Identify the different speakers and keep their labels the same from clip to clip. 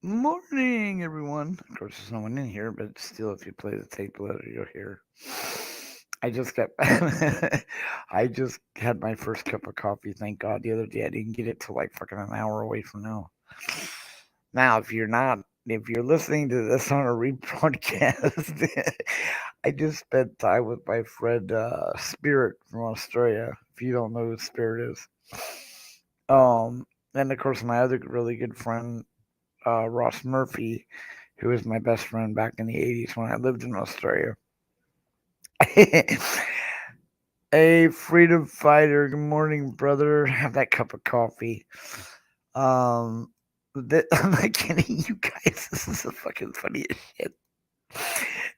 Speaker 1: Morning, everyone. Of course, there's no one in here, but still, if you play the tape later, you'll hear. I just got, I just had my first cup of coffee. Thank God. The other day, I didn't get it till like fucking an hour away from now. Now, if you're listening to this on a rebroadcast, I just spent time with my friend Spirit from Australia. If you don't know who Spirit is, and of course, my other really good friend Ross Murphy, who was my best friend back in the 80s when I lived in Australia. A freedom fighter. Good morning, brother. Have that cup of coffee. Um, I'm not kidding you guys. This is the fucking funniest shit.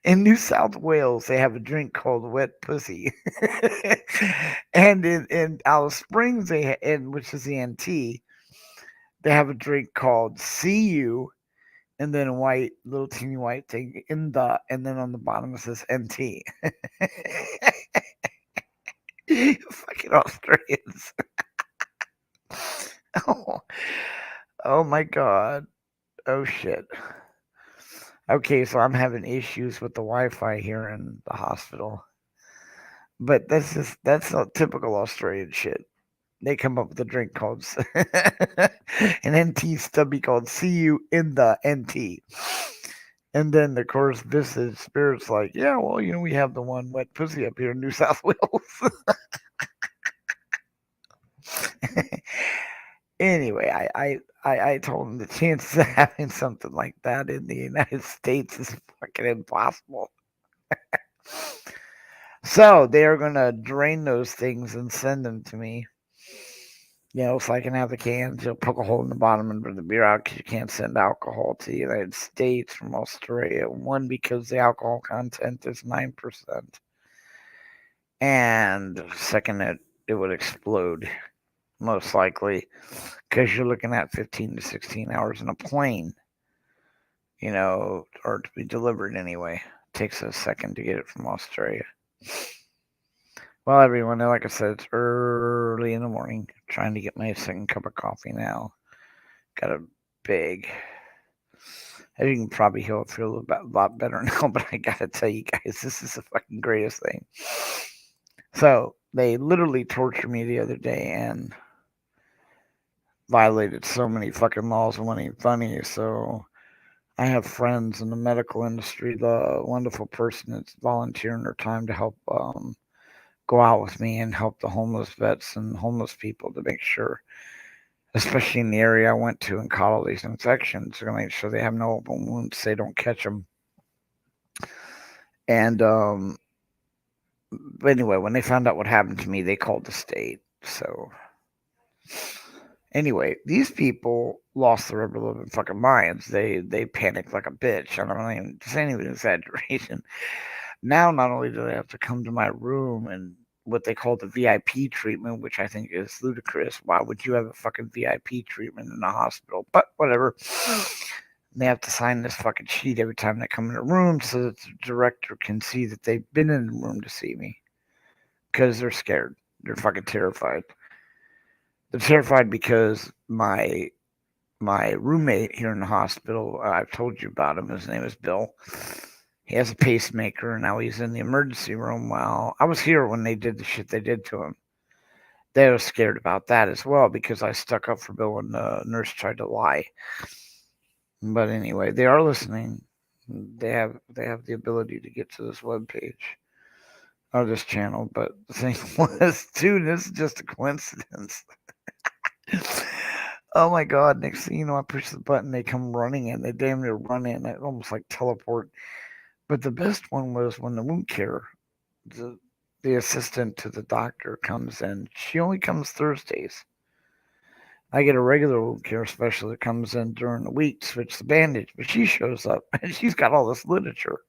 Speaker 1: In New South Wales, they have a drink called wet pussy, and in Alice Springs, which is the NT, they have a drink called See You, and then a white, little teeny white thing and then on the bottom it says NT. Fucking Australians. Oh, oh my God. Oh shit. Okay, so I'm having issues with the Wi-Fi here in the hospital, but that's not typical Australian shit. They come up with a drink called an NT stubby called "See You in the NT." And then, of course, this is Spirit's like, yeah, well, we have the one wet pussy up here in New South Wales. Anyway, I told him the chances of having something like that in the United States is fucking impossible. So they are going to drain those things and send them to me. So I can have the cans. You'll poke a hole in the bottom and bring the beer out because you can't send alcohol to the United States from Australia. One, because the alcohol content is 9%. And second, it would explode, most likely, because you're looking at 15 to 16 hours in a plane, or to be delivered anyway. It takes a second to get it from Australia. Well, everyone, like I said, it's early in the morning, trying to get my second cup of coffee now. Got a big. As you can probably feel a lot better now, but I gotta tell you guys, this is the fucking greatest thing. So, they literally tortured me the other day and violated so many fucking laws and wasn't even funny. So, I have friends in the medical industry, the wonderful person that's volunteering their time to help go out with me and help the homeless vets and homeless people to make sure, especially in the area I went to and caught all these infections, to make sure they have no open wounds, so they don't catch them. And but anyway, when they found out what happened to me, they called the state. So anyway, these people lost their ever living fucking minds. They panicked like a bitch. I don't even say any exaggeration. Now, not only do they have to come to my room and what they call the VIP treatment, which I think is ludicrous. Why would you have a fucking VIP treatment in a hospital? But whatever. They have to sign this fucking sheet every time they come in the room so that the director can see that they've been in the room to see me. Because they're scared. They're fucking terrified. They're terrified because my roommate here in the hospital, I've told you about him. His name is Bill. He has a pacemaker, and now he's in the emergency room. While I was here when they did the shit they did to him. They were scared about that as well because I stuck up for Bill and the nurse tried to lie. But anyway, they are listening. They have the ability to get to this web page or this channel. But the thing was, dude, this is just a coincidence. Oh my God! Next thing you know, I push the button. They come running in. They damn near run in. They almost like teleport. But the best one was when the wound care, the the assistant to the doctor comes in. She only comes Thursdays. I get a regular wound care specialist that comes in during the week to switch the bandage, but she shows up and she's got all this literature.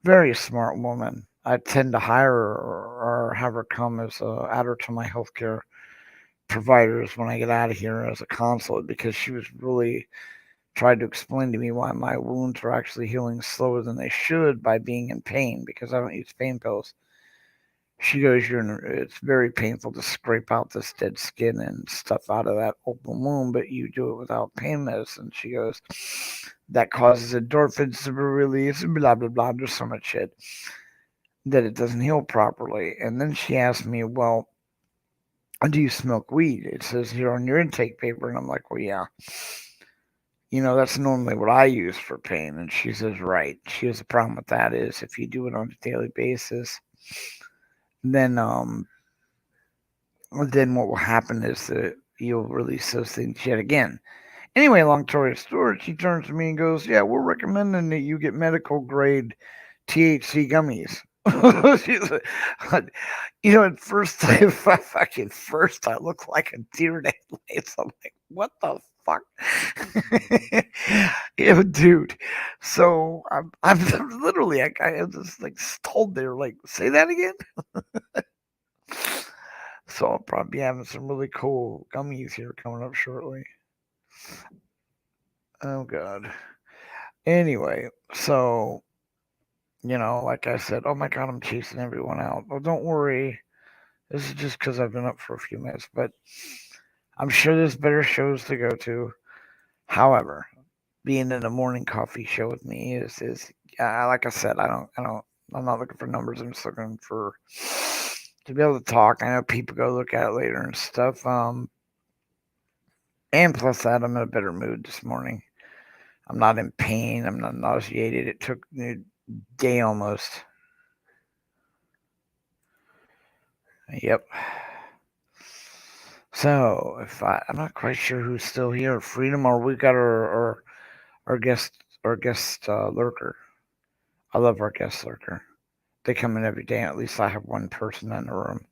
Speaker 1: Very smart woman. I tend to hire her or have her come as add her to my healthcare providers when I get out of here as a consulate because she was really tried to explain to me why my wounds are actually healing slower than they should by being in pain because I don't use pain pills. She goes, it's very painful to scrape out this dead skin and stuff out of that open wound, but you do it without pain medicine. She goes, that causes endorphins to be released, and blah, blah, blah. There's so much shit that it doesn't heal properly. And then she asked me, well, do you smoke weed? It says here on your intake paper. And I'm like, well, yeah. That's normally what I use for pain. And she says, right. She has a problem with that is if you do it on a daily basis, then what will happen is that you'll release those things yet again. Anyway, long story short, she turns to me and goes, yeah, we're recommending that you get medical grade THC gummies. She's like, at first I look like a deer in headlights. I'm like, what the fuck? Dude. So I'm literally, I just like stalled there, like, say that again. So I'll probably be having some really cool gummies here coming up shortly. Oh god. Anyway, so like I said, oh my god, I'm chasing everyone out. Well, don't worry. This is just because I've been up for a few minutes, but I'm sure there's better shows to go to. However, being in a morning coffee show with me is like I said, I'm not looking for numbers. I'm just looking for to be able to talk. I know people go look at it later and stuff. And plus that, I'm in a better mood this morning. I'm not in pain. I'm not nauseated. It took me a day almost. Yep. So I'm not quite sure who's still here. Freedom, or we got our guest lurker. I love our guest lurker. They come in every day, and at least I have one person in the room.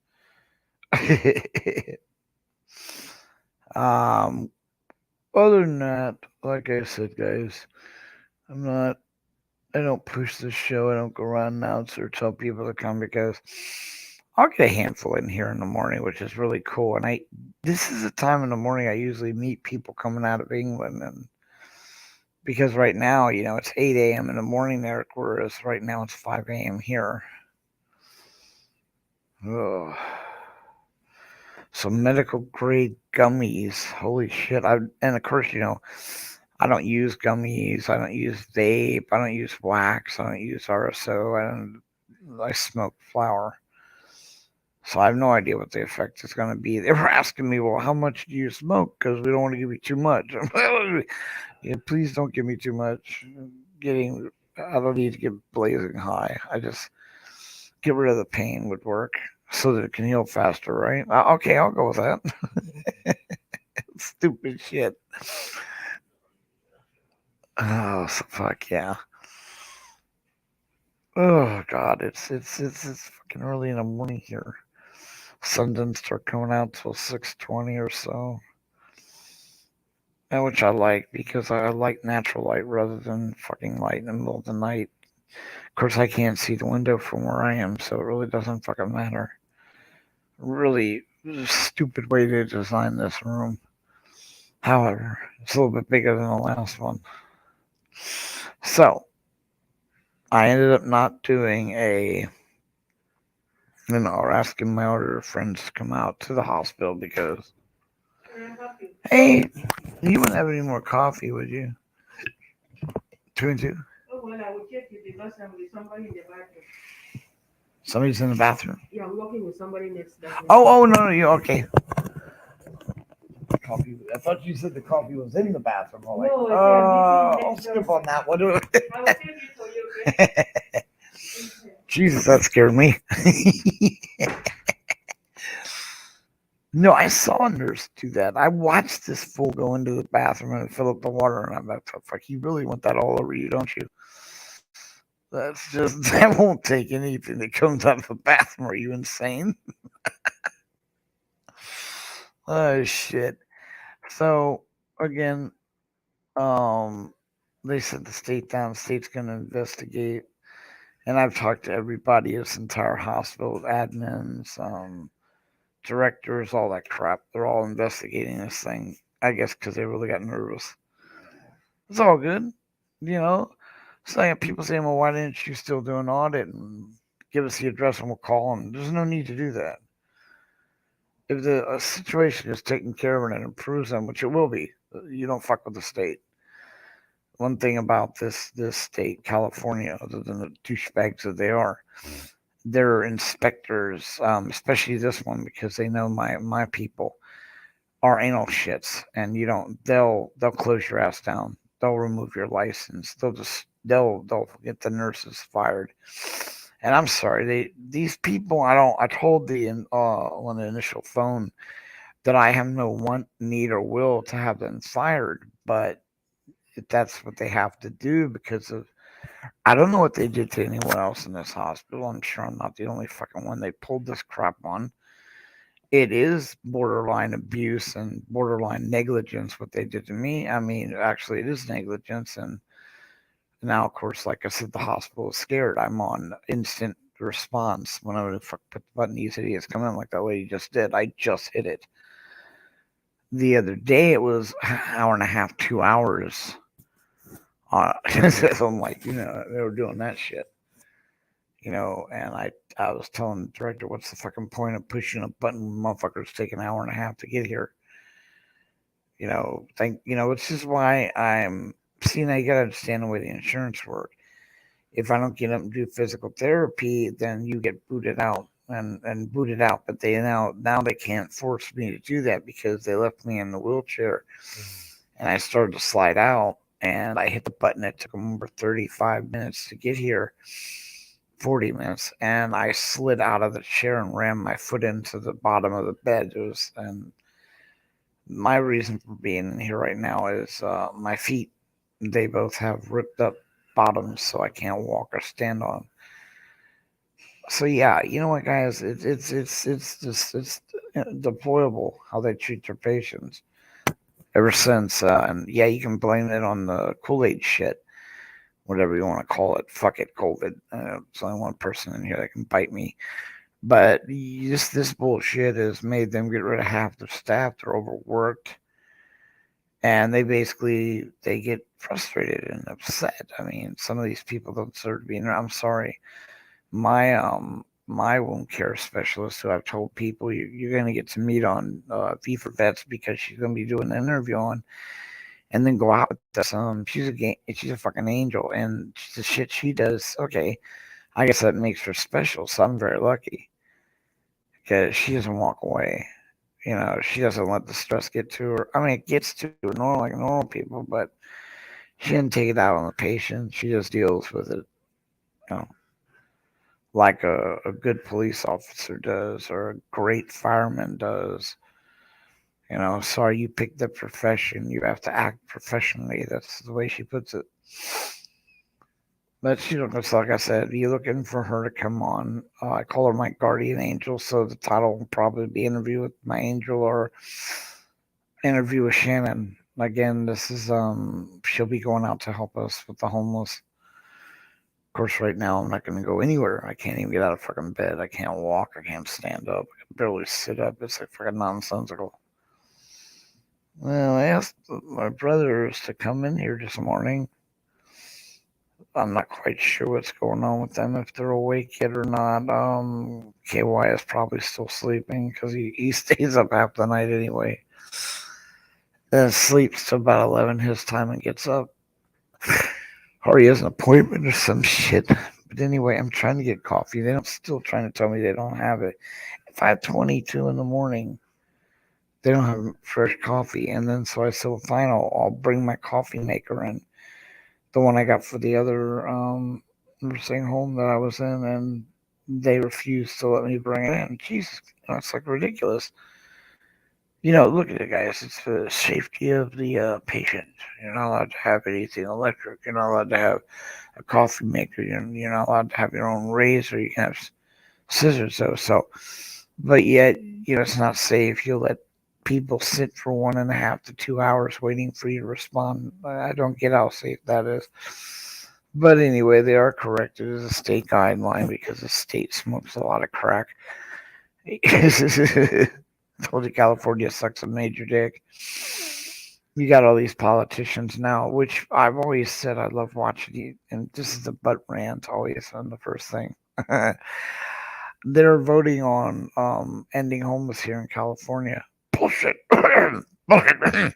Speaker 1: Other than that, like I said, guys, I don't push the show. I don't go around and announce or tell people to come because I'll get a handful in here in the morning, which is really cool. And this is the time in the morning I usually meet people coming out of England, and because right now, it's 8 a.m. in the morning there, whereas right now it's 5 a.m. here. Ugh. Some medical grade gummies. Holy shit. And of course, I don't use gummies. I don't use vape. I don't use wax. I don't use RSO. I smoke flower. So I have no idea what the effect is going to be. They were asking me, well, how much do you smoke? Because we don't want to give you too much. Yeah, please don't give me too much. I don't need to get blazing high. I just get rid of the pain would work so that it can heal faster, right? Okay, I'll go with that. Stupid shit. Oh, fuck yeah. Oh god, it's fucking early in the morning here. Sun doesn't start coming out till 6:20 or so. And which I like because I like natural light rather than fucking light in the middle of the night. Of course, I can't see the window from where I am, so it really doesn't fucking matter. Really stupid way to design this room. However, it's a little bit bigger than the last one. So, I ended up not doing or asking my other friends to come out to the hospital because, hey, you wouldn't have any more coffee, would you? 2 and 2?
Speaker 2: Oh, well, I will check it because I'm with somebody in the bathroom.
Speaker 1: Somebody's in the bathroom?
Speaker 2: Yeah, I'm walking with somebody next door.
Speaker 1: Oh, no, you okay. Coffee. I thought you said the coffee was in the bathroom. I'm like,
Speaker 2: No,
Speaker 1: I'll skip on that one.
Speaker 2: I will take it for you, okay?
Speaker 1: Jesus, that scared me. No, I saw a nurse do that. I watched this fool go into the bathroom and fill up the water, and I'm like, you really want that all over you, don't you? That's just, that won't take anything that comes out of the bathroom. Are you insane? Oh, shit. So, again, they said the state's going to investigate. And I've talked to everybody at this entire hospital, admins, directors, all that crap. They're all investigating this thing. I guess because they really got nervous. It's all good, you know. So people saying, "Well, why didn't you still do an audit and give us the address and we'll call them. There's no need to do that. If the situation is taken care of and it improves them, which it will be, you don't fuck with the state. One thing about this state, California, other than the douchebags that they are, their inspectors, especially this one, because they know my people are anal shits, and they'll close your ass down. They'll remove your license. They'll get the nurses fired. And I'm sorry, these people. I told on the initial phone that I have no want, need, or will to have them fired, but that's what they have to do because of. I don't know what they did to anyone else in this hospital. I'm sure I'm not the only fucking one they pulled this crap on. It is borderline abuse and borderline negligence what they did to me. I mean, actually, it is negligence. And now, of course, like I said, the hospital is scared. I'm on instant response whenever the fuck put the button. These idiots come in like that lady just did. I just hit it. The other day, it was an hour and a half, 2 hours. So I'm like, they were doing that shit. And I was telling the director, what's the fucking point of pushing a button when motherfuckers take an hour and a half to get here? Which is why you gotta understand the way the insurance work. If I don't get up and do physical therapy, then you get booted out and booted out. But they now they can't force me to do that because they left me in the wheelchair and I started to slide out and I hit the button. It took them over 35 minutes to get here. 40 minutes, and I slid out of the chair and rammed my foot into the bottom of the bed. And my reason for being here right now is my feet. They both have ripped up bottoms, so I can't walk or stand on. So yeah, you know what, guys? It's deplorable how they treat their patients. Ever since, and yeah, you can blame it on the Kool-Aid shit. Whatever you want to call it. Fuck it, COVID. There's only one person in here that can bite me. But this bullshit has made them get rid of half their staff. They're overworked. And they get frustrated and upset. I mean, some of these people don't deserve to be in there. I'm sorry. My wound care specialist, who I've told people you're going to get to meet on V for Vets because she's going to be doing an interview on, and then go out with this. She's a fucking angel, and the shit she does. Okay, I guess that makes her special. So I'm very lucky because she doesn't walk away. She doesn't let the stress get to her. I mean, it gets to her like normal people, but she didn't take it out on the patient. She just deals with it, like a good police officer does or a great fireman does. Sorry you picked the profession. You have to act professionally. That's the way she puts it. But just like I said, you're looking for her to come on. I call her my guardian angel, so the title will probably be Interview with My Angel or Interview with Shannon. Again, this is she'll be going out to help us with the homeless. Of course, right now I'm not going to go anywhere. I can't even get out of fucking bed. I can't walk. I can't stand up. I can barely sit up. It's like fucking nonsensical. Well, I asked my brothers to come in here this morning. I'm not quite sure what's going on with them, if they're awake yet or not. KY is probably still sleeping because he stays up half the night anyway. Then sleeps till about 11 his time and gets up. Or he has an appointment or some shit. But anyway, I'm trying to get coffee. They're still trying to tell me they don't have it. 5:22 in the morning. They don't have fresh coffee. And then so I said, well, fine, I'll bring my coffee maker in. The one I got for the other nursing home that I was in, and they refused to let me bring it in. Jesus, it's like ridiculous. Look at it, guys. It's for the safety of the patient. You're not allowed to have anything electric. You're not allowed to have a coffee maker. You're not allowed to have your own razor. You can have scissors, though. But yet, it's not safe. You'll let people sit for 1.5 to 2 hours waiting for you to respond. I don't get how safe that is. But anyway, they are correct. It is a state guideline because the state smokes a lot of crack. Told you California sucks a major dick. You got all these politicians now, which I've always said I love watching. And this is the butt rant always on the first thing. They're voting on ending homeless here in California. Bullshit. Bullshit.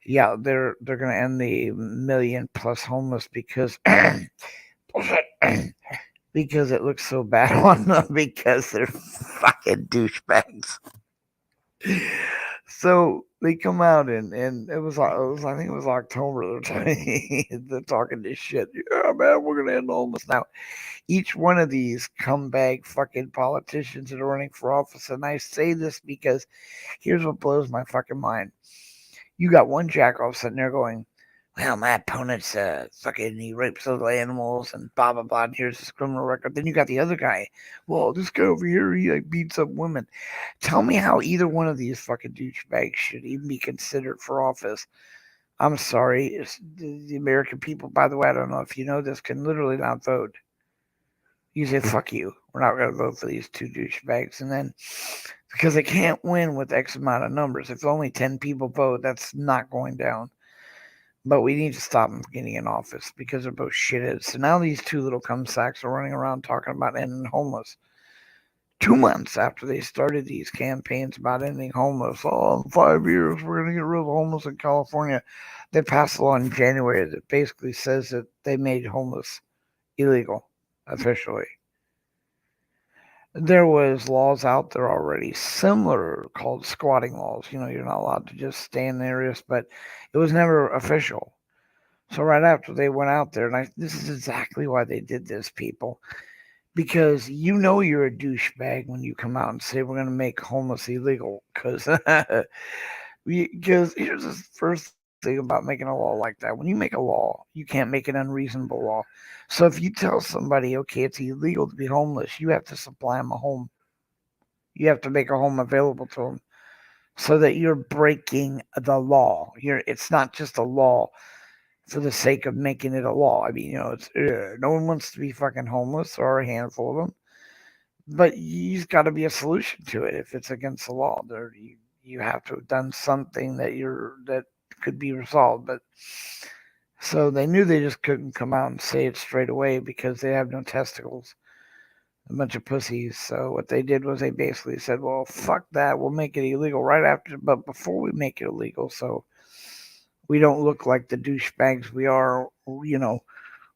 Speaker 1: Yeah, they're gonna end the million plus homeless because bullshit. Because it looks so bad on them because they're fucking douchebags. So they come out and it was I think it was October. They're talking this shit. Yeah, man, we're gonna end homeless now. Each one of these cumbag fucking politicians that are running for office, and I say this because here's what blows my fucking mind. You got one jackoff sitting there going, well, my opponent's fucking, he rapes little animals and blah, blah, blah, and here's his criminal record. Then you got the other guy. Well, this guy over here, he like beats up women. Tell me how either one of these fucking douchebags should even be considered for office. I'm sorry. The American people, by the way, I don't know if you know this, can literally not vote. You say, fuck you. We're not going to vote for these two douchebags. And then, because they can't win with X amount of numbers, if only 10 people vote, that's not going down. But we need to stop them from getting in office because they're both shitheads. So now these two little cumsacks are running around talking about ending homeless. 2 months after they started these campaigns about ending homeless, oh, in 5 years we're going to get rid of homeless in California. They passed a law in January that basically says that they made homeless illegal officially. There was laws out there already similar called squatting laws. You know, you're not allowed to just stay in areas, but it was never official. So right after they went out there, and this is exactly why they did this, people, because you know you're a douchebag when you come out and say we're going to make homeless illegal. Because here's the first thing about making a law like that: when you make a law, you can't make an unreasonable law. So if you tell somebody, okay, it's illegal to be homeless, you have to supply them a home. You have to make a home available to them, so that you're breaking the law. It's not just a law for the sake of making it a law. I mean, it's no one wants to be fucking homeless or a handful of them, but you've got to be a solution to it. If it's against the law, you have to have done something that could be resolved. But so they knew they just couldn't come out and say it straight away because they have no testicles. A bunch of pussies. So what they did was they basically said, "Well, fuck that. We'll make it illegal right after, but before we make it illegal, so we don't look like the douchebags we are, we'll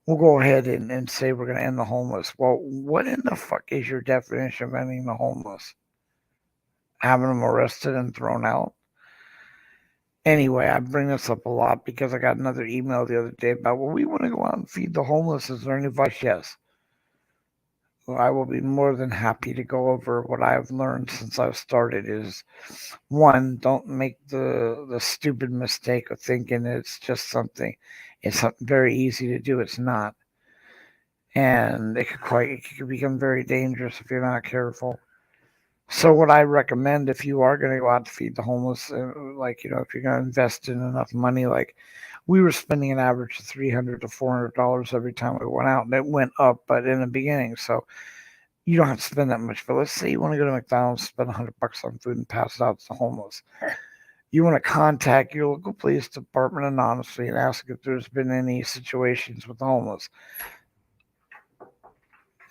Speaker 1: go ahead and say we're going to end the homeless." Well, what in the fuck is your definition of ending the homeless? Having them arrested and thrown out? Anyway, I bring this up a lot because I got another email the other day about, well, we want to go out and feed the homeless. Is there any advice? Yes. Well, I will be more than happy to go over what I've learned since I've started. Is one, don't make the stupid mistake of thinking it's something very easy to do. It's not. And it could become very dangerous if you're not careful. So what I recommend, if you are going to go out to feed the homeless, if you're going to invest in enough money, like we were spending an average of $300 to $400 every time we went out, and it went up, but in the beginning, so you don't have to spend that much. But let's say you want to go to McDonald's, spend $100 on food, and pass it out to the homeless. You want to contact your local police department anonymously and ask if there's been any situations with the homeless.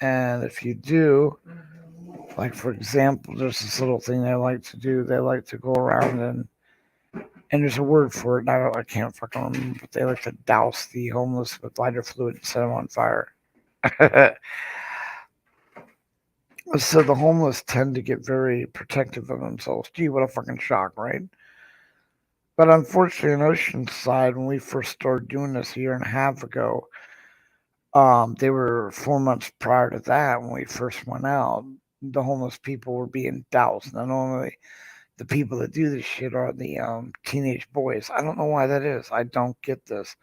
Speaker 1: And if you do, like for example, there's this little thing they like to do. They like to go around and there's a word for it. And I can't fucking remember, but they like to douse the homeless with lighter fluid and set them on fire. So the homeless tend to get very protective of themselves. Gee, what a fucking shock, right? But unfortunately, in Oceanside, when we first started doing this a year and a half ago, they were 4 months prior to that when we first went out. The homeless people were being doused. Not only the people that do this shit are the teenage boys. I don't know why that is. I don't get this.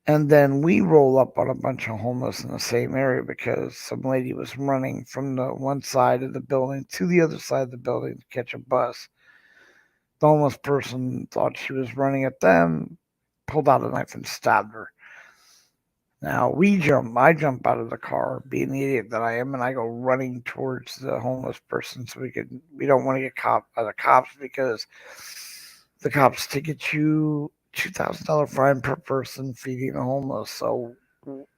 Speaker 1: And then we roll up on a bunch of homeless in the same area because some lady was running from the one side of the building to the other side of the building to catch a bus. The homeless person thought she was running at them, pulled out a knife and stabbed her. Now I jump out of the car, being the idiot that I am, and I go running towards the homeless person so we don't want to get caught by the cops because the cops ticket you $2,000 fine per person feeding the homeless. So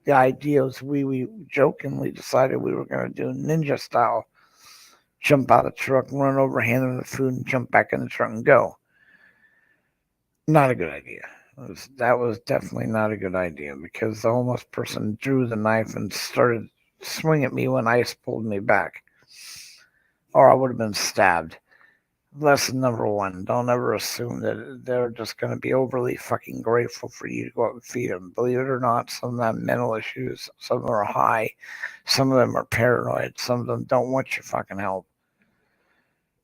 Speaker 1: the idea was we jokingly decided we were going to do ninja style, jump out of the truck, run over, hand them the food, and jump back in the truck and go. Not a good idea. That was definitely not a good idea because the homeless person drew the knife and started swinging at me when Ice pulled me back, or I would have been stabbed. Lesson number one: don't ever assume that they're just going to be overly fucking grateful for you to go out and feed them. Believe it or not, some of them have mental issues, some of them are high, some of them are paranoid, some of them don't want your fucking help.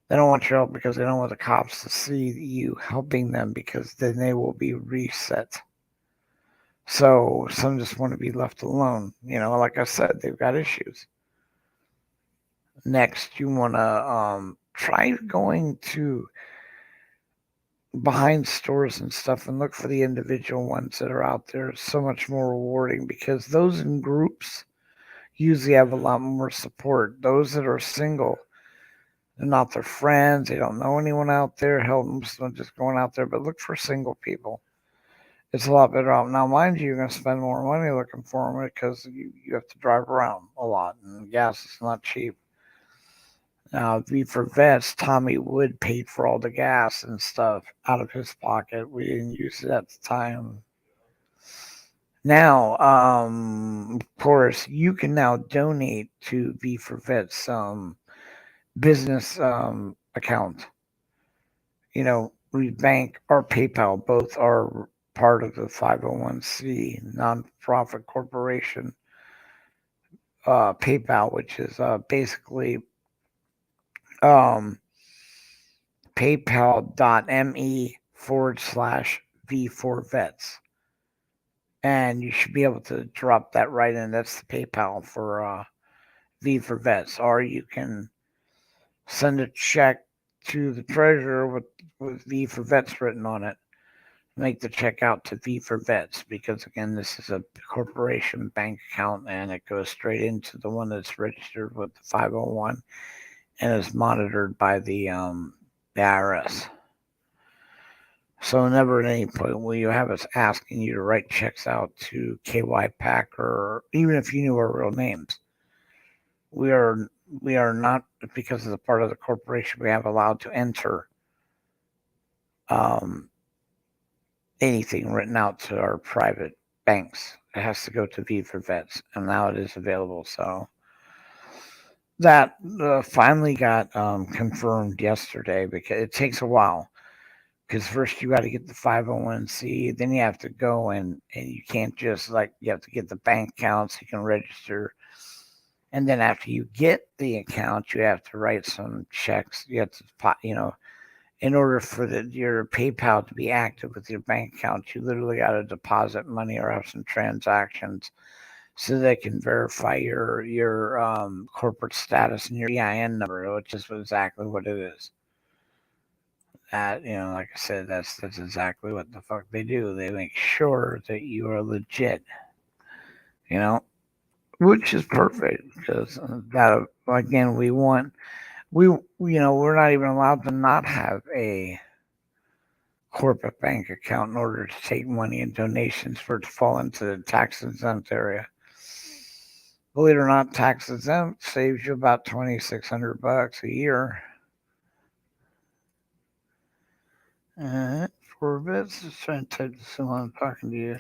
Speaker 1: They don't want your help because they don't want the cops to see you helping them because then they will be reset. So some just want to be left alone. Like I said, they've got issues. Next, you want to try going to behind stores and stuff and look for the individual ones that are out there. It's so much more rewarding because those in groups usually have a lot more support. Those that are single, they're not their friends. They don't know anyone out there. Hell, most of them just going out there. But look for single people. It's a lot better out. Now, mind you, you're going to spend more money looking for them because you have to drive around a lot. And gas is not cheap. Now, for vets, Tommy Wood paid for all the gas and stuff out of his pocket. We didn't use it at the time. Now, of course, you can now donate to V for Vets business account. We bank or PayPal, both are part of the 501c nonprofit corporation. PayPal, which is basically paypal.me/V4Vets. And you should be able to drop that right in. That's the PayPal for V for Vets. Or you can send a check to the treasurer with V for Vets written on it. Make the check out to V for Vets because, again, this is a corporation bank account and it goes straight into the one that's registered with the 501 and is monitored by the IRS. So never at any point will you have us asking you to write checks out to KY Pack, or even if you knew our real names. We are not, because of the part of the corporation we have, allowed to enter anything written out to our private banks. It has to go to V for Vets, and now it is available. So that finally got confirmed yesterday because it takes a while. Because first you got to get the 501c, then you have to go and you can't just you have to get the bank account so you can register. And then after you get the account, you have to write some checks. You have to, in order for your PayPal to be active with your bank account, you literally got to deposit money or have some transactions so they can verify your corporate status and your EIN number, which is exactly what it is. That, like I said, that's exactly what the fuck they do. They make sure that you are legit, which is perfect because that, again, we're not even allowed to not have a corporate bank account in order to take money and donations for it to fall into the tax exempt area. Believe it or not, tax exempt saves you about $2,600 a year. For bits, just trying to type this in while I'm talking to you.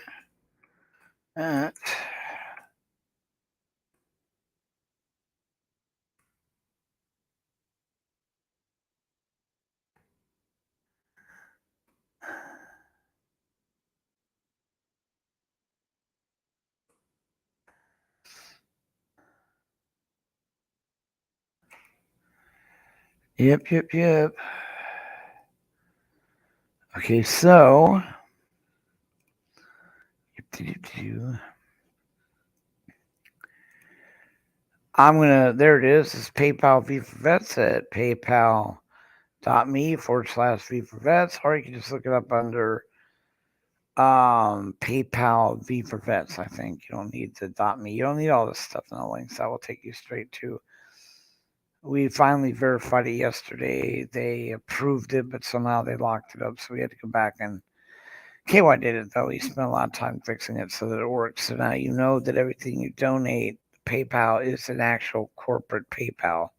Speaker 1: Yep. Okay, so there it is. It's PayPal V for Vets at paypal.me/V for Vets, or you can just look it up under PayPal V for Vets. I think you don't need the .me. You don't need all this stuff in the links. That will take you straight to. We finally verified it yesterday. They approved it, but somehow they locked it up, so we had to go back and KY did it though. He spent a lot of time fixing it so that it works. So now you know that everything you donate, PayPal is an actual corporate PayPal,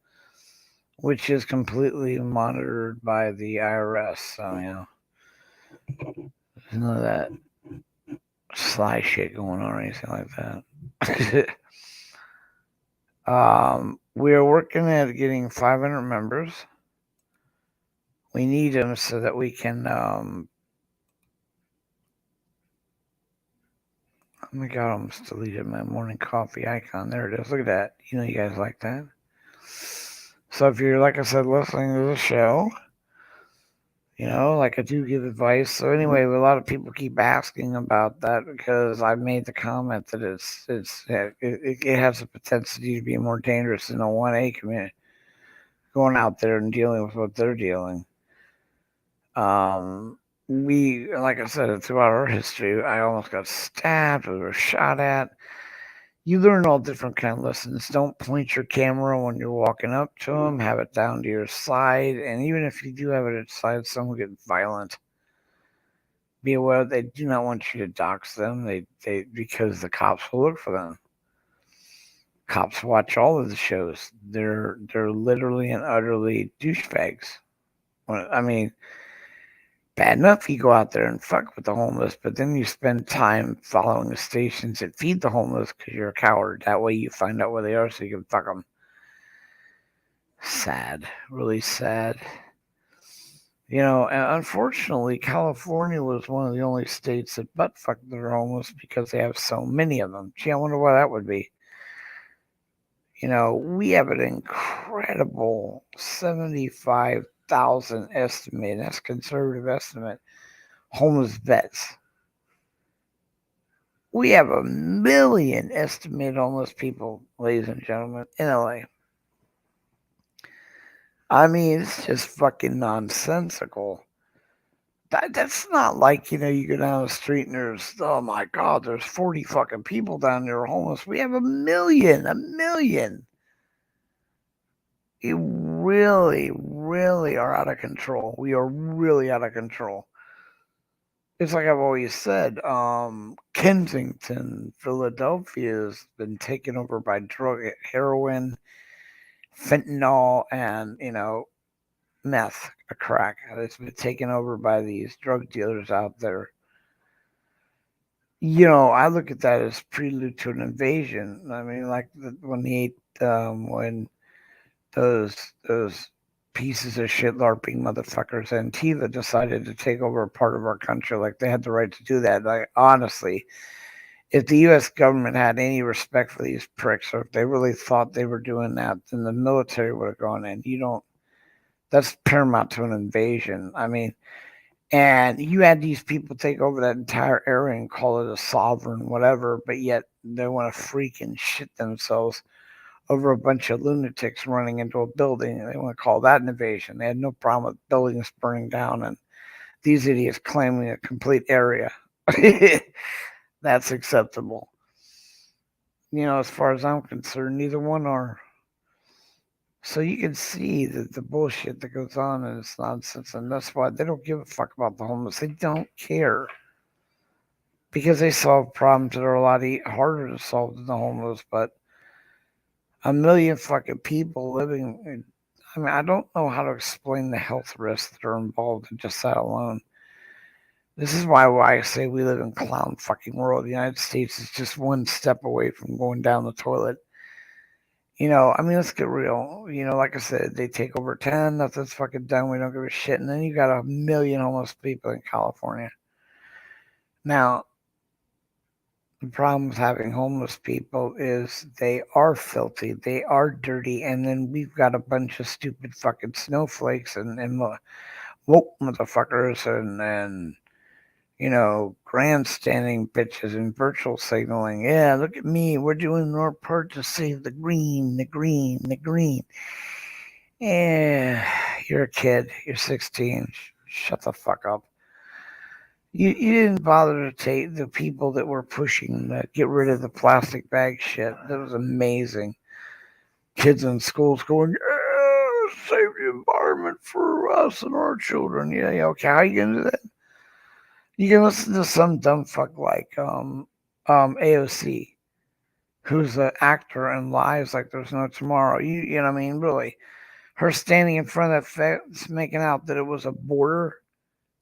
Speaker 1: which is completely monitored by the IRS. So there's none of that sly shit going on or anything like that. We are working at getting 500 members. We need them so that we can. Oh my god, I almost deleted my morning coffee icon. There it is. Look at that. You know you guys like that. So if you're, like I said, listening to the show, like I do give advice. So anyway, a lot of people keep asking about that because I made the comment that it has the potential to be more dangerous than the 1A community going out there and dealing with what they're dealing. We, like I said, throughout our history, I almost got stabbed, we were shot at. You learn all different kind of lessons. Don't point your camera when you're walking up to them. Have it down to your side. And even if you do have it at side, some will get violent. Be aware they do not want you to dox them. They because the cops will look for them. Cops watch all of the shows. They're literally and utterly douchebags. I mean, bad enough you go out there and fuck with the homeless, but then you spend time following the stations that feed the homeless because you're a coward. That way you find out where they are so you can fuck them. Sad. Really sad. And unfortunately, California was one of the only states that butt fucked their homeless because they have so many of them. Gee, I wonder why that would be. We have an incredible 75,000 estimate. That's a conservative estimate. Homeless vets. We have 1 million estimated homeless people, ladies and gentlemen, in LA. I mean, it's just fucking nonsensical. That's not like, you go down the street and there's, oh my God, there's 40 fucking people down there homeless. We have 1 million, 1 million. You really, really are out of control. We are really out of control. It's like I've always said, Kensington, Philadelphia has been taken over by heroin, fentanyl, and, meth, a crack. It's been taken over by these drug dealers out there. I look at that as prelude to an invasion. I mean, like when those pieces of shit LARPing motherfuckers Antifa decided to take over a part of our country, like they had the right to do that. Like, honestly, if the U.S. government had any respect for these pricks, or if they really thought they were doing that, then the military would have gone in. That's paramount to an invasion. I mean, and you had these people take over that entire area and call it a sovereign whatever, but yet they want to freaking shit themselves over a bunch of lunatics running into a building. They want to call that an invasion. They had no problem with buildings burning down and these idiots claiming a complete area. That's acceptable. As far as I'm concerned, neither one are. So you can see that the bullshit that goes on and it's nonsense, and that's why they don't give a fuck about the homeless. They don't care. Because they solve problems that are a lot harder to solve than the homeless, but 1 million fucking people living. I mean, I don't know how to explain the health risks that are involved in just that alone. This is why I say we live in clown fucking world. The United States is just one step away from going down the toilet. I mean, let's get real. Like I said, they take over 10, nothing's fucking done, we don't give a shit. And then you got 1 million homeless people in California. Now, the problem with having homeless people is they are filthy, they are dirty, and then we've got a bunch of stupid fucking snowflakes and woke motherfuckers and grandstanding bitches and virtual signaling. Yeah, look at me. We're doing our part to save the green, the green, the green. Yeah, you're a kid. You're 16. Shut the fuck up. You didn't bother to take the people that were pushing to get rid of the plastic bag shit. That was amazing. Kids in schools going, yeah, save the environment for us and our children. Yeah, okay. How are you going to do that? You can listen to some dumb fuck like AOC, who's an actor and lies like there's no tomorrow. You know what I mean? Really, her standing in front of that fence, making out that it was a border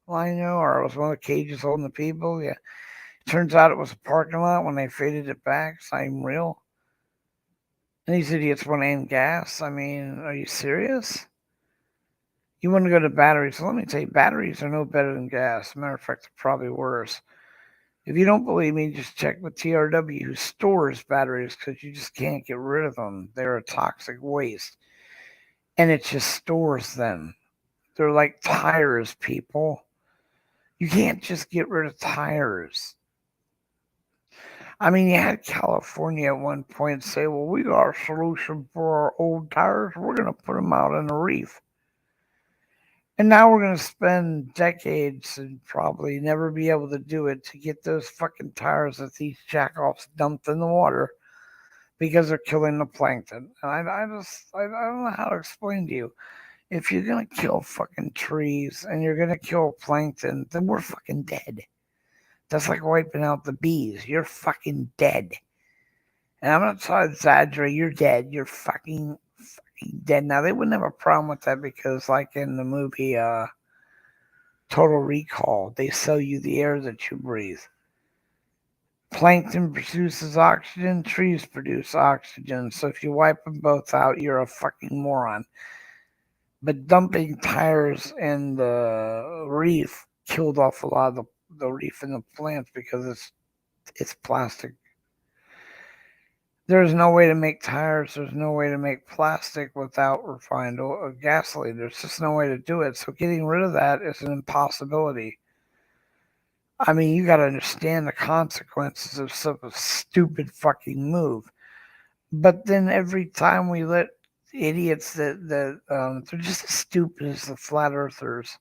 Speaker 1: line, or it was one of the cages holding the people. Yeah, turns out it was a parking lot when they faded it back. It's not even real. And these idiots want to end gas. I mean, are you serious? You want to go to batteries? So let me tell you, batteries are no better than gas. Matter of fact, they're probably worse. If you don't believe me, just check with TRW, who stores batteries because you just can't get rid of them. They're a toxic waste. And it just stores them. They're like tires, people. You can't just get rid of tires. I mean, you had California at one point say, well, we got a solution for our old tires. We're going to put them out in the reef. And now we're going to spend decades and probably never be able to do it to get those fucking tires that these jackoffs dumped in the water because they're killing the plankton. And I don't know how to explain to you. If you're going to kill fucking trees and you're going to kill plankton, then we're fucking dead. That's like wiping out the bees. You're fucking dead. And I'm not trying to exaggerate. You're dead. You're fucking dead. Now, they wouldn't have a problem with that because, like in the movie Total Recall, they sell you the air that you breathe. Plankton produces oxygen, trees produce oxygen. So if you wipe them both out, you're a fucking moron. But dumping tires in the reef killed off a lot of the reef and the plants because it's plastic. There's no way to make tires. There's no way to make plastic without refined gasoline. There's just no way to do it. So getting rid of that is an impossibility. I mean, you got to understand the consequences of such a stupid fucking move. But then every time we let idiots that they're just as stupid as the flat earthers.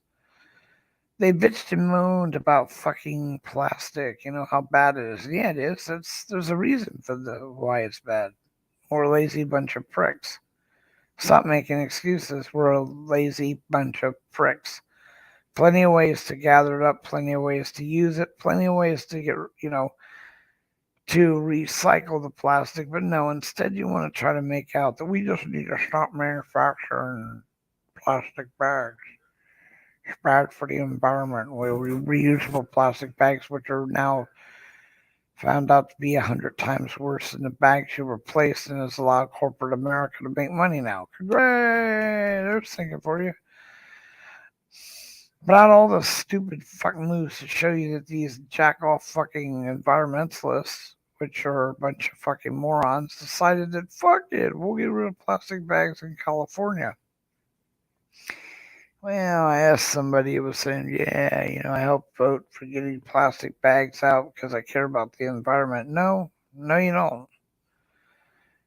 Speaker 1: They bitched and moaned about fucking plastic. You know how bad it is. Yeah, it is. There's a reason for why it's bad. We're a lazy bunch of pricks. Stop making excuses. We're a lazy bunch of pricks. Plenty of ways to gather it up. Plenty of ways to use it. Plenty of ways to get to recycle the plastic. But no, instead you want to try to make out that we just need to stop manufacturing plastic bags. It's bad for the environment. Reusable plastic bags, which are now found out to be 100 times worse than the bags you replaced, and has allowed corporate America to make money now. Congrats! They're thinking for you. But not all the stupid fucking moves to show you that these jack-off fucking environmentalists, which are a bunch of fucking morons, decided that fuck it, we'll get rid of plastic bags in California. Well, I asked somebody who was saying, yeah, I help vote for getting plastic bags out because I care about the environment. No, you don't.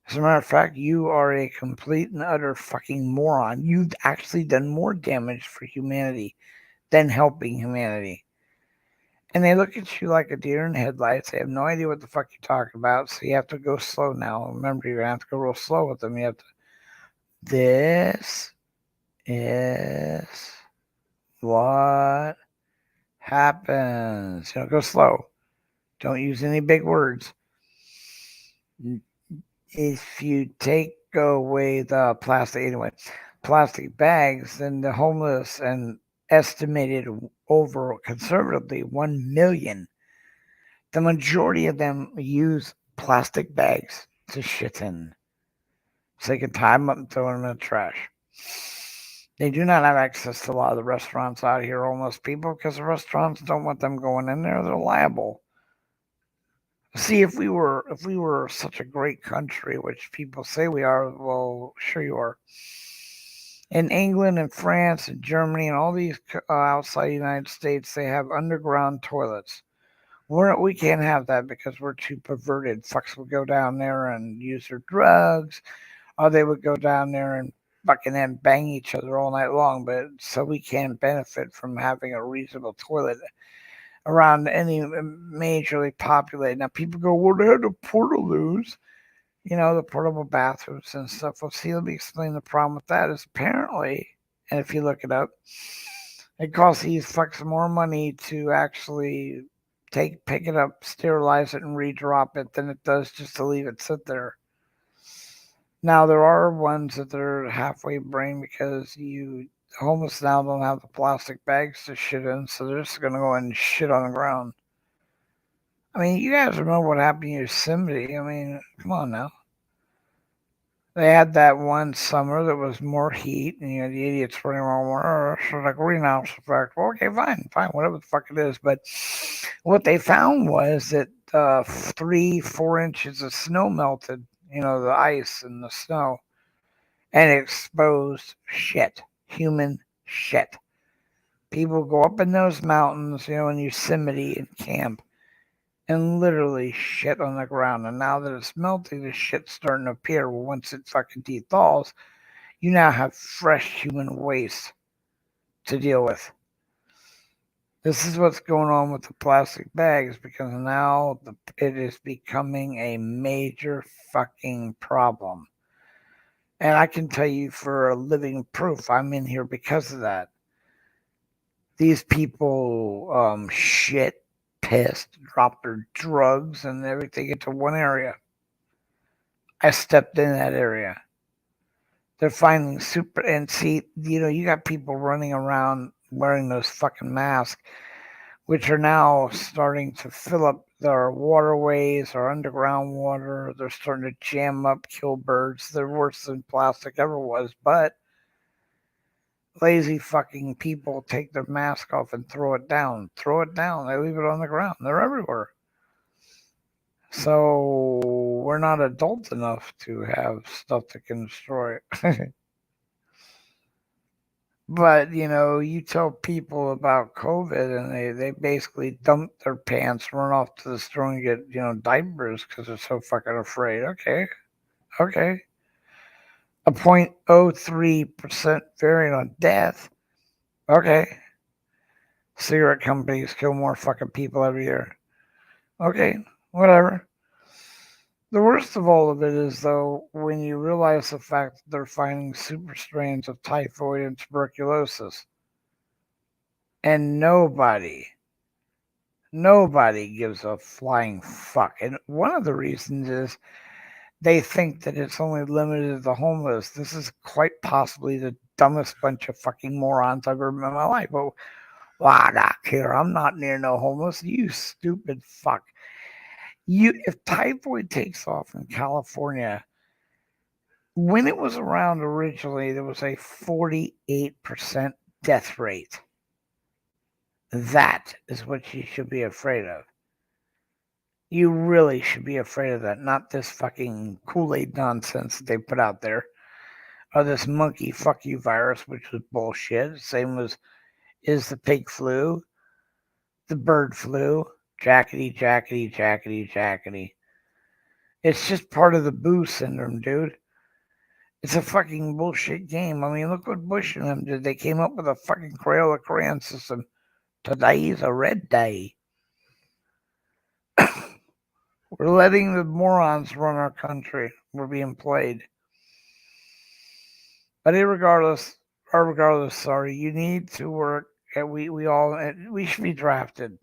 Speaker 1: As a matter of fact, you are a complete and utter fucking moron. You've actually done more damage for humanity than helping humanity. And they look at you like a deer in headlights. They have no idea what the fuck you're talking about, so you have to go slow now. Remember, you're going to have to go real slow with them. You have to. This is what happens. Go slow. Don't use any big words. If you take away the plastic bags, then the homeless and estimated over conservatively 1 million. The majority of them use plastic bags to shit in. So they can tie them up and throw them in the trash. They do not have access to a lot of the restaurants out here, homeless people, because the restaurants don't want them going in there. They're liable. See, if we were such a great country, which people say we are, well, sure you are. In England and France and Germany and all these outside the United States, they have underground toilets. We can't have that because we're too perverted. Fucks would go down there and use their drugs, or they would go down there and fucking then bang each other all night long. But so we can't benefit from having a reasonable toilet around any majorly populated. Now people go, well, they had the portaloos, the portable bathrooms and stuff. Well, see, let me explain the problem with that is apparently, and if you look it up, It costs these fucks more money to actually pick it up, sterilize it, and redrop it than it does just to leave it sit there. Now there are ones that they're halfway brain because homeless now don't have the plastic bags to shit in, so they're just gonna go and shit on the ground. I mean, you guys remember what happened in Yosemite? I mean, come on now. They had that one summer that was more heat, and the idiots running around, so like greenhouse effect. Well, okay, fine, whatever the fuck it is. But what they found was that 3-4 inches of snow melted, the ice and the snow, and exposed shit, human shit. People go up in those mountains, in Yosemite and camp, and literally shit on the ground. And now that it's melting, the shit's starting to appear. Well, once it fucking dethaws, you now have fresh human waste to deal with. This is what's going on with the plastic bags, because now it is becoming a major fucking problem. And I can tell you for a living proof, I'm in here because of that. These people shit, pissed, drop their drugs and everything into one area. I stepped in that area. They're finding and see, you got people running around wearing those fucking masks, which are now starting to fill up their waterways, our underground water. They're starting to jam up, kill birds. They're worse than plastic ever was, but lazy fucking people take their mask off and throw it down. They leave it on the ground. They're everywhere. So we're not adult enough to have stuff that can destroy it. But, you tell people about COVID and they basically dump their pants, run off to the store and get, diapers because they're so fucking afraid. Okay. A 0.03% variant on death. Okay. Cigarette companies kill more fucking people every year. Okay, whatever. The worst of all of it is, though, when you realize the fact that they're finding super strains of typhoid and tuberculosis. And nobody gives a flying fuck. And one of the reasons is they think that it's only limited to the homeless. This is quite possibly the dumbest bunch of fucking morons I've ever met in my life. But I don't care. I'm not near no homeless. You stupid fuck. If typhoid takes off in California, when it was around originally, there was a 48% death rate. That is what you should be afraid of. You really should be afraid of that, not this fucking Kool-Aid nonsense that they put out there. Or this monkey fuck you virus, which was bullshit. Same is the pig flu, the bird flu, jackety. It's just part of the boo syndrome, dude. It's a fucking bullshit game. I mean, look what Bush and them did. They came up with a fucking Crayola crayon system. Today's a red day. We're letting the morons run our country. We're being played. But regardless, you need to work. And we should be drafted.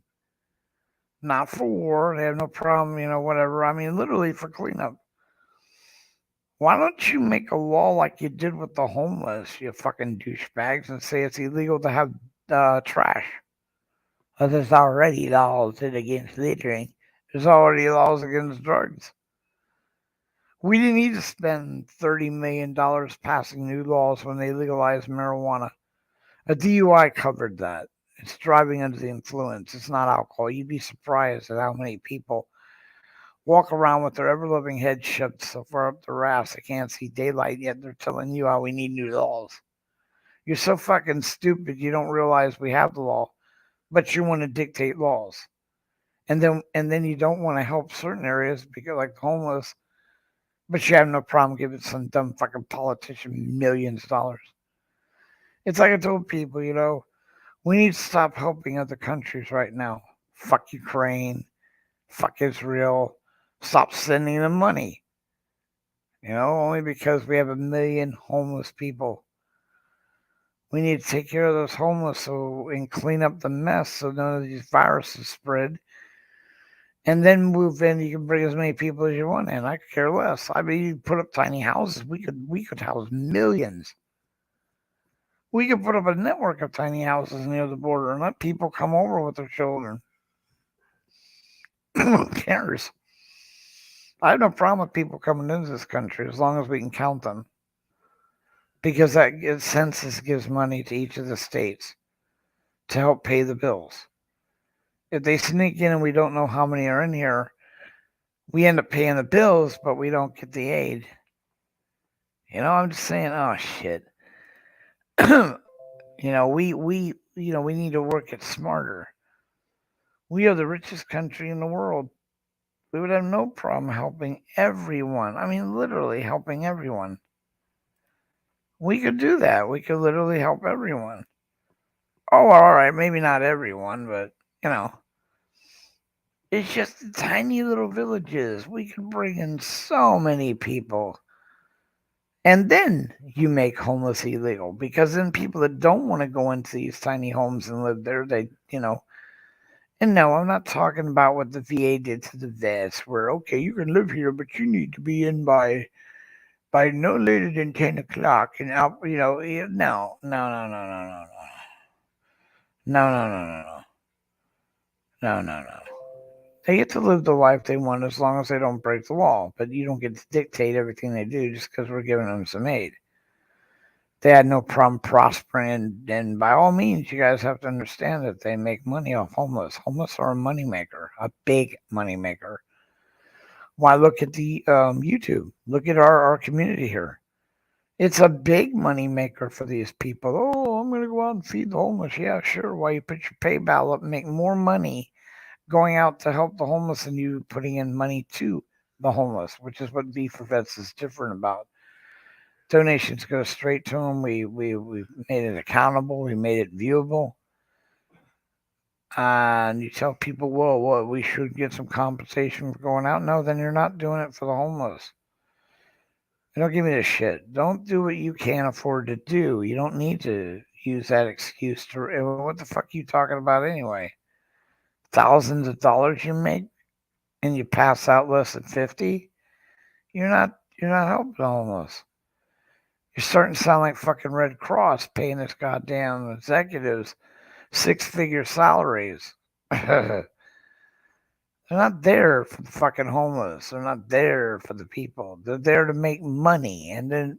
Speaker 1: Not for war. They have no problem, whatever. I mean, literally for cleanup. Why don't you make a law like you did with the homeless, you fucking douchebags, and say it's illegal to have trash? There's already laws against littering. There's already laws against drugs. We didn't need to spend $30 million passing new laws when they legalized marijuana. A DUI covered that. It's driving under the influence. It's not alcohol. You'd be surprised at how many people walk around with their ever-loving head shoved so far up their ass they can't see daylight, yet they're telling you how we need new laws. You're so fucking stupid you don't realize we have the law, but you want to dictate laws. And then you don't want to help certain areas because like the homeless, but you have no problem giving some dumb fucking politician millions of dollars. It's like I told people, we need to stop helping other countries right now. Fuck Ukraine, fuck Israel. Stop sending them money. Only because we have 1 million homeless people. We need to take care of those homeless and clean up the mess so none of these viruses spread. And then move in. You can bring as many people as you want in. I could care less. I mean, you put up tiny houses. We could house millions. We could put up a network of tiny houses near the border and let people come over with their children. Who cares? I have no problem with people coming into this country as long as we can count them. Because that census gives money to each of the states to help pay the bills. If they sneak in and we don't know how many are in here, we end up paying the bills, but we don't get the aid. I'm just saying, oh shit. we need to work it smarter. We are the richest country in the world. We would have no problem helping everyone. I mean, literally helping everyone. We could do that. We could literally help everyone. Oh, all right, maybe not everyone, but it's just tiny little villages. We could bring in so many people. And then you make homeless illegal because then people that don't want to go into these tiny homes and live there, and no, I'm not talking about what the VA did to the vets, where okay, you can live here, but you need to be in by no later than 10 o'clock, and out, no, no, no, no, no, no, no, no, no, no, no, no, no, no. They get to live the life they want as long as they don't break the law, but you don't get to dictate everything they do just because we're giving them some aid. They had no problem prospering, and by all means, you guys have to understand that they make money off homeless. Homeless are a moneymaker, a big moneymaker. Why look at the YouTube? Look at our community here. It's a big moneymaker for these people. Oh, I'm going to go out and feed the homeless. Yeah, sure. Why you put your PayPal up and make more money going out to help the homeless than you putting in money to the homeless, which is what V for Vets is different about. Donations go straight to them. We made it accountable. We made it viewable. And you tell people, well, what, we should get some compensation for going out. No, then you're not doing it for the homeless. Don't give me this shit. Don't do what you can't afford to do. You don't need to use that excuse to. What the fuck are you talking about anyway? Thousands of dollars you make, and you pass out less than 50. You're not helping the homeless. You're starting to sound like fucking Red Cross paying this goddamn executives 6-figure salaries. They're not there for the fucking homeless. They're not there for the people. They're there to make money and then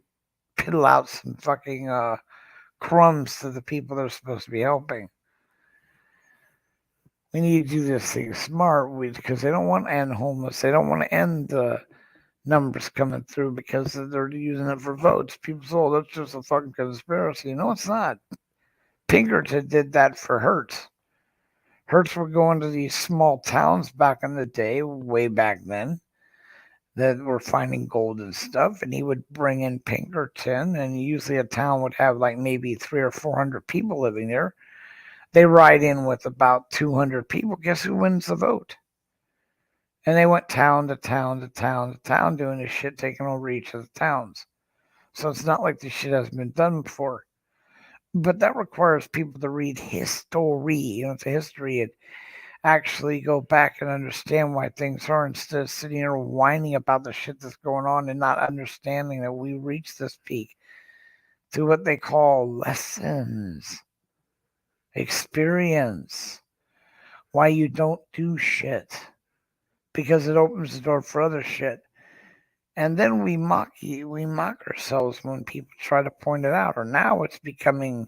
Speaker 1: piddle out some fucking crumbs to the people they're supposed to be helping. We need to do this thing smart because they don't want to end homeless. They don't want to end the numbers coming through because they're using it for votes. People say, oh, that's just a fucking conspiracy. No, it's not. Pinkerton did that for Hertz. Hertz would go into these small towns back in the day, way back then, that were finding gold and stuff, and he would bring in Pinkerton, and usually a town would have like maybe 300 or 400 people living there. They ride in with about 200 people. Guess who wins the vote? And they went town to town to town to town doing this shit, taking over each of the towns. So it's not like this shit hasn't been done before. But that requires people to read history. It's a history and actually go back and understand why things are instead of sitting here whining about the shit that's going on and not understanding that we reached this peak through what they call lessons, experience, why you don't do shit, because it opens the door for other shit. And then we mock ourselves when people try to point it out. Or now it's becoming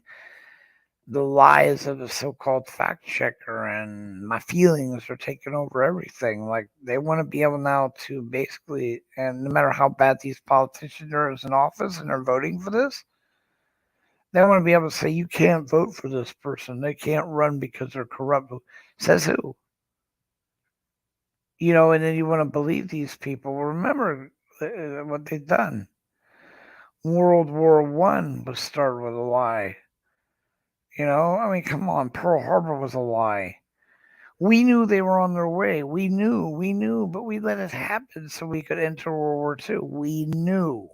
Speaker 1: the lies of the so-called fact checker, and my feelings are taking over everything. Like they want to be able now to basically, and no matter how bad these politicians are in office and are voting for this, they want to be able to say you can't vote for this person. They can't run because they're corrupt. Says who? And then you want to believe these people. Remember what they've done. World War I was started with a lie. I mean, come on, Pearl Harbor was a lie. We knew they were on their way. We knew, but we let it happen so we could enter World War II. We knew.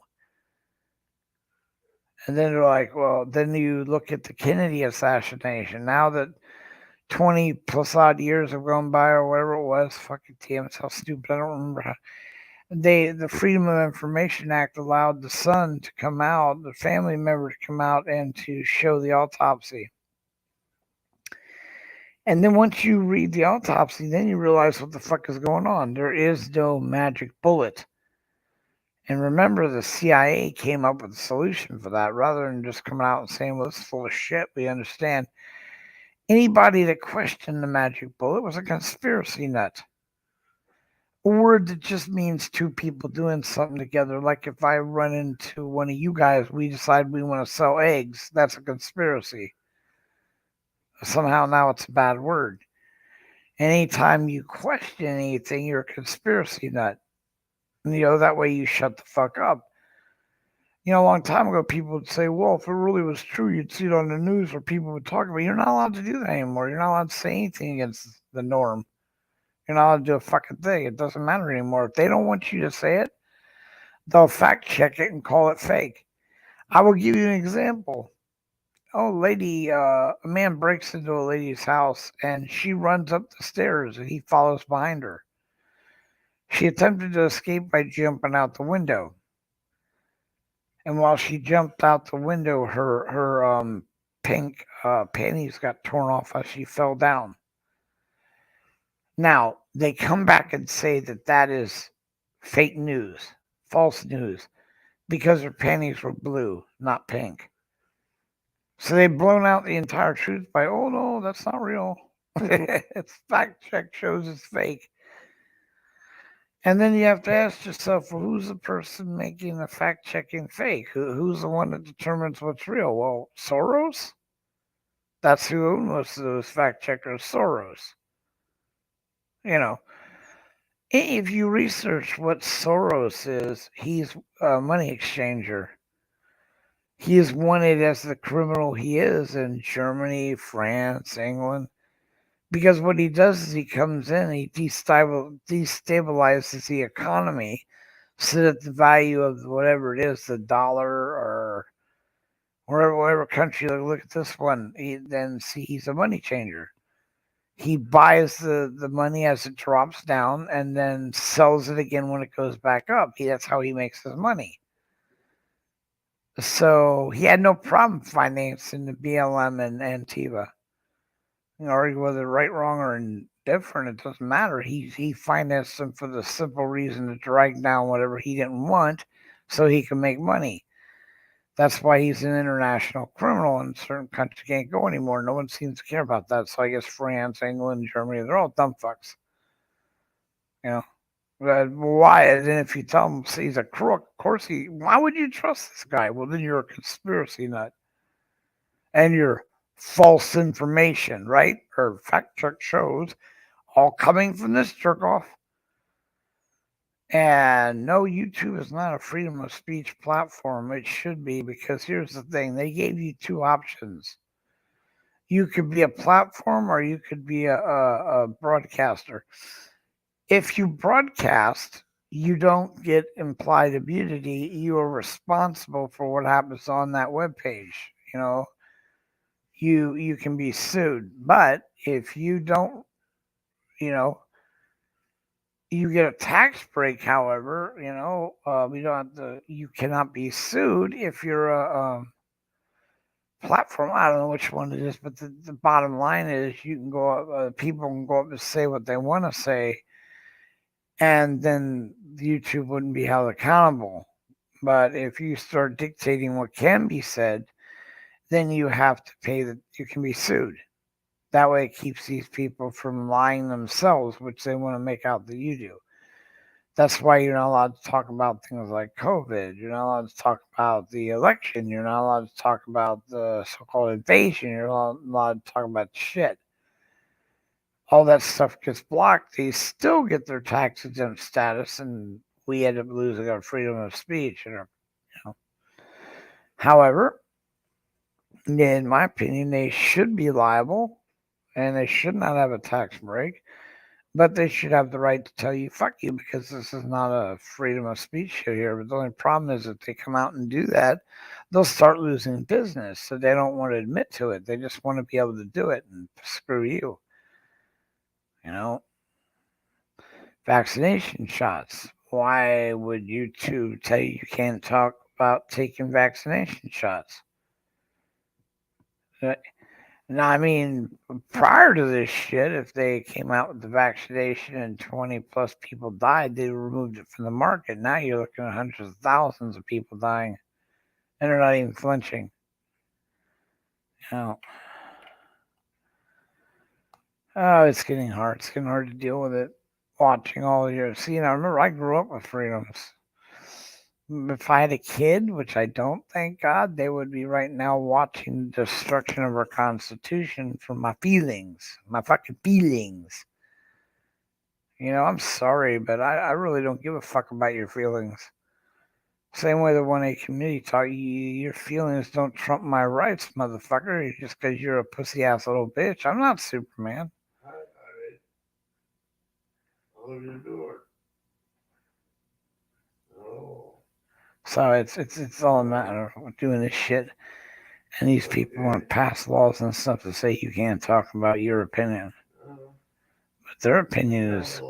Speaker 1: And then they're like, well, then you look at the Kennedy assassination. Now that 20 plus odd years have gone by or whatever it was, fucking damn, it's how stupid. I don't remember how. The Freedom of Information Act allowed the son to come out, the family member to come out and to show the autopsy. And then once you read the autopsy, then you realize what the fuck is going on. There is no magic bullet. And remember, the CIA came up with a solution for that rather than just coming out and saying, well, this is full of shit. We understand. Anybody that questioned the magic bullet was a conspiracy nut. A word that just means two people doing something together. Like if I run into one of you guys, we decide we want to sell eggs, that's a conspiracy. Somehow now it's a bad word. Anytime you question anything, you're a conspiracy nut. That way you shut the fuck up. A long time ago, people would say, well, if it really was true, you'd see it on the news where people would talk about it. You're not allowed to do that anymore. You're not allowed to say anything against the norm. You're not allowed to do a fucking thing. It doesn't matter anymore. If they don't want you to say it, they'll fact check it and call it fake. I will give you an example. A man breaks into a lady's house and she runs up the stairs and he follows behind her. She attempted to escape by jumping out the window. And while she jumped out the window, her pink panties got torn off as she fell down. Now, they come back and say that is fake news, false news, because her panties were blue, not pink. So they've blown out the entire truth by, oh no, that's not real. It's fact check shows it's fake. And then you have to ask yourself, well, who's the person making the fact checking fake? Who's the one that determines what's real? Well, Soros? That's who owns most of those fact checkers, Soros. If you research what Soros is, he's a money exchanger. He is wanted as the criminal he is in Germany, France, England. Because what he does is he comes in, he destabilizes the economy so that the value of whatever it is, the dollar or whatever country, look at this one, he's a money changer. He buys the money as it drops down and then sells it again when it goes back up. That's how he makes his money. So he had no problem financing the BLM and Antifa. Argue whether right, wrong, or indifferent, it doesn't matter. He financed them for the simple reason to drag down whatever he didn't want so he can make money. That's why he's an international criminal and certain countries can't go anymore. No one seems to care about that. So I guess France, England, Germany, they're all dumb fucks. But why? And then if you tell him he's a crook, of course why would you trust this guy? Well, then you're a conspiracy nut. And you're false information, right? Or fact check shows, all coming from this jerk off. And no, YouTube is not a freedom of speech platform. It should be, because here's the thing. They gave you two options. You could be a platform or you could be a broadcaster. If you broadcast, you don't get implied immunity. You are responsible for what happens on that webpage. You can be sued. But if you don't, you get a tax break. However, you cannot be sued if you're a platform. I don't know which one it is, but the bottom line is you can go up, people can go up and say what they want to say, and then YouTube wouldn't be held accountable. But if you start dictating what can be said, then you have to pay you can be sued. That way it keeps these people from lying themselves, which they want to make out that you do. That's why you're not allowed to talk about things like COVID. You're not allowed to talk about the election. You're not allowed to talk about the so-called invasion. You're not allowed to talk about shit. All that stuff gets blocked. They still get their tax exempt status, and we end up losing our freedom of speech. However, in my opinion, they should be liable, and they should not have a tax break. But they should have the right to tell you, fuck you, because this is not a freedom of speech show here. But the only problem is if they come out and do that, they'll start losing business. So they don't want to admit to it. They just want to be able to do it and screw you. You know? Vaccination shots. Why would YouTube tell you you can't talk about taking vaccination shots? Now, I mean, prior to this shit, if they came out with the vaccination and 20 plus people died, they removed it from the market. Now you're looking at hundreds of thousands of people dying, and they're not even flinching. You know, oh, it's getting hard. It's getting hard to deal with it. Watching all your, see, I remember I grew up with freedoms. If I had a kid, which I don't, thank God, they would be right now watching the destruction of our Constitution for my feelings, my fucking feelings. You know, I'm sorry, but I really don't give a fuck about your feelings. Same way the 1A community taught you, your feelings don't trump my rights, motherfucker, just because you're a pussy ass little bitch. I'm not Superman.
Speaker 3: I got it. Close your door. Oh.
Speaker 1: So it's all a matter of doing this shit. And these people want to pass laws and stuff to say you can't talk about your opinion. But their opinion is.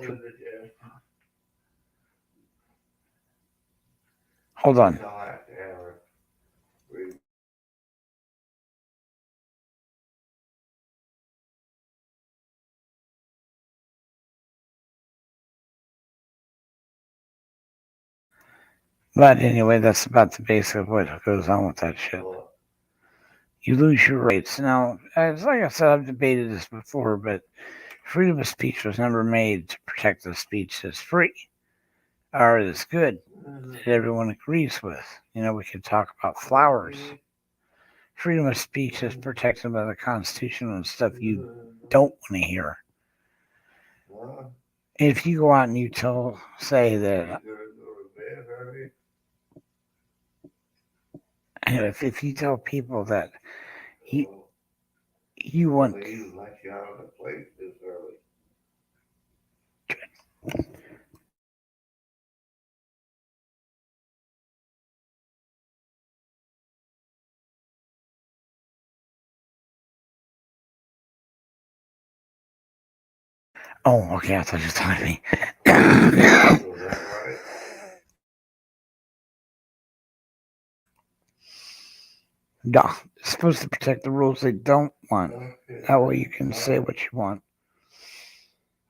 Speaker 1: Hold on. But anyway, that's about the basic of what goes on with that shit. You lose your rights. Now, as like I said, I've debated this before, but freedom of speech was never made to protect the speech that's free or that's good, that everyone agrees with. You know, we could talk about flowers. Freedom of speech is protected by the Constitution and stuff you don't want to hear. If you go out and you say that, if you tell people that you want. Oh, okay, I thought you were talking to me. No, it's supposed to protect the rules they don't want. That way you can say what you want.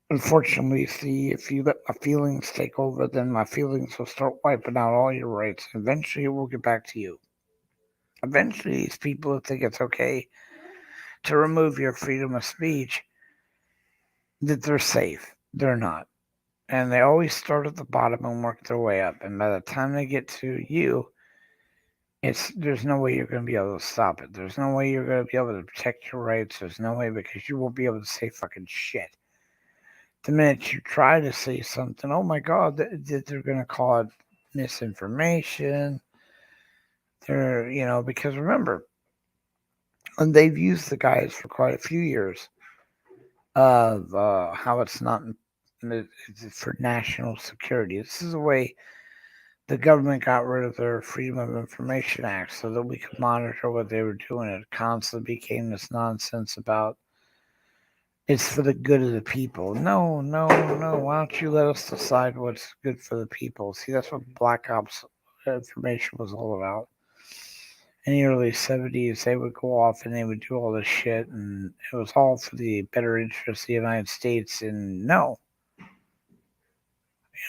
Speaker 1: Unfortunately, see, if you let my feelings take over, then my feelings will start wiping out all your rights. Eventually, it will get back to you. Eventually, these people who think it's okay to remove your freedom of speech, that they're safe. They're not. And they always start at the bottom and work their way up. And by the time they get to you, there's no way you're going to be able to stop it. There's no way you're going to be able to protect your rights. There's no way, because you won't be able to say fucking shit. The minute you try to say something, oh my God, they're going to call it misinformation. Because remember, and they've used the guys for quite a few years of how it's not for national security. This is a way the government got rid of their Freedom of Information Act so that we could monitor what they were doing. It constantly became this nonsense about it's for the good of the people. No. Why don't you let us decide what's good for the people? See, that's what Black Ops information was all about. In the early 70s, they would go off and they would do all this shit, and it was all for the better interest of the United States. And no.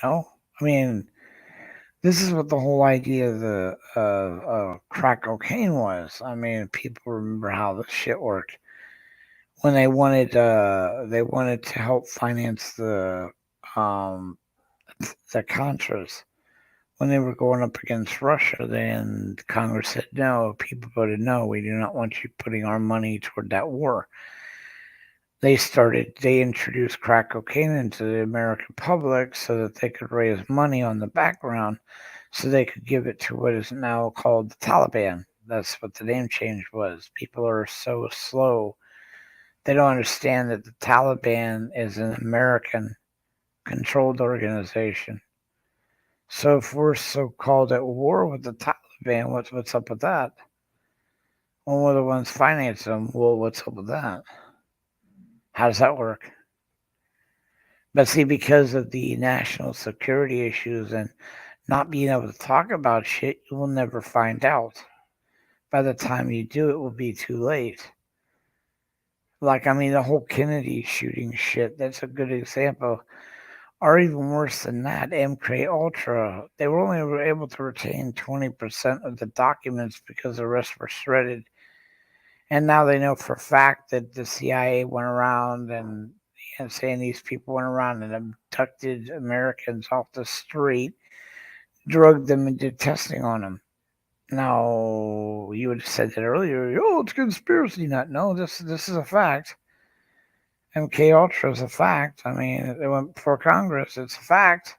Speaker 1: I mean, this is what the whole idea of the crack cocaine was. I mean, people remember how this shit worked. When they wanted to help finance the Contras, when they were going up against Russia, then Congress said no. People voted no. We do not want you putting our money toward that war. They introduced crack cocaine into the American public so that they could raise money on the background so they could give it to what is now called the Taliban. That's what the name change was. People are so slow They don't understand that the Taliban is an American-controlled organization. So if we're so-called at war with the Taliban, what's up with that? Well, we're the ones financing them. Well, what's up with that? How does that work? But see, because of the national security issues and not being able to talk about shit, you will never find out. By the time you do, it will be too late. Like, I mean, the whole Kennedy shooting shit, that's a good example. Or even worse than that, MK Ultra. They were only able to retain 20% of the documents because the rest were shredded. And now they know for a fact that the CIA went around and saying these people went around and abducted Americans off the street, drugged them, and did testing on them. Now, you would have said that earlier. Oh, it's conspiracy nut. No, this is a fact. MK Ultra is a fact. I mean, it went before Congress. It's a fact.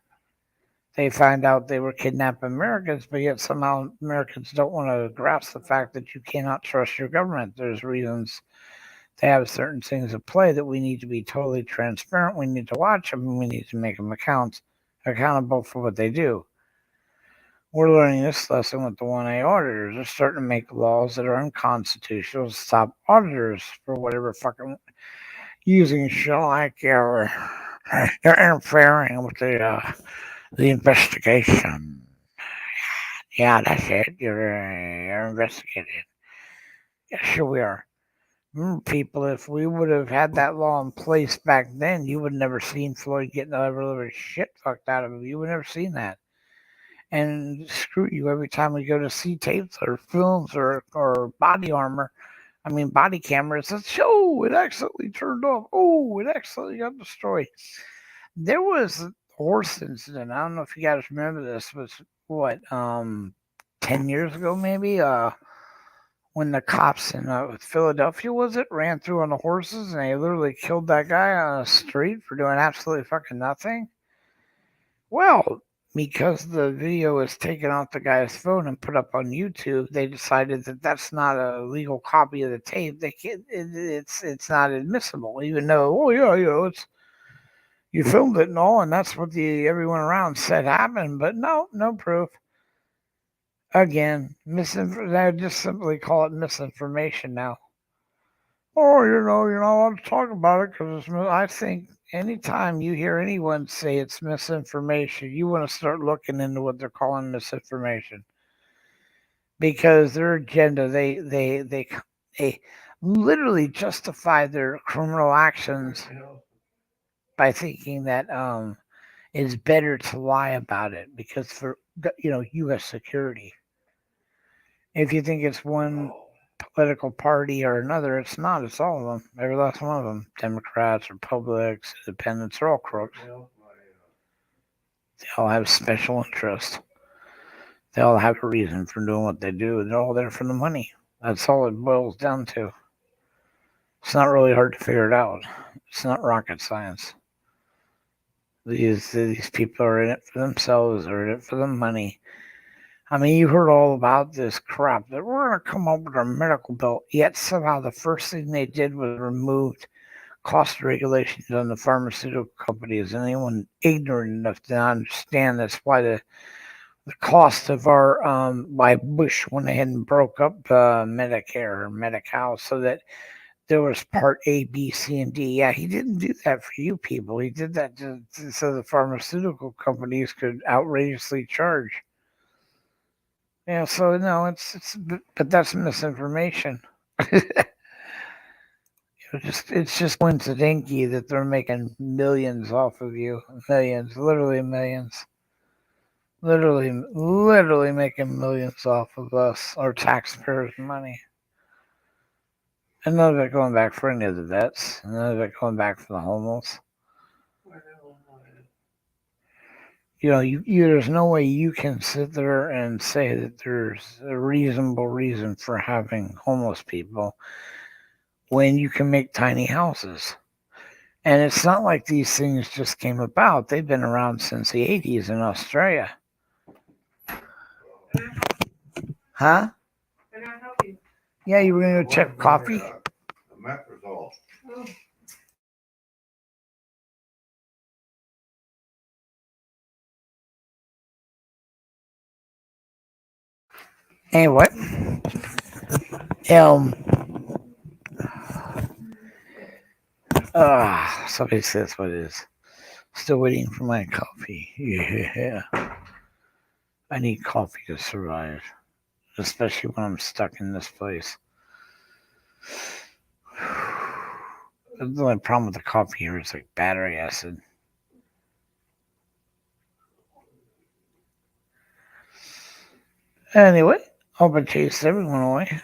Speaker 1: They found out they were kidnapping Americans, but yet somehow Americans don't want to grasp the fact that you cannot trust your government. There's reasons they have certain things at play that we need to be totally transparent. We need to watch them, and we need to make them accountable for what they do. We're learning this lesson with the 1A auditors. They're starting to make laws that are unconstitutional to stop auditors for whatever fucking using shit like you're interfering with the investigation. Yeah, that's it. You're investigating. Yeah, sure we are. Remember, people, if we would have had that law in place back then, you would have never seen Floyd getting the shit fucked out of him. You would have never seen that. And screw you, every time we go to see tapes or films or body armor, body cameras, it's, oh, it accidentally turned off. Oh, it accidentally got destroyed. There was a horse incident. I don't know if you guys remember this. It was, 10 years ago maybe? When the cops in Philadelphia, ran through on the horses and they literally killed that guy on the street for doing absolutely fucking nothing. Well, because the video was taken off the guy's phone and put up on YouTube, they decided that that's not a legal copy of the tape. It's not admissible, even though it's you filmed it and all, and that's what everyone around said happened. But no proof. Again, they just simply call it misinformation now. Oh, you're not allowed to talk about it because I think anytime you hear anyone say it's misinformation, you want to start looking into what they're calling misinformation. Because their agenda, they literally justify their criminal actions by thinking that it's better to lie about it because for U.S. security. If you think it's one political party or another, it's not. It's all of them. Every last one of them. Democrats, Republicans, Independents, are all crooks. They all have special interest. They all have a reason for doing what they do. They're all there for the money. That's all it boils down to. It's not really hard to figure it out. It's not rocket science. These people are in it for themselves. They're in it for the money. You heard all about this crap that we're going to come up with a medical bill. Yet somehow the first thing they did was removed cost regulations on the pharmaceutical companies. And anyone ignorant enough to understand that's why the cost of our why Bush went ahead and broke up Medicare or Medi-Cal so that there was Part A, B, C, and D. Yeah, he didn't do that for you people. He did that so the pharmaceutical companies could outrageously charge. Yeah, so no, but that's misinformation. It's just coincidental that they're making millions off of you. Millions, literally millions. Literally making millions off of us, our taxpayers' money. And none of it going back for any of the vets. None of it going back for the homeless. There's no way you can sit there and say that there's a reasonable reason for having homeless people when you can make tiny houses. And it's not like these things just came about. They've been around since the 80s in Australia. Huh?
Speaker 2: Can I help you?
Speaker 1: Yeah, you were going to go check coffee?
Speaker 3: The mattress off.
Speaker 2: Oh,
Speaker 1: Anyway, um, somebody says what it is. Still waiting for my coffee. Yeah, I need coffee to survive, especially when I'm stuck in this place. The only problem with the coffee here is like battery acid. Anyway, hope I chased everyone away.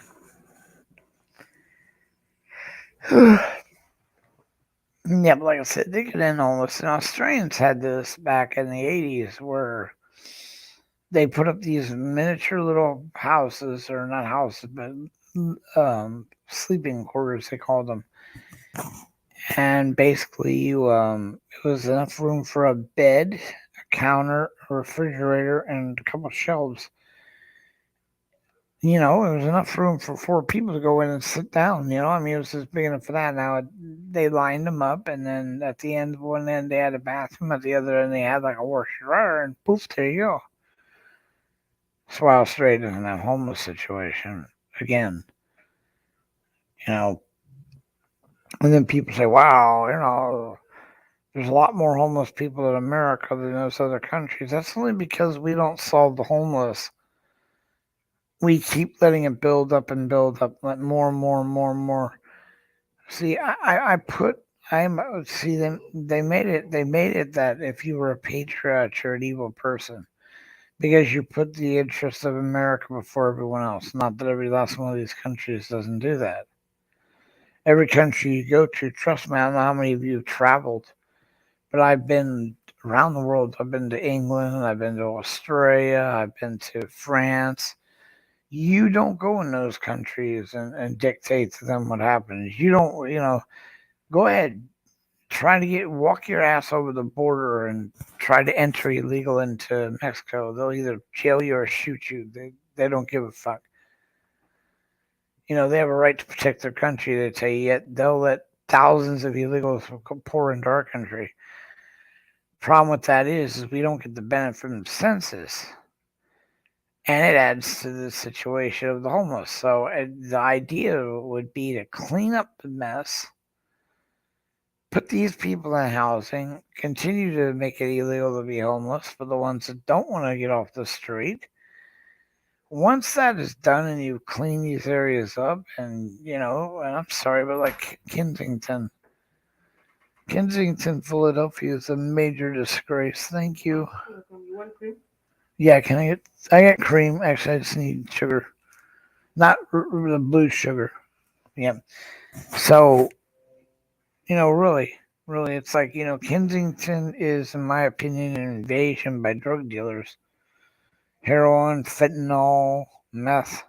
Speaker 1: Yeah, but like I said, they could end all this. And Australians had this back in the 80s where they put up these miniature little houses, or not houses, but sleeping quarters, they called them. And basically, it was enough room for a bed, a counter, a refrigerator, and a couple shelves. It was enough room for 4 people to go in and sit down. I mean, it was just big enough for that. Now, they lined them up, and then at the end of one end, they had a bathroom. At the other end, they had like a washer dryer, and poof, there you go. That's why Australia doesn't have homeless situation. Again, and then people say, wow, there's a lot more homeless people in America than those other countries. That's only because we don't solve the homeless. We keep letting it build up and build up, let more and more and more and more. See, they made it that if you were a patriot, you're an evil person because you put the interests of America before everyone else. Not that every last one of these countries doesn't do that. Every country you go to, trust me, I don't know how many of you have traveled, but I've been around the world. I've been to England, I've been to Australia, I've been to France. You don't go in those countries and dictate to them what happens. You don't, go ahead, walk your ass over the border and try to enter illegal into Mexico. They'll either jail you or shoot you. They don't give a fuck. They have a right to protect their country, they say, yet they'll let thousands of illegals pour into our country. Problem with that is we don't get the benefit from the census. And it adds to the situation of the homeless. So the idea would be to clean up the mess, put these people in housing, continue to make it illegal to be homeless for the ones that don't want to get off the street. Once that is done and you clean these areas up, and I'm sorry, but like Kensington, Philadelphia is a major disgrace. Thank you.
Speaker 2: you want cream?
Speaker 1: Yeah, I get cream. Actually, I just need sugar. Not the blue sugar. Yeah. So, really, it's like, Kensington is, in my opinion, an invasion by drug dealers. Heroin, fentanyl, meth.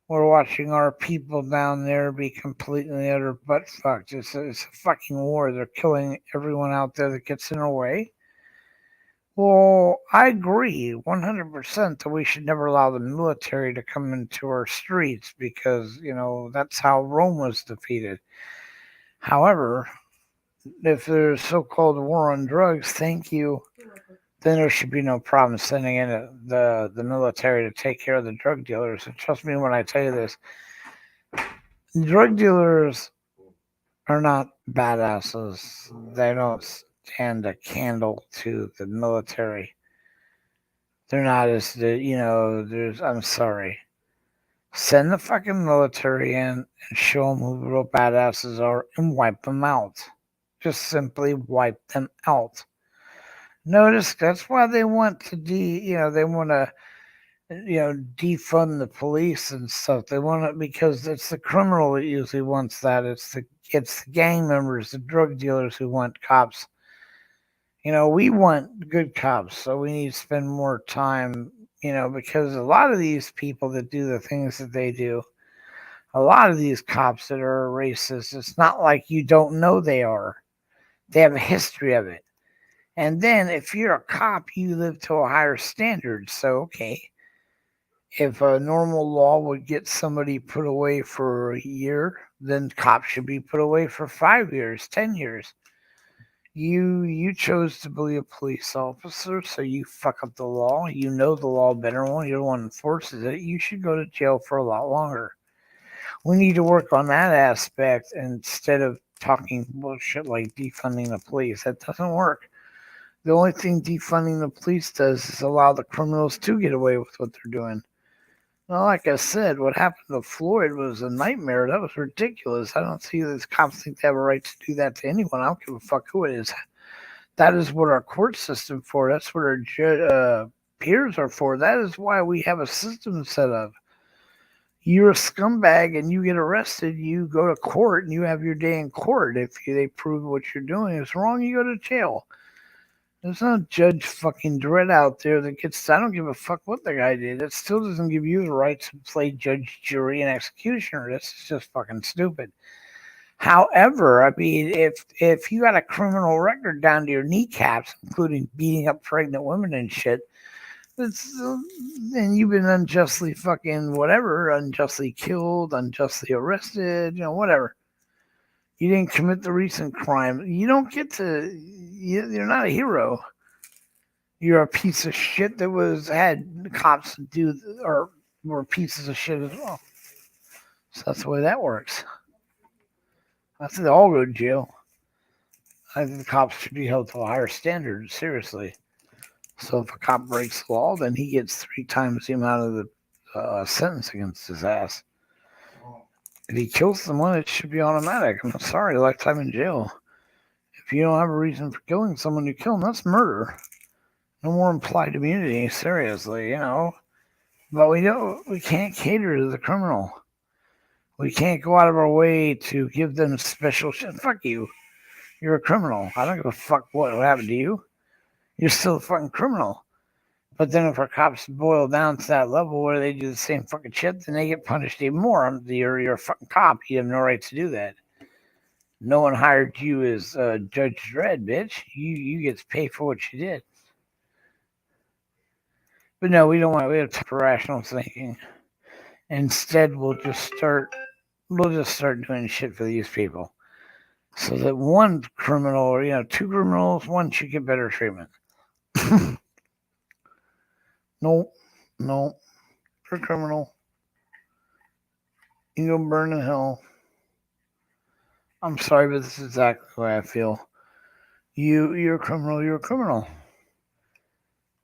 Speaker 1: We're watching our people down there be completely utter butt fucked. It's a fucking war. They're killing everyone out there that gets in our way. Well, I agree 100% that we should never allow the military to come into our streets because, that's how Rome was defeated. However, if there's so-called war on drugs, thank you, then there should be no problem sending in the military to take care of the drug dealers. And trust me when I tell you this, drug dealers are not badasses. They don't stand a candle to the military. They're not I'm sorry. Send the fucking military in and show them who the real badasses are and wipe them out. Just simply wipe them out. Notice that's why they want to defund the police and stuff. They want it because it's the criminal that usually wants that. It's the gang members, the drug dealers who want cops. We want good cops, so we need to spend more time, because a lot of these people that do the things that they do, a lot of these cops that are racist, it's not like you don't know they are. They have a history of it. And then if you're a cop, you live to a higher standard. So, okay, if a normal law would get somebody put away for a year, then cops should be put away for 5 years, 10 years. You chose to be a police officer, so you fuck up the law. You know the law better when you're the one who enforces it. You should go to jail for a lot longer. We need to work on that aspect instead of talking bullshit like defunding the police. That doesn't work. The only thing defunding the police does is allow the criminals to get away with what they're doing. Well, like I said, what happened to Floyd was a nightmare. That was ridiculous. I don't see these cops think they have a right to do that to anyone. I don't give a fuck who it is. That is what our court system for. That's what our peers are for. That is why we have a system set up. You're a scumbag and you get arrested, you go to court and you have your day in court. If they prove what you're doing is wrong, you go to jail. There's no Judge fucking Dredd out there that gets. I don't give a fuck what the guy did. It still doesn't give you the right to play judge, jury, and executioner. This is just fucking stupid. However, I mean, if you got a criminal record down to your kneecaps, including beating up pregnant women and shit, and you've been unjustly fucking whatever, unjustly killed, unjustly arrested, whatever. You didn't commit the recent crime. You don't get to. You're not a hero. You're a piece of shit that had cops do or were pieces of shit as well. So that's the way that works. I think they all go to jail. I think the cops should be held to a higher standard. Seriously. So if a cop breaks the law, then he gets 3 times the amount of the sentence against his ass. If he kills someone, it should be automatic. I'm sorry, lifetime in jail. If you don't have a reason for killing someone, you kill them. That's murder. No more implied immunity. Seriously, But we can't cater to the criminal. We can't go out of our way to give them special shit. Fuck you. You're a criminal. I don't give a fuck what happened to you. You're still a fucking criminal. But then if our cops boil down to that level where they do the same fucking shit, then they get punished even more. You're a fucking cop. You have no right to do that. No one hired you as Judge Dredd, bitch. You get to pay for what you did. But no, we don't want. We have time for rational thinking. Instead, we'll just start doing shit for these people, so that one criminal or 2 criminals, one should get better treatment. No, you're a criminal. You go burn in hell. I'm sorry, but this is exactly the way I feel. You're a criminal. You're a criminal.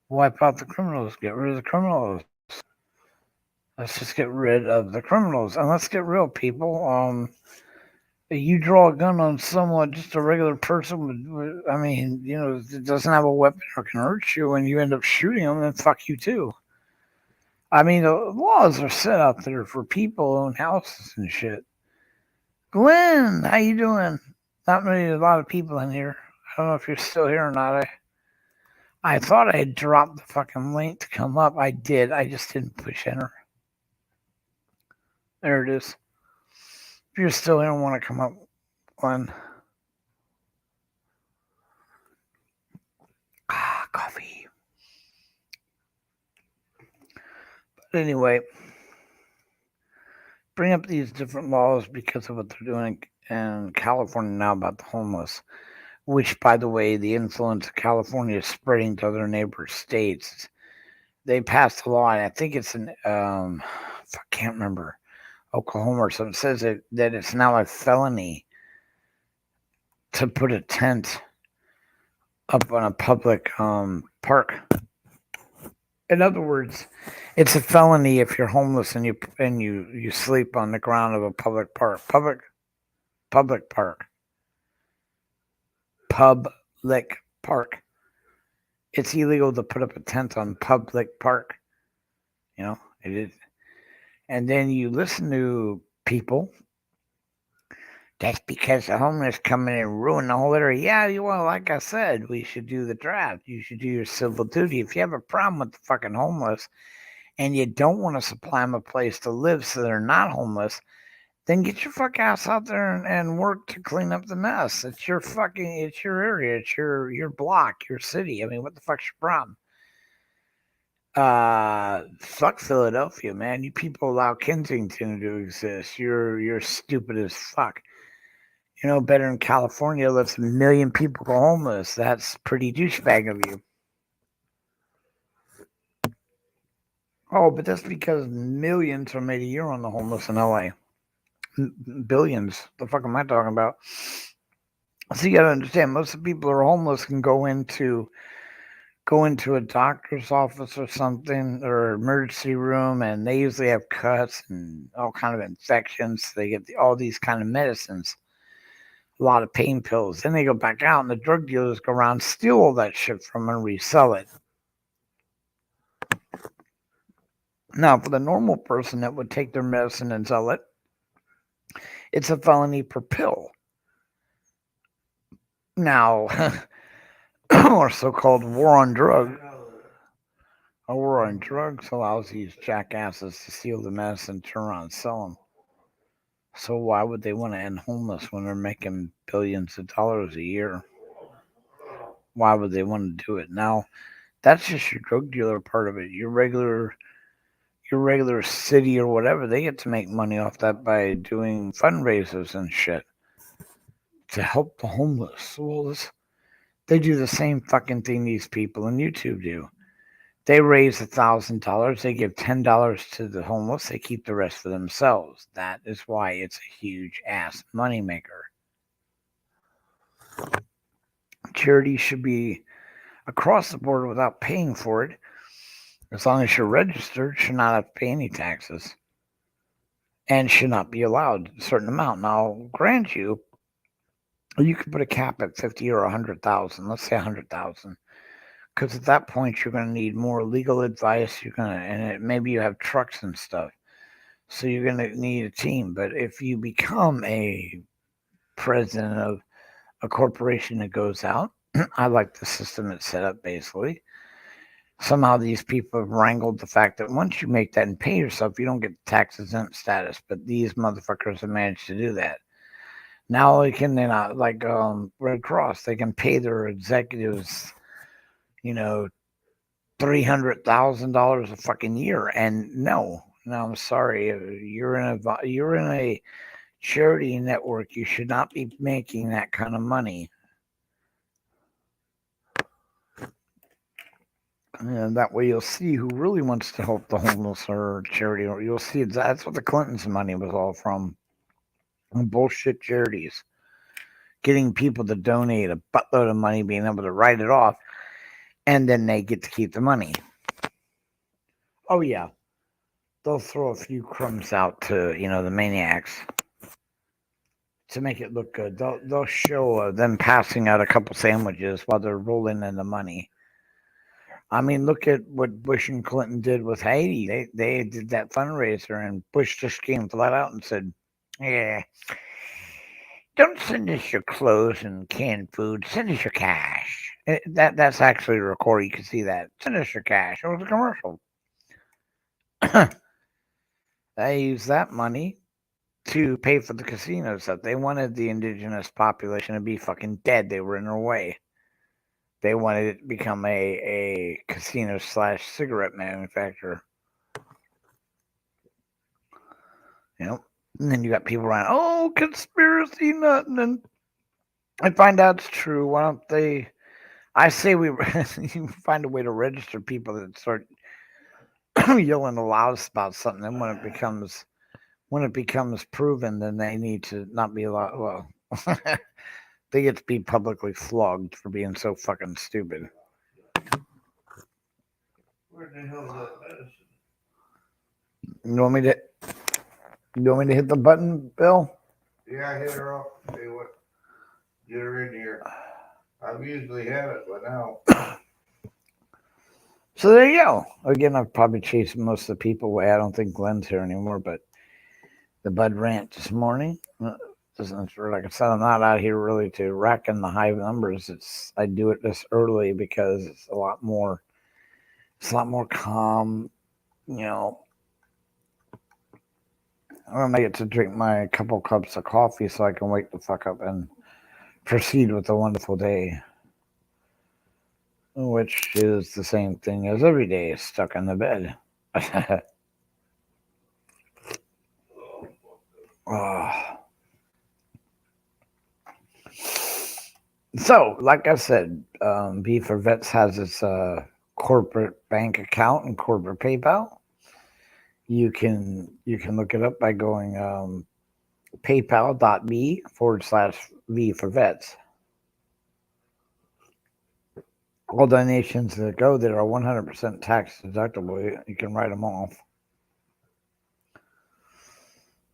Speaker 1: Wipe out the criminals. Get rid of the criminals. Let's just get rid of the criminals. And let's get real, people. You draw a gun on someone, just a regular person, that doesn't have a weapon or can hurt you, and you end up shooting them, then fuck you too. I mean, the laws are set out there for people who own houses and shit. Glenn, how you doing? Not really a lot of people in here. I don't know if you're still here or not. I thought I had dropped the fucking link to come up. I did. I just didn't push enter. There it is. If you're still here and want to come up, Glenn. Coffee. But anyway, bring up these different laws because of what they're doing in California now about the homeless, which, by the way, the influence of California is spreading to other neighbor states. They passed a law, and I think it's in, I can't remember, Oklahoma or something, says that it's now a felony to put a tent up on a public park. In other words, it's a felony if you're homeless and you sleep on the ground of a public park. Public park. Public park. It's illegal to put up a tent on public park. It is. And then you listen to people. That's because the homeless come in and ruin the whole area. Yeah, well, like I said, we should do the draft. You should do your civil duty. If you have a problem with the fucking homeless and you don't want to supply them a place to live so they're not homeless, then get your fuck ass out there and work to clean up the mess. It's your area. It's your block, your city. I mean, what the fuck's your problem? Fuck Philadelphia, man. You people allow Kensington to exist. You're stupid as fuck. You know better in California lets 1 million people go homeless. That's pretty douchebag of you. Oh, but that's because millions are made a year on the homeless in LA. Billions. The fuck am I talking about? So you gotta understand, most of the people who are homeless can go into a doctor's office or something or emergency room, and they usually have cuts and all kind of infections. They get all these kind of medicines, a lot of pain pills. Then they go back out, and the drug dealers go around, steal all that shit from them, and resell it. Now, for the normal person that would take their medicine and sell it, it's a felony per pill. Now, our so-called war on drugs. A war on drugs allows these jackasses to steal the medicine, turn around and sell them. So why would they want to end homeless when they're making billions of dollars a year? Why would they want to do it? Now, that's just your drug dealer part of it. Your regular city or whatever, they get to make money off that by doing fundraisers and shit to help the homeless. Well, they do the same fucking thing these people on YouTube do. They raise $1,000. They give $10 to the homeless. They keep the rest for themselves. That is why it's a huge ass moneymaker. Charity should be across the board without paying for it. As long as you're registered, should not have to pay any taxes. And should not be allowed a certain amount. Now, grant you could put a cap at 50 or 100,000. Let's say 100,000. Because at that point, you're going to need more legal advice. Maybe you have trucks and stuff. So you're going to need a team. But if you become a president of a corporation that goes out, I like the system that's set up basically. Somehow these people have wrangled the fact that once you make that and pay yourself, you don't get tax exempt status. But these motherfuckers have managed to do that. Now they can, like Red Cross, they can pay their executives, $300,000 a fucking year. And no, I'm sorry, you're in a charity network. You should not be making that kind of money. And that way you'll see who really wants to help the homeless or charity. Or you'll see that's what the Clintons' money was all from. Bullshit charities. Getting people to donate a buttload of money, being able to write it off, and then they get to keep the money. Oh, yeah. They'll throw a few crumbs out to, the maniacs to make it look good. They'll show them passing out a couple sandwiches while they're rolling in the money. I mean, look at what Bush and Clinton did with Haiti. They did that fundraiser, and Bush just came flat out and said, yeah, don't send us your clothes and canned food. Send us your cash. That's actually a record. You can see that. Send us your cash. It was a commercial. They used that money to pay for the casino stuff. They wanted the indigenous population to be fucking dead. They were in their way. They wanted it to become a casino / cigarette manufacturer. And then you got people around, oh, conspiracy nothing. And I find out it's true. Why don't they? I say you find a way to register people that start yelling the loudest about something. Then when it becomes proven, then they need to not be allowed. Well, they get to be publicly flogged for being so fucking stupid.
Speaker 3: Where the hell is that medicine?
Speaker 1: You want me to hit the button, Bill?
Speaker 3: Yeah, hit her off. See what? Get her in here. I've usually had it, but now.
Speaker 1: So there you go. Again, I've probably chased most of the people away. I don't think Glenn's here anymore, but the Bud rant this morning. Like I said, I'm not out here really to rack in the high numbers. I do it this early because it's a lot more calm. I'm gonna get to drink my couple cups of coffee so I can wake the fuck up and proceed with a wonderful day. which is the same thing as every day stuck in the bed. Ah. So, like I said, B for Vets has its corporate bank account and corporate PayPal. You can look it up by going paypal.me/V for Vets. All donations that go there are 100% tax deductible. You can write them off.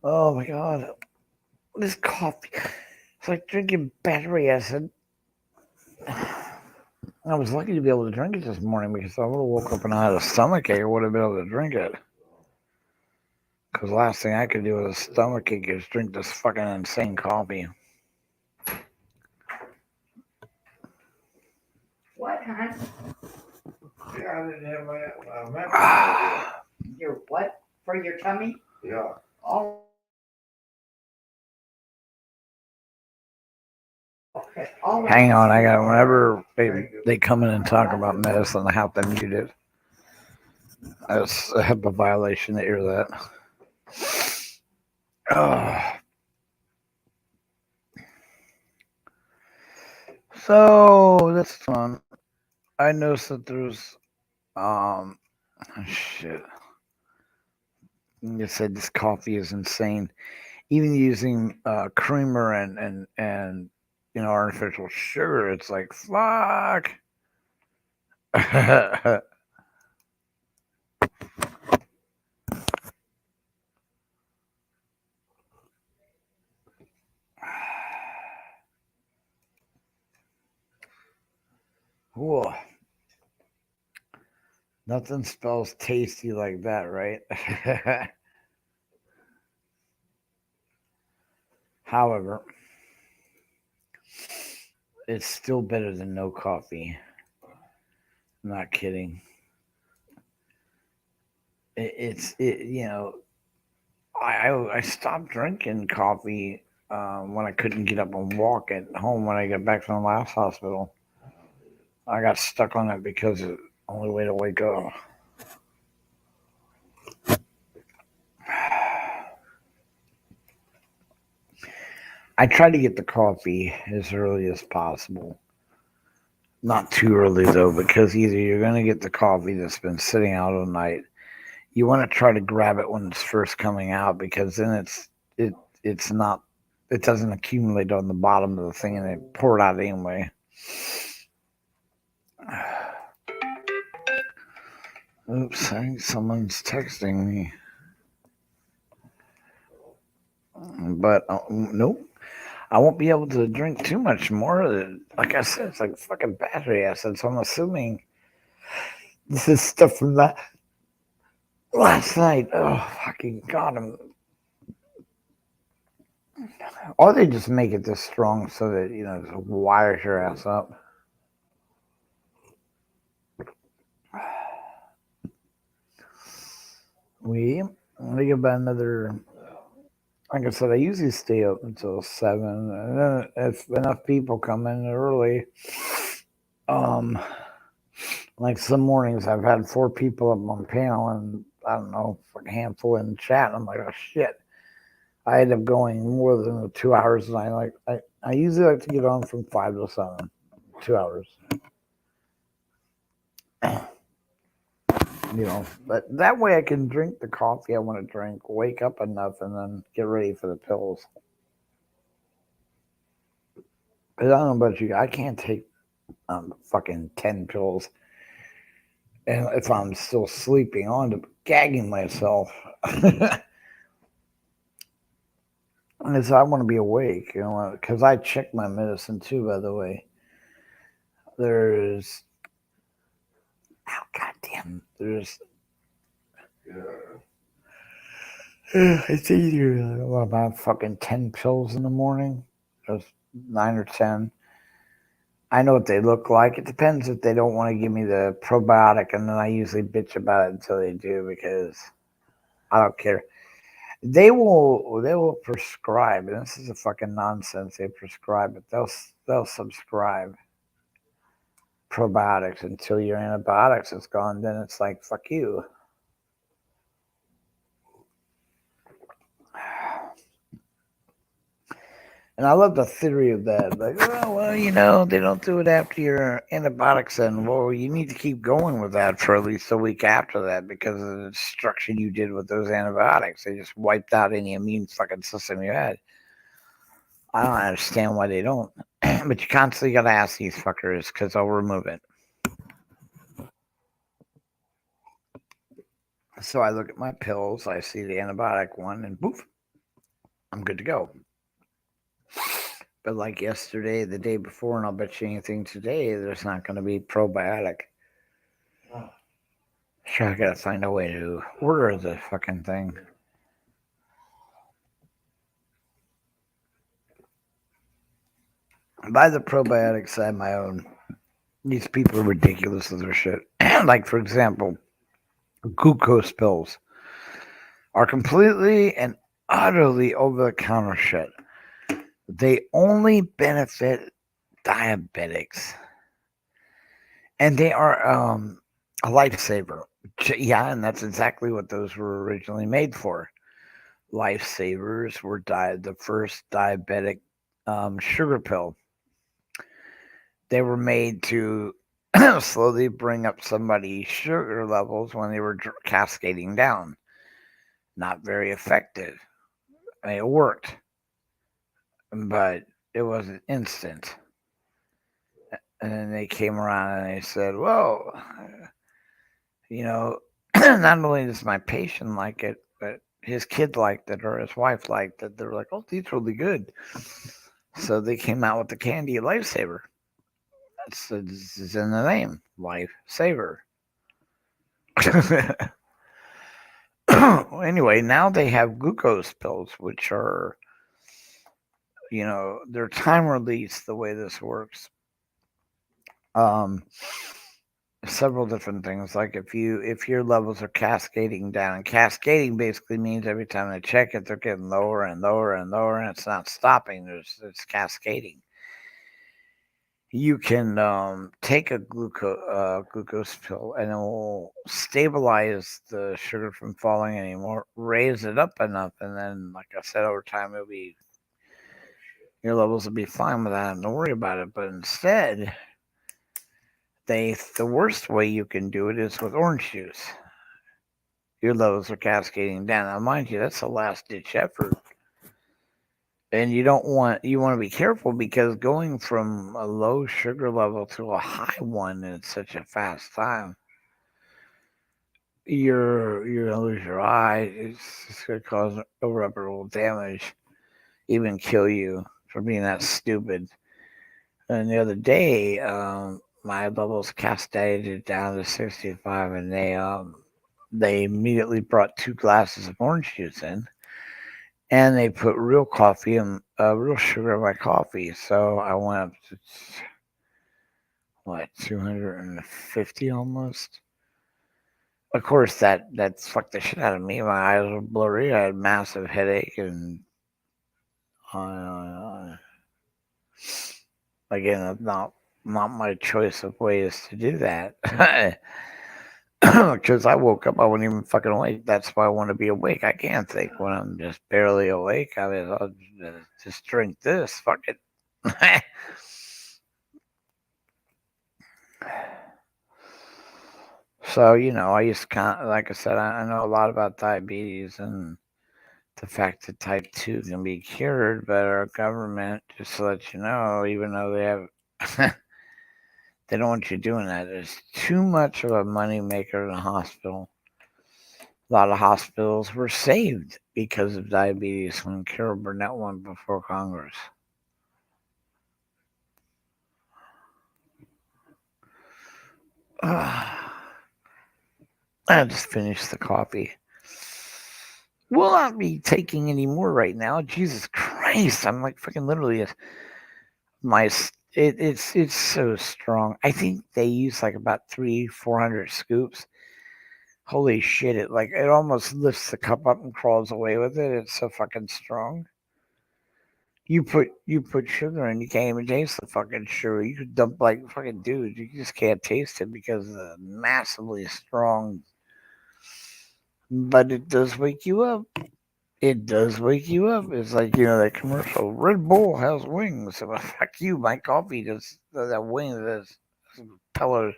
Speaker 1: Oh my god, this coffee! It's like drinking battery acid. I was lucky to be able to drink it this morning because I would have woke up and I had a stomachache. I would have been able to drink it. Because last thing I could do with a stomachache is drink this fucking insane coffee.
Speaker 4: What, hon?
Speaker 3: Yeah, I didn't have my memory.
Speaker 4: Your what? For your tummy?
Speaker 3: Yeah.
Speaker 4: Oh. Okay. All right.
Speaker 1: Hang on, I got whenever they come in and talk about medicine, I have to mute it. That's a HIPAA violation to hear that. So that's fun. I noticed that there's shit. You said this coffee is insane. Even using creamer and artificial sugar, it's like fuck. Whoa. Nothing spells tasty like that, right? However, it's still better than no coffee. I'm not kidding. I stopped drinking coffee when I couldn't get up and walk at home when I got back from the last hospital. I got stuck on it because it's the only way to wake up. I try to get the coffee as early as possible. Not too early though, because either you're gonna get the coffee that's been sitting out all night. You want to try to grab it when it's first coming out because then it's not it doesn't accumulate on the bottom of the thing and they pour it out anyway. Oops, I think someone's texting me. But nope. I won't be able to drink too much more. Like I said, it's like fucking battery acid. So I'm assuming this is stuff from that last night. Oh, fucking God. Or they just make it this strong so that, it wires your ass up. We think about another. Like I said, I usually stay up until 7, and then if enough people come in early, like some mornings I've had 4 people up on panel, and I don't know, a handful in chat. And I'm like, oh shit! I end up going more than the 2 hours, and I usually like to get on from 5 to 7, 2 hours. But that way I can drink the coffee I want to drink, wake up enough, and then get ready for the pills. Because I don't know about you, I can't take fucking 10 pills, and if I'm still sleeping on to gagging myself. And so I want to be awake, because I check my medicine too, by the way. There's it's either about fucking 10 pills in the morning, just 9 or 10. I know what they look like. It depends if they don't want to give me the probiotic, and then I usually bitch about it until they do because I don't care. They will prescribe, and this is a fucking nonsense. They prescribe it. They'll subscribe probiotics until your antibiotics is gone. Then it's like, fuck you. And I love the theory of that. Like, oh, well, you know, they don't do it after your antibiotics. And, well, you need to keep going with that for at least a week after that because of the destruction you did with those antibiotics. They just wiped out any immune fucking system you had. I don't understand why they don't. But you constantly got to ask these fuckers because they'll remove it. So I look at my pills, I see the antibiotic one, and poof, I'm good to go. But like yesterday, the day before, and I'll bet you anything today, there's not going to be probiotic. So I got to find a way to order the fucking thing. Buy the probiotics, I have my own. These people are ridiculous with their shit. Like, for example, glucose pills are completely and utterly over-the-counter shit. They only benefit diabetics. And they are a lifesaver. Yeah, and that's exactly what those were originally made for. Lifesavers were the first diabetic sugar pill. They were made to slowly bring up somebody's sugar levels when they were cascading down. Not very effective. I mean, it worked, but it wasn't instant. And then they came around and they said, well, you know, not only does my patient like it, but his kid liked it or his wife liked it. They're like, oh, these are really good. So they came out with the candy lifesaver. This is in the name, lifesaver. Anyway, now they have glucose pills, which are, you know, they're time release the way this works. Several different things. Like if your levels are cascading down, and cascading basically means every time they check it, they're getting lower and lower and lower, and it's not stopping. It's cascading. You can take a glucose pill, and it will stabilize the sugar from falling anymore, raise it up enough, and then, like I said, over time your levels will be fine without having to worry about it. But instead, the worst way you can do it is with orange juice. Your levels are cascading down. Now, mind you, that's a last ditch effort. And you want to be careful because going from a low sugar level to a high one in such a fast time, you're gonna lose your eye. It's gonna cause irreparable damage, even kill you for being that stupid. And the other day, my levels cascaded down to 65, and they immediately brought 2 glasses of orange juice in. And they put real coffee and real sugar in my coffee. So I went up to 250 almost. Of course, that fucked the shit out of me. My eyes were blurry. I had a massive headache, and again, not my choice of ways to do that. Because I woke up, I wasn't even fucking awake. That's why I want to be awake. I can't think when I'm just barely awake. I mean, I'll just drink this. Fuck it. So, you know, I used to like I said, I know a lot about diabetes and the fact that type 2 can be cured, but our government, just to let you know, even though they have they don't want you doing that. It's too much of a money maker in a hospital. A lot of hospitals were saved because of diabetes when Carol Burnett won before Congress. I just finished the coffee. Will not be taking any more right now. Jesus Christ. I'm like freaking literally it's so strong. I think they use like about 300-400 scoops. Holy shit, it almost lifts the cup up and crawls away with it. It's so fucking strong. You put sugar in, you can't even taste the fucking sugar. You could dump like fucking dude, you just can't taste it because of the massively strong. But it does wake you up. It does wake you up. It's like that commercial. Red Bull has wings. Well, fuck you. My coffee does that wing. That's propeller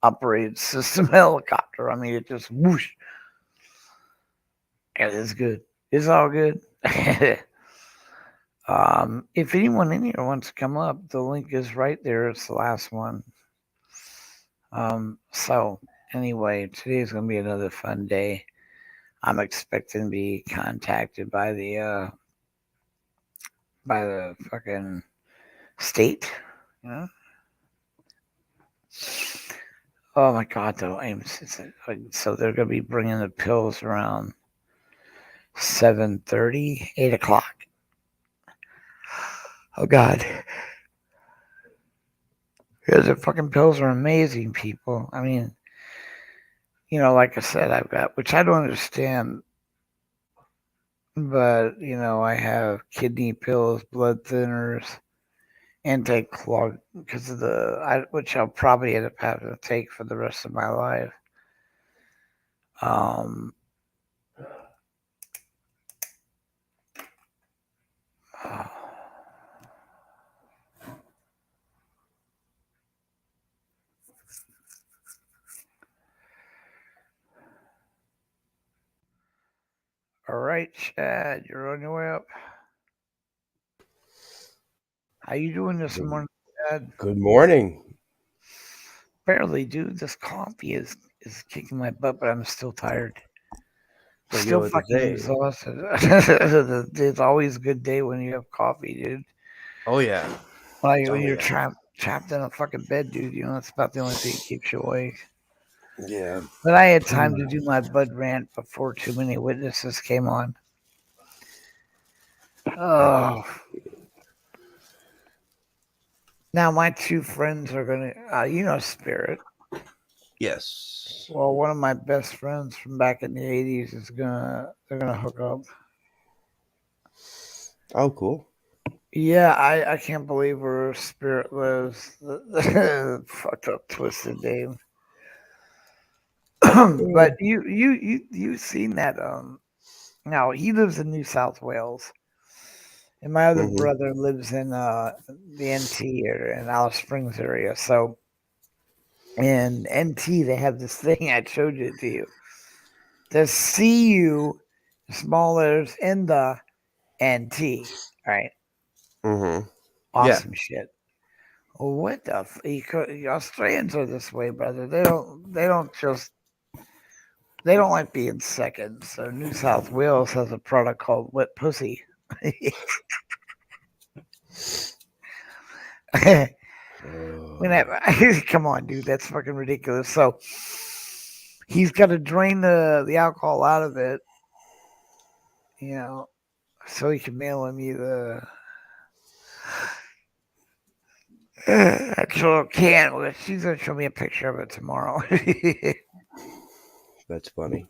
Speaker 1: operated system helicopter. I mean, it just whoosh. And it's good. It's all good. If anyone in here wants to come up, the link is right there. It's the last one. So anyway, today's gonna be another fun day. I'm expecting to be contacted by the fucking state. Oh my god, though, so they're gonna be bringing the pills around 7:30, 8 o'clock. Oh god. Yeah, the fucking pills are amazing, people. I mean, like I said, I've got, which I don't understand, but I have kidney pills, blood thinners, anti-clog because of which I'll probably end up having to take for the rest of my life. All right, Chad, you're on your way up. How you doing this morning, Chad?
Speaker 5: Good morning.
Speaker 1: Barely, dude. This coffee is kicking my butt, but I'm still tired.
Speaker 5: What
Speaker 1: Still
Speaker 5: you
Speaker 1: fucking
Speaker 5: say?
Speaker 1: exhausted. It's always a good day when you have coffee, dude.
Speaker 5: Oh yeah.
Speaker 1: When you're trapped in a fucking bed, dude. That's about the only thing that keeps you awake.
Speaker 5: Yeah.
Speaker 1: But I had time to do my bud rant before too many witnesses came on. Oh. Now my two friends are gonna, Spirit.
Speaker 5: Yes.
Speaker 1: Well, one of my best friends from back in the 80s they're gonna hook up.
Speaker 5: Oh, cool.
Speaker 1: Yeah, I can't believe where Spirit lives. Fucked up, twisted name. But you've seen that. Now he lives in New South Wales, and my other brother lives in the NT area, in Alice Springs area. So in NT they have this thing. I showed it to you. The CU, small letters in the NT, right?
Speaker 5: Mm-hmm.
Speaker 1: Awesome shit. What the Australians are this way, brother. They don't like being second. So New South Wales has a product called Wet Pussy. Come on, dude, that's fucking ridiculous. So he's got to drain the alcohol out of it, so he can mail him either. Actually, can't. She's gonna show me a picture of it tomorrow.
Speaker 5: That's funny.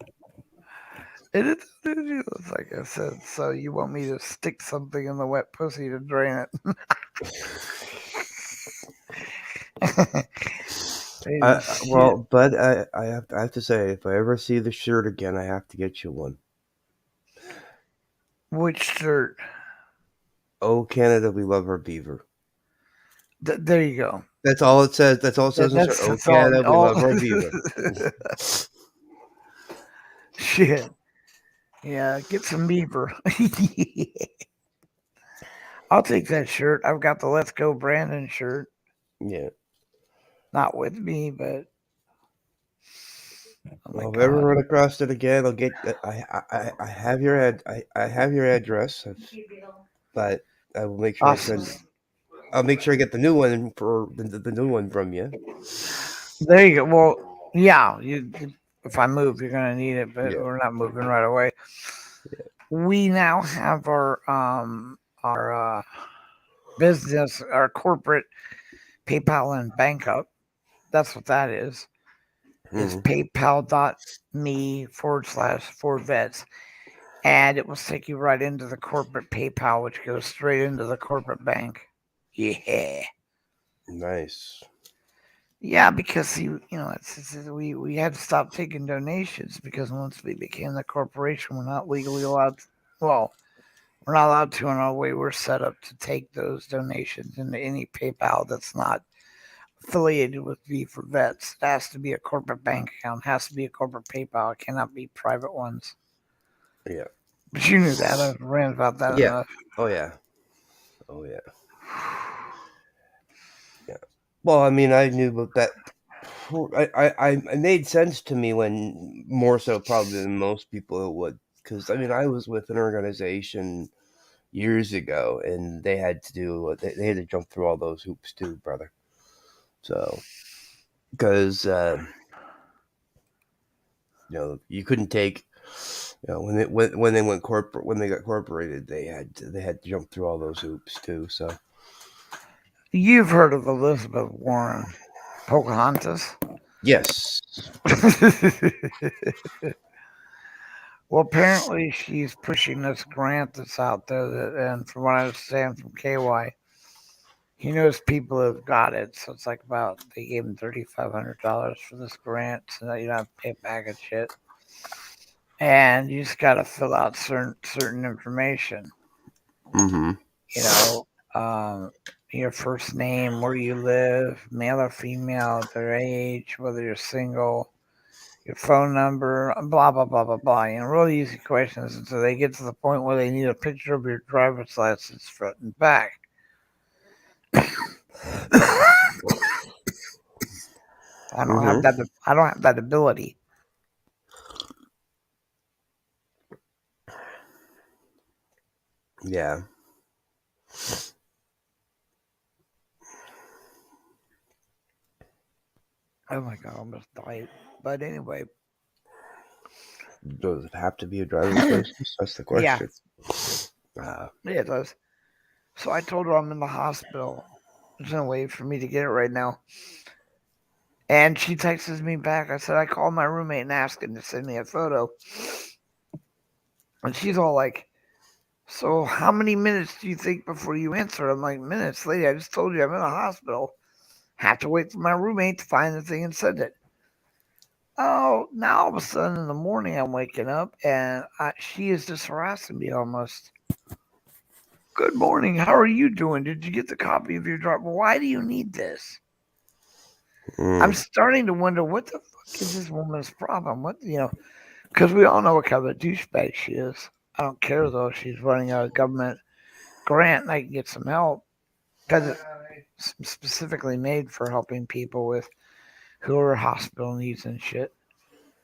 Speaker 1: It is like I said. So you want me to stick something in the wet pussy to drain it?
Speaker 5: Bud, I have to say, if I ever see the shirt again, I have to get you one.
Speaker 1: Which shirt?
Speaker 5: Oh, Canada, we love our beaver.
Speaker 1: There you go.
Speaker 5: That's all it says. That's all it says. Oh, Canada, we love our beaver.
Speaker 1: Shit. Yeah, get some beaver. I'll take that shirt. I've got the Let's Go Brandon shirt.
Speaker 5: Yeah.
Speaker 1: Not with me, but.
Speaker 5: Well, if I ever run across it again, I'll get. I have your I have your address, but I will make sure I'll make sure I get the new one for the new one from you.
Speaker 1: There you go. Well, yeah. If I move, you're gonna need it, but we're not moving right away. Yeah. We now have our business, our corporate PayPal and bank up. That's what that is. It's paypal.me/4vets. and it will take you right into the corporate PayPal, which goes straight into the corporate bank. Yeah.
Speaker 5: Nice.
Speaker 1: Yeah, because we had to stop taking donations because once we became the corporation, we're not legally allowed. We're not allowed to in our way we're set up to take those donations into any PayPal that's not affiliated with V for Vets. It has to be a corporate bank account. It has to be a corporate PayPal. It cannot be private ones.
Speaker 5: Yeah.
Speaker 1: But you knew that. I ran about that
Speaker 5: Yeah.
Speaker 1: enough.
Speaker 5: Oh yeah. Oh yeah. Yeah. Well, I mean, I knew about that. It made sense to me when more so probably than most people it would, because I mean, I was with an organization years ago, and they had to jump through all those hoops too, brother. So, because you couldn't take, when they went corporate, when they got corporated, they had to jump through all those hoops too. So,
Speaker 1: You've heard of Elizabeth Warren, Pocahontas?
Speaker 5: yes.
Speaker 1: Well, apparently she's pushing this grant that's out there, and from what I understand from KY, he knows people have got it. So it's like they gave him $3,500 for this grant, so that you don't have to pay it back and shit. And you just got to fill out certain information.
Speaker 5: Mm-hmm.
Speaker 1: Your first name, where you live, male or female, their age, whether you're single, your phone number, blah, blah, blah, blah, blah. Really easy questions until they get to the point where they need a picture of your driver's license front and back. I don't have that. I don't have that ability.
Speaker 5: Yeah.
Speaker 1: Oh my god, I almost died. But anyway.
Speaker 5: Does it have to be a driver's license? That's the question.
Speaker 1: Yeah, it does. So I told her I'm in the hospital. There's no way for me to get it right now. And she texts me back. I said, I called my roommate and asked him to send me a photo. And she's all like, so how many minutes do you think before you answer? I'm like, minutes, lady. I just told you I'm in the hospital. Have to wait for my roommate to find the thing and send it. Oh, now all of a sudden in the morning I'm waking up and she is just harassing me almost. Good morning. How are you doing? Did you get the copy of your drive? Why do you need this? I'm starting to wonder what the fuck is this woman's problem? Because we all know what kind of a douchebag she is. I don't care though. She's running a government grant and I can get some help because it's specifically made for helping people who are hospital needs and shit.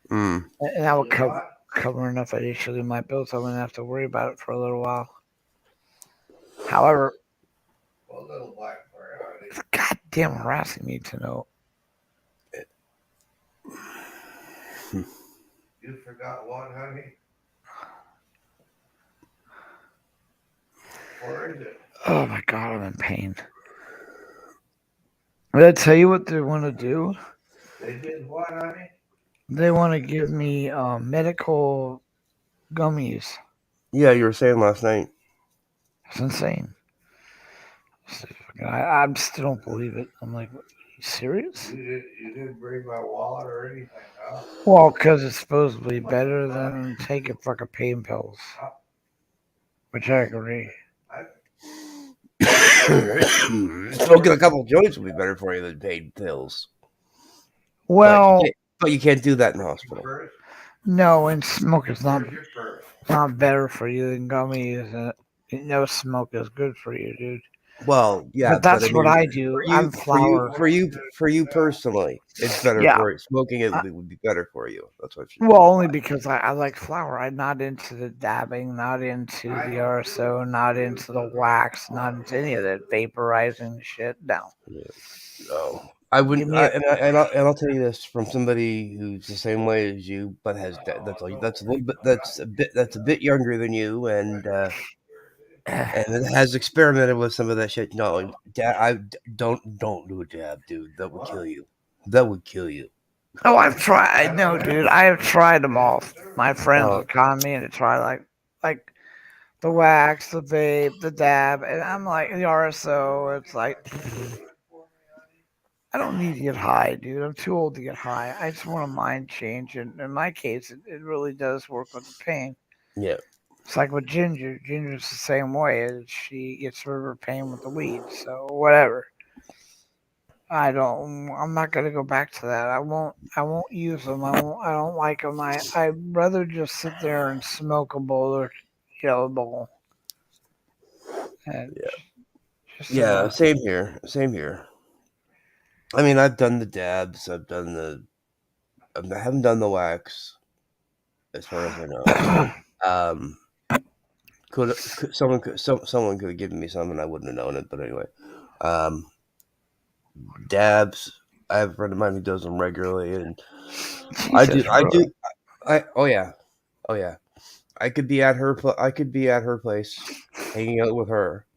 Speaker 1: And that would cover enough initially my bills. I wouldn't have to worry about it for a little while. However, it's goddamn harassing me to know.
Speaker 3: You forgot what, honey? Where is it?
Speaker 1: Oh my god, I'm in pain. Did I tell you what they want to do?
Speaker 3: They did what, honey?
Speaker 1: They want to give me medical gummies.
Speaker 5: Yeah, you were saying last night.
Speaker 1: It's insane. I still don't believe it. I'm like, are you serious?
Speaker 3: You didn't bring my wallet or anything, huh?
Speaker 1: Well, because it's supposed to be better than taking fucking pain pills. Which I agree.
Speaker 5: Smoking a couple joints would be better for you than pain pills.
Speaker 1: Well,
Speaker 5: but you can't do that in the hospital.
Speaker 1: No, and smoke is not better for you than gummies. Smoke is good for you, dude.
Speaker 5: Well, yeah,
Speaker 1: but that's what I do. I'm flour.
Speaker 5: For you personally, it's better for you. Smoking it would be better for you. That's what.
Speaker 1: Only because I like flour. I'm not into the dabbing, not into the RSO, not into the wax, not into any of that vaporizing shit. No.
Speaker 5: No. I wouldn't, and I'll tell you this from somebody who's the same way as you, but that's a bit younger than you, and it has experimented with some of that shit. No, don't do a dab, dude. That would kill you. That would kill you.
Speaker 1: Oh, I've tried. No, dude, I have tried them all. My friends have conned me into try like the wax, the vape, the dab, and I'm like the RSO. It's like I don't need to get high, dude. I'm too old to get high. I just want a mind change, and in my case, it really does work with the pain.
Speaker 5: Yeah.
Speaker 1: It's like with Ginger. Ginger's the same way. She gets rid of her pain with the weed. So whatever. I'm not gonna go back to that. I won't use them. I don't like them. I'd rather just sit there and smoke a bowl or a bowl. And just
Speaker 5: Yeah, same here. Same here. I mean, I've done the dabs. I haven't done the wax, as far as I know. Someone could have given me some and I wouldn't have known it. But anyway, dabs. I have a friend of mine who does them regularly, and oh yeah. I could be at her place, hanging out with her,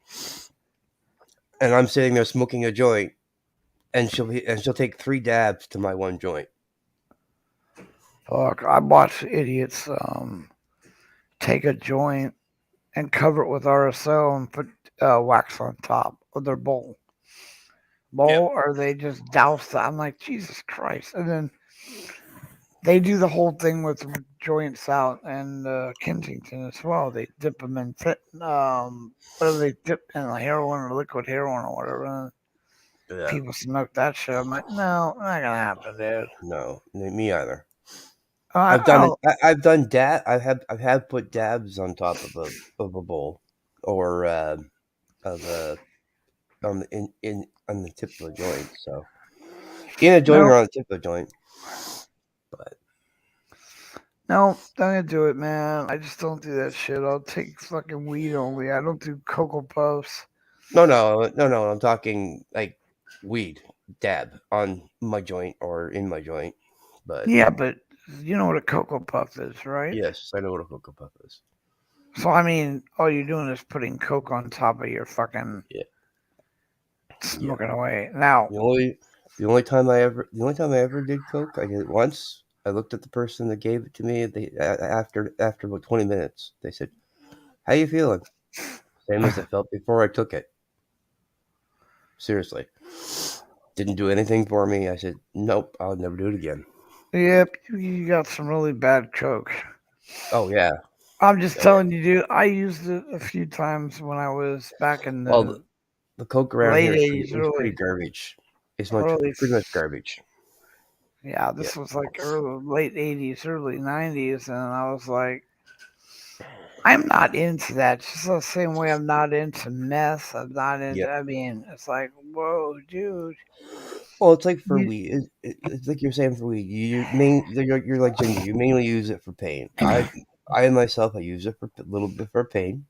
Speaker 5: and I'm sitting there smoking a joint, and she'll take 3 dabs to my 1 joint.
Speaker 1: Fuck, I watch idiots take a joint and cover it with RSO and put wax on top of their bowl. Or they just douse that. I'm like, Jesus Christ. And then they do the whole thing with joints out and Kensington as well. They dip them in whether they dip in heroin or liquid heroin or whatever.
Speaker 5: Yeah.
Speaker 1: People smoke that shit. I'm like, no, not gonna happen, dude.
Speaker 5: No, me either. I've done dab. I've had put dabs on top of a bowl, or on the tip of a joint. So in a joint or on the tip of a joint. But
Speaker 1: no, I'm gonna do it, man. I just don't do that shit. I'll take fucking weed only. I don't do Cocoa Puffs.
Speaker 5: No. I'm talking like weed dab on my joint or in my joint. But
Speaker 1: yeah, but you know what a Cocoa Puff is, right?
Speaker 5: Yes, I know what a Cocoa Puff is.
Speaker 1: So I mean, all you're doing is putting coke on top of your fucking smoking away. Now
Speaker 5: the only time I ever did coke, I did it once. I looked at the person that gave it to me. After about 20 minutes, they said, "How you feeling?" Same as I felt before I took it. Seriously, didn't do anything for me. I said, "Nope, I'll never do it again."
Speaker 1: Yep, you got some really bad coke.
Speaker 5: Oh yeah.
Speaker 1: I'm just telling you, dude. I used it a few times when I was back in the
Speaker 5: the coke around
Speaker 1: late
Speaker 5: here
Speaker 1: 80s,
Speaker 5: is pretty garbage. It's pretty much garbage.
Speaker 1: Yeah, this was like late 80s, early 90s, and I was like, I'm not into that. Just the same way I'm not into meth. I'm not into. I mean, it's like, whoa, dude.
Speaker 5: Well, it's like for weed. It's like you're saying for weed. You're like Ginger. You mainly use it for pain. I myself, I use it for a little bit for pain,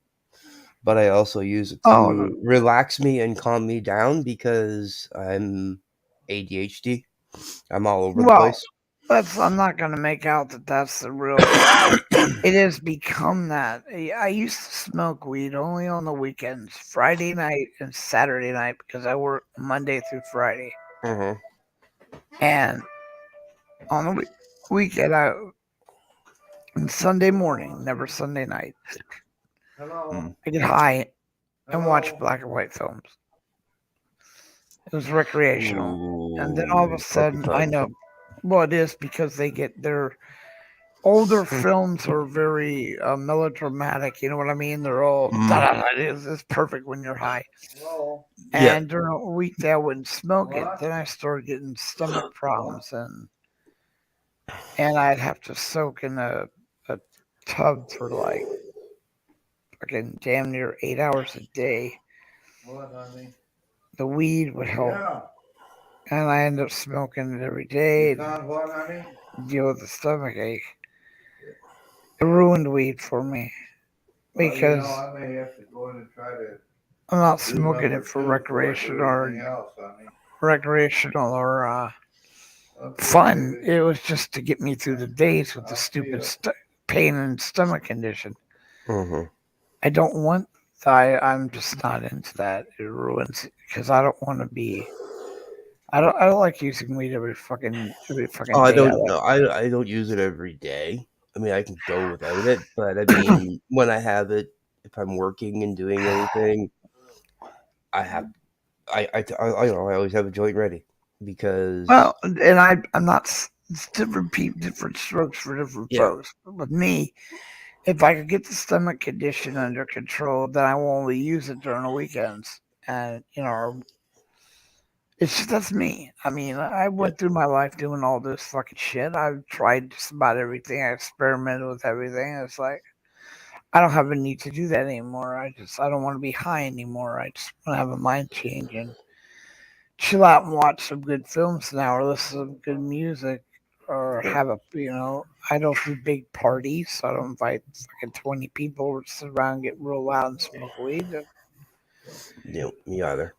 Speaker 5: but I also use it to relax me and calm me down because I'm ADHD. I'm all over the place.
Speaker 1: I'm not going to make out that that's the real. It has become that. I used to smoke weed only on the weekends, Friday night and Saturday night, because I work Monday through Friday.
Speaker 5: Mm-hmm.
Speaker 1: And on the weekend, and Sunday morning, never Sunday night,
Speaker 3: Hello.
Speaker 1: I get high and watch black and white films. It was recreational. And then all of a sudden, I know, well, it is because they get their older films are very melodramatic. You know what I mean? They're all, it's perfect when you're high.
Speaker 3: Hello.
Speaker 1: And during a weekday, I wouldn't smoke it. Then I started getting stomach problems, and I'd have to soak in a tub for like fucking damn near 8 hours a day.
Speaker 3: What, honey?
Speaker 1: The weed would help.
Speaker 3: Yeah.
Speaker 1: And I end up smoking it every day.
Speaker 3: You found what, honey?
Speaker 1: Deal with the stomach ache. It ruined weed for me because
Speaker 3: I may have to go in and try to.
Speaker 1: I'm not smoking it for recreational or fun. It was just to get me through the days with the stupid pain and stomach condition.
Speaker 5: Mm-hmm.
Speaker 1: I don't want. I'm just not into that. It ruins it because I don't want to be. I don't like using weed every fucking.
Speaker 5: Oh, I don't know. I don't use it every day. I mean, I can go without it, but I mean, when I have it, if I'm working and doing anything, I have, I know, I always have a joint ready because
Speaker 1: Well, and I'm not. It's different people, different strokes for different
Speaker 5: yeah,
Speaker 1: folks. But with me, if I could get the stomach condition under control, then I will only use it during the weekends. And it's just that's me. I mean, I went through my life doing all this fucking shit. I've tried just about everything. I experimented with everything. It's like I don't have a need to do that anymore. I don't want to be high anymore. I just want to have a mind change and chill out and watch some good films now, or listen to some good music, or have a I don't do big parties, so I don't invite fucking 20 people or sit around, get real loud, and smoke weed.
Speaker 5: me either.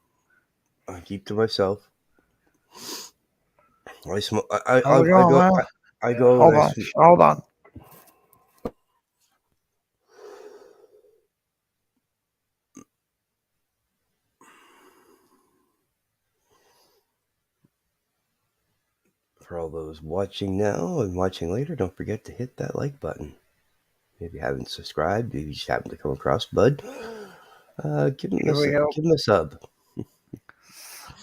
Speaker 5: I keep to myself. I smoke.
Speaker 1: Oh, no,
Speaker 5: I go and
Speaker 1: hold
Speaker 5: I
Speaker 1: on,
Speaker 5: smoke.
Speaker 1: hold on.
Speaker 5: For all those watching now and watching later, don't forget to hit that like button. If you haven't subscribed, if you just happen to come across Bud, give him
Speaker 1: Here we go.
Speaker 5: a sub.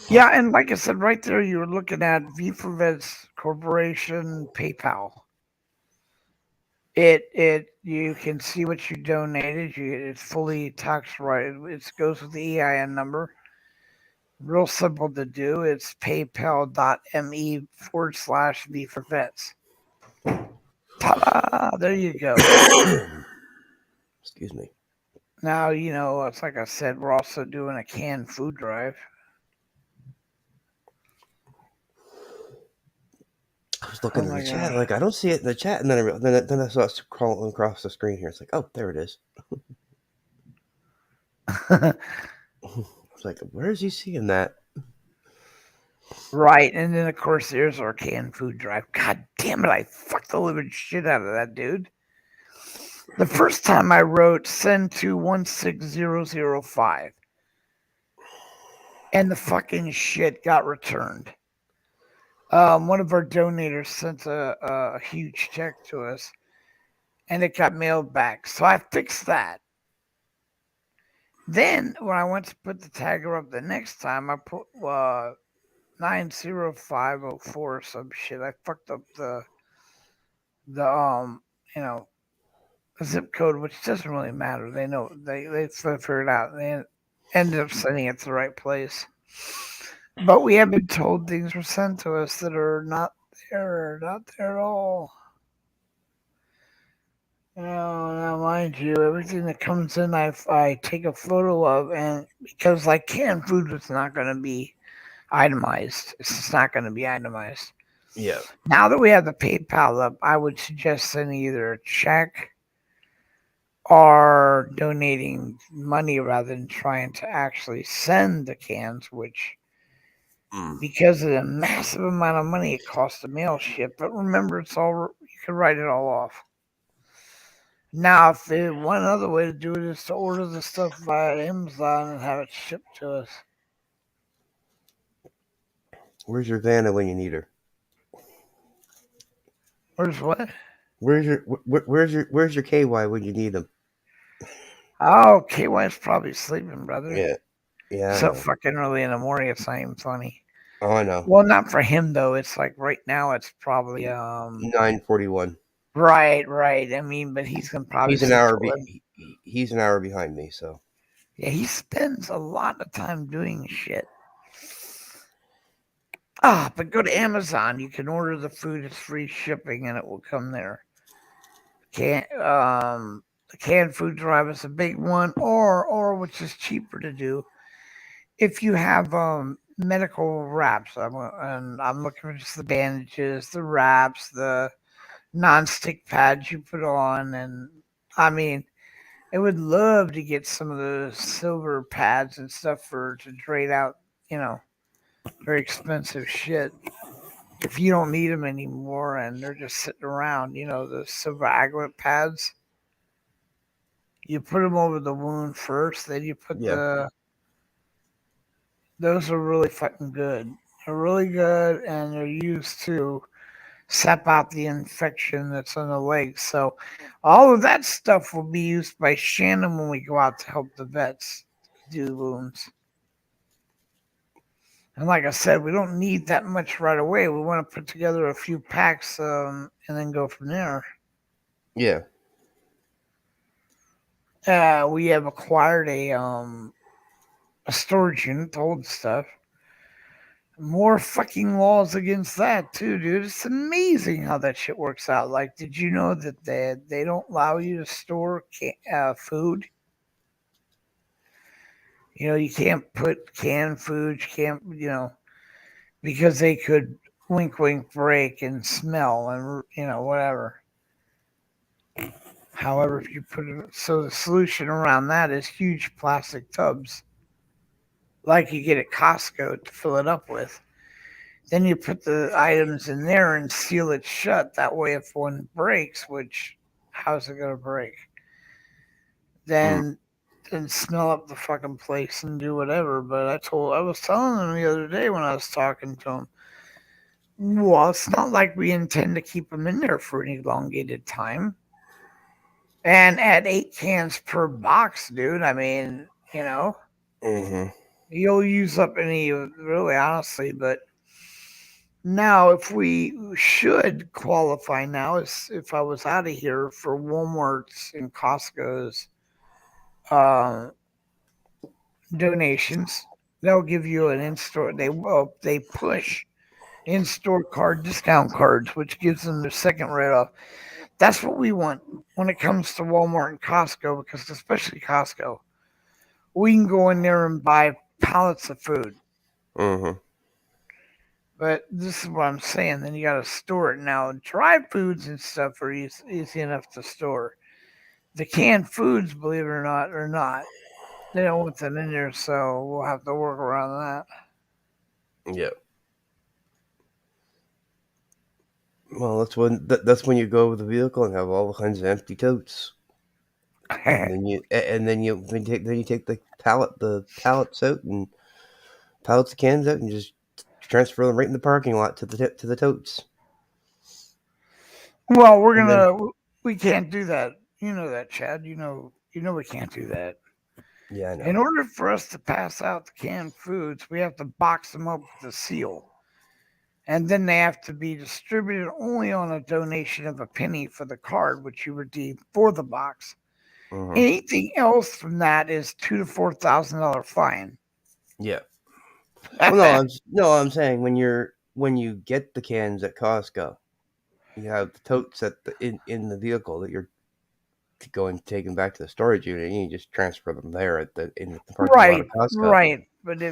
Speaker 1: Yeah, and like I said, right there, you were looking at V for Vets Corporation PayPal. It you can see what you donated. It's fully tax right. It goes with the EIN number. Real simple to do. It's paypal.me/V for Vets. Ta-da! There you go.
Speaker 5: Excuse me.
Speaker 1: Now, it's like I said, we're also doing a canned food drive.
Speaker 5: I was looking
Speaker 1: Oh
Speaker 5: in
Speaker 1: my
Speaker 5: the chat,
Speaker 1: God.
Speaker 5: like I don't see it in the chat, and then I saw it crawling across the screen here. It's like, oh, there it is. I was like, where is he seeing that?
Speaker 1: Right, and then of course there's our canned food drive. God damn it, I fucked the living shit out of that dude. The first time I wrote send to 16005 and the fucking shit got returned. One of our donators sent a huge check to us and it got mailed back. So I fixed that. Then when I went to put the tagger up the next time, I put 90504 or some shit. I fucked up the you know zip code, which doesn't really matter. They know they figured it out. They ended up sending it to the right place. But we have been told things were sent to us that are not there at all. Now mind you, everything that comes in, I take a photo of, and because like canned food is not going to be itemized, it's just not going to be itemized.
Speaker 5: Yeah.
Speaker 1: Now that we have the PayPal up, I would suggest sending either a check or donating money rather than trying to actually send the cans, which because of the massive amount of money it costs to mail ship. But remember, it's all you can write it all off. Now, if one other way to do it is to order the stuff via Amazon and have it shipped to us.
Speaker 5: Where's your Vanna when you need her?
Speaker 1: Where's what?
Speaker 5: Where's your KY when you need him?
Speaker 1: Oh, KY's probably sleeping, brother.
Speaker 5: Yeah. Yeah.
Speaker 1: So fucking early in the morning, it's not even funny.
Speaker 5: Oh, I know.
Speaker 1: Well, not for him though. It's like right now, it's probably
Speaker 5: 9:41.
Speaker 1: Right. I mean, but he's gonna probably
Speaker 5: He's an hour. He's an hour behind me. So
Speaker 1: yeah, he spends a lot of time doing shit. But go to Amazon. You can order the food. It's free shipping, and it will come there. The canned food drive is a big one, or which is cheaper to do. If you have medical wraps, and I'm looking for just the bandages, the wraps, the non-stick pads you put on, and I mean, I would love to get some of the silver pads and stuff to drain out, very expensive shit. If you don't need them anymore and they're just sitting around, the silver aglet pads, you put them over the wound first, then you put those are really fucking good. They're really good, and they're used to sap out the infection that's on the legs. So all of that stuff will be used by Shannon when we go out to help the vets do wounds. And like I said, we don't need that much right away. We want to put together a few packs and then go from there.
Speaker 5: Yeah.
Speaker 1: We have acquired a storage unit to hold stuff. More fucking laws against that too, dude. It's amazing how that shit works out. Like, did you know that they don't allow you to store food? You know, you can't put canned food. You can't, because they could wink, wink, break and smell and whatever. However, if you put it, so the solution around that is huge plastic tubs, like you get at Costco to fill it up with. Then you put the items in there and seal it shut. That way, if one breaks, which how's it gonna break? Then smell up the fucking place and do whatever. But I was telling them the other day when I was talking to them. Well, it's not like we intend to keep them in there for an elongated time. And at 8 cans per box, dude, I mean,
Speaker 5: Mm-hmm.
Speaker 1: you'll use up any, really, honestly. But now, if we should qualify now, is if I was out of here for Walmart's and Costco's uh, donations, they'll give you an in-store. They push in-store discount cards, which gives them their second write-off. That's what we want when it comes to Walmart and Costco, because especially Costco, we can go in there and buy pallets of food.
Speaker 5: Mm-hmm.
Speaker 1: But this is what I'm saying. Then you got to store it. Now, dry foods and stuff are easy enough to store. The canned foods, believe it or not, are not. They don't want that in there, so we'll have to work around that.
Speaker 5: Yeah. Well, that's when you go with the vehicle and have all kinds of empty totes. And then you take the pallets out and pallets of cans out and just transfer them right in the parking lot to the totes.
Speaker 1: Well, we can't do that. You know that, Chad. You know we can't do that.
Speaker 5: Yeah, I know.
Speaker 1: In order for us to pass out the canned foods, we have to box them up with a seal. And then they have to be distributed only on a donation of a penny for the card, which you redeem for the box.
Speaker 5: Mm-hmm.
Speaker 1: Anything else from that is $2,000 to $4,000 fine.
Speaker 5: Yeah. Well, I'm saying when you get the cans at Costco, you have the totes in the vehicle that you're taking back to the storage unit, and you just transfer them there in the parking lot of Costco.
Speaker 1: Right. But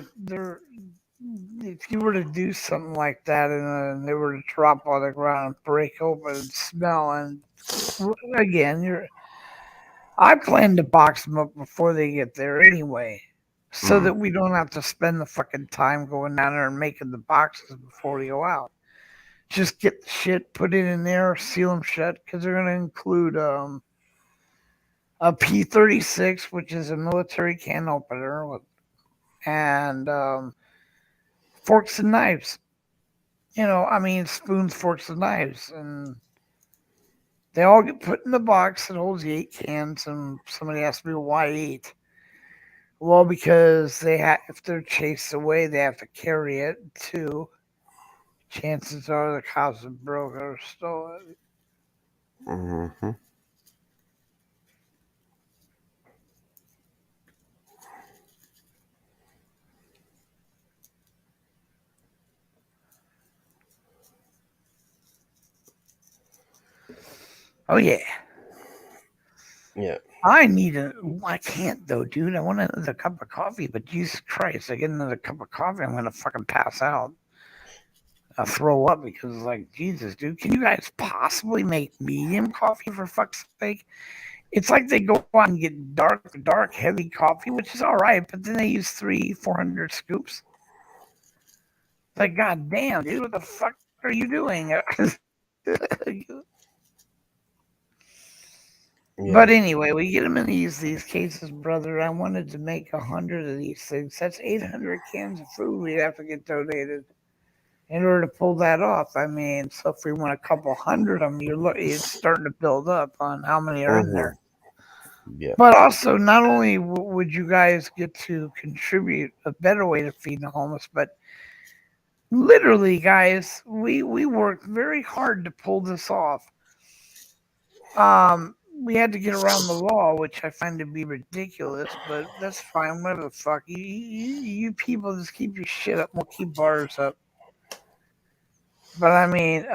Speaker 1: if you were to do something like that and they were to drop on the ground and break open and smell, and again, I plan to box them up before they get there anyway, so that we don't have to spend the fucking time going down there and making the boxes before we go out. Just get the shit, put it in there, seal them shut, because they're going to include a P36, which is a military can opener, and forks and knives. Spoons, forks, and knives. And they all get put in the box that holds the 8 cans, and somebody asks me, why 8? Well, because if they're chased away, they have to carry it. 2, chances are the cops have broke or stole it.
Speaker 5: Mm-hmm.
Speaker 1: Oh, yeah.
Speaker 5: Yeah.
Speaker 1: I can't though, dude. I want another cup of coffee, but Jesus Christ, I get another cup of coffee, I'm going to fucking pass out. I'll throw up because, like, Jesus, dude, can you guys possibly make medium coffee for fuck's sake? It's like they go out and get dark, heavy coffee, which is all right, but then they use 400 scoops. Like, god damn, dude, what the fuck are you doing?
Speaker 5: Yeah.
Speaker 1: But anyway, we get them in these cases, brother. I wanted to make 100 of these things. That's 800 cans of food we'd have to get donated. in order to pull that off. I mean, so if we want a couple hundred of them, it's starting to build up on how many are in there.
Speaker 5: Yeah.
Speaker 1: But also, not only would you guys get to contribute a better way to feed the homeless, but literally, guys, we worked very hard to pull this off. We had to get around the law, which I find to be ridiculous, but that's fine. Whatever the fuck. You people just keep your shit up. We'll keep bars up. But I mean,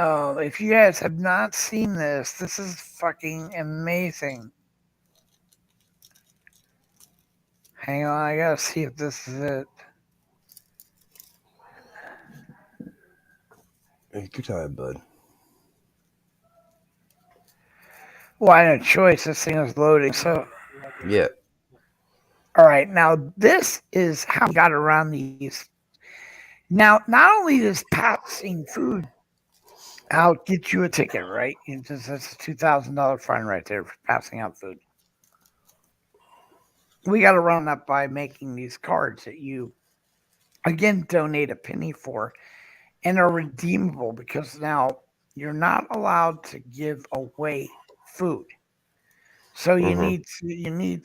Speaker 1: if you guys have not seen this is fucking amazing. Hang on, I gotta see if this is it.
Speaker 5: Take your time, bud.
Speaker 1: Well, I had a choice. This thing is loading. So,
Speaker 5: Yeah.
Speaker 1: all right. Now, this is how we got around these. Now, not only does passing food out get you a ticket, right? That's a $2,000 fine right there for passing out food. We got around that by making these cards that you, again, donate a penny for and are redeemable because now you're not allowed to give away food. So you need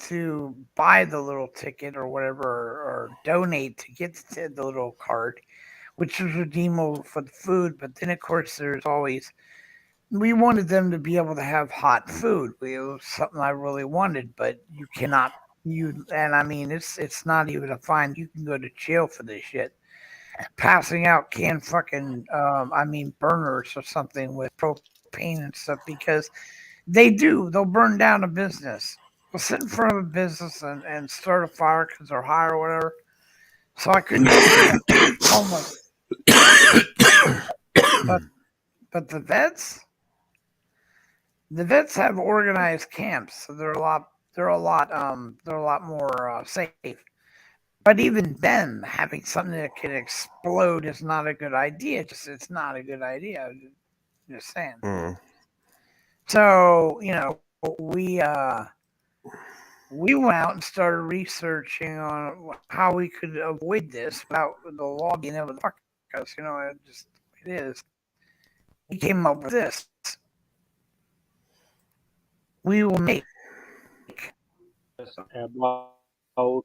Speaker 1: to buy the little ticket or whatever or donate to get the little card, which is redeemable for the food. But then of course there's always we wanted them to be able to have hot food. It was something I really wanted, but you cannot and I mean it's not even a fine. You can go to jail for this shit. Passing out canned fucking burners or something with propane and stuff because they'll burn down a business. They'll sit in front of a business and start a fire because they're high or whatever. So I couldn't homeless. But the vets have organized camps, so they're a lot more safe. But even then, having something that can explode is not a good idea. It's not a good idea. Just saying. So we went out and started researching on how we could avoid this without the law being able to fuck us. It is. We came up with this. We will make
Speaker 6: about a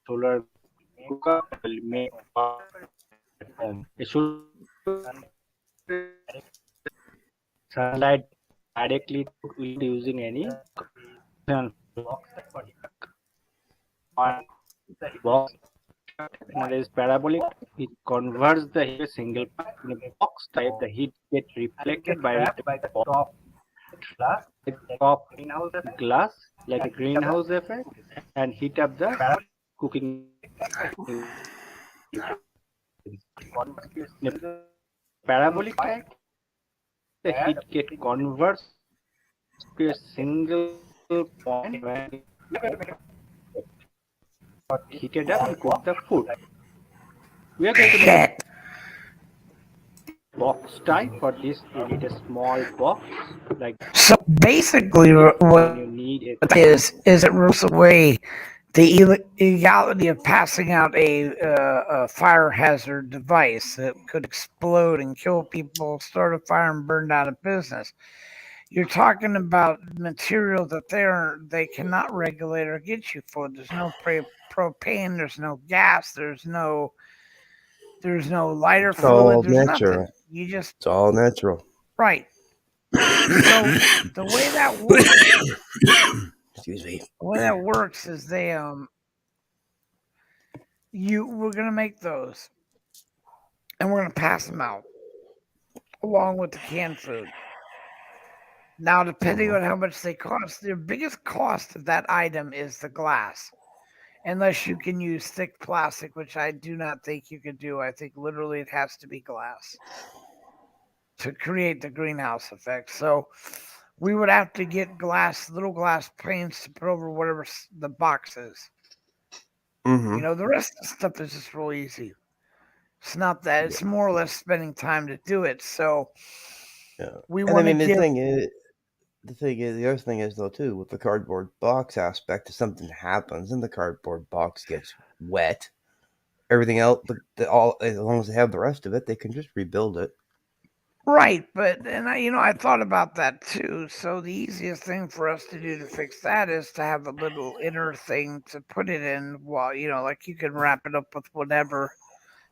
Speaker 6: solar cooker will make at home. A solar sunlight directly without using any box. That is parabolic. It converts the heat to a single part. In a box type, the heat gets reflected by the top glass like a greenhouse effect and heat up the cooking. In a parabolic type, the heat gets converts to a single point when heated up and cook the food. We are going to make box type for this. You need a small box like
Speaker 1: so basically what
Speaker 6: you need
Speaker 1: it is it rules away the illegality of passing out a fire hazard device that could explode and kill people, start a fire, and burn down a business. You're talking about material that they cannot regulate or get you for. There's no propane, there's no gas, there's no lighter fluid, there's
Speaker 5: natural.
Speaker 1: nothing.
Speaker 5: It's all natural.
Speaker 1: Right. So the way that works,
Speaker 5: excuse me.
Speaker 1: The way that works is we're gonna make those, and we're gonna pass them out along with the canned food. Now, depending on how much they cost, the biggest cost of that item is the glass. Unless you can use thick plastic, which I do not think you can do. I think literally it has to be glass to create the greenhouse effect. So we would have to get little glass planes to put over whatever the box is. The rest of the stuff is just real easy. It's not that. It's more or less spending time to do it. So we want to
Speaker 5: the other thing is though too, with the cardboard box aspect, if something happens and the cardboard box gets wet, everything else, all as long as they have the rest of it, they can just rebuild it.
Speaker 1: Right, but I thought about that too. So the easiest thing for us to do to fix that is to have a little inner thing to put it in. While like you can wrap it up with whatever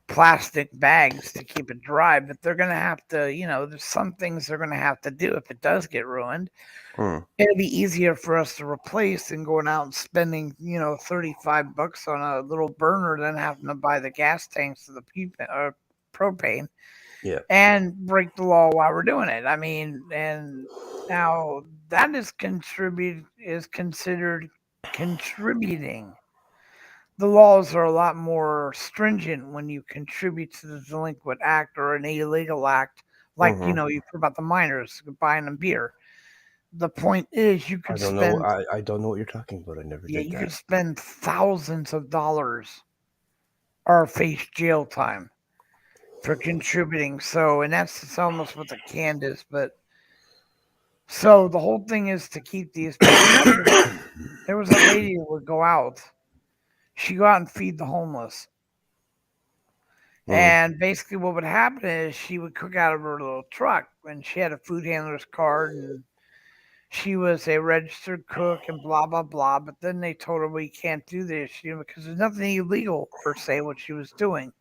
Speaker 1: plastic bags to keep it dry. But they're gonna have to, there's some things they're gonna have to do if it does get ruined. It'll be easier for us to replace than going out and spending, $35 on a little burner than having to buy the gas tanks of the propane.
Speaker 5: Yeah.
Speaker 1: And break the law while we're doing it. I mean, and now that is considered contributing. The laws are a lot more stringent when you contribute to the delinquent act or an illegal act, like you heard about the minors buying them beer. The point is, you
Speaker 5: I
Speaker 1: could
Speaker 5: don't
Speaker 1: spend.
Speaker 5: know. I don't know what you're talking about. I never
Speaker 1: Yeah,
Speaker 5: did
Speaker 1: you
Speaker 5: that.
Speaker 1: could spend thousands of dollars or face jail time for contributing. So, and it's almost what the can is. But so the whole thing is to keep these. There was a lady who would go out. She'd go out and feed the homeless. And basically, what would happen is she would cook out of her little truck, and she had a food handler's card, and she was a registered cook, and blah blah blah. But then they told her, "Well, you can't do this, because there's nothing illegal per se what she was doing."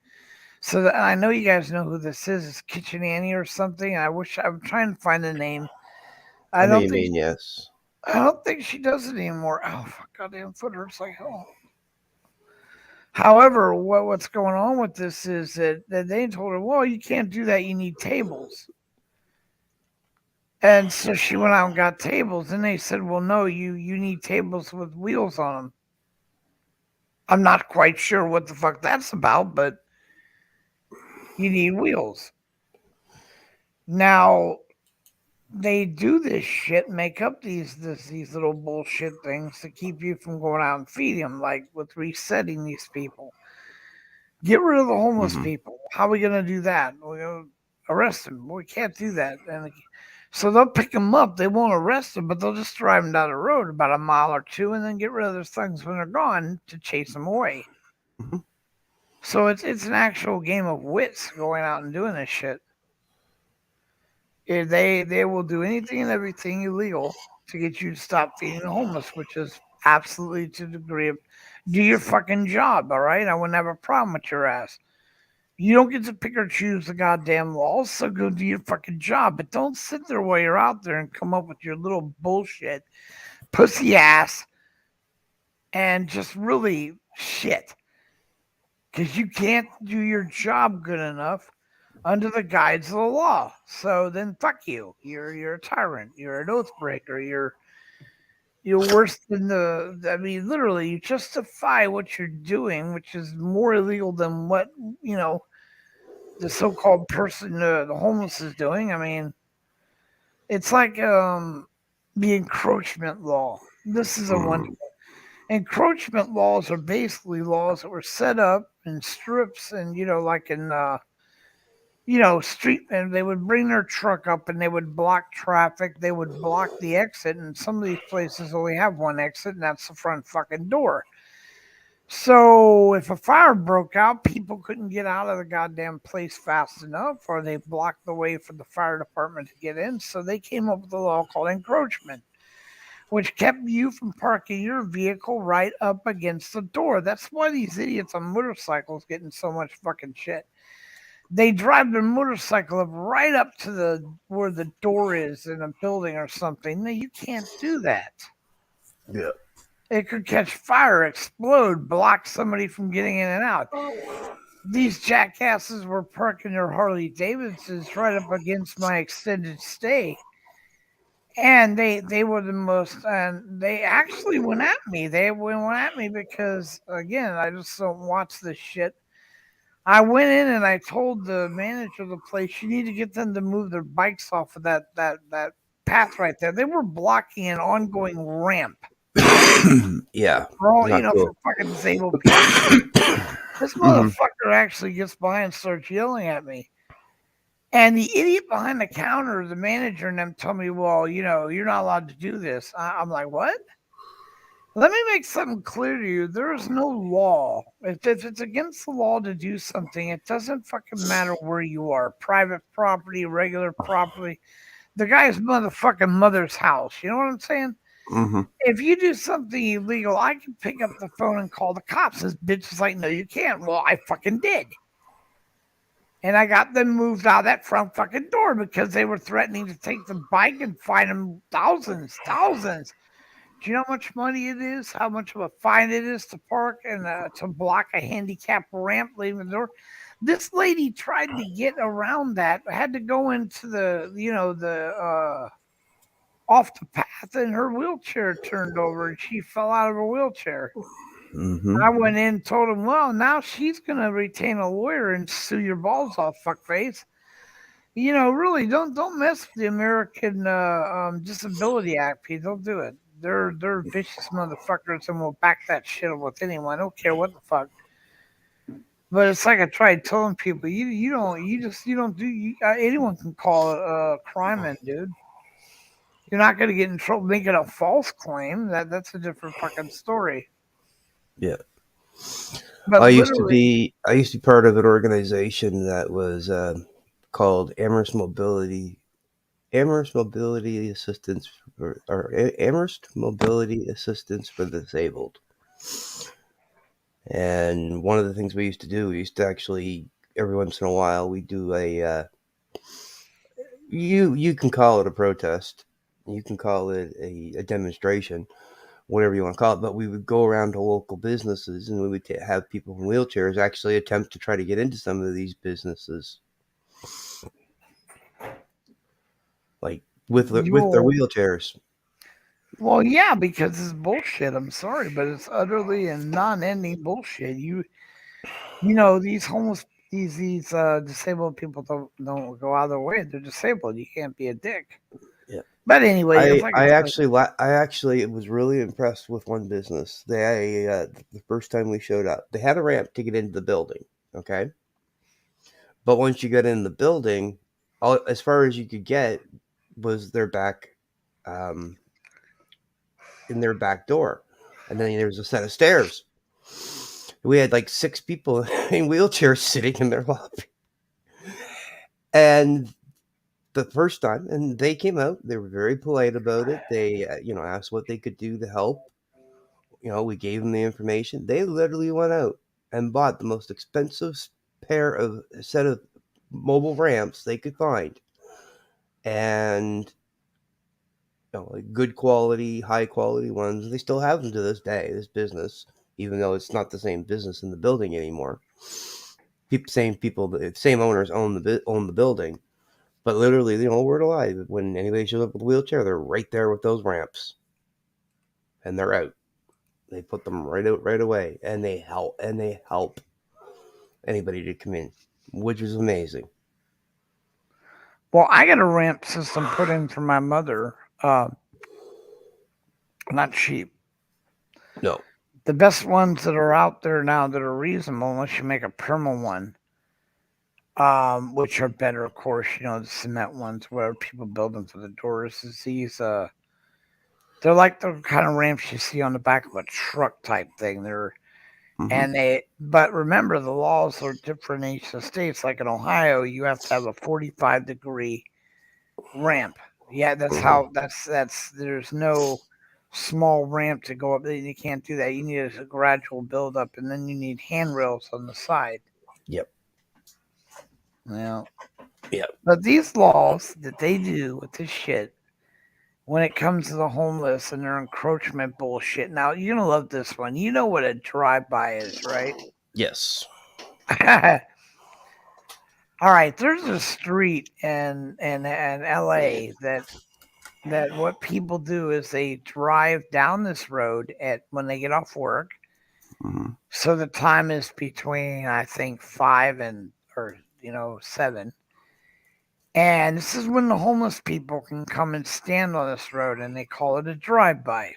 Speaker 1: So I know you guys know who this is. It's Kitchen Annie or something. I'm trying to find the name.
Speaker 5: I know you mean, yes.
Speaker 1: I don't think she does it anymore. Oh, fuck, goddamn foot hurts like hell. However, what's going on with this is that they told her, well, you can't do that. You need tables. And so she went out and got tables. And they said, well, no, you need tables with wheels on them. I'm not quite sure what the fuck that's about, but you need wheels. Now, they do this shit, make up these little bullshit things to keep you from going out and feeding them, like with resetting these people. Get rid of the homeless people. How are we going to do that? We're going to arrest them. We can't do that. And so they'll pick them up. They won't arrest them, but they'll just drive them down the road about a mile or two and then get rid of their things when they're gone to chase them away. So it's an actual game of wits going out and doing this shit. They will do anything and everything illegal to get you to stop feeding the homeless, which is absolutely to the degree of do your fucking job, all right? I wouldn't have a problem with your ass. You don't get to pick or choose the goddamn laws, so go do your fucking job. But don't sit there while you're out there and come up with your little bullshit, pussy ass, and just really shit. Because you can't do your job good enough under the guides of the law. So then fuck you. You're a tyrant. You're an oath breaker. You're worse than literally you justify what you're doing, which is more illegal than what, the so-called person, the homeless is doing. I mean, it's like the encroachment law. This is a wonderful. Encroachment laws are basically laws that were set up in strips and, like in, street, and they would bring their truck up and they would block traffic. They would block the exit. And some of these places only have one exit, and that's the front fucking door. So if a fire broke out, people couldn't get out of the goddamn place fast enough, or they blocked the way for the fire department to get in. So they came up with a law called encroachment, which kept you from parking your vehicle right up against the door. That's why these idiots on motorcycles getting so much fucking shit. They drive their motorcycle up right up to where the door is in a building or something. No, you can't do that.
Speaker 5: Yeah.
Speaker 1: It could catch fire, explode, block somebody from getting in and out. These jackasses were parking their Harley Davidsons right up against my extended stay. And they were the most, and they actually went at me. They went at me because, again, I just don't watch this shit. I went in and I told the manager of the place, you need to get them to move their bikes off of that path right there. They were blocking an ongoing ramp.
Speaker 5: Yeah.
Speaker 1: For all,
Speaker 5: Cool.
Speaker 1: for fucking disabled people. This motherfucker actually gets by and starts yelling at me. And the idiot behind the counter, the manager, and them tell me, well, you're not allowed to do this. I'm like, what? Let me make something clear to you. There is no law. If it's against the law to do something, it doesn't fucking matter where you are. Private property, regular property. The guy's motherfucking mother's house. You know what I'm saying?
Speaker 5: Mm-hmm.
Speaker 1: If you do something illegal, I can pick up the phone and call the cops. This bitch is like, no, you can't. Well, I fucking did. And I got them moved out that front fucking door because they were threatening to take the bike and fine them thousands. Do you know how much money it is? How much of a fine it is to park and to block a handicap ramp leaving the door? This lady tried to get around that. Had to go into the off the path, and her wheelchair turned over, and she fell out of her wheelchair.
Speaker 5: Mm-hmm.
Speaker 1: I went in and told him, well, now she's gonna retain a lawyer and sue your balls off, fuckface. Really, don't mess with the American Disability Act, people. Don't do it. They're vicious motherfuckers and will back that shit up with anyone. I don't care what the fuck. But it's like I tried telling people, anyone can call it a crime, man, dude. You're not gonna get in trouble making a false claim. That's a different fucking story.
Speaker 5: Yeah.
Speaker 1: But
Speaker 5: I used to be part of an organization that was called Amherst Mobility Assistance or Amherst Mobility Assistance for the Disabled. And one of the things we used to actually every once in a while we do a you can call it a protest, you can call it a demonstration, whatever you want to call it, but we would go around to local businesses and we would have people in wheelchairs actually attempt to try to get into some of these businesses, like with their wheelchairs. Well,
Speaker 1: yeah, because it's bullshit. I'm sorry, but it's utterly and non-ending bullshit. These homeless, these disabled people don't go out of their way. They're disabled. You can't be a dick.
Speaker 5: Yeah.
Speaker 1: But anyway,
Speaker 5: I actually was really impressed with one business. They the first time we showed up, they had a ramp to get into the building. Okay. But once you got in the building, as far as you could get was their back, in their back door, and then there was a set of stairs. We had like 6 people in wheelchairs sitting in their lobby, and the first time, and they came out, they were very polite about it. They asked what they could do to help. We gave them the information. They literally went out and bought the most expensive set of mobile ramps they could find, and like good quality, high quality ones. They still have them to this day, this business, even though it's not the same business in the building anymore. The same owners own the building, but literally, word alive, when anybody shows up with a wheelchair, they're right there with those ramps, and they're out. They put them right out right away, and they help anybody to come in, which is amazing.
Speaker 1: Well, I got a ramp system put in for my mother. Not cheap.
Speaker 5: No.
Speaker 1: The best ones that are out there now that are reasonable, unless you make a perma one, which are better, of course, the cement ones where people build them for the doors, is these, they're like the kind of ramps you see on the back of a truck type thing. But remember, the laws are different in each of the states. Like in Ohio, you have to have a 45-degree ramp. Yeah, there's no small ramp to go up. You can't do that. You need a gradual build up, and then you need handrails on the side.
Speaker 5: Yep.
Speaker 1: Well,
Speaker 5: yep.
Speaker 1: But these laws that they do with this shit, when it comes to the homeless and their encroachment bullshit. Now, you're going to love this one. You know what a drive-by is, right?
Speaker 5: Yes.
Speaker 1: All right. There's a street in LA that what people do is they drive down this road when they get off work.
Speaker 5: Mm-hmm.
Speaker 1: So the time is between, I think, 5 and 7. And this is when the homeless people can come and stand on this road, and they call it a drive-by.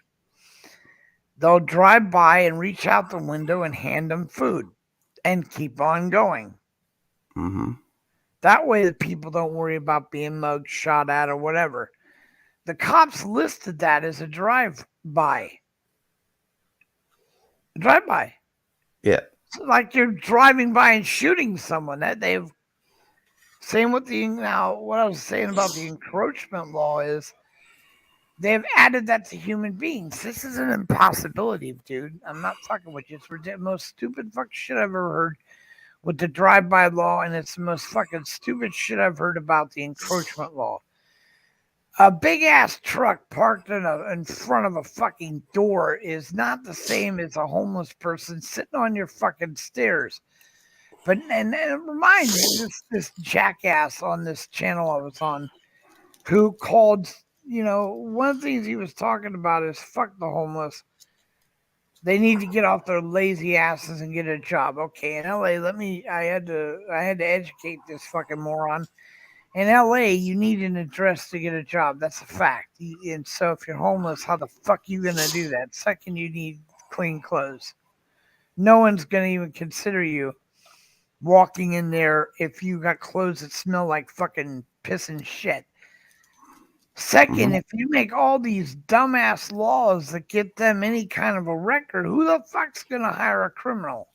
Speaker 1: They'll drive by and reach out the window and hand them food and keep on going.
Speaker 5: Mm-hmm.
Speaker 1: That way the people don't worry about being mugged, shot at, or whatever. The cops listed that as a drive-by. Drive by.
Speaker 5: Yeah.
Speaker 1: It's like you're driving by and shooting someone. That they've same with the now. What I was saying about the encroachment law is they've added that to human beings. This is an impossibility, dude. I'm not fucking with you. It's the most stupid fucking shit I've ever heard with the drive-by law, and it's the most fucking stupid shit I've heard about the encroachment law. A big ass truck parked in front of a fucking door is not the same as a homeless person sitting on your fucking stairs. But and it reminds me this jackass on this channel I was on who called, one of the things he was talking about is fuck the homeless. They need to get off their lazy asses and get a job. Okay, in LA, I had to educate this fucking moron. In LA, you need an address to get a job. That's a fact. And so if you're homeless, how the fuck are you gonna do that? Second, you need clean clothes. No one's gonna even consider you walking in there if you got clothes that smell like fucking piss and shit. Second, if you make all these dumbass laws that get them any kind of a record, who the fuck's gonna hire a criminal?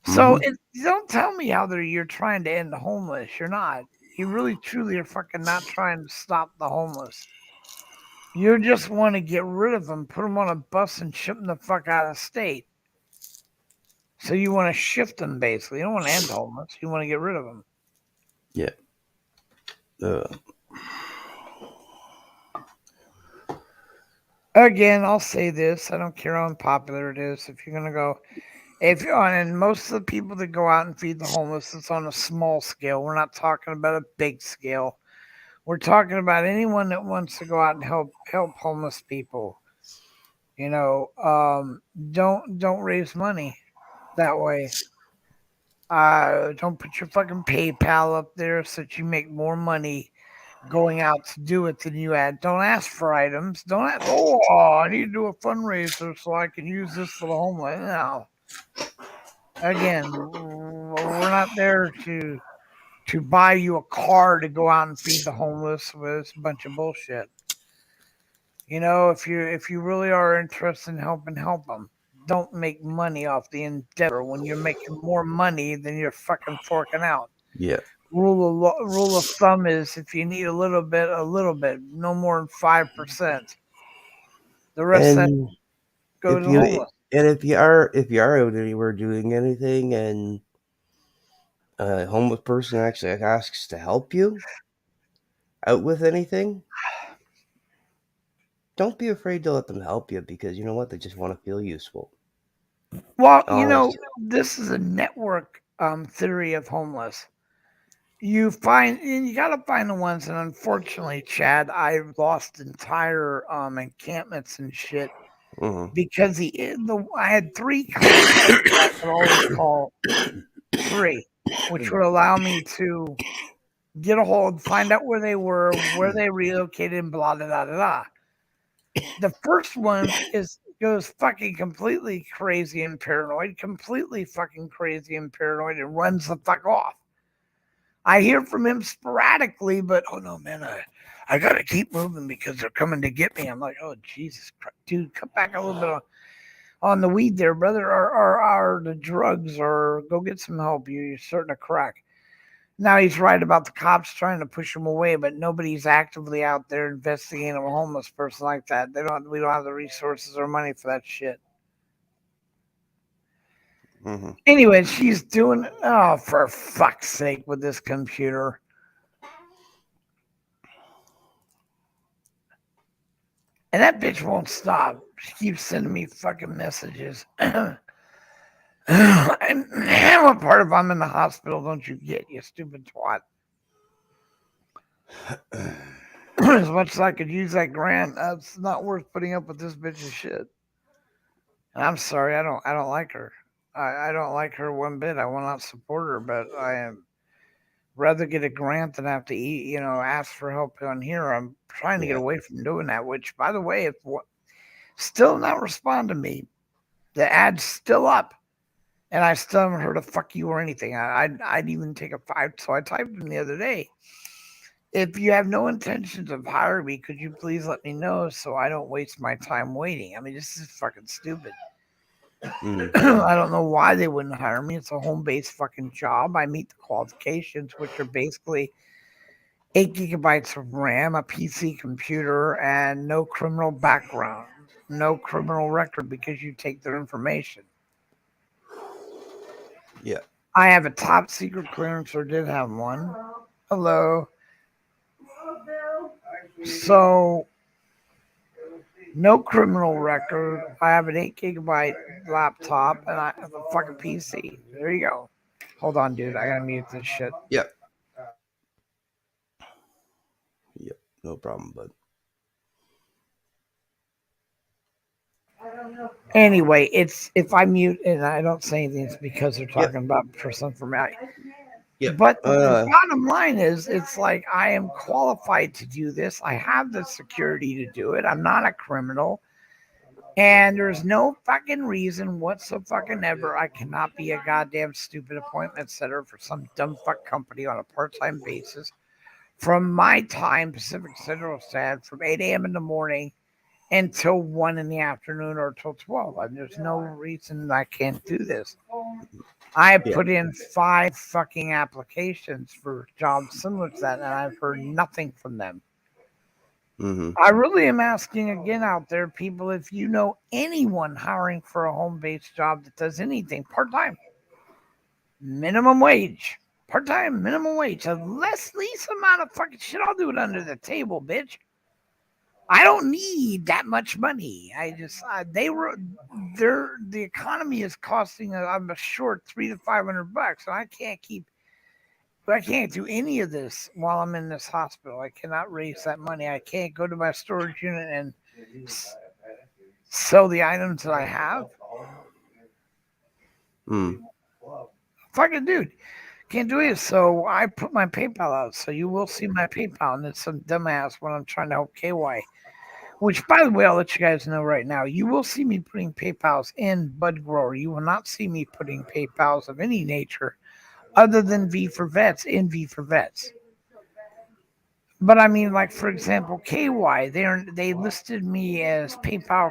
Speaker 1: So don't tell me how you're trying to end the homeless. You're not. You really, truly are fucking not trying to stop the homeless. You just want to get rid of them, put them on a bus and ship them the fuck out of state. So you want to shift them, basically. You don't want to end homeless. You want to get rid of them.
Speaker 5: Yeah.
Speaker 1: Again, I'll say this. I don't care how unpopular it is. If you're going to go... and most of the people that go out and feed the homeless, it's on a small scale. We're not talking about a big scale. We're talking about anyone that wants to go out and help homeless people. Don't raise money that way. Don't put your fucking PayPal up there so that you make more money going out to do it than you had. Don't ask for items. Don't ask, I need to do a fundraiser so I can use this for the homeless. No. Again, we're not there to buy you a car to go out and feed the homeless with a bunch of bullshit. If you really are interested in helping, help them. Don't make money off the endeavor when you're making more money than you're fucking forking out.
Speaker 5: Yeah.
Speaker 1: Rule of thumb is if you need a little bit, no more than 5%. The rest that goes to homeless.
Speaker 5: And if you are out anywhere doing anything and a homeless person actually asks to help you out with anything, don't be afraid to let them help you, because you know what? They just want to feel useful.
Speaker 1: Well, this is a network theory of homeless. You got to find the ones, and unfortunately, Chad, I've lost entire encampments and shit because I had 3 contacts I could always call 3, which would allow me to get a hold, find out where they were, where they relocated, and blah, blah, blah, blah. The first one goes fucking completely crazy and paranoid, and runs the fuck off. I hear from him sporadically, but oh no, man, I gotta keep moving because they're coming to get me. I'm like, oh Jesus Christ, dude, cut back a little bit on the weed there, brother, or the drugs, or go get some help. You're starting to crack. Now he's right about the cops trying to push him away, but nobody's actively out there investigating a homeless person like that. We don't have the resources or money for that shit. Anyway, she's doing for fuck's sake with this computer. And that bitch won't stop. She keeps sending me fucking messages. And what part of I'm in the hospital don't you get, you stupid twat? As much as I could use that grant, it's not worth putting up with this bitch's shit. And I'm sorry, I don't like her. I don't like her one bit. I will not support her, but I am rather get a grant than have to ask for help on here. I'm trying to get away from doing that, which, by the way, still not respond to me. The ad's still up, and I still haven't heard a fuck you or anything. I'd even take a 5, so I typed him the other day. if you have no intentions of hiring me, could you please let me know so I don't waste my time waiting? I mean, this is fucking stupid.
Speaker 5: Mm.
Speaker 1: I don't know why they wouldn't hire me. It's a home-based fucking job. I meet the qualifications, which are basically 8 gigabytes of RAM, a PC computer, and no criminal background, no criminal record because you take their information.
Speaker 5: Yeah.
Speaker 1: I have a top secret clearance, or did have one. Hello. So, no criminal record. I have an 8 gigabyte laptop, and I have a fucking PC. There you go. Hold on, dude. I gotta mute this shit.
Speaker 5: Yep. Yep. No problem, bud.
Speaker 1: Anyway, it's if I mute and I don't say anything, it's because they're talking about personal information.
Speaker 5: Yep.
Speaker 1: But the bottom line is, it's like I am qualified to do this. I have the security to do it. I'm not a criminal. And there's no fucking reason whatsoever I cannot be a goddamn stupid appointment setter for some dumb fuck company on a part-time basis from my time, Pacific Central Standard, from 8 a.m. in the morning until 1 in the afternoon or till 12. And there's no reason I can't do this. I put in 5 fucking applications for jobs similar to that, and I've heard nothing from them.
Speaker 5: Mm-hmm.
Speaker 1: I really am asking again out there, people, if you know anyone hiring for a home-based job that does anything part-time, minimum wage, part-time, minimum wage, a least amount of fucking shit. I'll do it under the table, bitch. I don't need that much money. I just the economy is costing. I'm short $300 to $500, and I can't do any of this while I'm in this hospital. I cannot raise that money. I can't go to my storage unit and sell the items that I have. Fucking dude, can't do it. So I put my PayPal out. So you will see my PayPal, and it's some dumbass when I'm trying to help KY. Which, by the way, I'll let you guys know right now. You will see me putting PayPals in Bud Grower. You will not see me putting PayPals of any nature other than V for Vets in V for Vets. But I mean, like, for example, KY, they listed me as PayPal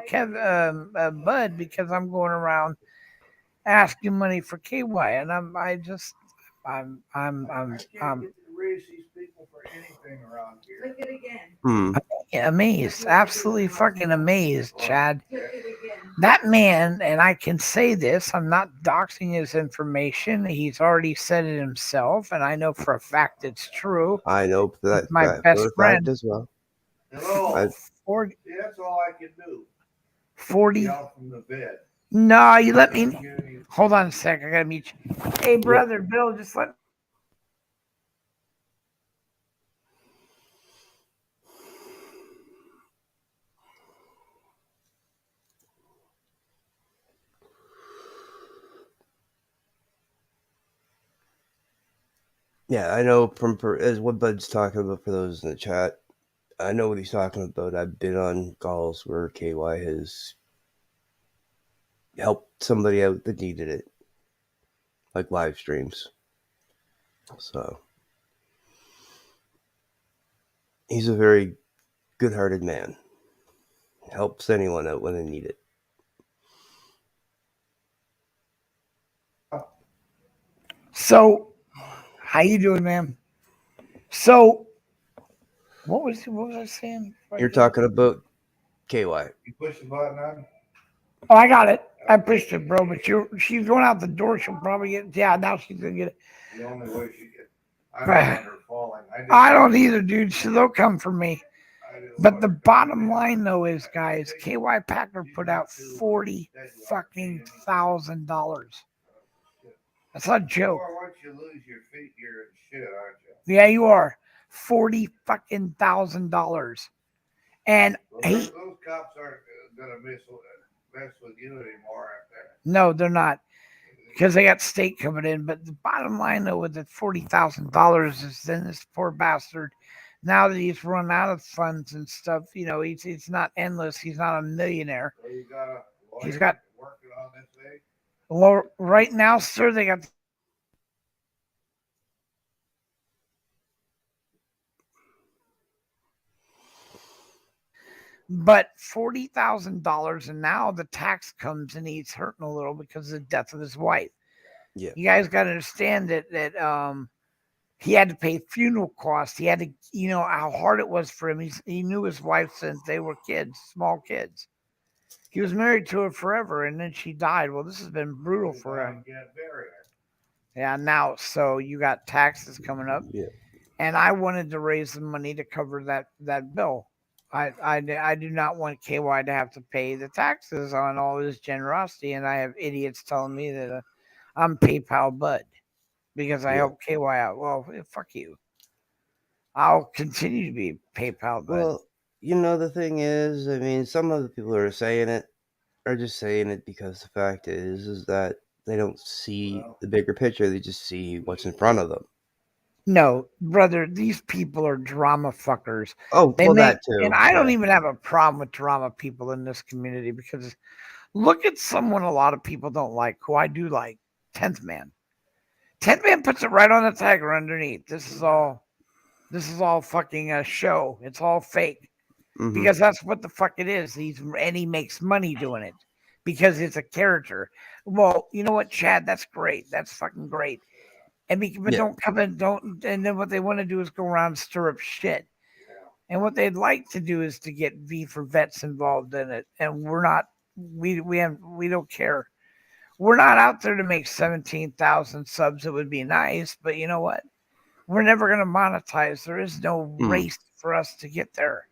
Speaker 1: Bud because I'm going around asking money for KY, and I'm
Speaker 3: Raise these people for anything around here.
Speaker 4: Click it again.
Speaker 1: amazed, absolutely fucking amazed, Chad. That man, and I can say this, I'm not doxing his information. He's already said it himself, and I know for a fact it's true.
Speaker 5: I know that.
Speaker 1: My best friend
Speaker 5: as well.
Speaker 3: Hello.
Speaker 1: 40,
Speaker 3: See, that's all I can do.
Speaker 1: 40.
Speaker 3: Out from the bed.
Speaker 1: No, you let me. Hold on a sec. I gotta meet you. Hey, brother, Bill, just let.
Speaker 5: Yeah, I know as what Bud's talking about for those in the chat. I know what he's talking about. I've been on calls where KY has helped somebody out that needed it, like live streams. So he's a very good-hearted man. Helps anyone out when they need it.
Speaker 1: So, how you doing, man? So, what was I saying?
Speaker 5: You're talking about KY.
Speaker 3: You push the button on?
Speaker 1: Oh, I got it. I pushed it, bro. But she's going out the door. She'll probably get. Yeah, now she's gonna get it.
Speaker 3: The only way she gets. I don't want her falling.
Speaker 1: I don't either, dude. They'll come for me. But the bottom line, though, is, guys, KY Packer put out $40,000. That's not a joke.
Speaker 3: Once you lose your feet, you're in shit, aren't you?
Speaker 1: Yeah, you are. $40,000. And
Speaker 3: those cops aren't gonna mess with you anymore out there.
Speaker 1: No, they're not, because they got state coming in. But the bottom line, though, with the $40,000 is then this poor bastard, now that he's run out of funds and stuff, he's not endless. He's not a millionaire.
Speaker 3: So you got a lawyer
Speaker 1: He's got
Speaker 3: working on this thing?
Speaker 1: Well, right now, sir, they got. But $40,000, and now the tax comes and he's hurting a little because of the death of his wife.
Speaker 5: Yeah.
Speaker 1: You guys got to understand that he had to pay funeral costs. He had to, you know, how hard it was for him. He knew his wife since they were kids, small kids. He was married to her forever, and then she died. Well, this has been brutal for him. Yeah, now, so you got taxes coming up.
Speaker 5: Yeah.
Speaker 1: And I wanted to raise the money to cover that bill. I do not want KY to have to pay the taxes on all this generosity, and I have idiots telling me that I'm PayPal Bud because I help KY out. Well, fuck you. I'll continue to be PayPal Bud.
Speaker 5: Well, you know, the thing is, I mean, some of the people who are saying it are just saying it because the fact is that they don't see the bigger picture. They just see what's in front of them.
Speaker 1: No, brother, these people are drama fuckers.
Speaker 5: Oh, well, that too.
Speaker 1: And I don't even have a problem with drama people in this community because look at someone a lot of people don't like, who I do like, 10th Man. 10th Man puts it right on the tagger underneath. This is all fucking a show. It's all fake.
Speaker 5: Mhm.
Speaker 1: Because that's what the fuck it is. And he makes money doing it because it's a character. Well, you know what, Chad? That's great. That's fucking great. But don't come in, and then what they want to do is go around and stir up shit. And what they'd like to do is to get V for Vets involved in it. And we're not, we don't care. We're not out there to make 17,000 subs. It would be nice, but you know what? We're never going to monetize. There is no race for us to get there.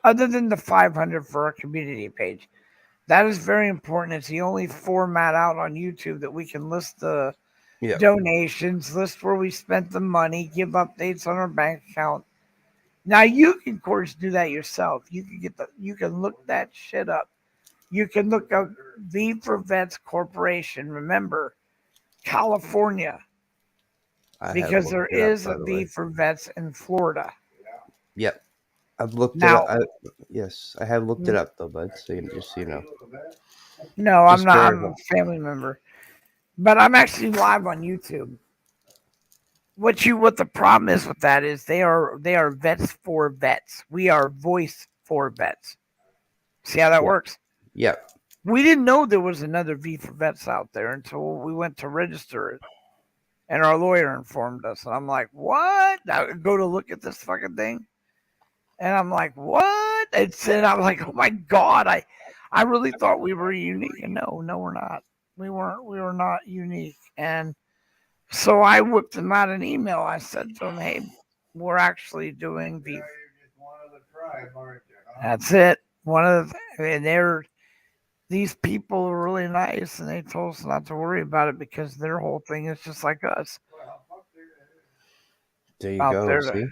Speaker 1: Other than the 500 for our community page. That is very important. It's the only format out on YouTube that we can list the donations, list where we spent the money, give updates on our bank account. Now you can, of course, do that yourself. You can look that shit up. You can look up V for Vets Corporation. Remember, California, because there is a V for Vets in Florida.
Speaker 5: Yep, I've looked it up. Yes, I have looked it up though, bud. So just so you know.
Speaker 1: No, I'm not. I'm a family member. But I'm actually live on YouTube. What the problem is with that is they are vets for vets. We are voice for vets. See how that works?
Speaker 5: Yeah.
Speaker 1: We didn't know there was another V for Vets out there until we went to register it. And our lawyer informed us. And I'm like, what? I go to look at this fucking thing. And I'm like, what? And I'm like, oh my God, I really thought we were unique. And no, we're not. We were not unique. And so I whipped them out an email. I said to them, hey, we're actually doing V. That's it. These people are really nice, and they told us not to worry about it because their whole thing is just like us.
Speaker 5: There you go. See?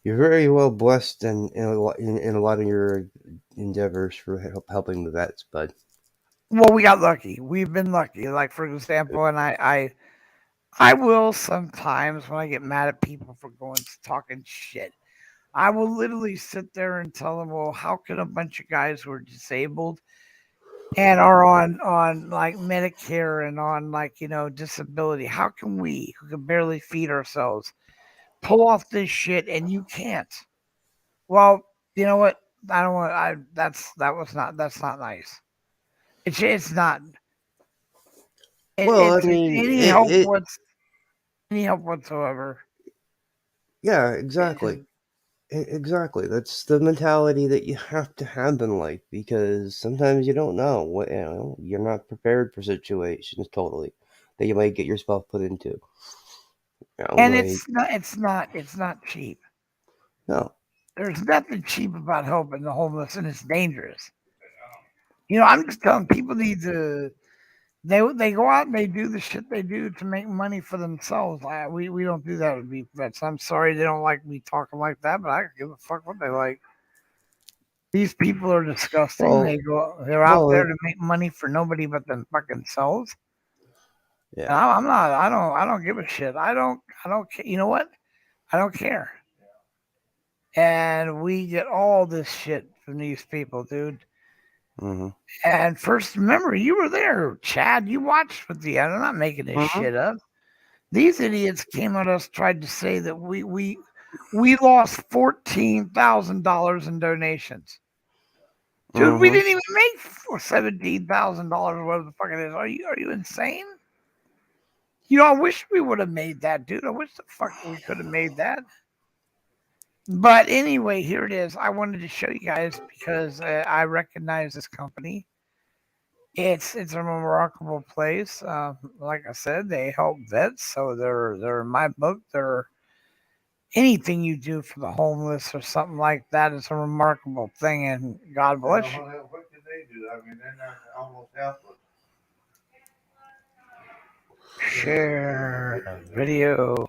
Speaker 5: You're very well blessed in a lot of your endeavors for helping the vets, bud.
Speaker 1: Well, we got lucky. We've been lucky. Like, for example, and I will sometimes when I get mad at people for talking shit, I will literally sit there and tell them, well, how can a bunch of guys who are disabled and are on like Medicare and on like, disability, how can we, who can barely feed ourselves, pull off this shit and you can't? Well, you know what? That's not nice. It's not. Any help whatsoever.
Speaker 5: Yeah, exactly. Exactly. That's the mentality that you have to have in life, because sometimes you don't know what you're not prepared for situations totally that you might get yourself put into.
Speaker 1: And it's not cheap.
Speaker 5: No.
Speaker 1: There's nothing cheap about helping the homeless, and it's dangerous. I'm just telling people need to. They go out and they do the shit they do to make money for themselves. We don't do that with V for Vets. I'm sorry they don't like me talking like that, but I don't give a fuck what they like. These people are disgusting. Well, they're out there to make money for nobody but them fucking selves.
Speaker 5: Yeah.
Speaker 1: And I'm not. I don't give a shit. I don't. You know what? I don't care. And we get all this shit from these people, dude.
Speaker 5: Mm-hmm.
Speaker 1: And first, remember, you were there, Chad. You watched with the. I'm not making this shit up. These idiots came at us, tried to say that we We lost $14,000 in donations. Dude, we
Speaker 5: Mhm.
Speaker 1: didn't even make $17,000, whatever the fuck it is. Are you insane? You know, I wish we would have made that, dude. I wish the fuck we could have made that. But anyway, here it is. I wanted to show you guys because I recognize this company. It's a remarkable place. Like I said, they help vets, so they're in my book. They're anything you do for the homeless or something like that is a remarkable thing, and God bless you.
Speaker 3: What can they do? I mean, they're not almost helpless.
Speaker 1: Share video.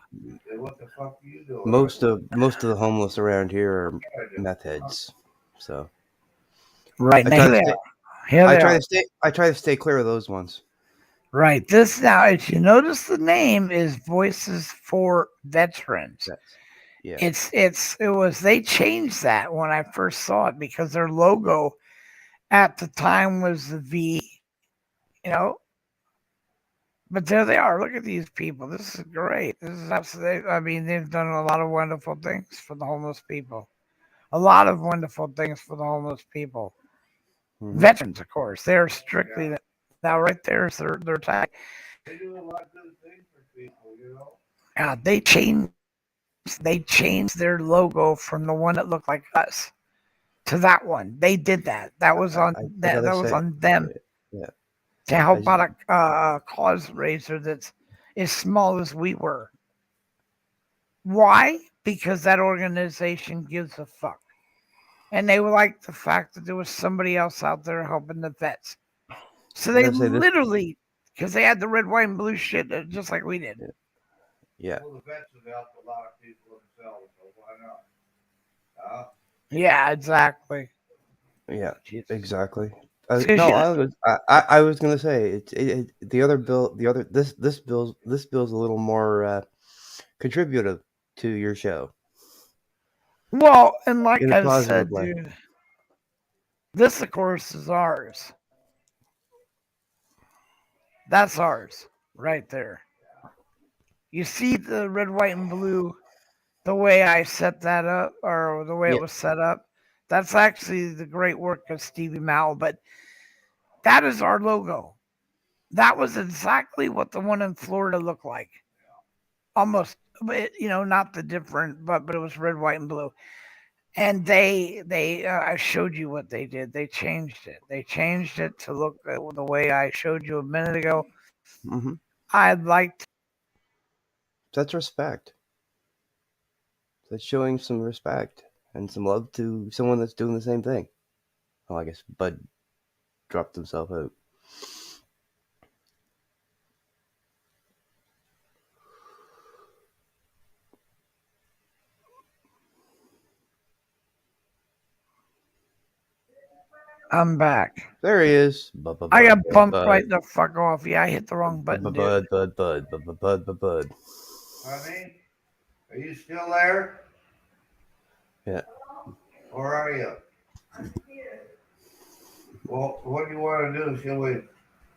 Speaker 3: What the fuck are you doing?
Speaker 5: Most of the homeless around here are meth heads. So
Speaker 1: Right
Speaker 5: I
Speaker 1: now,
Speaker 5: try
Speaker 1: here
Speaker 5: to
Speaker 1: they
Speaker 5: stay.
Speaker 1: are. Here
Speaker 5: I
Speaker 1: they
Speaker 5: try
Speaker 1: are.
Speaker 5: to stay. I try to stay clear of those ones.
Speaker 1: Right. This now, if you notice, the name is Voices for Veterans.
Speaker 5: Yeah.
Speaker 1: They changed that when I first saw it because their logo at the time was the V, you know. But there they are. Look at these people. This is great. This is absolutely. I mean, they've done a lot of wonderful things for the homeless people. A lot of wonderful things for the homeless people.
Speaker 5: Mhm.
Speaker 1: Veterans, of course. They're strictly now right there is their tag.
Speaker 3: They do a lot of good things for people, you know.
Speaker 1: They changed their logo from the one that looked like us to that one. They did that. That was on
Speaker 5: I
Speaker 1: that
Speaker 5: gotta
Speaker 1: was
Speaker 5: say,
Speaker 1: on them
Speaker 5: yeah.
Speaker 1: to help
Speaker 5: I-
Speaker 1: out a cause raiser that's as small as we were. Why? Because that organization gives a fuck. And they like the fact that there was somebody else out there helping the vets. So
Speaker 5: I
Speaker 1: they
Speaker 5: gotta say this-
Speaker 1: literally, because they had the red, white, and blue shit just like we did.
Speaker 5: Yeah.
Speaker 3: Well, the vets have helped a lot of people themselves, so why not?
Speaker 1: Yeah, exactly.
Speaker 5: Yeah.
Speaker 1: Jesus.
Speaker 5: Exactly.
Speaker 1: So
Speaker 5: No,
Speaker 1: you-
Speaker 5: I was gonna say the other bill. This bill's a little more contributive to your show.
Speaker 1: Well, and like
Speaker 5: In a
Speaker 1: I
Speaker 5: positive
Speaker 1: said,
Speaker 5: way.
Speaker 1: dude, this, of course, is ours. That's ours right there. You see the red, white, and blue, the way I set that up, or the way
Speaker 5: Yeah.
Speaker 1: it was set up. That's actually the great work of Stevie Mao, but that is our logo. That was exactly what the one in Florida looked like. Almost, not the different, but it was red, white, and blue. And I showed you what they did. They changed it. They changed it to look the way I showed you a minute ago.
Speaker 5: Mm-hmm.
Speaker 1: I'd like to.
Speaker 5: That's respect. That's showing some respect and some love to someone that's doing the same thing. Oh, I guess Bud dropped himself out.
Speaker 1: I'm back.
Speaker 5: There he is.
Speaker 1: I got bumped right the fuck off. Yeah, I hit the wrong button, dude.
Speaker 5: Bud.
Speaker 3: Honey, are you still there?
Speaker 5: Yeah.
Speaker 3: Or are you? Well, what do you want to do? Shall we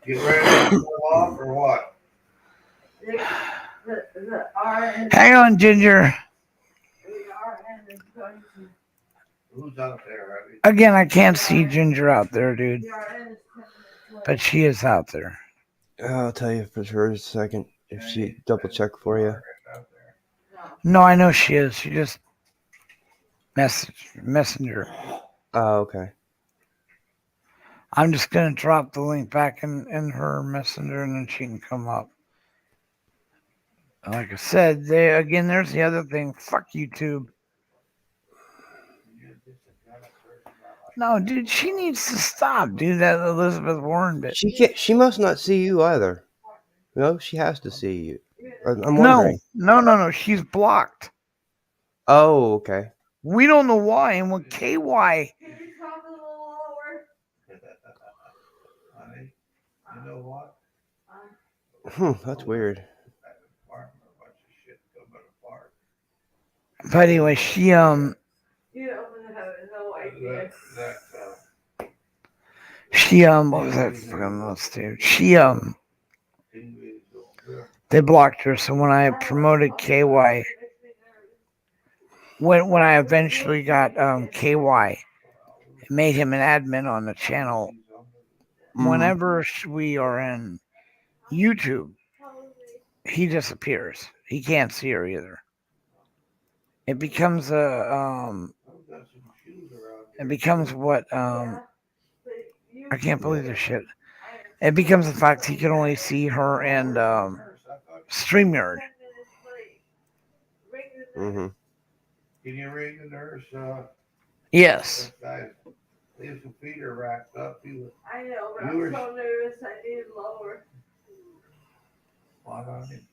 Speaker 3: get ready to pull off or what?
Speaker 1: Hang on, Ginger.
Speaker 3: Who's out there?
Speaker 1: Again, I can't see Ginger out there, dude. But she is out there.
Speaker 5: I'll tell you for sure in a second if she double check for you.
Speaker 1: No, I know she is. She just messenger.
Speaker 5: Oh, okay.
Speaker 1: I'm just gonna drop the link back in her messenger and then she can come up. Like I said, there's the other thing. Fuck YouTube. No, dude, she needs to stop, dude. That Elizabeth Warren bit.
Speaker 5: She can't. She must not see you either. No, she has to see you. I'm
Speaker 1: No,
Speaker 5: wondering.
Speaker 1: no. She's blocked.
Speaker 5: Oh, okay.
Speaker 1: We don't know why. And when KY,
Speaker 3: Honey, you know what?
Speaker 5: That's weird.
Speaker 1: but anyway, she
Speaker 2: You have no idea.
Speaker 1: what was that fucking nuts, dude? They blocked her. So when I promoted KY, when I eventually got KY, it made him an admin on the channel. Whenever we are in YouTube, he disappears. He can't see her either. It becomes it becomes what I can't believe this shit. It becomes the fact he can only see her and StreamYard.
Speaker 5: Mm-hmm.
Speaker 3: Can you ring the nurse?
Speaker 1: Yes.
Speaker 3: Guys, leave some feet are wrapped up.
Speaker 2: I know, but
Speaker 3: You were-
Speaker 2: I'm so nervous I need lower.
Speaker 3: What on it?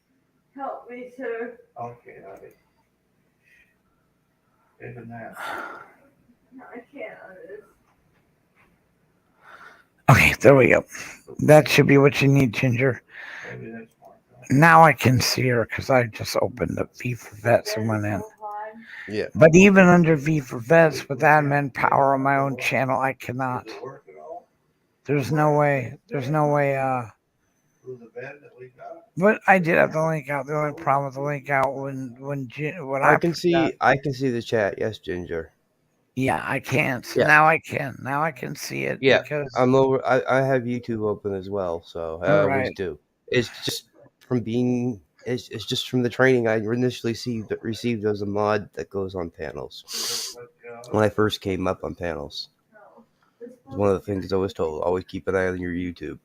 Speaker 2: Help me, sir.
Speaker 3: Okay, honey. Isn't that?
Speaker 2: No, I can't on this.
Speaker 1: Okay, there we go. That should be what you need, Ginger.
Speaker 3: Maybe that's more.
Speaker 1: Now I can see her because I just opened up V for Vets and went in.
Speaker 5: Yeah.
Speaker 1: But even under V for Vets with admin power on my own channel, I cannot.
Speaker 3: Does it work at all?
Speaker 1: There's no way. There's no way.
Speaker 3: Through the bed that we got?
Speaker 1: But I did have the link out. The only problem with the link out when
Speaker 5: I can
Speaker 1: put
Speaker 5: see.
Speaker 1: that-
Speaker 5: I can see the chat. Yes, Ginger.
Speaker 1: Yeah, I can't.
Speaker 5: Yeah.
Speaker 1: Now I can. Now I can see it.
Speaker 5: Yeah,
Speaker 1: Because
Speaker 5: I'm over. I have YouTube open as well, so I always
Speaker 1: Right.
Speaker 5: do. It's just from being. It's just from the training I initially received as a mod that goes on panels. When I first came up on panels, one of the things I was told: always keep an eye on your YouTube,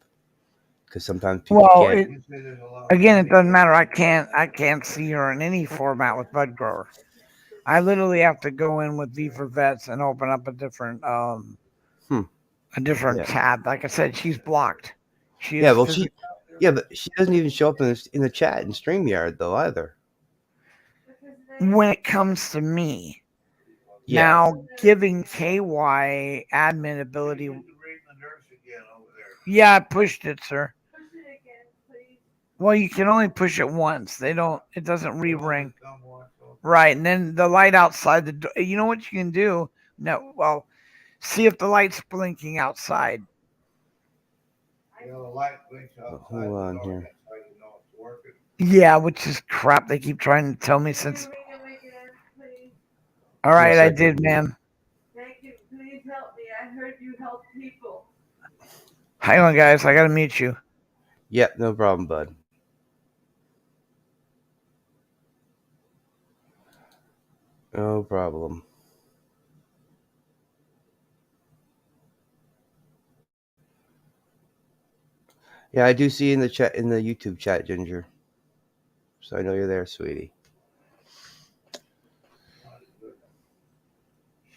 Speaker 5: because sometimes people
Speaker 1: Well,
Speaker 5: can't.
Speaker 3: You say there's a lot of-
Speaker 1: again, it doesn't matter. I can't see her in any format with Bud Grower. I literally have to go in with V for Vets and open up a different
Speaker 5: Yeah.
Speaker 1: tab. Like I said, she's blocked. She is
Speaker 5: Yeah, well,
Speaker 1: physi-
Speaker 5: but she doesn't even show up in the chat in StreamYard though either.
Speaker 1: when it comes to me.
Speaker 5: Yeah.
Speaker 1: Now giving KY admin ability.
Speaker 3: You need to ring the nurse again over there.
Speaker 1: Yeah, I pushed it, sir.
Speaker 2: Push it again, please.
Speaker 1: Well, you can only push it once. It doesn't re-ring.
Speaker 3: Come on, so-
Speaker 1: Right, and then the light outside the door. You know what you can do? No, well, see if the light's blinking outside.
Speaker 3: You know, the light blinks outside
Speaker 5: Hold
Speaker 3: the
Speaker 5: on
Speaker 3: door,
Speaker 5: here.
Speaker 3: that's how you know it's working.
Speaker 1: Yeah, which is crap. They keep trying to tell me since.
Speaker 2: Can you ring him again, please?
Speaker 1: All right,
Speaker 5: Yes,
Speaker 1: I
Speaker 5: I
Speaker 1: did,
Speaker 5: can.
Speaker 1: ma'am.
Speaker 2: Thank you. Please help me. I heard you help people.
Speaker 1: Hang on, guys. I gotta mute you.
Speaker 5: Yeah, no problem, bud. No problem. Yeah, I do see in the chat in the YouTube chat, Ginger. So I know you're there, sweetie.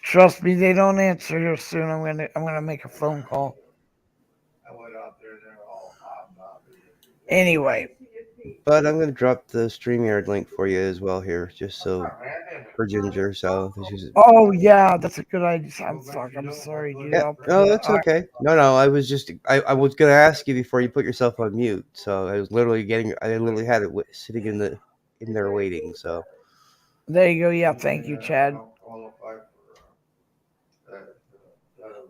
Speaker 1: Trust me, they don't answer here soon. I'm gonna make a phone call.
Speaker 3: I went out there, they're all hobnobbing.
Speaker 1: Anyway,
Speaker 5: But I'm gonna drop the StreamYard link for you as well here, just so for Ginger. So this is.
Speaker 1: oh yeah, that's a good idea. I'm sorry, dude.
Speaker 5: Yeah, no, that's okay. No, I was just I was gonna ask you before you put yourself on mute. So I was literally I literally had it sitting in there waiting. So
Speaker 1: There you go. Yeah, thank you, Chad.
Speaker 3: Qualify for,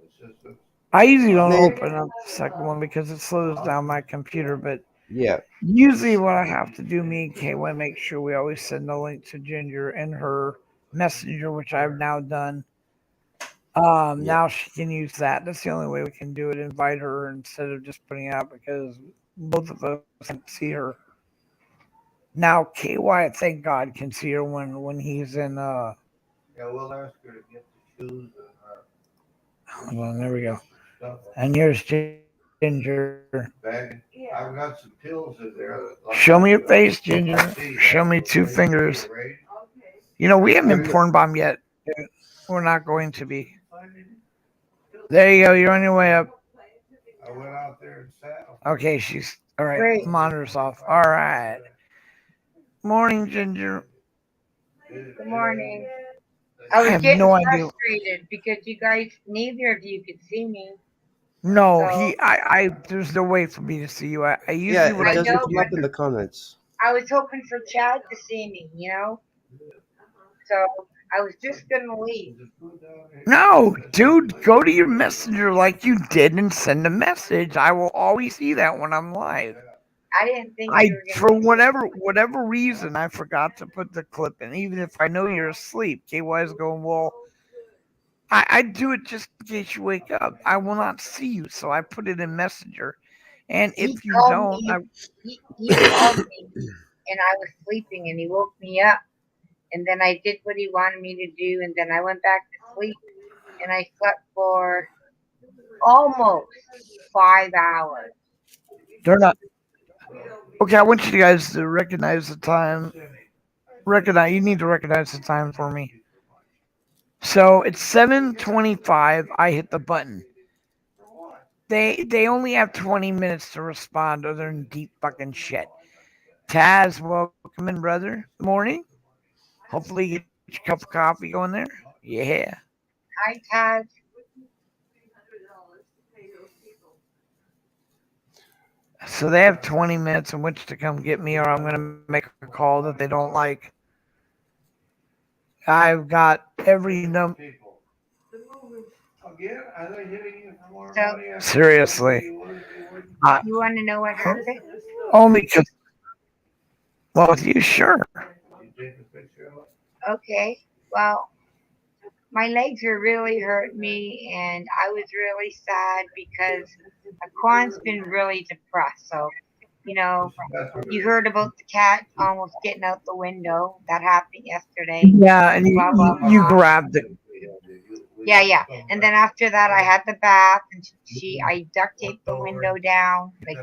Speaker 3: assistance.
Speaker 1: I usually don't
Speaker 5: Maybe.
Speaker 1: open up the second one because it slows down my computer, but
Speaker 5: yeah,
Speaker 1: usually what I have to do, me and KY, make sure we always send a link to Ginger in her messenger, which I've now done. Now she can use that. That's the only way we can do it. Invite her instead of just putting it out because both of us can see her. Now KY, thank God, can see her when he's in.
Speaker 3: Yeah, we'll ask her to get the shoes and
Speaker 1: Hold on, there we go.
Speaker 3: stuff.
Speaker 1: And here's Ginger.
Speaker 3: Bag.
Speaker 2: Yeah.
Speaker 3: I've got some pills in there.
Speaker 1: Show me your face, Ginger. Show me 2 fingers.
Speaker 2: Okay.
Speaker 1: You know, we haven't been porn bomb yet. We're not going to be. There you go. You're on your way up.
Speaker 3: I went out there and sat.
Speaker 1: Okay, she's all right.
Speaker 4: Great.
Speaker 1: Monitor's off. All right. Morning, Ginger.
Speaker 3: Good
Speaker 4: morning.
Speaker 1: I
Speaker 4: I was
Speaker 1: have
Speaker 4: getting
Speaker 1: no idea.
Speaker 4: frustrated because you guys, neither of you could see me.
Speaker 1: No,
Speaker 4: So-
Speaker 1: I. There's no way for me to see you. I usually
Speaker 5: yeah,
Speaker 1: when
Speaker 5: it
Speaker 1: I
Speaker 5: doesn't
Speaker 4: know,
Speaker 5: come up in the comments.
Speaker 4: I was hoping for Chad to see me, you know? So I was just gonna leave.
Speaker 1: No, dude, go to your messenger like you did and send a message. I will always see that when I'm live.
Speaker 4: I didn't think
Speaker 1: I
Speaker 4: you were
Speaker 1: for
Speaker 4: gonna.
Speaker 1: whatever reason I forgot to put the clip in, even if I know you're asleep. KY is going, well, I do it just in case you wake up. I will not see you, so I put it in Messenger. And
Speaker 4: He
Speaker 1: if you
Speaker 4: called
Speaker 1: don't,
Speaker 4: me. He called me, and I was sleeping, and he woke me up, and then I did what he wanted me to do, and then I went back to sleep, and I slept for almost 5 hours.
Speaker 1: they're not. Okay, I want you guys to recognize the time. You need to recognize the time for me. So it's 7:25. I hit the button. They only have 20 minutes to respond other than deep fucking shit. Taz, welcome in, brother. Good morning. Hopefully you get your cup of coffee going there. Yeah.
Speaker 4: Hi, Taz.
Speaker 1: So they have 20 minutes in which to come get me, or I'm going to make a call that they don't like. I've got every number.
Speaker 4: So
Speaker 1: Seriously.
Speaker 4: you want to know what happened?
Speaker 1: Only because, well, with you, sure.
Speaker 4: Okay. Well, my legs were really hurting me, and I was really sad because Aquan's been really depressed. So, you know, you heard about the cat almost getting out the window. That happened yesterday.
Speaker 1: Yeah, and
Speaker 4: Blah blah
Speaker 1: you
Speaker 4: blah.
Speaker 1: grabbed it.
Speaker 4: Yeah. And then after that, I had the bath, and I duct taped the window down, like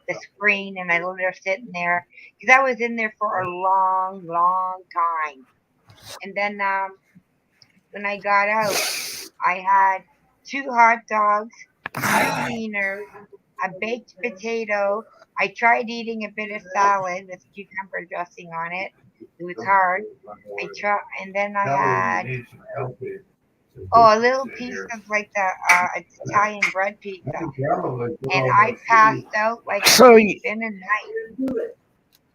Speaker 4: the screen, and I let her sitting there because I was in there for a long, long time. And then when I got out, I had 2 hot dogs, 2 wieners, a baked potato. I tried eating a bit of salad with cucumber dressing on it. It was hard. And then I had a little piece of like the Italian bread pizza, and I passed out like a
Speaker 1: So,
Speaker 4: thief in the night.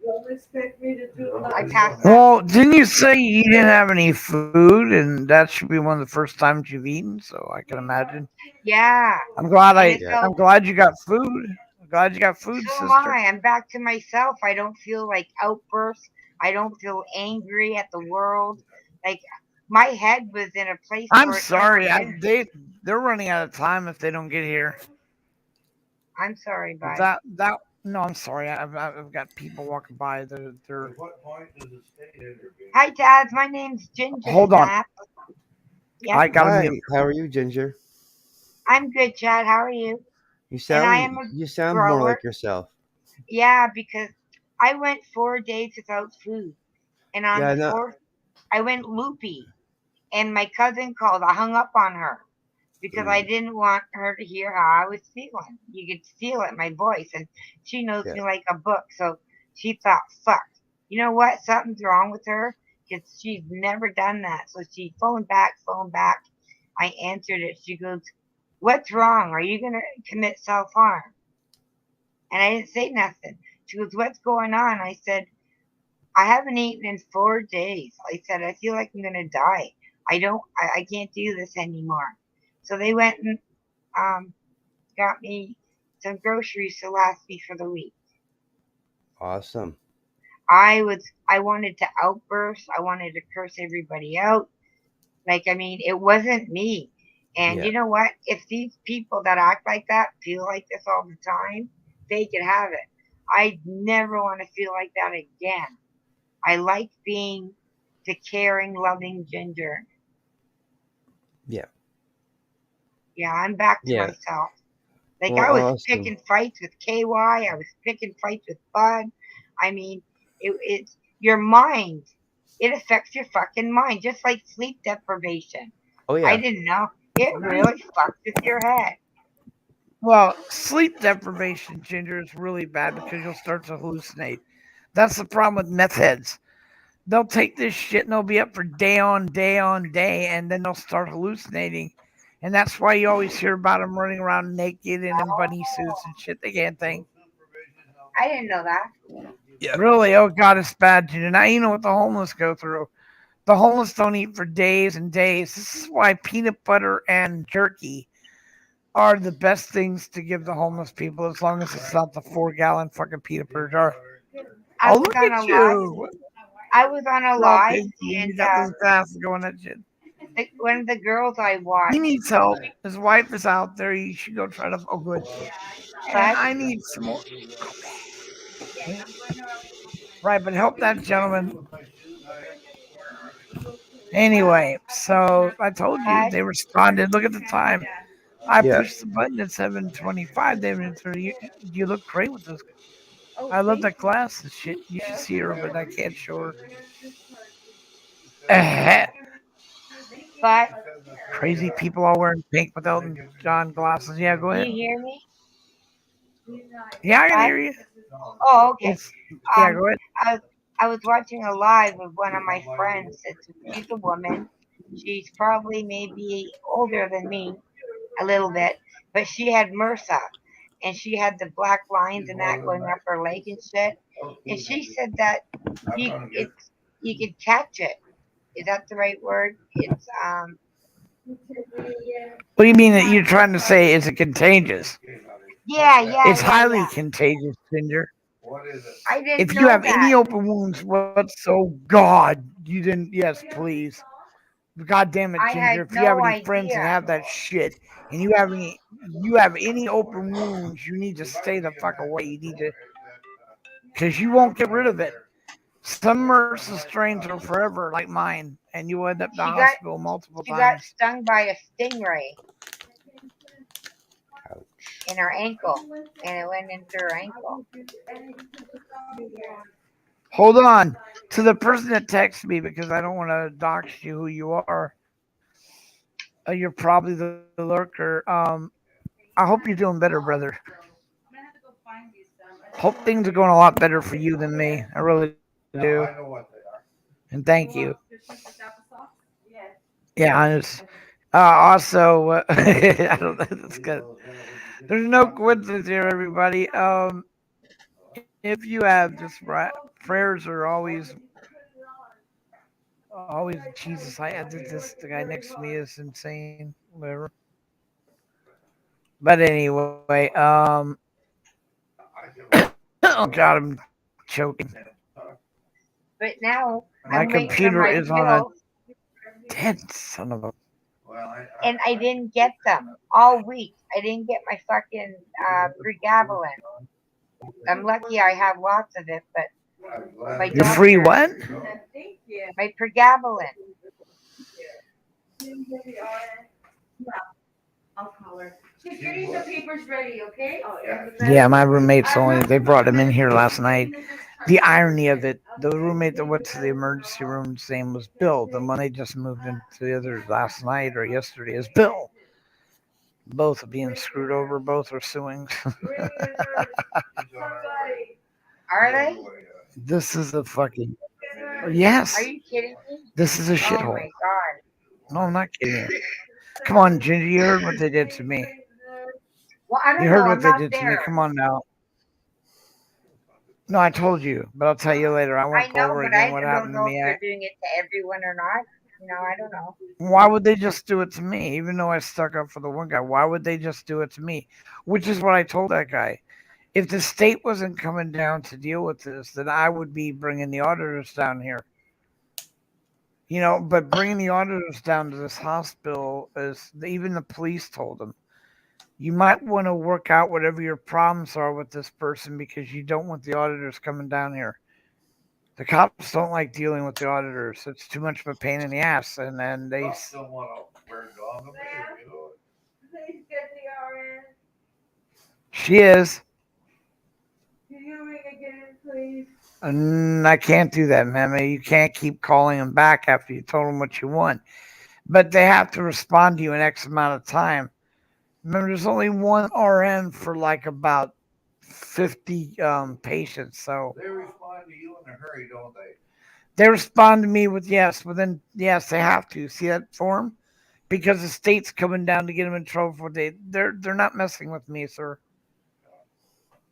Speaker 2: Don't expect me to do
Speaker 4: I passed out.
Speaker 1: well, didn't you say you didn't have any food, and that should be one of the first times you've eaten? So I can imagine.
Speaker 4: Yeah.
Speaker 1: I'm glad
Speaker 4: And so,
Speaker 1: I'm glad you got food. I'm glad you got food,
Speaker 4: so am
Speaker 1: sister.
Speaker 4: I. I'm back to myself. I don't feel like outbursts. I don't feel angry at the world. Like my head was in a place
Speaker 1: I'm
Speaker 4: where it
Speaker 1: sorry.
Speaker 4: never been.
Speaker 1: They're running out of time if they don't get here.
Speaker 4: I'm sorry, bud.
Speaker 1: That no, I'm sorry. I've got people walking by. They're
Speaker 4: Hi, Dad. My name's Ginger
Speaker 1: hold on.
Speaker 4: Snap. Yeah,
Speaker 1: I got
Speaker 5: Hi,
Speaker 1: a mute.
Speaker 5: how are you, Ginger?
Speaker 4: I'm good, Chad. How are you?
Speaker 5: You
Speaker 4: And I
Speaker 5: sound
Speaker 4: am a
Speaker 5: you sound more
Speaker 4: grower.
Speaker 5: like yourself.
Speaker 4: Yeah, because I went 4 days without food, and on
Speaker 5: Yeah,
Speaker 4: the
Speaker 5: no,
Speaker 4: 4th, I went loopy. And my cousin called. I hung up on her because I didn't want her to hear how I was feeling. You could feel it in my voice, and she knows
Speaker 5: yeah,
Speaker 4: me like a book. So she thought, "Fuck, you know what? Something's wrong with her because she's never done that." So she phoned back. I answered it. She goes, "What's wrong? Are you gonna commit self-harm?" And I didn't say nothing. She goes, "What's going on?" I said, "I haven't eaten in 4 days." I said, "I feel like I'm gonna die. I can't do this anymore." So they went and got me some groceries to last me for the week.
Speaker 5: awesome.
Speaker 4: I wanted to outburst. I wanted to curse everybody out. Like, I mean, it wasn't me. And
Speaker 5: Yeah,
Speaker 4: you know what? If these people that act like that feel like this all the time, they could have it. I never want to feel like that again. I like being the caring, loving Ginger.
Speaker 5: yeah,
Speaker 4: Yeah, I'm back to
Speaker 5: yeah.
Speaker 4: myself. Like
Speaker 5: Well,
Speaker 4: I was
Speaker 5: awesome.
Speaker 4: picking fights with KY. I was picking fights with Bud. I mean, it's your mind. It affects your fucking mind, just like sleep deprivation.
Speaker 5: Oh
Speaker 4: I
Speaker 5: yeah,
Speaker 4: didn't know. It really fucks with your head.
Speaker 1: Well, sleep deprivation, Ginger, is really bad because you'll start to hallucinate. That's the problem with meth heads. They'll take this shit and they'll be up for day on day on day, and then they'll start hallucinating. And that's why you always hear about them running around naked and in bunny suits and shit. They can't think.
Speaker 4: I didn't know that.
Speaker 5: yeah,
Speaker 1: Really, oh God, it's bad, Ginger. Now you know what the homeless go through. The homeless don't eat for days and days. This is why peanut butter and jerky are the best things to give the homeless people, as long as it's not the 4-gallon fucking peanut butter jar.
Speaker 4: I
Speaker 1: Oh,
Speaker 4: was
Speaker 1: look
Speaker 4: on
Speaker 1: at
Speaker 4: a live.
Speaker 1: you!
Speaker 4: I was on a
Speaker 1: You're all
Speaker 4: live,
Speaker 1: pinky and you
Speaker 4: and
Speaker 1: got those glasses going at you.
Speaker 4: one of the girls I
Speaker 1: He
Speaker 4: watched,
Speaker 1: needs help. His wife is out there. You should go try to. Oh, good. And
Speaker 4: but
Speaker 1: I need some more. Right, but help that gentleman. Anyway, so I told you they responded. Look at the time. I
Speaker 5: Yeah.
Speaker 1: pushed the button at 7:25. They answered. You look great with this. I love that glasses shit. You should see her, but I can't show her.
Speaker 4: but
Speaker 1: Crazy people all wearing pink with Elton John glasses. Yeah, go
Speaker 4: can
Speaker 1: ahead.
Speaker 4: you hear me?
Speaker 1: Yeah, I can
Speaker 4: What?
Speaker 1: hear you.
Speaker 4: Oh, okay.
Speaker 1: It's yeah,
Speaker 4: Um,
Speaker 1: go ahead.
Speaker 4: I was watching a live of one of my friends. She's a woman. She's probably maybe older than me, a little bit, but she had MRSA, and she had the black lines and that going up her leg and shit. And she said that you could catch it. Is that the right word? It's
Speaker 1: What do you mean that you're trying to say? Is it contagious?
Speaker 4: yeah.
Speaker 1: It's highly contagious, Ginger.
Speaker 3: What is it?
Speaker 4: I didn't
Speaker 1: If
Speaker 4: know
Speaker 1: you have
Speaker 4: that.
Speaker 1: any open wounds, God, you didn't. Yes, please. God damn it,
Speaker 4: I
Speaker 1: Ginger.
Speaker 4: had
Speaker 1: If you have
Speaker 4: no
Speaker 1: any friends that
Speaker 4: idea.
Speaker 1: have that shit, and you have any open wounds, you need to stay the fuck away. You need to, because you won't get rid of it. Some MRSA strains are forever, like mine, and you end up in the hospital multiple
Speaker 4: She got
Speaker 1: times.
Speaker 4: stung by a stingray in her ankle, and it went into her ankle.
Speaker 1: Hold on. To the person that texted me, because I don't want to dox you who you are. You're probably the lurker. I hope you're doing better, brother. Hope things are going a lot better for you than me. I really do.
Speaker 3: I know what they are.
Speaker 1: And thank you. Yeah, I just also I don't know. That's good. There's no coincidence here, everybody. If you have just prayers are always Jesus. I did this. The guy next to me is insane. Whatever. But anyway, oh god, I'm choking.
Speaker 4: But now
Speaker 1: My
Speaker 4: I'm waiting for
Speaker 1: computer
Speaker 4: my
Speaker 1: is on a
Speaker 4: pills,
Speaker 1: dead son of a.
Speaker 4: and I didn't get them all week. I didn't get my fucking pregabalin. I'm lucky I have lots of it, but my
Speaker 1: You're free what?
Speaker 4: my pregabalin.
Speaker 2: I'll call her. She's getting the papers ready, okay?
Speaker 1: Yeah, my roommates they brought him in here last night. The irony of it, the roommate that went to the emergency room, his name was Bill. The one they just moved into the other last night or yesterday is Bill. Both are being screwed over. Both are suing.
Speaker 4: Are they?
Speaker 1: This is a fucking. Yes.
Speaker 4: Are you kidding me?
Speaker 1: This is a
Speaker 4: Oh
Speaker 1: shithole.
Speaker 4: my god.
Speaker 1: No, I'm not kidding you. Come on, Ginger. You heard what they did to me.
Speaker 4: Well, I don't
Speaker 1: You heard
Speaker 4: know.
Speaker 1: what
Speaker 4: I'm
Speaker 1: they
Speaker 4: not
Speaker 1: did to me.
Speaker 4: there.
Speaker 1: Come on now. No, I told you, but I'll tell you later. I
Speaker 4: I
Speaker 1: won't go
Speaker 4: know,
Speaker 1: over
Speaker 4: but I
Speaker 1: again what
Speaker 4: don't
Speaker 1: happened to
Speaker 4: know if
Speaker 1: me.
Speaker 4: they're doing it to everyone or not. I don't know.
Speaker 1: Why would they just do it to me? Even though I stuck up for the one guy, why would they just do it to me? Which is what I told that guy. If the state wasn't coming down to deal with this, then I would be bringing the auditors down here. But bringing the auditors down to this hospital is even the police told them. You might want to work out whatever your problems are with this person because you don't want the auditors coming down here. The cops don't like dealing with the auditors. It's too much of a pain in the ass. And then they.
Speaker 3: Don't want to burn dog them, you know.
Speaker 2: Please get the RN.
Speaker 1: She is.
Speaker 2: Can you ring again, please?
Speaker 1: I can't do that, Mama. You can't keep calling them back after you told them what you want. But they have to respond to you in X amount of time. Remember, there's only one RN for like about 50 patients. So
Speaker 3: They respond to you in a hurry, don't they?
Speaker 1: they respond to me with yes. Within yes, they have to. See that form? Because the state's coming down to get them in trouble for they're not messing with me, sir.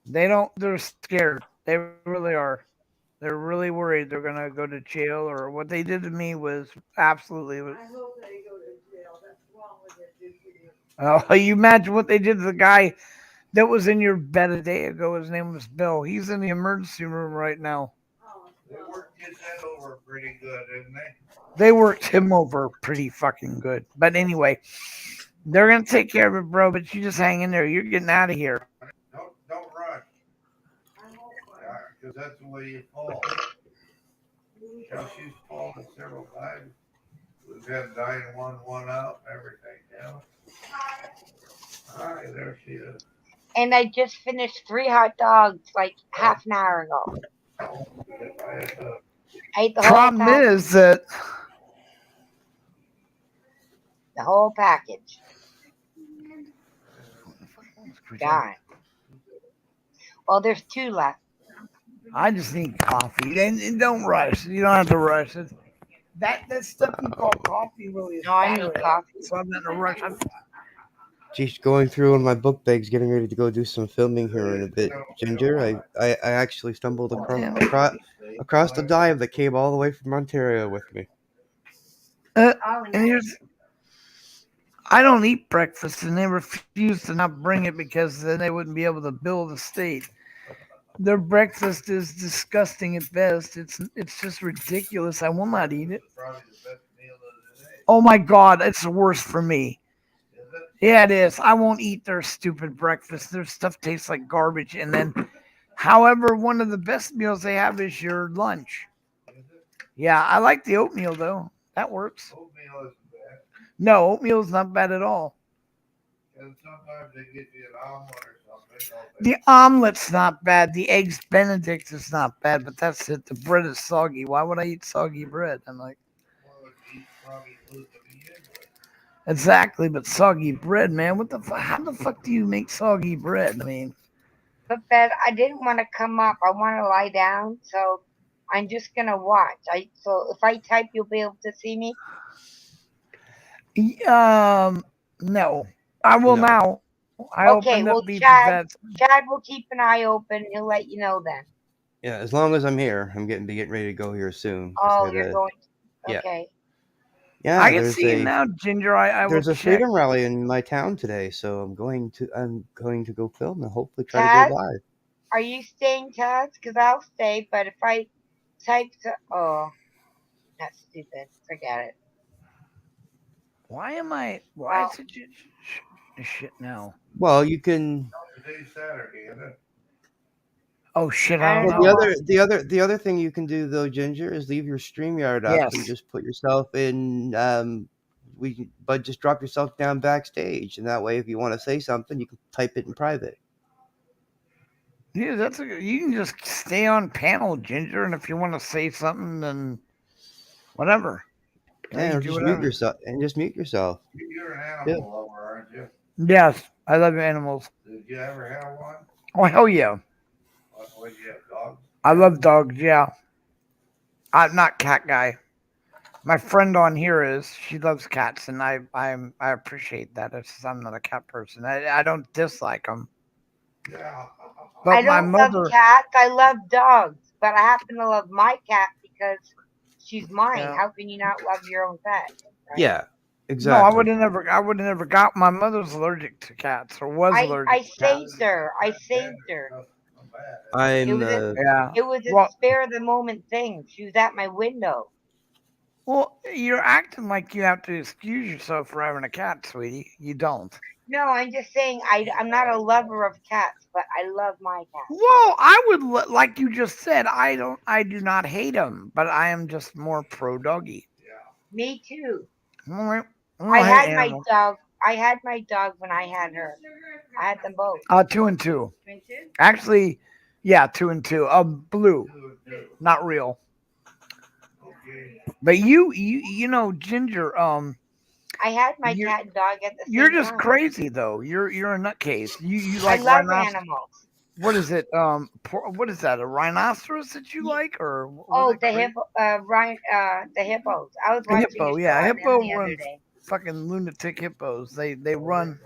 Speaker 1: They don't. They're scared. They really are. They're really worried they're gonna go to jail, or what they did to me was absolutely.
Speaker 2: I hope they go to jail. That's wrong with it.
Speaker 1: Oh, you imagine what they did to the guy that was in your bed a day ago. His name was Bill. He's in the emergency room right now.
Speaker 3: They worked his head over pretty good, didn't they?
Speaker 1: They worked him over pretty fucking good. But anyway, they're gonna take care of it, bro. But you just hang in there. You're getting out of here.
Speaker 3: Don't rush. Because that's the way you fall. Now she's fallen several times. We've had 911 out and everything. Yeah. Hi, there she is.
Speaker 4: And I just finished 3 hot dogs like half an hour ago. I ate the whole
Speaker 1: Problem
Speaker 4: package.
Speaker 1: is that
Speaker 4: The whole package. Gone. Well, there's 2 left.
Speaker 1: I just need coffee. And don't rush. You don't have to rush it. That stuff you call coffee really is
Speaker 4: No, I need
Speaker 1: battery.
Speaker 4: coffee.
Speaker 1: So I'm not in a rush.
Speaker 5: Geez, going through one of my book bags, getting ready to go do some filming here in a bit. Ginger, I actually stumbled across the dive that came all the way from Ontario with me.
Speaker 4: Oh,
Speaker 1: And here's, I don't eat breakfast, and they refuse to not bring it because then they wouldn't be able to bill the state. Their breakfast is disgusting at best. It's just ridiculous. I will not eat it.
Speaker 3: Probably the best meal of the day.
Speaker 1: Oh my God, it's the worst for me.
Speaker 3: Is it?
Speaker 1: Yeah, it is. I won't eat their stupid breakfast. Their stuff tastes like garbage. And then, however, one of the best meals they have is your lunch.
Speaker 3: Is it?
Speaker 1: Yeah, I like the oatmeal though. That works.
Speaker 3: Oatmeal isn't bad.
Speaker 1: No, oatmeal's not bad at all.
Speaker 3: And sometimes they give you an omelet or something. don't they?
Speaker 1: The omelet's not bad. The eggs Benedict is not bad, but that's it. The bread is soggy. Why would I eat soggy bread? I'm like,
Speaker 3: Well, it's probably food to begin with.
Speaker 1: exactly, but soggy bread, man. What the fuck? How the fuck do you make soggy bread? I mean,
Speaker 4: but Ben, I didn't want to come up. I want to lie down, so I'm just gonna watch. So if I type, you'll be able to see me.
Speaker 1: no. I will
Speaker 5: No.
Speaker 1: now. I
Speaker 4: Okay,
Speaker 1: opened
Speaker 4: well,
Speaker 1: up Beefy
Speaker 4: Chad-
Speaker 1: Vets.
Speaker 4: Chad will keep an eye open. He'll let you know then.
Speaker 5: Yeah, as long as I'm here, I'm getting ready to go here soon.
Speaker 4: Oh,
Speaker 5: Just
Speaker 4: you're
Speaker 5: had a-
Speaker 4: going.
Speaker 5: yeah.
Speaker 4: Okay.
Speaker 5: Yeah,
Speaker 1: I can
Speaker 5: there's
Speaker 1: see you
Speaker 5: a
Speaker 1: now, Ginger. I will
Speaker 5: there's a
Speaker 1: check.
Speaker 5: freedom rally in my town today, so I'm going to go film and hopefully try to
Speaker 4: Chad?
Speaker 5: go live.
Speaker 4: Are you staying, Chad? Because I'll stay, but if I type, oh, that's stupid. Forget it.
Speaker 1: Why am I? Why
Speaker 4: Well-
Speaker 1: is it shit now?
Speaker 5: Well, you can.
Speaker 3: Today's Saturday, isn't it?
Speaker 1: Oh shit!
Speaker 4: I
Speaker 1: I
Speaker 4: don't
Speaker 1: don't
Speaker 5: Well,
Speaker 1: know.
Speaker 5: the other thing you can do though, Ginger, is leave your StreamYard up
Speaker 1: Yes.
Speaker 5: and just put yourself in. But just drop yourself down backstage, and that way, if you want to say something, you can type it in private.
Speaker 1: Yeah, you can just stay on panel, Ginger, and if you want to say something, then whatever.
Speaker 5: Yeah,
Speaker 1: you
Speaker 5: or
Speaker 1: do
Speaker 5: just
Speaker 1: whatever.
Speaker 5: mute yourself and just mute yourself.
Speaker 3: You're an animal lover, aren't you?
Speaker 1: Yes, I love animals.
Speaker 3: Did you ever have one?
Speaker 1: Oh hell yeah,
Speaker 3: What you have, dogs?
Speaker 1: I love dogs. Yeah, I'm not cat guy. My friend on here is. She loves cats, and I appreciate that. It's just I'm not a cat person. I don't dislike them.
Speaker 3: Yeah.
Speaker 1: But
Speaker 4: I
Speaker 1: my
Speaker 4: don't
Speaker 1: mother.
Speaker 4: love cats. I love dogs, but I happen to love my cat because she's mine.
Speaker 1: Yeah.
Speaker 4: How can you not love your own pet? Right?
Speaker 5: Yeah,
Speaker 1: No,
Speaker 5: exactly.
Speaker 1: I would have never got. My mother's allergic to cats, or was allergic.
Speaker 4: I
Speaker 1: to cats.
Speaker 4: saved her. I saved her.
Speaker 3: Not bad.
Speaker 5: I'm.
Speaker 4: It was a-
Speaker 1: Yeah.
Speaker 4: It was a
Speaker 1: Well-
Speaker 4: spare the moment thing. She was at my window.
Speaker 1: Well, you're acting like you have to excuse yourself for having a cat, sweetie. You don't.
Speaker 4: No, I'm just saying I'm not a lover of cats, but I love my cat.
Speaker 1: Well, I would like you just said. I do not hate them, but I am just more pro doggy.
Speaker 3: Yeah.
Speaker 4: Me too.
Speaker 1: All right.
Speaker 4: I had my dog. I had my dog when I had her. I had them both.
Speaker 1: 2 and 2. Actually, yeah, 2 and 2. Blue,
Speaker 3: Good.
Speaker 1: not real.
Speaker 3: Okay.
Speaker 1: But you know, Ginger.
Speaker 4: I had my
Speaker 1: You're-
Speaker 4: cat and dog at the same
Speaker 1: You're just
Speaker 4: time.
Speaker 1: crazy though. You're a nutcase. You
Speaker 4: I
Speaker 1: like
Speaker 4: love
Speaker 1: rhinoceros.
Speaker 4: animals.
Speaker 1: What is it? What is that? A rhinoceros that you like, or what
Speaker 4: Oh,
Speaker 1: was it
Speaker 4: the
Speaker 1: called?
Speaker 4: the hippos. I was
Speaker 1: The
Speaker 4: watching
Speaker 1: hippo,
Speaker 4: a show
Speaker 1: yeah,
Speaker 4: on them
Speaker 1: hippo
Speaker 4: the other
Speaker 1: runs.
Speaker 4: day.
Speaker 1: Fucking lunatic hippos. They run.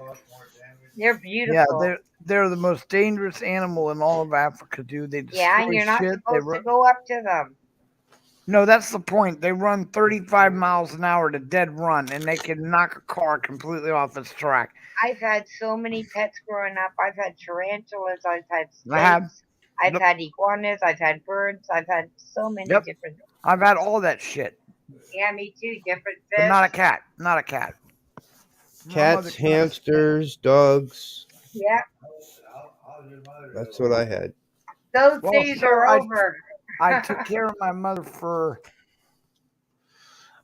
Speaker 4: They're
Speaker 1: Yeah,
Speaker 4: beautiful.
Speaker 1: they're the most dangerous animal in all of Africa, dude. They destroy
Speaker 4: Yeah, and you're not
Speaker 1: shit. They
Speaker 4: supposed to
Speaker 1: run.
Speaker 4: go up to them.
Speaker 1: No, that's the point. They run 35 miles an hour at a dead run, and they can knock a car completely off its track.
Speaker 4: I've had so many pets growing up. I've had tarantulas. I've had
Speaker 1: I have.
Speaker 4: snakes. I've
Speaker 1: Yep.
Speaker 4: had iguanas. I've had birds. I've had so many
Speaker 1: Yep.
Speaker 4: different.
Speaker 1: I've had all that shit,
Speaker 4: Yeah, me too. Different
Speaker 1: but
Speaker 4: fish.
Speaker 1: not a cat. Not a cat. My mother
Speaker 5: Cats,
Speaker 1: cannot-
Speaker 5: hamsters, dogs.
Speaker 4: Yeah,
Speaker 3: How's your mother
Speaker 5: That's
Speaker 3: doing?
Speaker 5: what I had.
Speaker 4: those
Speaker 1: Well,
Speaker 4: days
Speaker 1: sir,
Speaker 4: are
Speaker 1: I-
Speaker 4: over.
Speaker 1: I took care of my mother for.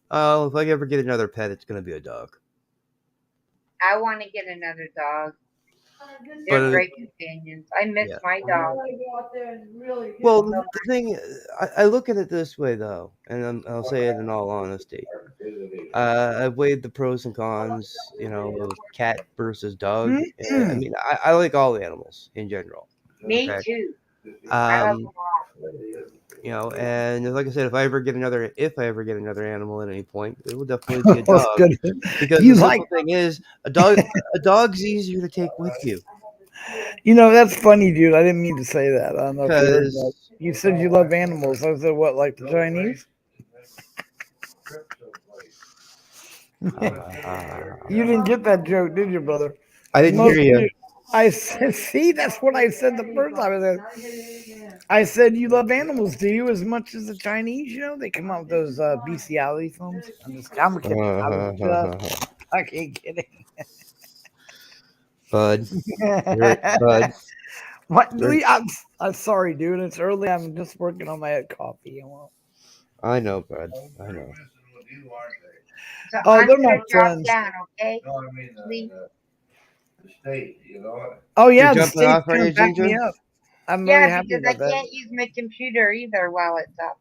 Speaker 5: Oh, if I ever get another pet, it's gonna be a dog.
Speaker 4: I want to get another dog.
Speaker 5: But
Speaker 4: They're great companions. I miss
Speaker 5: yeah.
Speaker 4: my dog.
Speaker 2: Go out there and really get
Speaker 5: Well,
Speaker 2: them.
Speaker 5: the thing, I look at it this way though, and I'll say it in all honesty. I've weighed the pros and cons, of cat versus dog. And, I mean, I like all animals in general.
Speaker 4: Me
Speaker 5: Okay.
Speaker 4: too. I love
Speaker 5: Um,
Speaker 4: them all.
Speaker 5: and like I said, if I ever get another animal at any point, it will definitely be a
Speaker 1: That's
Speaker 5: dog.
Speaker 1: good.
Speaker 5: Because
Speaker 1: You
Speaker 5: the
Speaker 1: like-
Speaker 5: simple thing is, a dog's easier to take with you.
Speaker 1: That's funny, dude. I didn't mean to say that. I don't know if you heard that.
Speaker 5: Because
Speaker 1: You said you love animals. I said, what, like the Chinese? You didn't get that joke, did you, brother?
Speaker 5: I didn't
Speaker 1: Most
Speaker 5: hear you.
Speaker 1: people- I said, see, that's what I said the first time. I said, you love animals, do you, as much as the Chinese? They come out with those bestiality films. I'm kidding. I'm just fucking kidding.
Speaker 5: Bud. Bud.
Speaker 1: What? I'm sorry, dude. It's early. I'm just working on my coffee.
Speaker 5: I know, Bud. I know.
Speaker 4: So
Speaker 1: Oh,
Speaker 4: I'm
Speaker 1: they're
Speaker 4: gonna
Speaker 1: my
Speaker 4: drop
Speaker 1: friends.
Speaker 4: down, okay?
Speaker 3: No, I mean, the state,
Speaker 1: Oh yeah,
Speaker 5: You're
Speaker 1: the
Speaker 5: jumping
Speaker 1: state's
Speaker 5: off, are
Speaker 1: gonna
Speaker 5: you,
Speaker 1: back me
Speaker 5: Ginger?
Speaker 1: up. I'm really
Speaker 4: Yeah,
Speaker 1: happy
Speaker 4: because I
Speaker 1: about that.
Speaker 4: can't use my computer either while it's up.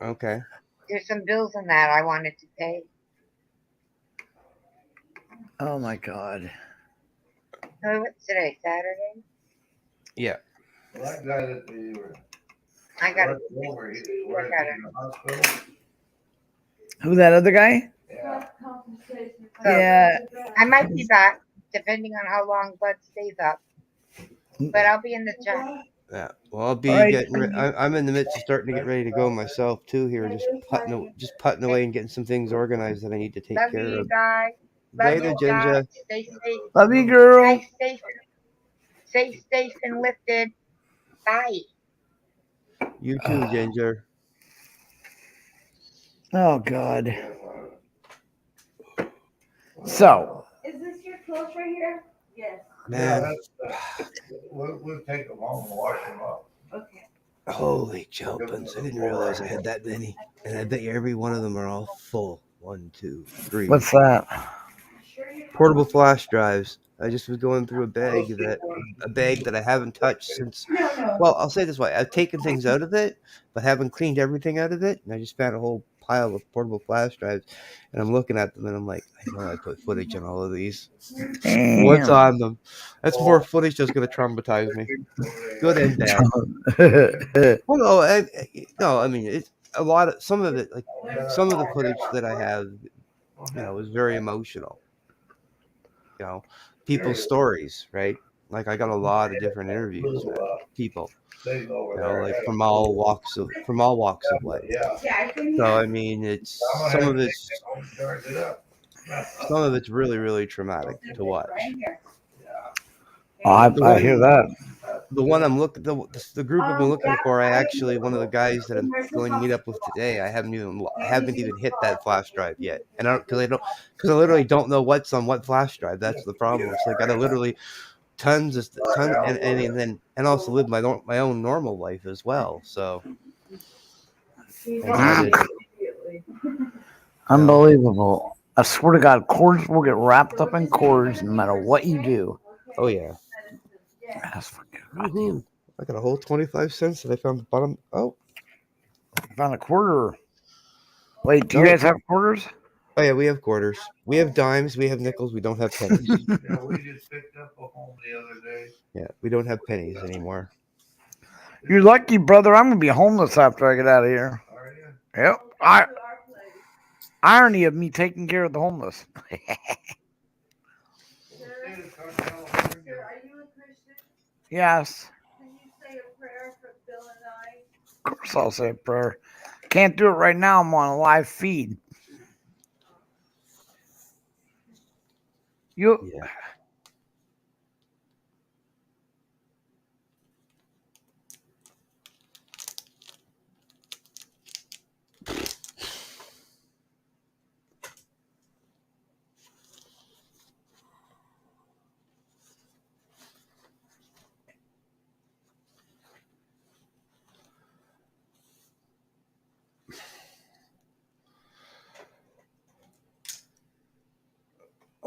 Speaker 5: Okay.
Speaker 4: There's some bills in that I wanted to pay.
Speaker 1: Oh my god.
Speaker 4: So what's today? Saturday?
Speaker 5: Yeah.
Speaker 3: That guy that they were
Speaker 4: I got to
Speaker 3: working over, he was
Speaker 4: work
Speaker 3: working
Speaker 4: at it.
Speaker 3: in the hospital.
Speaker 1: Who, that other guy?
Speaker 3: Yeah.
Speaker 4: So
Speaker 1: Yeah.
Speaker 4: I might be back, depending on how long Bud stays up. But I'll be in the chat.
Speaker 5: Yeah. Well, I'll be
Speaker 1: All right.
Speaker 5: getting. I'm in the midst of starting to get ready to go myself too. Here, just putting away and getting some things organized that I need to take
Speaker 4: Love
Speaker 5: care
Speaker 4: you
Speaker 5: of.
Speaker 4: guys. Love
Speaker 5: Later,
Speaker 4: you
Speaker 5: Ginger.
Speaker 4: guys. Stay safe.
Speaker 1: Love you, girl.
Speaker 4: Stay safe and lifted. Bye.
Speaker 5: You too, Ginger.
Speaker 1: Oh god. So,
Speaker 2: Is this your clothes right here? Yes.
Speaker 5: Man,
Speaker 3: We'll take them home and wash them up.
Speaker 2: Okay.
Speaker 5: holy jumpins! I didn't realize I had that many, and I bet you every one of them are all full. 1, 2, 3.
Speaker 1: what's that?
Speaker 5: Portable flash drives. I just was going through a bag that I haven't touched since. Well, I'll say it this way: I've taken things out of it, but haven't cleaned everything out of it. And I just found a whole pile of portable flash drives, and I'm looking at them, and I'm like, I know I put footage on all of these. What's on them? That's more footage that's going to traumatize me. Good and bad. Well, no, I mean, it's a lot of some of it. Like some of the footage that I have, is very emotional. People's stories, right? Like I got a lot of different interviews with people, like from all walks of life.
Speaker 3: Yeah.
Speaker 5: So I mean, it's some of it's really, really traumatic to watch.
Speaker 1: I hear that.
Speaker 5: The one I'm looking, the group I've been looking for, one of the guys that I'm going to meet up with today. I haven't even hit that flash drive yet, and because I literally don't know what's on what flash drive. That's the problem. It's like I gotta literally tons, and also live my own normal life as well. So
Speaker 1: Unbelievable. I swear to God, cords will get wrapped up in cords no matter what you do.
Speaker 5: oh yeah.
Speaker 1: That's fucking
Speaker 5: Woohoo.
Speaker 1: goddamn.
Speaker 5: I got a whole 25 cents that I found at the bottom. Oh,
Speaker 1: Found a quarter. Wait, do you
Speaker 5: No.
Speaker 1: guys have quarters?
Speaker 5: oh yeah, we have quarters. We have dimes. We have nickels. We don't have pennies.
Speaker 3: Yeah, we just picked up a home the other day.
Speaker 5: Yeah, we don't have pennies anymore.
Speaker 1: You're lucky, brother. I'm gonna be homeless after I get out of here.
Speaker 3: Are you?
Speaker 1: Yep. Irony of me taking care of the homeless.
Speaker 2: Sir, are you a Christian?
Speaker 1: Yes.
Speaker 2: Can you say a prayer for Bill and I?
Speaker 1: course I'll say a prayer. Can't do it right now. I'm on a live feed. You
Speaker 5: Yeah.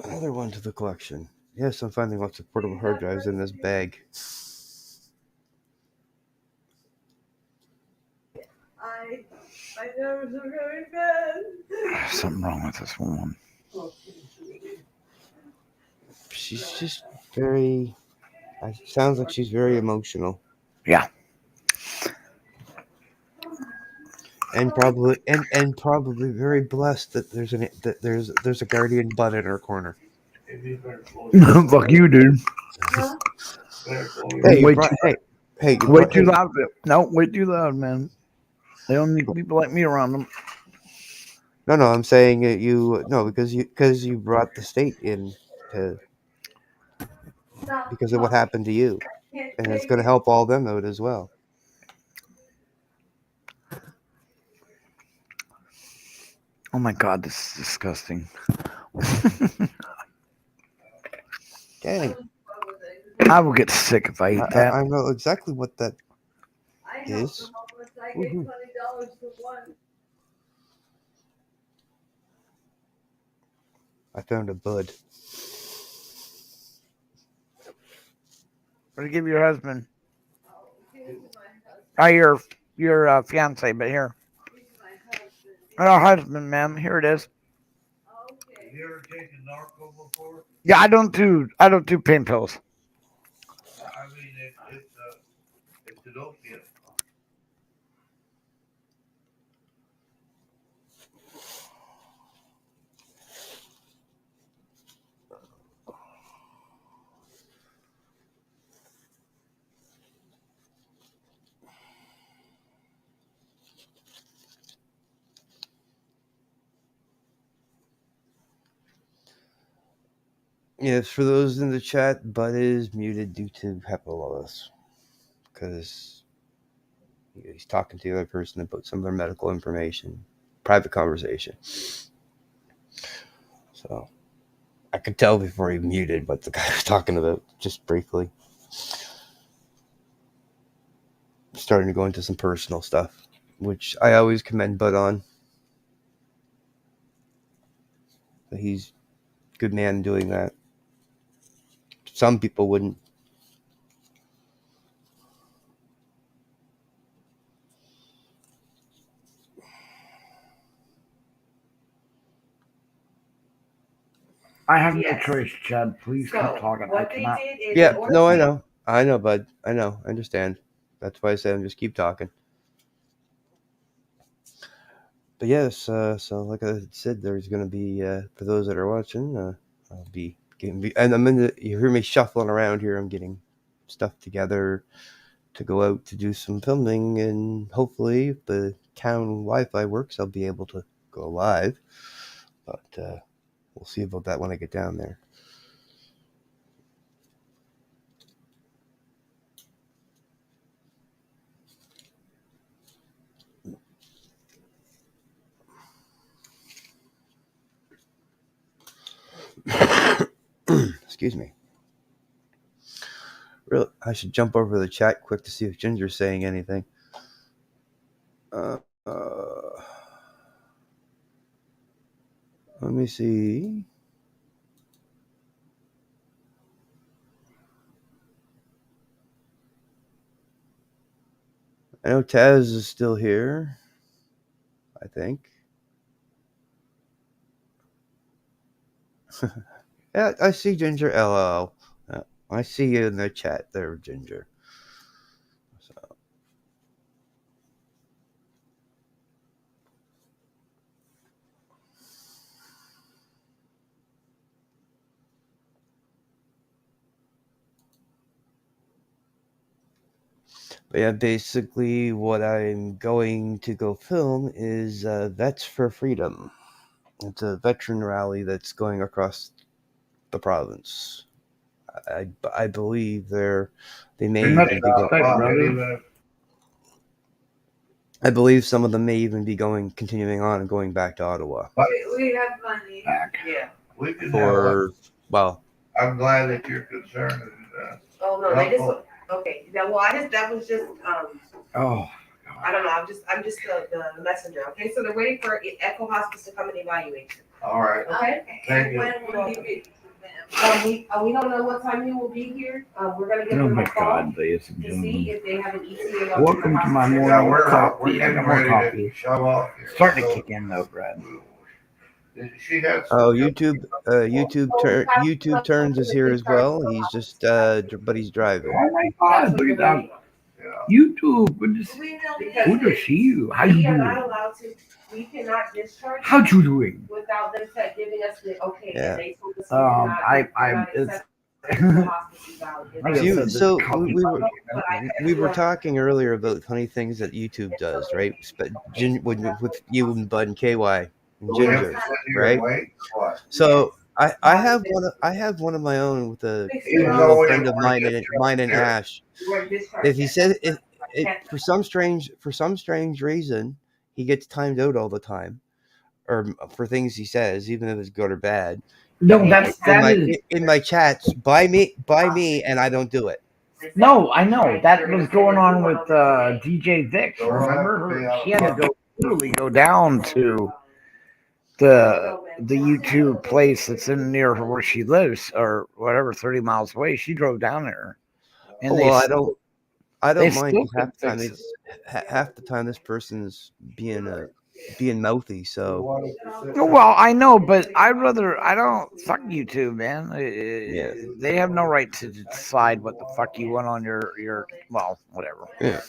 Speaker 5: Another one to the collection. Yes, I'm finding lots of portable hard drives in this bag.
Speaker 2: My nerves are very bad.
Speaker 1: there's something wrong with this woman.
Speaker 5: She's just very. Sounds like she's very emotional.
Speaker 1: Yeah.
Speaker 5: And probably very blessed that there's a guardian bud in her corner.
Speaker 1: Fuck you, dude.
Speaker 5: Hey,
Speaker 1: Way too loud. No, way too loud, man. They don't need people like me around them.
Speaker 5: No, I'm saying that because you brought the state in because of what happened to you, and it's going to help all them out as well.
Speaker 1: Oh my god, this is disgusting.
Speaker 5: Dang,
Speaker 1: I will get sick if I eat that.
Speaker 5: I know exactly what that
Speaker 2: I
Speaker 5: is.
Speaker 2: help them homeless. I get
Speaker 5: Woohoo.
Speaker 2: $20 for one.
Speaker 5: I found a bud.
Speaker 1: What do you give your husband?
Speaker 2: Give it to my husband.
Speaker 1: Your fiance, but here.
Speaker 2: He's my husband.
Speaker 1: Our husband, ma'am. Here it is.
Speaker 2: Okay.
Speaker 3: Have you ever taken Narco before?
Speaker 1: Yeah, I don't do pain pills.
Speaker 3: I mean, it's an opiate.
Speaker 5: Yes, for those in the chat, Bud is muted due to HEPA laws because he's talking to the other person about some of their medical information, private conversation. So I could tell before he muted what the guy was talking about, just briefly. Starting to go into some personal stuff, which I always commend Bud on. He's a good man doing that. Some people wouldn't.
Speaker 1: I have no choice, Chad. Please keep talking. I cannot.
Speaker 5: Yeah, no, I know, Bud. I know. I understand. That's why I said just keep talking. But yes, so like I said, there's going to be for those that are watching, I'll be getting, and you hear me shuffling around here. I'm getting stuff together to go out to do some filming, and hopefully, if the town Wi-Fi works, I'll be able to go live. But we'll see about that when I get down there. Excuse me. Really, I should jump over the chat quick to see if Ginger's saying anything. Let me see. I know Taz is still here, I think. Yeah, I see Ginger. LOL. I see you in the chat there, Ginger. So. Yeah, basically, what I'm going to go film is Vets for Freedom. It's a veteran rally that's going across the province. I believe they may
Speaker 1: Pretty much
Speaker 5: even be
Speaker 1: brother.
Speaker 5: I believe some of them may even be continuing on and going back to Ottawa.
Speaker 2: We have money. Yeah.
Speaker 3: We can have.
Speaker 5: Or well,
Speaker 3: I'm glad that you're concerned.
Speaker 2: Oh no, they just okay. Yeah, well, that was just
Speaker 1: Oh,
Speaker 2: I don't know. I'm just the messenger. Okay, so they're waiting for Echo Hospice to come and evaluate you.
Speaker 3: All right.
Speaker 2: Okay.
Speaker 3: Thank you.
Speaker 2: When will you be? We don't know what time you will be here. We're gonna give
Speaker 1: oh
Speaker 2: them
Speaker 1: my
Speaker 2: a call
Speaker 1: God, ladies and
Speaker 2: to see
Speaker 1: gentlemen.
Speaker 2: if they have an ETA. on
Speaker 1: Welcome
Speaker 2: the
Speaker 1: to my
Speaker 2: hospital.
Speaker 1: morning
Speaker 3: Yeah,
Speaker 1: coffee.
Speaker 3: we're getting
Speaker 1: More
Speaker 3: ready
Speaker 1: coffee.
Speaker 3: to shove off here.
Speaker 1: Starting to kick in though, Brad.
Speaker 3: She had.
Speaker 5: oh YouTube Turns is here as well. He's just but he's driving.
Speaker 1: Oh my God, look at that. YouTube, good to see, good to see you. How you
Speaker 2: We are
Speaker 1: doing?
Speaker 2: not allowed to. We cannot discharge
Speaker 1: How you doing?
Speaker 2: without them giving us the okay.
Speaker 5: Yeah.
Speaker 2: And they told us we cannot-
Speaker 1: I
Speaker 2: cannot
Speaker 1: it's
Speaker 2: accept the hospice evaluation.
Speaker 1: Like I said, this
Speaker 5: So
Speaker 1: coffee-
Speaker 5: we were talking earlier about funny things that YouTube does, right? With you and Bud and KY and Ginger, right? So I have one of my own with a little friend of mine and Ash. If he says if for some strange reason he gets timed out all the time, or for things he says, even if it's good or bad.
Speaker 1: No, that is
Speaker 5: in my chats by me, and I don't do it.
Speaker 1: no. I know that was going on with DJ Vic. Remember, she had to literally go down to the YouTube place that's in near where she lives, or whatever, 30 miles away. She drove down there, and
Speaker 5: Well, I
Speaker 1: they
Speaker 5: don't mind
Speaker 1: still
Speaker 5: half the time.
Speaker 1: fix
Speaker 5: It's half the time this person's being mouthy. So
Speaker 1: Well, I know, but I don't fuck YouTube, man.
Speaker 5: Yeah.
Speaker 1: They have no right to decide what the fuck you want on your well, whatever.
Speaker 5: Yeah.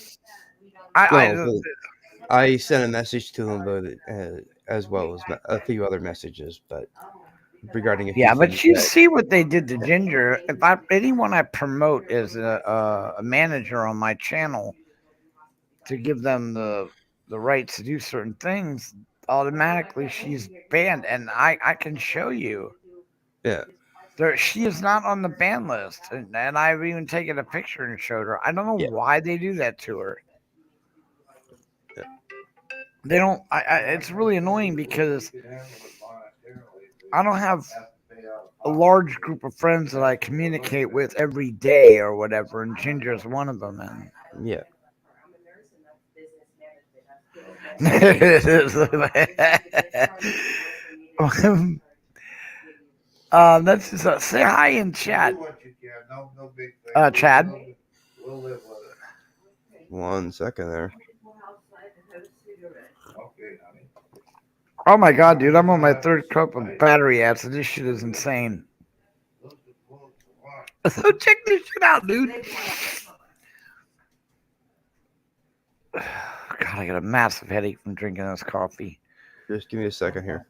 Speaker 1: I
Speaker 5: I sent a message to him about it, as well as a few other messages, but regarding a few
Speaker 1: yeah, but
Speaker 5: things
Speaker 1: you
Speaker 5: that-
Speaker 1: see what they did to Ginger. If anyone I promote as a manager on my channel to give them the rights to do certain things, automatically she's banned, and I can show you.
Speaker 5: Yeah.
Speaker 1: She is not on the ban list, and I've even taken a picture and showed her. I don't know why they do that to her.
Speaker 5: Yeah.
Speaker 1: They don't. It's really annoying because I don't have a large group of friends that I communicate with every day or whatever, and Ginger's one of them. And
Speaker 5: Yeah.
Speaker 1: Let's just say hi in chat. Chad.
Speaker 3: We'll live with it.
Speaker 5: 1 second there.
Speaker 3: Okay, honey.
Speaker 1: Oh my God, dude! I'm on my third cup of battery acid. This shit is insane. So check this shit out, dude. God, I got a massive headache from drinking this coffee.
Speaker 5: Just give me a second here.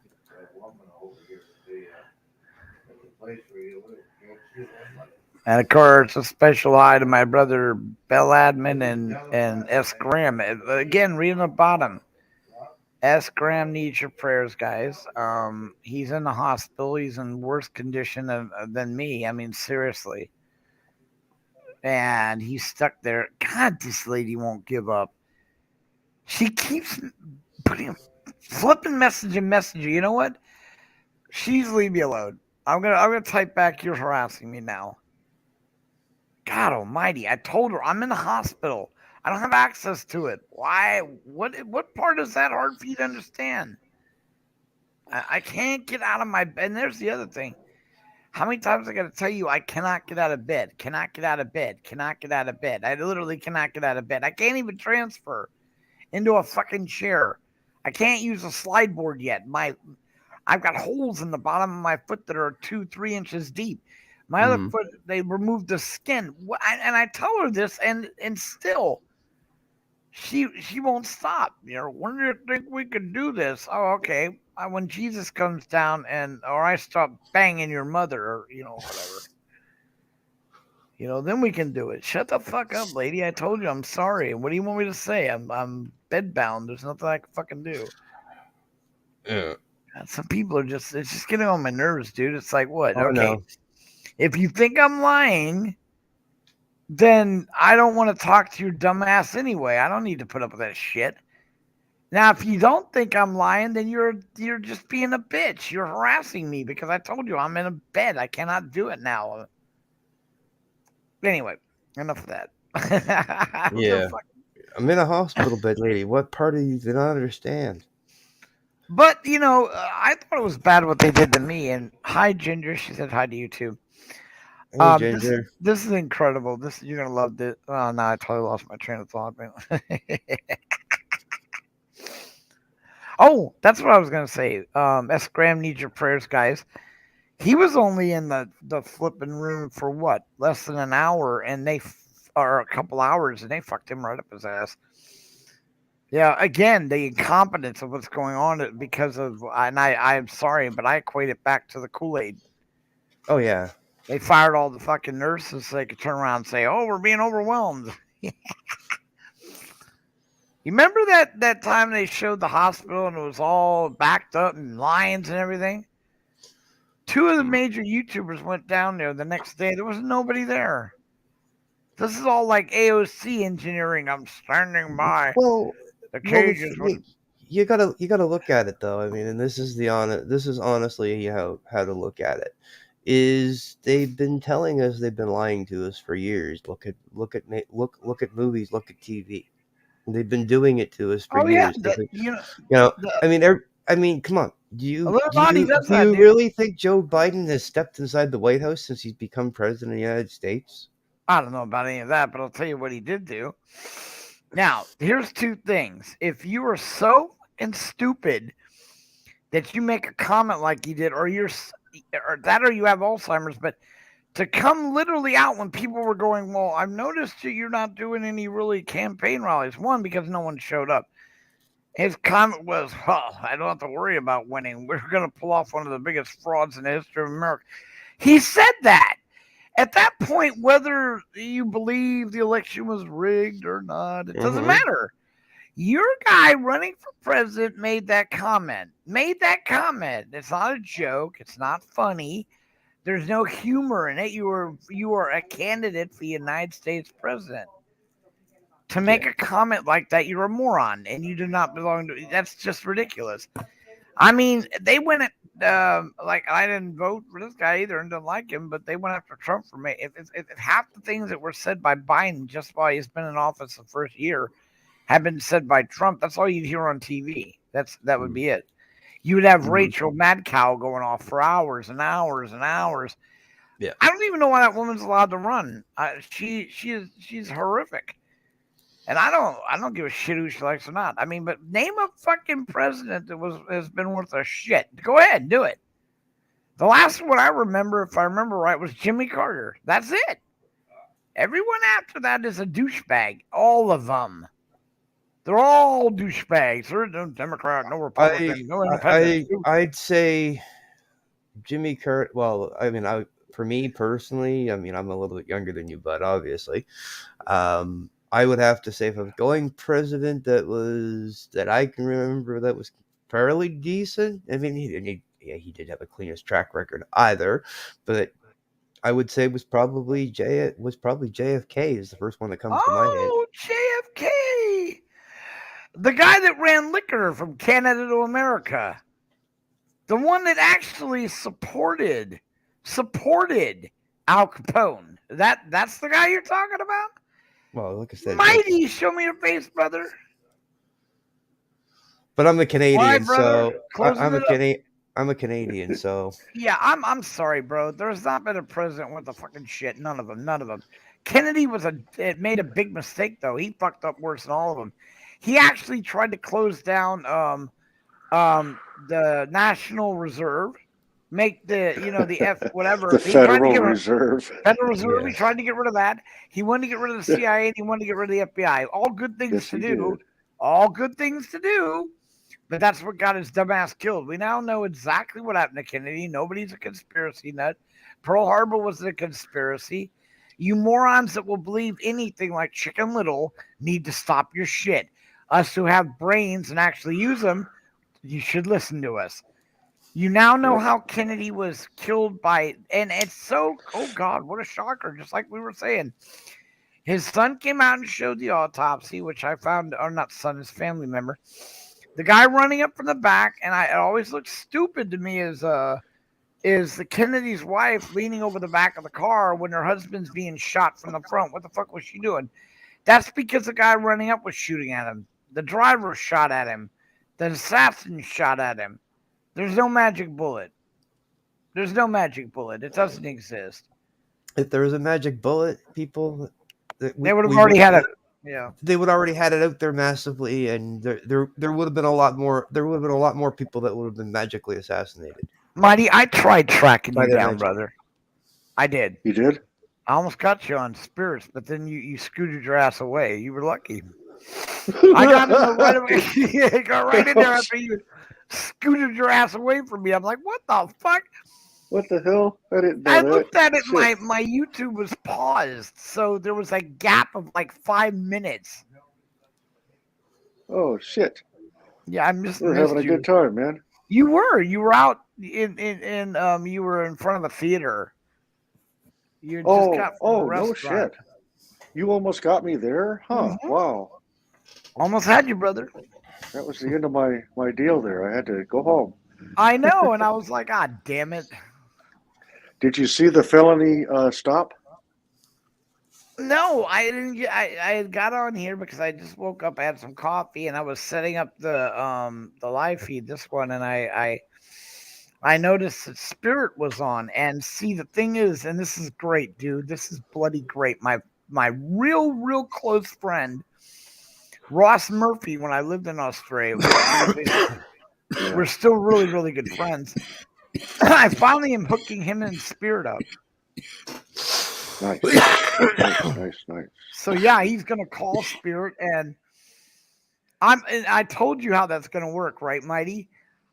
Speaker 1: And of course, a special hi to my brother Bell Admin and S Graham. Again, reading the bottom. S Graham needs your prayers, guys. He's in the hospital. He's in worse condition than me. I mean, seriously. And he's stuck there. God, this lady won't give up. She keeps putting flipping message and messaging. You know what? She's leave me alone. I'm gonna type back. You're harassing me now. God Almighty! I told her I'm in the hospital. I don't have access to it. Why? What part is that hard for you to understand? I can't get out of my bed. And there's the other thing. How many times I got to tell you I cannot get out of bed? Cannot get out of bed. Cannot get out of bed. I literally cannot get out of bed. I can't even transfer into a fucking chair. I can't use a slide board yet. I've got holes in the bottom of my foot that are 2-3 inches deep. My other foot, they removed the skin. And I tell her this, and still, she won't stop. You know, when do you think we could do this? Oh, okay. When Jesus comes down or I stop banging your mother, or, whatever. then we can do it. Shut the fuck up, lady. I told you I'm sorry. What do you want me to say? I'm bedbound. There's nothing I can fucking do.
Speaker 5: Yeah.
Speaker 1: Some people are it's just getting on my nerves, dude. It's like, what?
Speaker 5: Oh,
Speaker 1: Okay.
Speaker 5: no.
Speaker 1: If you think I'm lying, then I don't want to talk to your dumb ass anyway. I don't need to put up with that shit. Now, if you don't think I'm lying, then you're just being a bitch. You're harassing me because I told you I'm in a bed. I cannot do it now. Anyway, enough of that.
Speaker 5: Yeah. I'm in a hospital bed, lady. What part of you did not understand?
Speaker 1: But, I thought it was bad what they did to me. And hi, Ginger. She said hi to you, too.
Speaker 5: Hey, Ginger.
Speaker 1: This is incredible. You're going to love this. Oh, no, I totally lost my train of thought. Oh, that's what I was going to say. S. Graham needs your prayers, guys. He was only in the flipping room for what? Less than an hour, and or a couple hours, and they fucked him right up his ass. Yeah, again, the incompetence of what's going on because of, and I'm sorry, but I equate it back to the Kool-Aid.
Speaker 5: Oh, yeah.
Speaker 1: They fired all the fucking nurses so they could turn around and say, oh, we're being overwhelmed. You remember that time they showed the hospital and it was all backed up and lines and everything? 2 of the major YouTubers went down there the next day. There was nobody there. This is all like AOC engineering. I'm standing by.
Speaker 5: Well,
Speaker 1: The cages.
Speaker 5: you gotta look at it though. I mean, and this is honestly how to look at it. Is they've been telling us, they've been lying to us for years. Look at movies, look at TV. They've been doing it to us for years. I mean, come on. Do you really think Joe Biden has stepped inside the White House since he's become president of the United States?
Speaker 1: I don't know about any of that, but I'll tell you what he did do. Now, here's 2 things. If you are so fucking stupid that you make a comment like you did, or you have Alzheimer's, but to come literally out when people were going, well, I've noticed that you're not doing any really campaign rallies. 1, because no one showed up. His comment was, well, I don't have to worry about winning. We're going to pull off one of the biggest frauds in the history of America. He said that. At that point, whether you believe the election was rigged or not, it doesn't matter. Your guy running for president made that comment. It's not a joke. It's not funny. There's no humor in it. You are a candidate for the United States president. To make a comment like that, you're a moron, and you do not belong to. That's just ridiculous. I mean, they went at like I didn't vote for this guy either and didn't like him, but they went after Trump for me. If half the things that were said by Biden just while he's been in office the first year had been said by Trump, that's all you'd hear on TV. That would be it. You would have Rachel Madcow going off for hours and hours and hours.
Speaker 5: Yeah,
Speaker 1: I don't even know why that woman's allowed to run. She's horrific. And I don't give a shit who she likes or not. I mean, but name a fucking president that has been worth a shit. Go ahead, do it. The last one I remember, if I remember right, was Jimmy Carter. That's it. Everyone after that is a douchebag. All of them. They're all douchebags. There's no Democrat, no Republican, no Independent.
Speaker 5: I'd say Jimmy Carter. Well, I mean, for me personally, I mean, I'm a little bit younger than you, but obviously, I would have to say if I'm going president that I can remember that was fairly decent. I mean, he did have a cleanest track record either, but I would say was probably JFK is the first one that comes to my head.
Speaker 1: Oh, JFK, the guy that ran liquor from Canada to America, the one that actually supported Al Capone. That's the guy you're talking about.
Speaker 5: Well, like I said,
Speaker 1: Mighty, show me your face, brother.
Speaker 5: But I'm a Canadian,
Speaker 1: right,
Speaker 5: so I'm a Canadian, so
Speaker 1: yeah. I'm sorry, bro. There's not been a president with the fucking shit. None of them. Kennedy made a big mistake though. He fucked up worse than all of them. He actually tried to close down the National Reserve. Make the F whatever.
Speaker 7: The Federal Reserve.
Speaker 1: Federal Reserve. Yeah. He tried to get rid of that. He wanted to get rid of the CIA and he wanted to get rid of the FBI. All good things to do. Did. All good things to do. But that's what got his dumbass killed. We now know exactly what happened to Kennedy. Nobody's a conspiracy nut. Pearl Harbor was a conspiracy. You morons that will believe anything like Chicken Little need to stop your shit. Us who have brains and actually use them, you should listen to us. You now know how Kennedy was killed by, and it's so, oh God, what a shocker, just like we were saying. His son came out and showed the autopsy, which I found, or not son, his family member. The guy running up from the back, and it always looks stupid to me is the Kennedy's wife leaning over the back of the car when her husband's being shot from the front. What the fuck was she doing? That's because the guy running up was shooting at him. The driver shot at him. The assassin shot at him. There's no magic bullet. There's no magic bullet. It doesn't exist.
Speaker 5: If there was a magic bullet, people,
Speaker 1: they would have already had it. Yeah,
Speaker 5: they would already had it out there massively, and there would have been a lot more. There would have been a lot more people that would have been magically assassinated.
Speaker 1: Mighty, I tried tracking you down, brother. I did.
Speaker 7: You did?
Speaker 1: I almost got you on spirits, but then you scooted your ass away. You were lucky. I got in the right away. Yeah, got right in there after you scooted your ass away from me. I'm like, what the fuck?
Speaker 7: What the hell? I didn't know
Speaker 1: I
Speaker 7: that.
Speaker 1: looked at it.
Speaker 7: Shit.
Speaker 1: My YouTube was paused, so there was a gap of like 5 minutes.
Speaker 7: Oh shit!
Speaker 1: Yeah, I missed.
Speaker 7: We're having a good time, man.
Speaker 1: You were out in you were in front of the theater. You just got from the
Speaker 7: no
Speaker 1: restaurant.
Speaker 7: shit! You almost got me there, huh?
Speaker 1: Mhm.
Speaker 7: Wow.
Speaker 1: Almost had you, brother.
Speaker 7: That was the end of my deal there. I had to go home.
Speaker 1: I know, and I was like, God damn it.
Speaker 7: Did you see the felony stop?
Speaker 1: No, I didn't get. I had got on here because I just woke up, I had some coffee, and I was setting up the live feed. This one, and I noticed that Spirit was on. And see, the thing is, and this is great, dude. This is bloody great. My real close friend, Ross Murphy, when I lived in Australia, we're still really good friends. I finally am hooking him and Spirit up.
Speaker 7: Nice.
Speaker 1: So yeah, he's gonna call Spirit, and I told you how that's gonna work, right, Mighty?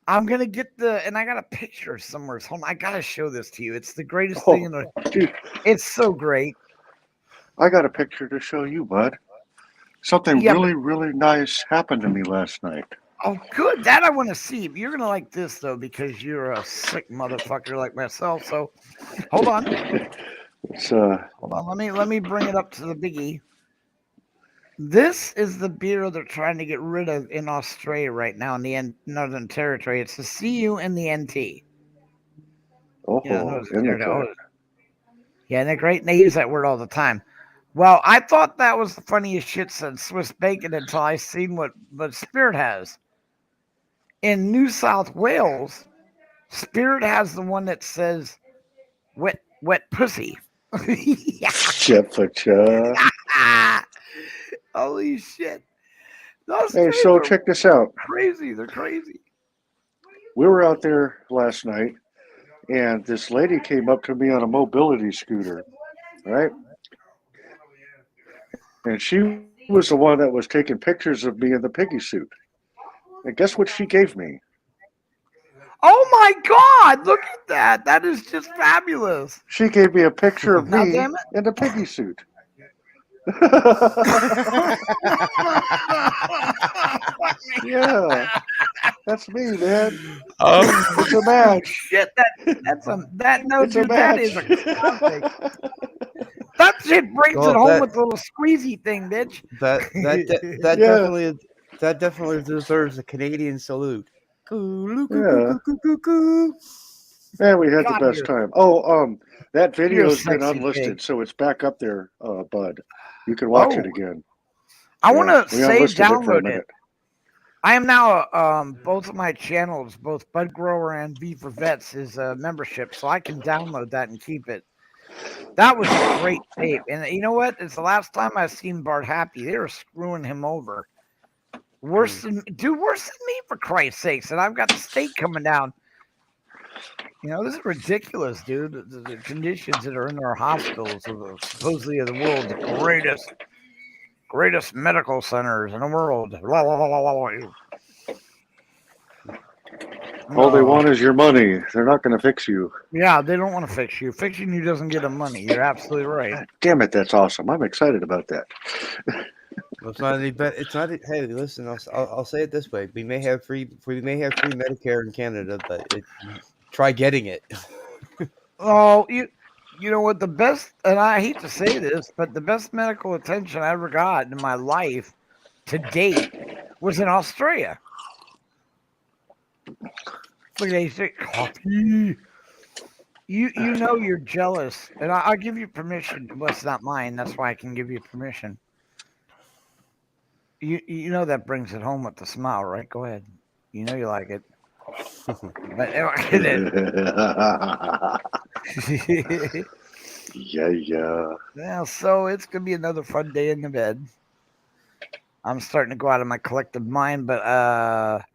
Speaker 1: I'm gonna get and I got a picture somewhere. Hold on, I gotta show this to you. It's the greatest thing in the.
Speaker 7: Dude,
Speaker 1: it's so great.
Speaker 7: I got a picture to show you, bud. Something really nice happened to me last night.
Speaker 1: Oh, good. That I want to see. You're gonna like this though, because you're a sick motherfucker like myself. So, hold on.
Speaker 7: It's
Speaker 1: Hold on. Let me bring it up to the biggie. This is the beer they're trying to get rid of in Australia right now in the Northern Territory. It's the CU and the NT. Yeah, they're great. And they use that word all the time. Well, I thought that was the funniest shit since Swiss Bacon until I seen what Spirit has. In New South Wales, Spirit has the one that says wet pussy. Holy shit.
Speaker 7: Hey, so check this out.
Speaker 1: Crazy. They're crazy.
Speaker 7: We were out there last night, and this lady came up to me on a mobility scooter, right? And she was the one that was taking pictures of me in the piggy suit. And guess what she gave me?
Speaker 1: Oh my God! Look at that. That is just fabulous.
Speaker 7: She gave me a picture of
Speaker 1: Now,
Speaker 7: me
Speaker 1: damn it.
Speaker 7: in the piggy suit. Yeah, that's me, man. It's a match.
Speaker 1: Shit, that's a
Speaker 7: That
Speaker 1: is a classic. That shit brings it home with a little squeezy thing, bitch.
Speaker 5: That definitely deserves a Canadian salute.
Speaker 7: Yeah. Man, we had the best time. Oh, that video's been unlisted, so it's back up there, bud. You can watch it again.
Speaker 1: I want to say download
Speaker 7: it.
Speaker 1: I am now both of my channels, both Bud Grower and V for Vets, is a membership, so I can download that and keep it. That was a great tape, and you know what? It's the last time I've seen Bart happy. They were screwing him over. Worse than me, for Christ's sakes. And I've got the state coming down. You know, this is ridiculous, dude. The conditions that are in our hospitals are supposedly the world's greatest medical centers in the world.
Speaker 7: All they
Speaker 1: No.
Speaker 7: want is your money. They're not going to fix you.
Speaker 1: Yeah, they don't want to fix you. Fixing you doesn't get them money. You're absolutely right.
Speaker 7: God damn it, that's awesome. I'm excited about that.
Speaker 5: Well, it's not any better. It's not. Hey, listen. I'll say it this way: we may have free Medicare in Canada, but try getting it.
Speaker 1: Oh, you know what? The best, and I hate to say this, but the best medical attention I ever got in my life to date was in Australia. Look at they say coffee. You know you're jealous, and I'll give you permission. Well, it's not mine. That's why I can give you permission. You know that brings it home with the smile, right? Go ahead. You know you like it. But
Speaker 7: Yeah.
Speaker 1: yeah, so it's gonna be another fun day in the bed. I'm starting to go out of my collective mind, but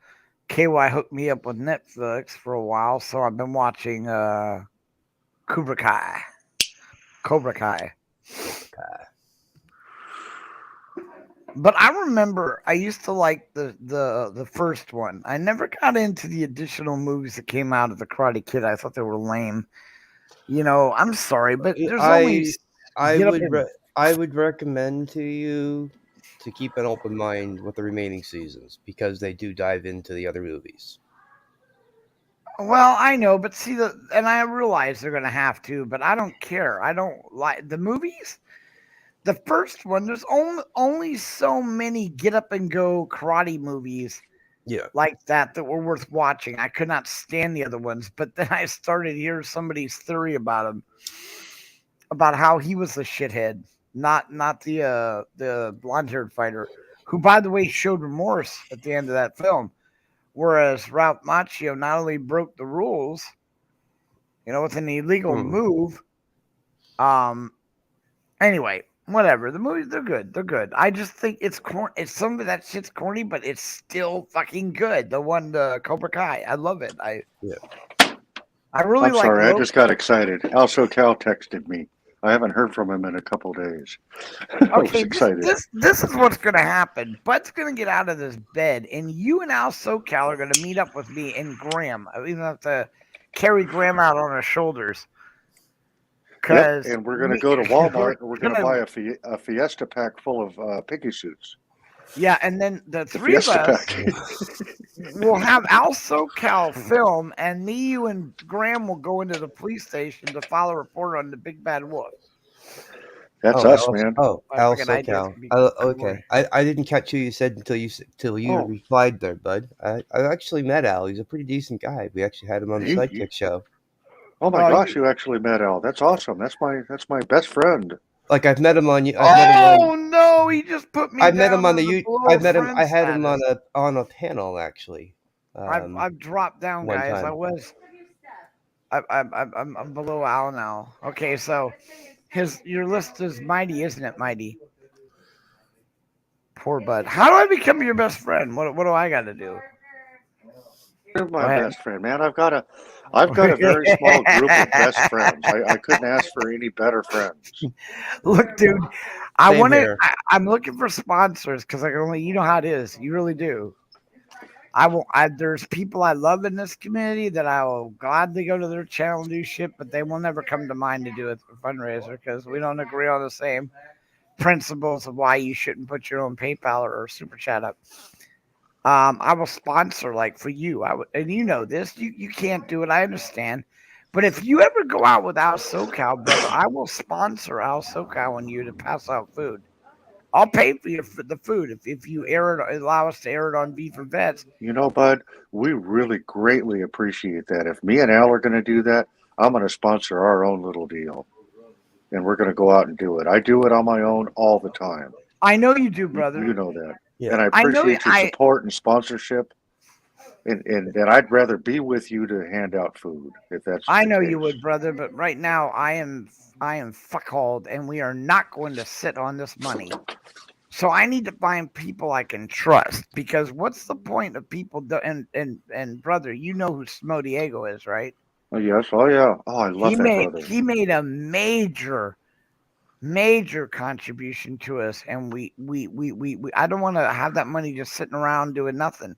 Speaker 1: KY hooked me up with Netflix for a while, so I've been watching Cobra Kai. But I remember I used to like the first one. I never got into the additional movies that came out of the Karate Kid. I thought they were lame. You know, I'm sorry, but there's only
Speaker 5: I would recommend to you to keep an open mind with the remaining seasons because they do dive into the other movies.
Speaker 1: Well, I know, but see and I realize they're gonna have to, but I don't care. I don't like the movies. The first one, there's only so many get up and go karate movies like that were worth watching. I could not stand the other ones, but then I started hearing somebody's theory about him, about how he was the shithead, not the blonde-haired fighter, who, by the way, showed remorse at the end of that film. Whereas Ralph Macchio not only broke the rules, with an illegal move. Anyway, whatever. The movies, they're good. They're good. I just think it's corny. It's some of that shit's corny, but it's still fucking good. The Cobra Kai. I love it. I really
Speaker 7: I'm
Speaker 1: like.
Speaker 7: sorry, I just got excited. Al SoCal texted me. I haven't heard from him in a couple days. I was excited.
Speaker 1: This is what's going to happen. Bud's going to get out of this bed, and you and Al SoCal are going to meet up with me and Graham. I even have to carry Graham out on our shoulders.
Speaker 7: Yep, and we're going to go to Walmart, and we're going to buy a Fiesta pack full of piggy suits.
Speaker 1: Yeah, and then the three of us will have Al SoCal film, and me, you, and Graham will go into the police station to file a report on the Big Bad Wolf.
Speaker 7: That's us, man.
Speaker 5: Oh, Al SoCal. Okay, I didn't catch who you said until you replied there, bud. I actually met Al. He's a pretty decent guy. We actually had him on the Sidekick show.
Speaker 7: Oh my gosh, you actually met Al. That's awesome. That's my best friend.
Speaker 5: Like I've met him on.
Speaker 1: No! He just put me.
Speaker 5: I've met him on the. I met him. I had him on a panel actually.
Speaker 1: I've dropped down, guys. I'm below Al now. Okay, so your list is mighty, isn't it, Mighty? Poor Bud. How do I become your best friend? What do I got to do?
Speaker 7: You're my best friend, man. I've got a very small group of best friends. I couldn't ask for any better friends.
Speaker 1: Look, dude, I'm looking for sponsors because I can only, you know how it is. You really do. There's people I love in this community that I will gladly go to their channel and do shit, but they will never come to mine to do a fundraiser because we don't agree on the same principles of why you shouldn't put your own PayPal or super chat up. I will sponsor, like, for you. And you know this. You can't do it. I understand. But if you ever go out with Al SoCal, brother, I will sponsor Al SoCal and you to pass out food. I'll pay for you for the food if you allow us to air it on V for Vets.
Speaker 7: You know, Bud, we really greatly appreciate that. If me and Al are going to do that, I'm going to sponsor our own little deal. And we're going to go out and do it. I do it on my own all the time.
Speaker 1: I know you do, brother.
Speaker 7: You know that.
Speaker 5: Yeah.
Speaker 7: And I appreciate your support and sponsorship. And I'd rather be with you to hand out food if that's.
Speaker 1: I know you would, brother, but right now I am fuckhauled, and we are not going to sit on this money. So I need to find people I can trust, because what's the point of people? And brother, you know who Smo Diego is, right?
Speaker 7: Oh yes, oh yeah, oh I love that brother.
Speaker 1: He made a major contribution to us, and we I don't want to have that money just sitting around doing nothing.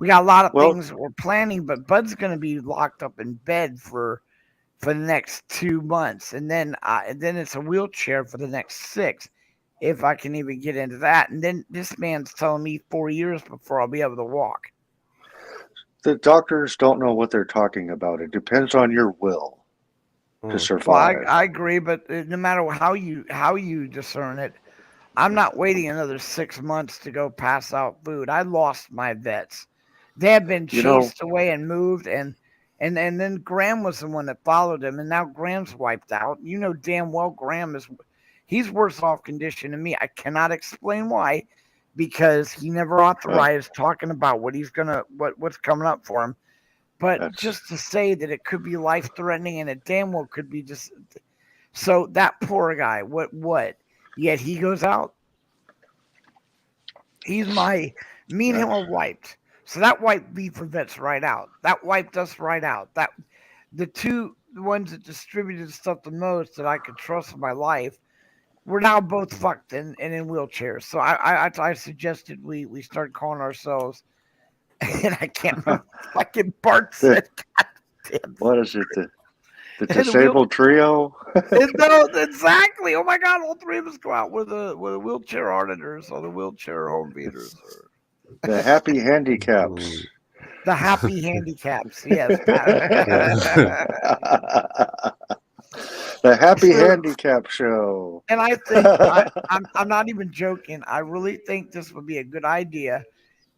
Speaker 1: We got a lot of
Speaker 7: Well-
Speaker 1: things that we're planning, but Bud's going to be locked up in bed for the next 2 months, and then it's a wheelchair for the next 6, if I can even get into that. And then this man's telling me 4 years before I'll be able to walk.
Speaker 7: The doctors don't know what they're talking about. It depends on your will to
Speaker 5: Mm.
Speaker 1: Well,
Speaker 7: survive.
Speaker 1: I agree, but no matter how you discern it, I'm not waiting another 6 months to go pass out food. I lost my vets. They had been
Speaker 7: You know-
Speaker 1: chased away and moved, and then Graham was the one that followed him, and now Graham's wiped out. You know damn well he's worse off condition than me. I cannot explain why, because he never authorized talking about what's coming up for him. But
Speaker 7: That's-
Speaker 1: just to say that it could be life threatening, and it damn well could be just so that poor guy. What? Yet he goes out. Me and him are wiped. So that wiped B for Vets right out. That wiped us right out. That the ones that distributed stuff the most that I could trust in my life, we're now both fucked and in wheelchairs. So I suggested we start calling ourselves, and I can't remember. Fucking Bart said, God damn.
Speaker 7: What is it? The
Speaker 1: And
Speaker 7: disabled trio?
Speaker 1: No, exactly. Oh my God! All 3 of us go out with a wheelchair auditors or the wheelchair home beaters or
Speaker 7: The happy handicaps.
Speaker 1: the happy handicaps. Yes.
Speaker 7: The happy
Speaker 1: So-
Speaker 7: handicap show.
Speaker 1: And I think I'm not even joking. I really think this would be a good idea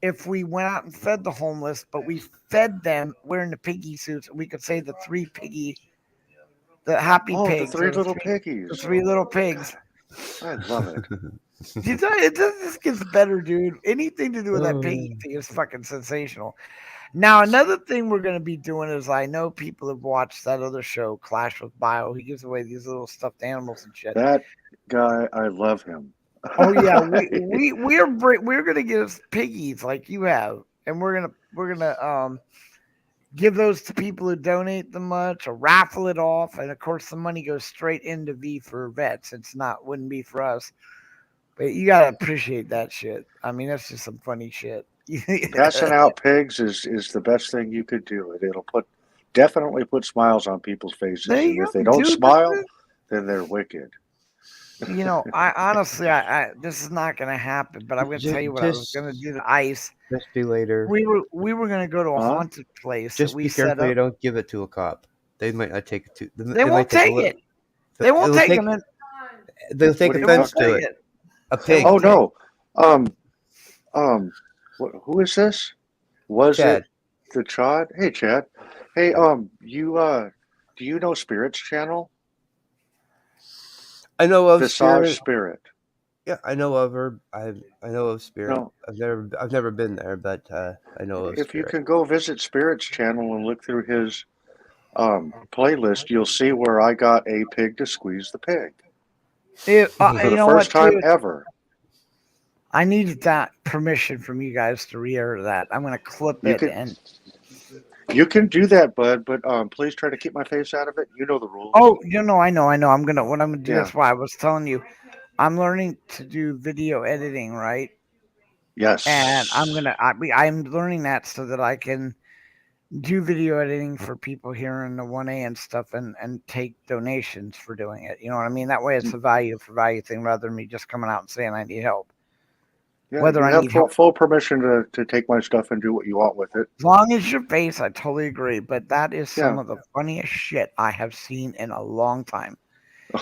Speaker 1: if we went out and fed the homeless, but we fed them wearing the piggy suits. We could say the happy
Speaker 7: Oh, the
Speaker 1: pigs.
Speaker 7: 3
Speaker 1: or
Speaker 7: little
Speaker 1: the
Speaker 7: piggies.
Speaker 1: 3 little pigs.
Speaker 7: I love it.
Speaker 1: This gets better, dude. Anything to do with that
Speaker 5: Oh.
Speaker 1: piggy thing is fucking sensational. Now, another thing we're going to be doing is I know people have watched that other show, Clash with Bio. He gives away these little stuffed animals and shit.
Speaker 7: That guy, I love him.
Speaker 1: Oh yeah, we're gonna get us piggies like you have, and we're gonna give those to people who donate the much, or raffle it off, and of course the money goes straight into V for Vets. Wouldn't be for us, but you gotta appreciate that shit. I mean, that's just some funny shit.
Speaker 7: Passing out pigs is the best thing you could do. It'll definitely put smiles on people's faces.
Speaker 1: There
Speaker 7: And
Speaker 1: you
Speaker 7: if they
Speaker 1: go,
Speaker 7: don't
Speaker 1: dude.
Speaker 7: smile, then they're wicked.
Speaker 1: You know, I honestly, this is not gonna happen. But I'm gonna tell you what I was gonna do to Ice.
Speaker 5: Just be later.
Speaker 1: We were gonna go to a
Speaker 7: Huh?
Speaker 1: haunted place
Speaker 5: Just
Speaker 1: that we
Speaker 5: be
Speaker 1: set
Speaker 5: careful
Speaker 1: up.
Speaker 5: you don't give it to a cop. They might not take it to.
Speaker 1: They
Speaker 5: might
Speaker 1: won't
Speaker 5: take a
Speaker 1: take
Speaker 5: li-
Speaker 1: it. They won't
Speaker 5: They'll
Speaker 1: take
Speaker 5: take-
Speaker 1: them.
Speaker 5: They'll take
Speaker 7: What are you
Speaker 5: offense
Speaker 7: talking
Speaker 5: to
Speaker 1: Take
Speaker 5: it.
Speaker 1: it.
Speaker 5: A pig.
Speaker 7: Oh no. Who is this? Was
Speaker 5: Chad.
Speaker 7: it the Chad? Hey Chad. Hey, you do you know Spirits Channel?
Speaker 5: I know of
Speaker 7: Visage
Speaker 5: Spirit.
Speaker 7: Spirit.
Speaker 5: Yeah, I know of her. I know of Spirit.
Speaker 7: No.
Speaker 5: I've never been there, but I know of
Speaker 7: If you
Speaker 5: Spirit.
Speaker 7: can go visit Spirits Channel and look through his playlist, you'll see where I got a pig to squeeze the pig
Speaker 1: For
Speaker 7: for
Speaker 1: you
Speaker 7: the
Speaker 1: know
Speaker 7: first
Speaker 1: what,
Speaker 7: time
Speaker 1: dude?
Speaker 7: ever.
Speaker 1: I needed that permission from you guys to re-air that. I'm gonna clip
Speaker 7: You
Speaker 1: it
Speaker 7: can-
Speaker 1: and.
Speaker 7: You can do that, bud, but please try to keep my face out of it. You know the rules.
Speaker 1: Oh, I know. What I'm gonna do.
Speaker 7: Yeah.
Speaker 1: That's why I was telling you. I'm learning to do video editing, right?
Speaker 7: Yes.
Speaker 1: And I'm learning that so that I can do video editing for people here in the 1A and stuff, and take donations for doing it. You know what I mean? That way, it's a value for value thing rather than me just coming out and saying I need help.
Speaker 7: Yeah,
Speaker 1: whether
Speaker 7: you
Speaker 1: I
Speaker 7: have
Speaker 1: need
Speaker 7: full,
Speaker 1: help.
Speaker 7: full permission to take my stuff and do what you want with it.
Speaker 1: As long as your face, I totally agree. But that is some
Speaker 7: Yeah.
Speaker 1: of the funniest shit I have seen in a long time.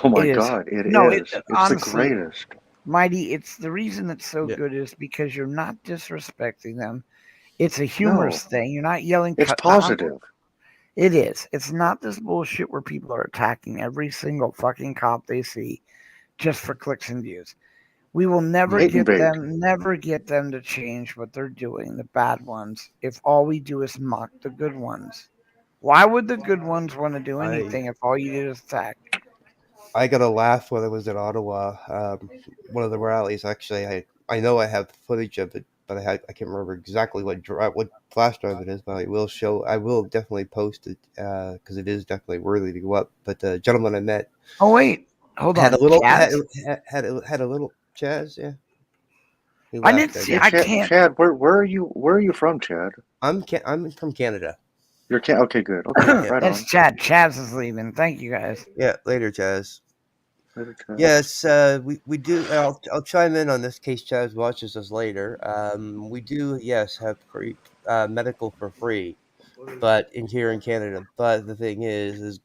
Speaker 7: Oh my
Speaker 1: It is.
Speaker 7: God, it
Speaker 1: No,
Speaker 7: is. It's
Speaker 1: honestly,
Speaker 7: the greatest.
Speaker 1: Mighty, it's the reason it's so
Speaker 5: Yeah.
Speaker 1: good is because you're not disrespecting them. It's a humorous thing. You're not yelling.
Speaker 7: It's
Speaker 1: cut-
Speaker 7: positive.
Speaker 1: It is. It's not this bullshit where people are attacking every single fucking cop they see just for clicks and views. We will never
Speaker 7: Hate and
Speaker 1: get
Speaker 7: bait.
Speaker 1: them to change what they're doing, the bad ones, if all we do is mock the good ones. Why would the good ones want to do anything if all you did is attack?
Speaker 5: I got a laugh when I was in Ottawa. One of the rallies. Actually, I know I have footage of it, but I can't remember exactly what flash drive it is. But I will definitely post it because it is definitely worthy to go up. But the gentleman I met
Speaker 1: Oh wait, hold on.
Speaker 5: had a little
Speaker 1: Chaz?
Speaker 5: had a little Chaz. Yeah, He
Speaker 1: I
Speaker 5: laughed
Speaker 1: didn't
Speaker 5: at
Speaker 1: see-
Speaker 5: me.
Speaker 1: I
Speaker 7: Chad,
Speaker 1: can't-
Speaker 7: Chad, where are you from, Chad?
Speaker 5: I'm from Canada.
Speaker 7: Okay, good. Okay, right
Speaker 1: That's
Speaker 7: on.
Speaker 1: Chad. Chaz is leaving. Thank you guys.
Speaker 5: Yeah, later, Chaz.
Speaker 7: Later, Chad.
Speaker 5: Yes, we do. I'll chime in on this case. Chaz watches us later. We do, yes, have free medical for free, but here in Canada. But the thing is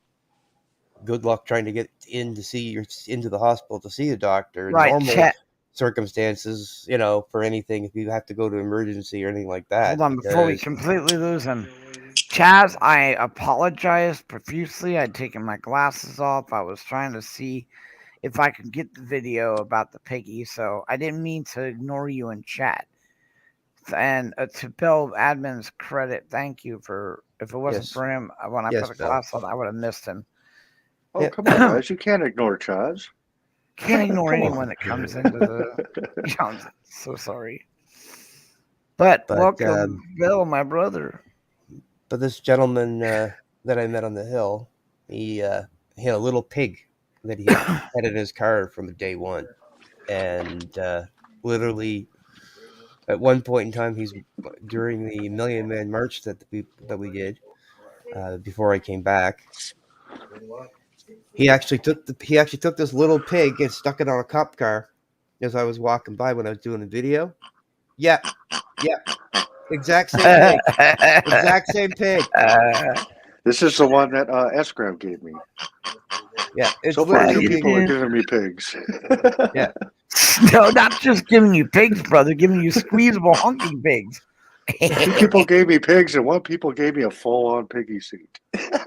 Speaker 5: good luck trying to get in to see into the hospital to see a doctor. In
Speaker 1: Right,
Speaker 5: normal circumstances, for anything, if you have to go to emergency or anything like that.
Speaker 1: Hold on, before we completely lose him. Chaz, I apologize profusely. I'd taken my glasses off. I was trying to see if I could get the video about the piggy, so I didn't mean to ignore you in chat. And to Bill Admin's credit, thank you for. If it wasn't
Speaker 5: Yes.
Speaker 1: for him, when I
Speaker 5: Yes,
Speaker 1: put a
Speaker 5: Bill.
Speaker 1: glass on, I would have missed him.
Speaker 7: Oh,
Speaker 5: Yeah.
Speaker 7: come on, guys. You can't ignore Chaz.
Speaker 1: Can't ignore
Speaker 7: Come
Speaker 1: anyone
Speaker 7: on.
Speaker 1: that comes into the. I'm so sorry. But welcome, Bill, my brother.
Speaker 5: But this gentleman that I met on the hill, he had a little pig that he had in his car from day one, and literally at one point in time, during the Million Man March that we did before I came back. He actually took this little pig and stuck it on a cop car as I was walking by when I was doing the video. Yeah, exact same pig, exact same pig.
Speaker 7: This is the one that S-Grab gave me.
Speaker 5: Yeah, it's
Speaker 7: So far,
Speaker 5: literally
Speaker 7: 2 people are
Speaker 1: Yeah.
Speaker 7: giving me pigs.
Speaker 5: Yeah.
Speaker 1: No, not just giving you pigs, brother. Giving you squeezable honking pigs.
Speaker 7: 2 people gave me pigs, and 1 people gave me a full-on piggy seat.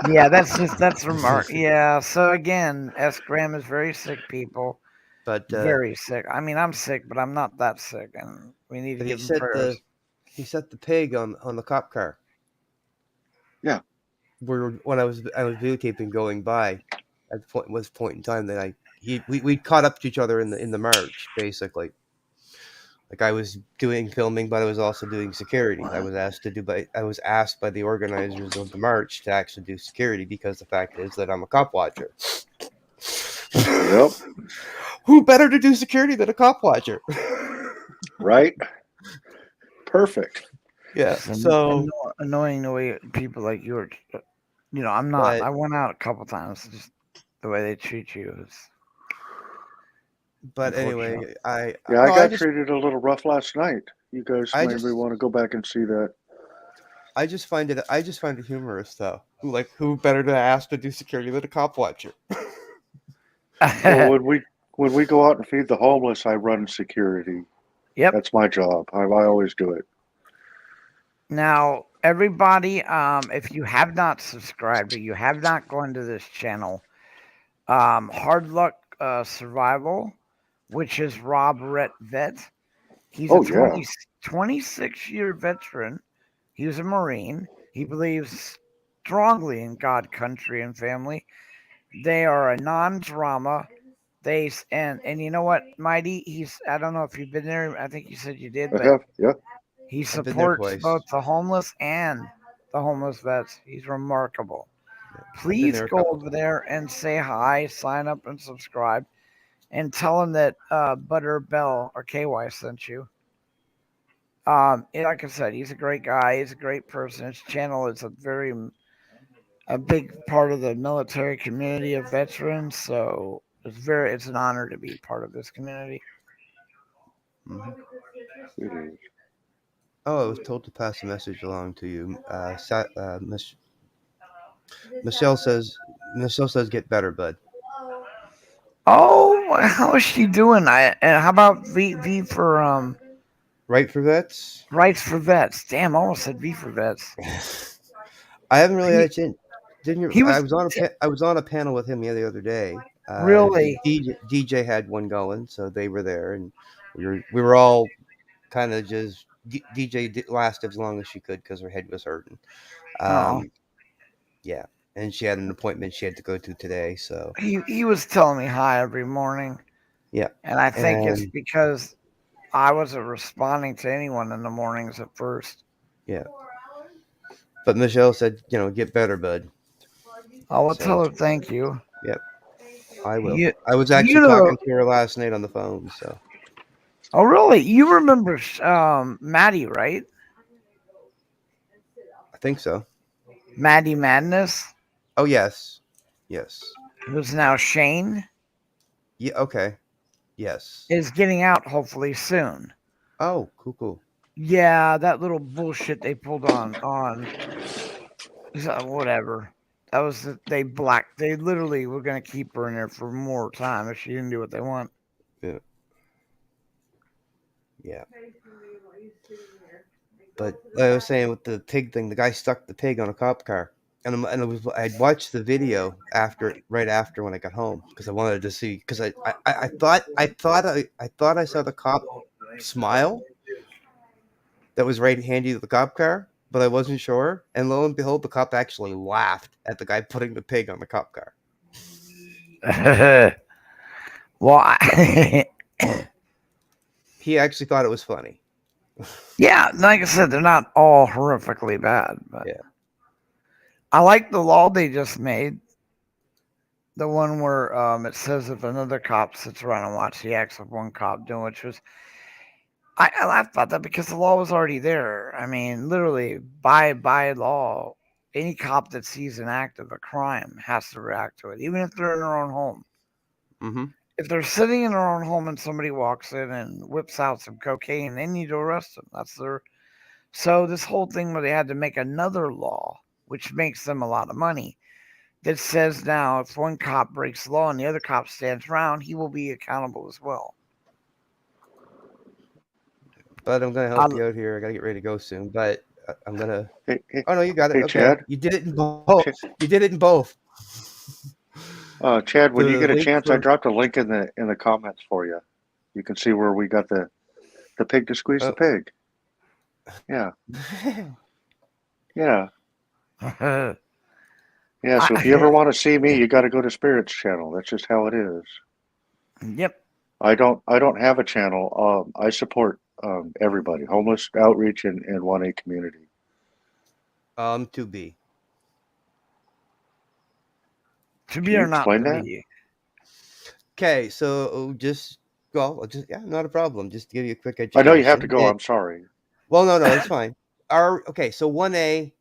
Speaker 1: Yeah, that's remarkable. Yeah. So again, S. Graham is very sick, people.
Speaker 5: But
Speaker 1: Very sick. I mean, I'm sick, but I'm not that sick, and we need to
Speaker 5: but he
Speaker 1: give him
Speaker 5: set
Speaker 1: prayers.
Speaker 5: the pig on the cop car.
Speaker 7: Yeah.
Speaker 5: When I was videotaping going by, at this point in time that we caught up to each other in the march, basically. Like I was filming, but I was also doing security. I was asked by the organizers of the march to actually do security because the fact is that I'm a cop watcher.
Speaker 7: Yep.
Speaker 5: Who better to do security than a cop watcher?
Speaker 7: Right? Perfect.
Speaker 5: Yeah.
Speaker 1: It's
Speaker 5: So
Speaker 1: annoying the way people like you are. I'm not.
Speaker 5: But-
Speaker 1: I went out a couple times. Just the way they treat you is.
Speaker 5: but anyway,
Speaker 7: Yeah, I got treated a little rough last night. You guys maybe want to go back and see that.
Speaker 5: I just find it humorous though. Who better to ask to do security than a cop watcher?
Speaker 7: Well, when we go out and feed the homeless, I run security.
Speaker 1: Yep.
Speaker 7: That's my job. I always do it.
Speaker 1: Now, everybody, if you have not subscribed or you have not gone to this channel, Hard Luck Survival, which is Rob Rhett Vet. He's a 26-year veteran. He was a Marine. He believes strongly in God, country, and family. They are a non-drama. And you know what, Mighty? I don't know if you've been there. I think you said you did,
Speaker 7: I
Speaker 1: but
Speaker 7: have, yeah.
Speaker 1: he
Speaker 5: I've been there
Speaker 1: supports
Speaker 5: twice.
Speaker 1: both the homeless and the homeless vets. He's remarkable. Please
Speaker 5: there a
Speaker 1: go
Speaker 5: couple
Speaker 1: over there and say hi, sign up and subscribe, and tell him that Butter Bell or KY sent you. Like I said, he's a great guy. He's a great person. His channel is a big part of the military community of veterans. So it's an honor to be part of this community.
Speaker 5: Mhm.
Speaker 7: It is.
Speaker 5: Oh, I was told to pass a message along to you. Michelle says get better, bud.
Speaker 1: Oh, how is she doing? And how about V for
Speaker 5: Right for vets?
Speaker 1: Rights for Vets. Damn, I almost said V for Vets.
Speaker 5: I haven't really had a chance. Didn't you?
Speaker 1: He was-
Speaker 5: I was on a panel with him the other day.
Speaker 1: Really?
Speaker 5: DJ had one going, so they were there, and we were all kind of just DJ lasted as long as she could because her head was hurting. Yeah, and she had an appointment she had to go to today. So
Speaker 1: He was telling me hi every morning.
Speaker 5: yeah,
Speaker 1: And I think it's
Speaker 5: And-
Speaker 1: because I wasn't responding to anyone in the mornings at first.
Speaker 5: yeah. But Michelle said, get better, bud.
Speaker 1: I will
Speaker 5: So-
Speaker 1: tell her thank you.
Speaker 5: I will.
Speaker 1: You-
Speaker 5: I was actually talking to her last night on the phone. So
Speaker 1: Oh, really? You remember Maddie, right?
Speaker 5: think so.
Speaker 1: Maddie Madness,
Speaker 5: Oh yes,
Speaker 1: who's now Shane,
Speaker 5: yeah. Okay, yes.
Speaker 1: is getting out hopefully soon.
Speaker 5: Oh, cool.
Speaker 1: Yeah, that little bullshit they pulled on whatever. That was they literally were gonna keep her in there for more time if she didn't do what they want.
Speaker 5: Yeah. But like I was saying with the pig thing, the guy stuck the pig on a cop car, and I'd watched the video right after when I got home because I wanted to see because I thought I saw the cop smile that was right handy to the cop car, but I wasn't sure. And lo and behold, the cop actually laughed at the guy putting the pig on the cop car.
Speaker 1: Well,
Speaker 5: He actually thought it was funny.
Speaker 1: yeah, like I said, they're not all horrifically bad, but
Speaker 5: Yeah.
Speaker 1: I like the law they just made. The one where it says if another cop sits around and watches the acts of one cop doing, which was I laughed about that because the law was already there. I mean, literally by law, any cop that sees an act of a crime has to react to it, even if they're in their own home.
Speaker 5: Mm-hmm.
Speaker 1: If they're sitting in their own home and somebody walks in and whips out some cocaine, they need to arrest them. That's their. So this whole thing where they had to make another law, which makes them a lot of money, that says now if one cop breaks the law and the other cop stands around, he will be accountable as well.
Speaker 5: But I'm gonna help you out here. I gotta get ready to go soon. But I'm gonna.
Speaker 7: Hey,
Speaker 5: Oh no, you got it.
Speaker 7: hey,
Speaker 5: Okay,
Speaker 7: Chad.
Speaker 5: you did it in both. You did it in both.
Speaker 7: Chad, when
Speaker 5: The
Speaker 7: you get a
Speaker 5: link
Speaker 7: chance, I
Speaker 5: for-
Speaker 7: dropped a link in the comments for you. You can see where we got the pig to squeeze the pig. Yeah, yeah, yeah. So if you ever want to see me, you got to go to Spirit's channel. That's just how it is.
Speaker 1: Yep.
Speaker 7: I don't have a channel. I support everybody, homeless outreach and 1A community.
Speaker 5: 2B.
Speaker 1: To be or not
Speaker 7: explain
Speaker 1: to
Speaker 7: that?
Speaker 1: be.
Speaker 5: Okay, so not a problem. Just to give you a quick education.
Speaker 7: I know you have to go. I'm sorry.
Speaker 5: Well, no, it's fine. So 1A,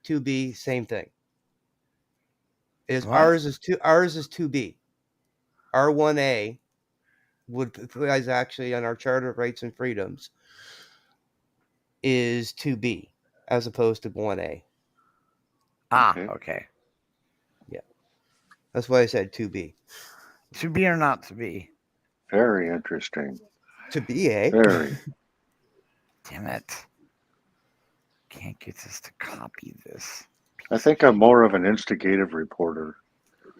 Speaker 5: 2B, same thing. Ours is 2B. Our 1A is actually on our Charter of Rights and Freedoms is 2B as opposed to 1A.
Speaker 1: Okay.
Speaker 5: Yeah. That's why I said 2B.
Speaker 1: To be or not to be.
Speaker 7: Very interesting.
Speaker 5: To be, eh?
Speaker 7: Very.
Speaker 1: Damn it. Can't get this to copy this.
Speaker 7: I think I'm more of an instigative reporter.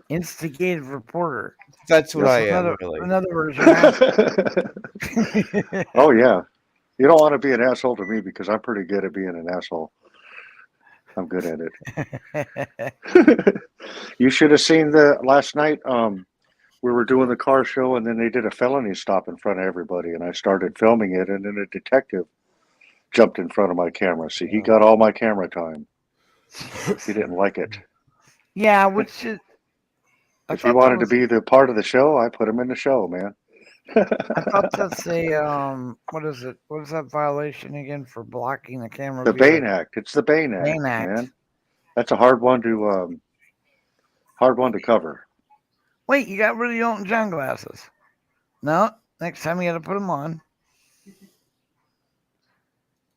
Speaker 1: Instigative reporter.
Speaker 5: That's what I am,
Speaker 1: In other words,
Speaker 7: Oh, yeah. You don't want to be an asshole to me because I'm pretty good at being an asshole. I'm good at it. You should have seen last night. We were doing the car show and then they did a felony stop in front of everybody and I started filming it and then a detective jumped in front of my camera. See, he got all my camera time. He didn't like it.
Speaker 1: Yeah, which is...
Speaker 7: If he wanted to be the part of the show, I put him in the show, man.
Speaker 1: I thought that's a, what is it? What is that violation again for blocking the camera?
Speaker 7: The Bain Act. It's the Bain Act, man. That's a hard one to cover.
Speaker 1: Wait, you got rid of your Elton John glasses? No, next time you got to put them on.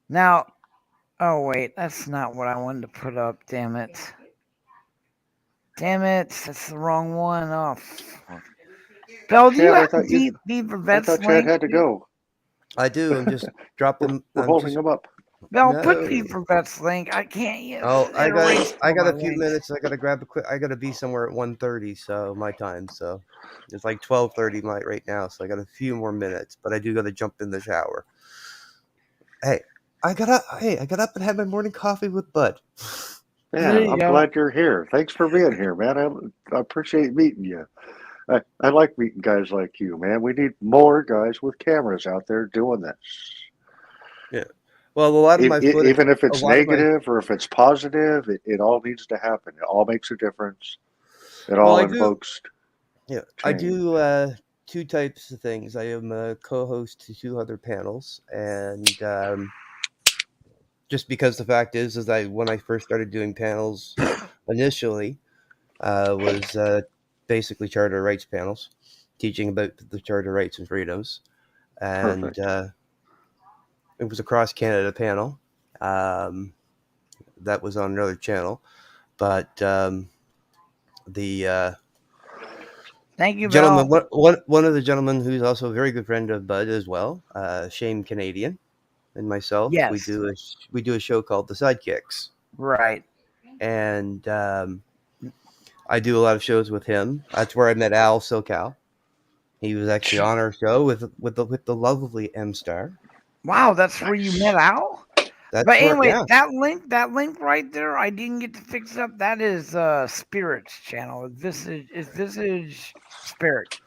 Speaker 1: Now, oh wait, that's not what I wanted to put up. Damn it! Damn it! That's the wrong one. Oh, Bill, do you have the Beaver Vets link?
Speaker 7: I thought Chad had to go.
Speaker 5: I do. I'm just dropping.
Speaker 7: We're holding him up.
Speaker 1: Bill, put Beaver Vets link. I can't.
Speaker 5: I got a few minutes. I got to grab a quick. I got to be somewhere at 1:30, so my time. So it's like 12:30 right now. So I got a few more minutes, but I do got to jump in the shower. Hey, I got up and had my morning coffee with Bud.
Speaker 7: Yeah, I'm glad you're here. Thanks for being here, man. I appreciate meeting you. I like meeting guys like you, man. We need more guys with cameras out there doing this.
Speaker 5: Yeah. Well, a lot of my footage,
Speaker 7: even if it's negative or if it's positive, it all needs to happen. It all makes a difference. It all invokes.
Speaker 5: Yeah, change. I do 2 types of things. I am a co-host to 2 other panels, and just because the fact is that when I first started doing panels initially, was basically charter rights panels, teaching about the charter rights and freedoms, and
Speaker 7: Perfect.
Speaker 5: it was a cross Canada panel. That was on another channel, but the
Speaker 1: Thank you,
Speaker 5: gentleman,
Speaker 1: Bill.
Speaker 5: one of the gentlemen who's also a very good friend of Bud as well, Shane Canadian, and myself, we
Speaker 1: Yes.
Speaker 5: do a show called The Sidekicks,
Speaker 1: Right.
Speaker 5: and I do a lot of shows with him. That's where I met Al SoCal. He was actually on our show with the lovely M Star.
Speaker 1: Wow, that's where you met Al?
Speaker 5: That's
Speaker 1: But
Speaker 5: where,
Speaker 1: anyway,
Speaker 5: yeah.
Speaker 1: that link right there, I didn't get to fix up. That is Spirit's channel. Visage Spirit.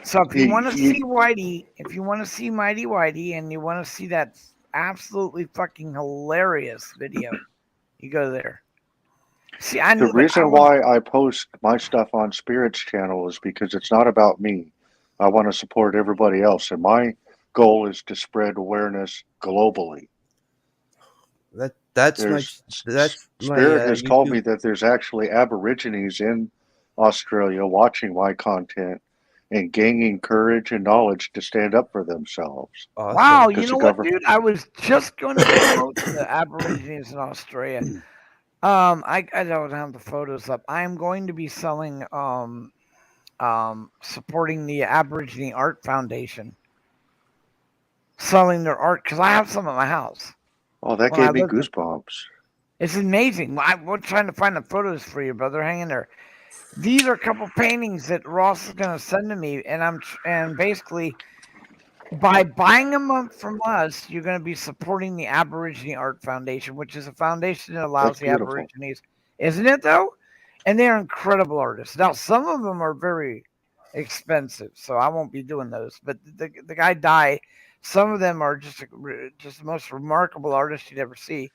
Speaker 1: So if you want to see Whitey, if you want to see Mighty Whitey, and you want to see that absolutely fucking hilarious video, you go there. See, I
Speaker 7: The
Speaker 1: knew
Speaker 7: reason why I post my stuff on Spirit's channel is because it's not about me. I want to support everybody else, and my goal is to spread awareness globally. Spirit has told me that there's actually Aborigines in Australia watching my content and gaining courage and knowledge to stand up for themselves.
Speaker 5: Awesome.
Speaker 1: Wow, you know what, dude? I was just going to promote the Aborigines in Australia. I don't have the photos up. I am going to be selling supporting the Aborigine Art Foundation, selling their art because I have some at my house.
Speaker 7: Oh, that gave me goosebumps.
Speaker 1: It's amazing. I'm trying to find the photos for you, brother. Hang in there. These are a couple paintings that Ross is going to send to me, and basically by buying them from us, you're going to be supporting the Aborigine Art Foundation, which is a foundation that allows the Aborigines, isn't it though? And they're incredible artists. Now, some of them are very expensive, so I won't be doing those. But the guy died. Some of them are just the most remarkable artists you'd ever see.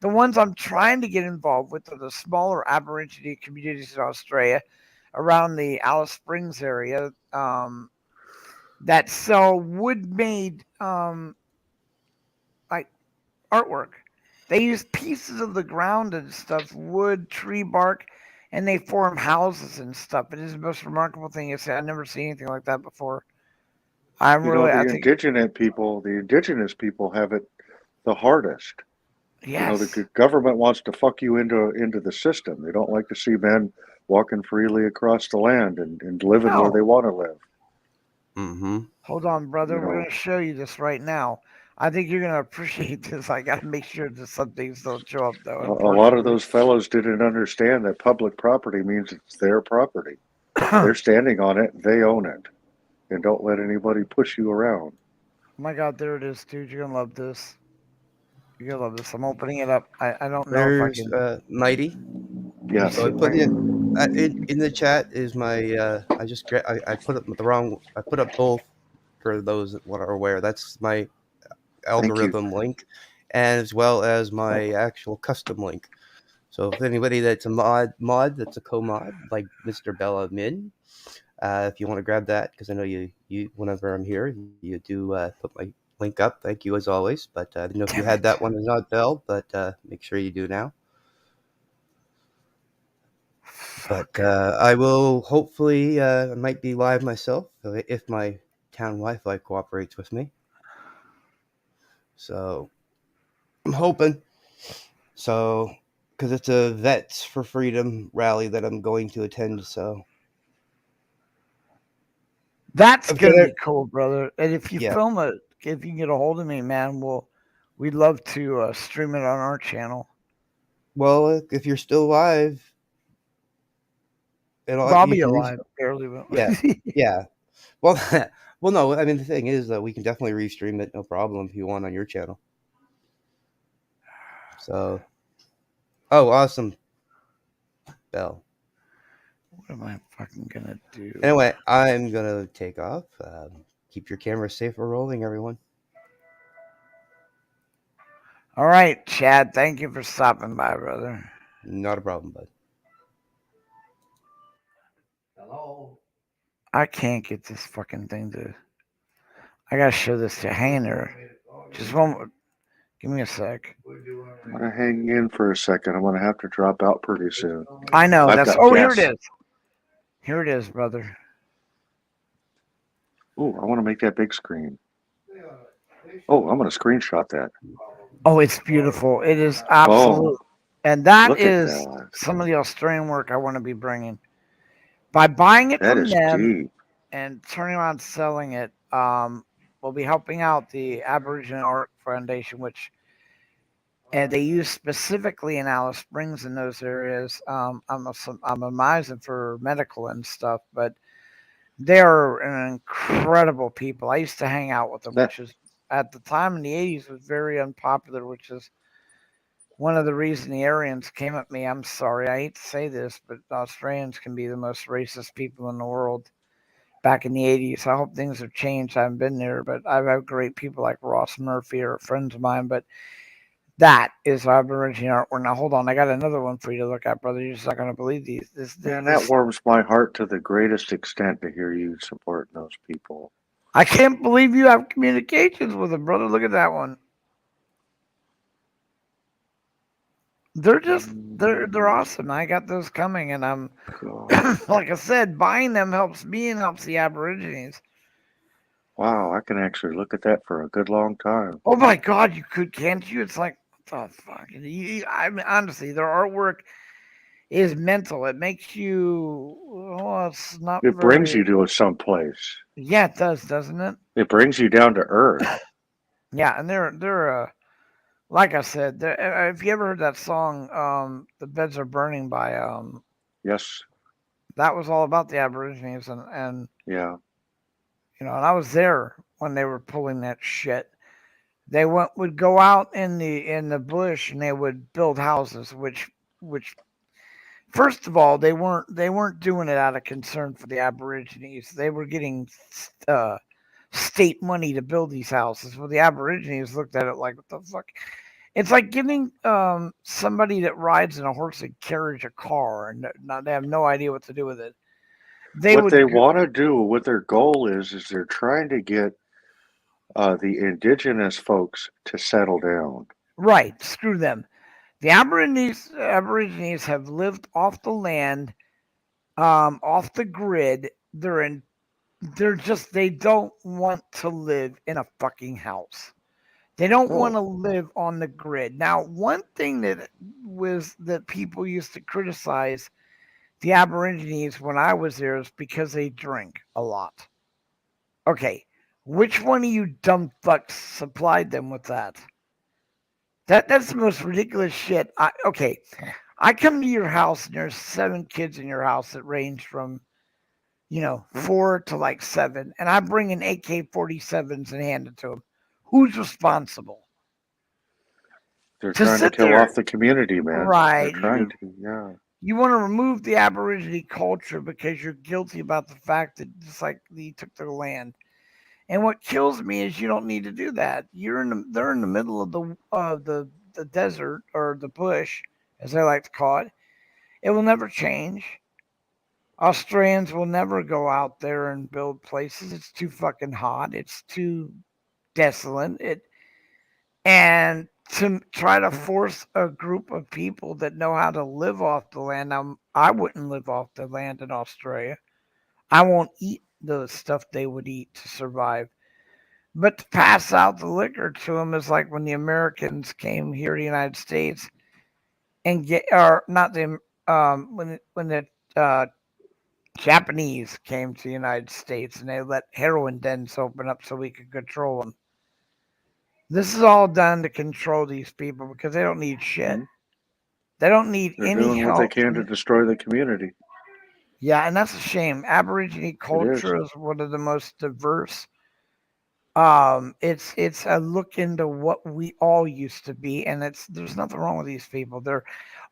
Speaker 1: The ones I'm trying to get involved with are the smaller Aborigine communities in Australia, around the Alice Springs area, that sell wood-made like artwork. They use pieces of the ground and stuff, wood, tree bark, and they form houses and stuff. It is the most remarkable thing. I've never seen anything like that before.
Speaker 7: The indigenous people have it the hardest.
Speaker 1: Yes.
Speaker 7: The government wants to fuck you into the system. They don't like to see men walking freely across the land and living where they want to live.
Speaker 5: Mm-hmm.
Speaker 1: Hold on, brother. We're going to show you this right now. I think you're going to appreciate this. I got to make sure that some things don't show up, though.
Speaker 7: A lot of those fellows didn't understand that public property means it's their property. They're standing on it. They own it. And don't let anybody push you around.
Speaker 1: Oh my God, there it is, dude. You're going to love this. You're going to love this. I'm opening it up. I don't know if I can.
Speaker 5: Mighty.
Speaker 7: Yeah.
Speaker 5: So I put in the chat is my. I put up the wrong. I put up both for those that are aware. That's my algorithm link, and as well as my actual custom link. So if anybody that's a mod that's a co-mod like Mr. Bella Min, if you want to grab that, because I know you whenever I'm here you do put my link up. Thank you as always. But I didn't know if you had that one or not, Bell. But make sure you do now. But I will hopefully I might be live myself if my town Wi-Fi cooperates with me. So I'm hoping. So because it's a Vets for Freedom rally that I'm going to attend. So
Speaker 1: that's gonna be cool, brother. And if you film it, if you can get a hold of me, man, we'd love to stream it on our channel.
Speaker 5: Well, if you're still alive.
Speaker 1: I'll be alive, barely.
Speaker 5: Yeah, yeah. Well, no. I mean, the thing is that we can definitely restream it, no problem, if you want on your channel. So, awesome, Bell.
Speaker 1: What am I fucking gonna do?
Speaker 5: Anyway, I'm gonna take off. Keep your camera safe for rolling, everyone.
Speaker 1: All right, Chad. Thank you for stopping by, brother.
Speaker 5: Not a problem, bud.
Speaker 3: Hello.
Speaker 1: I can't get this fucking thing to. I gotta show this to Hainer. Just one more. Give me a sec.
Speaker 7: I'm gonna hang in for a second. I'm gonna have to drop out pretty soon.
Speaker 1: I know.
Speaker 7: I've
Speaker 1: That's.
Speaker 7: got
Speaker 1: Oh, here it
Speaker 7: gas.
Speaker 1: is. Here it is, brother.
Speaker 7: Oh, I want to make that big screen. Oh, I'm gonna screenshot that.
Speaker 1: Oh, it's beautiful. It is absolute. And that
Speaker 7: Look at
Speaker 1: is
Speaker 7: that.
Speaker 1: some of the Australian work I want to be bringing. By buying it
Speaker 7: That
Speaker 1: from
Speaker 7: is
Speaker 1: them
Speaker 7: deep.
Speaker 1: and turning around and selling it, we'll be helping out the Aboriginal Art Foundation, which and they use specifically in Alice Springs in those areas. I'm amazing for medical and stuff, but they're an incredible people. I used to hang out with them,
Speaker 7: That
Speaker 1: which is at the time in the 80s was very unpopular, which is one of the reasons the Aryans came at me. I'm sorry, I hate to say this, but Australians can be the most racist people in the world. Back in the 80s, I hope things have changed. I haven't been there, but I've had great people like Ross Murphy or friends of mine. But that is Aboriginal artwork. Now, hold on, I got another one for you to look at, brother. You're just not going to believe these.
Speaker 7: man, that warms my heart to the greatest extent to hear you supporting those people.
Speaker 1: I can't believe you have communications with them, brother. Look at that one. They're awesome. I got those coming, and I'm like I said, buying them helps me and helps the Aborigines.
Speaker 7: Wow, I can actually look at that for a good long time.
Speaker 1: Oh my God, you could, can't you? It's like, what the fuck? I mean, honestly, their artwork is mental. It makes you. Oh, it's not.
Speaker 7: It brings you to some place.
Speaker 1: Yeah, it does, doesn't it?
Speaker 7: It brings you down to earth.
Speaker 1: Yeah, and they're like I said, if you ever heard that song, "The Beds Are Burning" by
Speaker 7: Yes.
Speaker 1: that was all about the Aborigines and
Speaker 7: Yeah.
Speaker 1: you know, and I was there when they were pulling that shit. They would go out in the bush and they would build houses, which first of all they weren't doing it out of concern for the Aborigines. They were getting state money to build these houses. Well, the Aborigines looked at it like, what the fuck? It's like giving somebody that rides in a horse and carriage a car and they have no idea what to do with it.
Speaker 7: What they want to do, what their goal is they're trying to get the indigenous folks to settle down.
Speaker 1: Right. Screw them. The Aborigines have lived off the land, off the grid. They don't want to live in a fucking house. They don't want to live on the grid. Now, one thing that people used to criticize the Aborigines when I was there is because they drink a lot. Okay, which one of you dumb fucks supplied them with that? That's the most ridiculous shit. I come to your house and there's 7 kids in your house that range from, 4 to like 7, and I bring in AK-47s and hand it to them. Who's responsible?
Speaker 7: They're trying to kill off the community, man.
Speaker 1: Right.
Speaker 7: They're trying to, yeah.
Speaker 1: You want to remove the Aborigine culture because you're guilty about the fact that just like you took their land. And what kills me is you don't need to do that. They're in the middle of the desert or the bush, as I like to call it. It will never change. Australians will never go out there and build places. It's too fucking hot. It's too desolate. And to try to force a group of people that know how to live off the land. Now, I wouldn't live off the land in Australia. I won't eat the stuff they would eat to survive. But to pass out the liquor to them is like when the Americans came here to the United States and when the Japanese came to the United States and they let heroin dens open up so we could control them. This is all done to control these people because they don't need shit. They don't need
Speaker 7: They're
Speaker 1: any
Speaker 7: doing
Speaker 1: help.
Speaker 7: what they can to destroy the community.
Speaker 1: Yeah, and that's a shame. Aborigine culture is one of the most diverse. It's a look into what we all used to be, and there's nothing wrong with these people. They're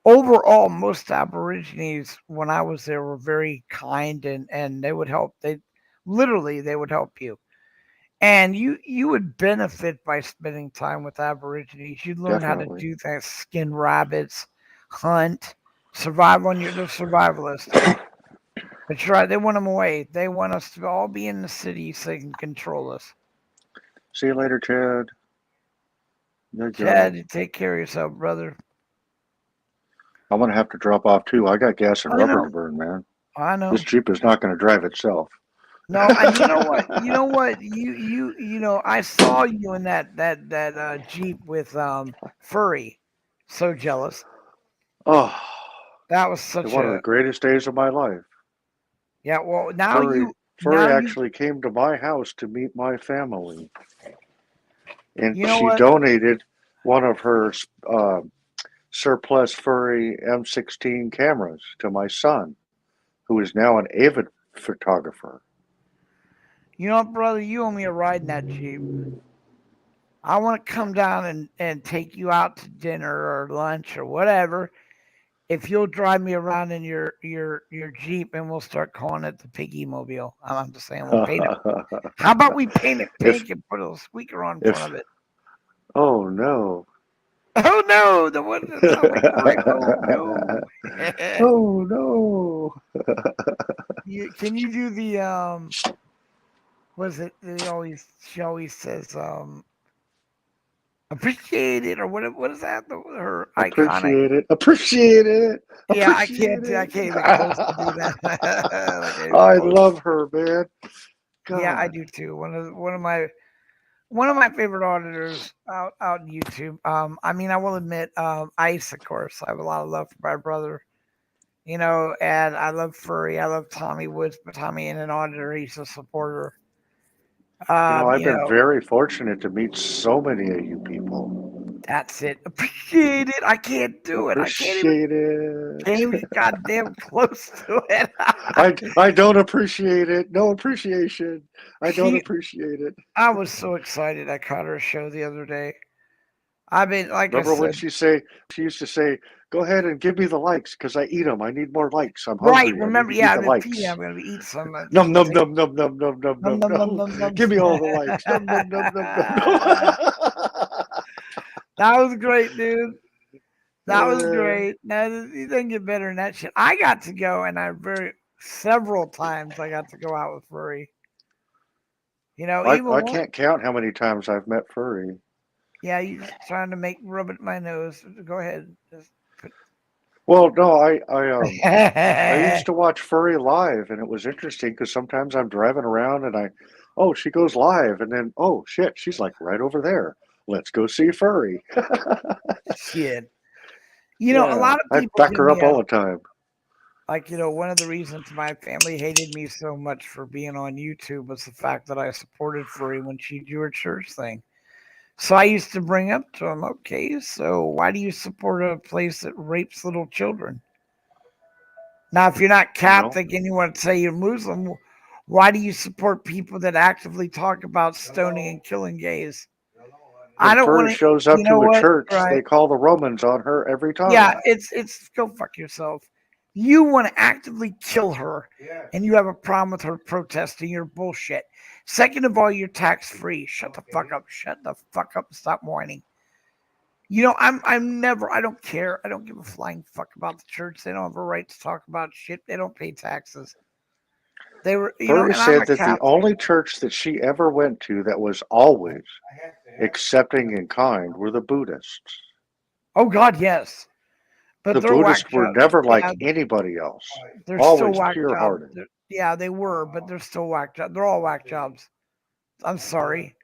Speaker 1: overall most Aborigines when I was there were very kind and they would help. They would help you. And you would benefit by spending time with Aborigines. You'd learn how to do things, skin rabbits, hunt, survive on they're survivalists. But you're right, they want them away. They want us to all be in the city so they can control us.
Speaker 7: See you later, Chad. You got
Speaker 1: Chad,
Speaker 7: it.
Speaker 1: you take care of yourself, brother.
Speaker 7: I'm gonna have to drop off too. I got gas and
Speaker 1: I
Speaker 7: rubber
Speaker 1: know.
Speaker 7: to burn, man.
Speaker 1: I know.
Speaker 7: This Jeep is not gonna drive itself.
Speaker 1: No, and you know what? You know what? You know, I saw you in that Jeep with Furry. So jealous.
Speaker 7: Oh,
Speaker 1: That was such
Speaker 7: one of the
Speaker 1: a
Speaker 7: greatest days of my life.
Speaker 1: yeah. Well, now
Speaker 7: Furry,
Speaker 1: you
Speaker 7: Furry
Speaker 1: now you
Speaker 7: actually came to my house to meet my family, and
Speaker 1: you know
Speaker 7: she
Speaker 1: what?
Speaker 7: donated one of her surplus Furry M16 cameras to my son, who is now an avid photographer.
Speaker 1: You know what, brother? You owe me a ride in that Jeep. I want to come down and take you out to dinner or lunch or whatever. If you'll drive me around in your Jeep and we'll start calling it the Piggy Mobile. I'm just saying we'll paint it. How about we paint it
Speaker 7: if
Speaker 1: pink and put a squeaker on
Speaker 7: if
Speaker 1: front of it?
Speaker 7: oh no.
Speaker 1: Oh no, the one that sounds like Greco. No.
Speaker 7: Oh no.
Speaker 1: Can you do the what is it? She always says appreciate it or what is that? Her iconic.
Speaker 7: Appreciate it.
Speaker 1: Yeah,
Speaker 7: Appreciate
Speaker 1: I
Speaker 7: it.
Speaker 1: can't even close to do that. Like, I can't even
Speaker 7: I
Speaker 1: close.
Speaker 7: love her, man.
Speaker 1: Yeah, I
Speaker 7: God.
Speaker 1: do too. One of my favorite auditors out in YouTube. I mean, I will admit, Ice, of course. I have a lot of love for my brother. You know, and I love Furry. I love Tommy Woods, but Tommy ain't an auditor. He's a supporter.
Speaker 7: I've
Speaker 1: You
Speaker 7: been
Speaker 1: know,
Speaker 7: very fortunate to meet so many of you people.
Speaker 1: that's it. Appreciate it. I can't do it. I
Speaker 7: Appreciate it.
Speaker 1: can't even get goddamn close to it.
Speaker 7: I don't appreciate it. No appreciation. I don't
Speaker 1: She,
Speaker 7: appreciate it.
Speaker 1: I was so excited. I caught her show the other day. I mean, like
Speaker 7: Remember
Speaker 1: I
Speaker 7: when
Speaker 1: said,
Speaker 7: she used to say, "Go ahead and give me the likes because I eat them. I need more likes. I'm
Speaker 1: right?
Speaker 7: hungry. I need
Speaker 1: Remember?
Speaker 7: to
Speaker 1: Yeah,
Speaker 7: eat
Speaker 1: I've
Speaker 7: the
Speaker 1: been feeding.
Speaker 7: likes."
Speaker 1: I'm gonna eat some.
Speaker 7: Num num num num num num num
Speaker 1: Num
Speaker 7: num
Speaker 1: num num
Speaker 7: num.
Speaker 1: num num.
Speaker 7: Give me all the likes. Num num num num num num.
Speaker 1: That was great, dude. That was great. Now you didn't get better than that shit. I got to go, and several times I got to go out with Furry. You know, even
Speaker 7: I
Speaker 1: one.
Speaker 7: can't count how many times I've met Furry.
Speaker 1: Yeah, you just trying to rub it in my nose. Go ahead. Just put...
Speaker 7: Well, no, I used to watch Furry live, and it was interesting because sometimes I'm driving around and oh, she goes live, and then oh shit, she's like right over there. Let's go see Furry.
Speaker 1: Shit. You know, a
Speaker 7: Yeah,
Speaker 1: lot of
Speaker 7: I
Speaker 1: people
Speaker 7: back
Speaker 1: give
Speaker 7: her
Speaker 1: me
Speaker 7: up all the time.
Speaker 1: like, you know, one of the reasons my family hated me so much for being on YouTube was the fact that I supported Furry when she do her church thing. So I used to bring up to them, okay, so why do you support a place that rapes little children? Now, if you're not Catholic and you want to say you're Muslim, why do you support people that actively talk about stoning and killing gays? I
Speaker 7: When
Speaker 1: don't
Speaker 7: Furry
Speaker 1: want to.
Speaker 7: shows up
Speaker 1: You know
Speaker 7: to a
Speaker 1: what?
Speaker 7: church,
Speaker 1: Right?
Speaker 7: they call the Romans on her every time.
Speaker 1: Yeah, it's go fuck yourself. You want to actively kill her, and you have a problem with her protesting your bullshit. Second of all, you're tax free. Shut the fuck up. Shut the fuck up and stop whining. You know, I'm never. I don't care. I don't give a flying fuck about the church. They don't have a right to talk about shit. They don't pay taxes. They were, you know,
Speaker 7: Furry
Speaker 1: and I'm
Speaker 7: said
Speaker 1: a
Speaker 7: that the
Speaker 1: Catholic.
Speaker 7: only church that she ever went to that was always accepting and kind were the Buddhists.
Speaker 1: Oh God, yes. But
Speaker 7: The
Speaker 1: they're whack
Speaker 7: Buddhists were
Speaker 1: jobs.
Speaker 7: never like
Speaker 1: Yeah,
Speaker 7: anybody else.
Speaker 1: they're still
Speaker 7: Always
Speaker 1: whack
Speaker 7: pure
Speaker 1: jobs.
Speaker 7: hearted.
Speaker 1: Yeah, they were, but they're still whack jobs. They're all whack jobs. I'm sorry.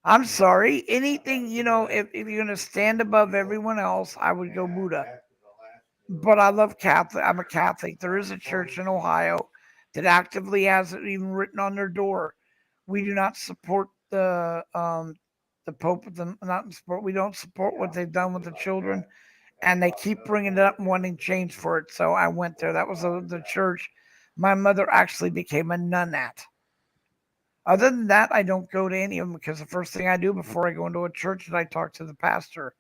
Speaker 1: I'm sorry. Anything, you know, if you're gonna stand above everyone else, I would go Buddha. But I love Catholic. I'm a Catholic. There is a church in Ohio that actively has it even written on their door. We do not support the Pope. Not support. We don't support what they've done with the children, and they keep bringing it up and wanting change for it. So I went there. That was the church my mother actually became a nun at. Other than that, I don't go to any of them because the first thing I do before I go into a church is I talk to the pastor.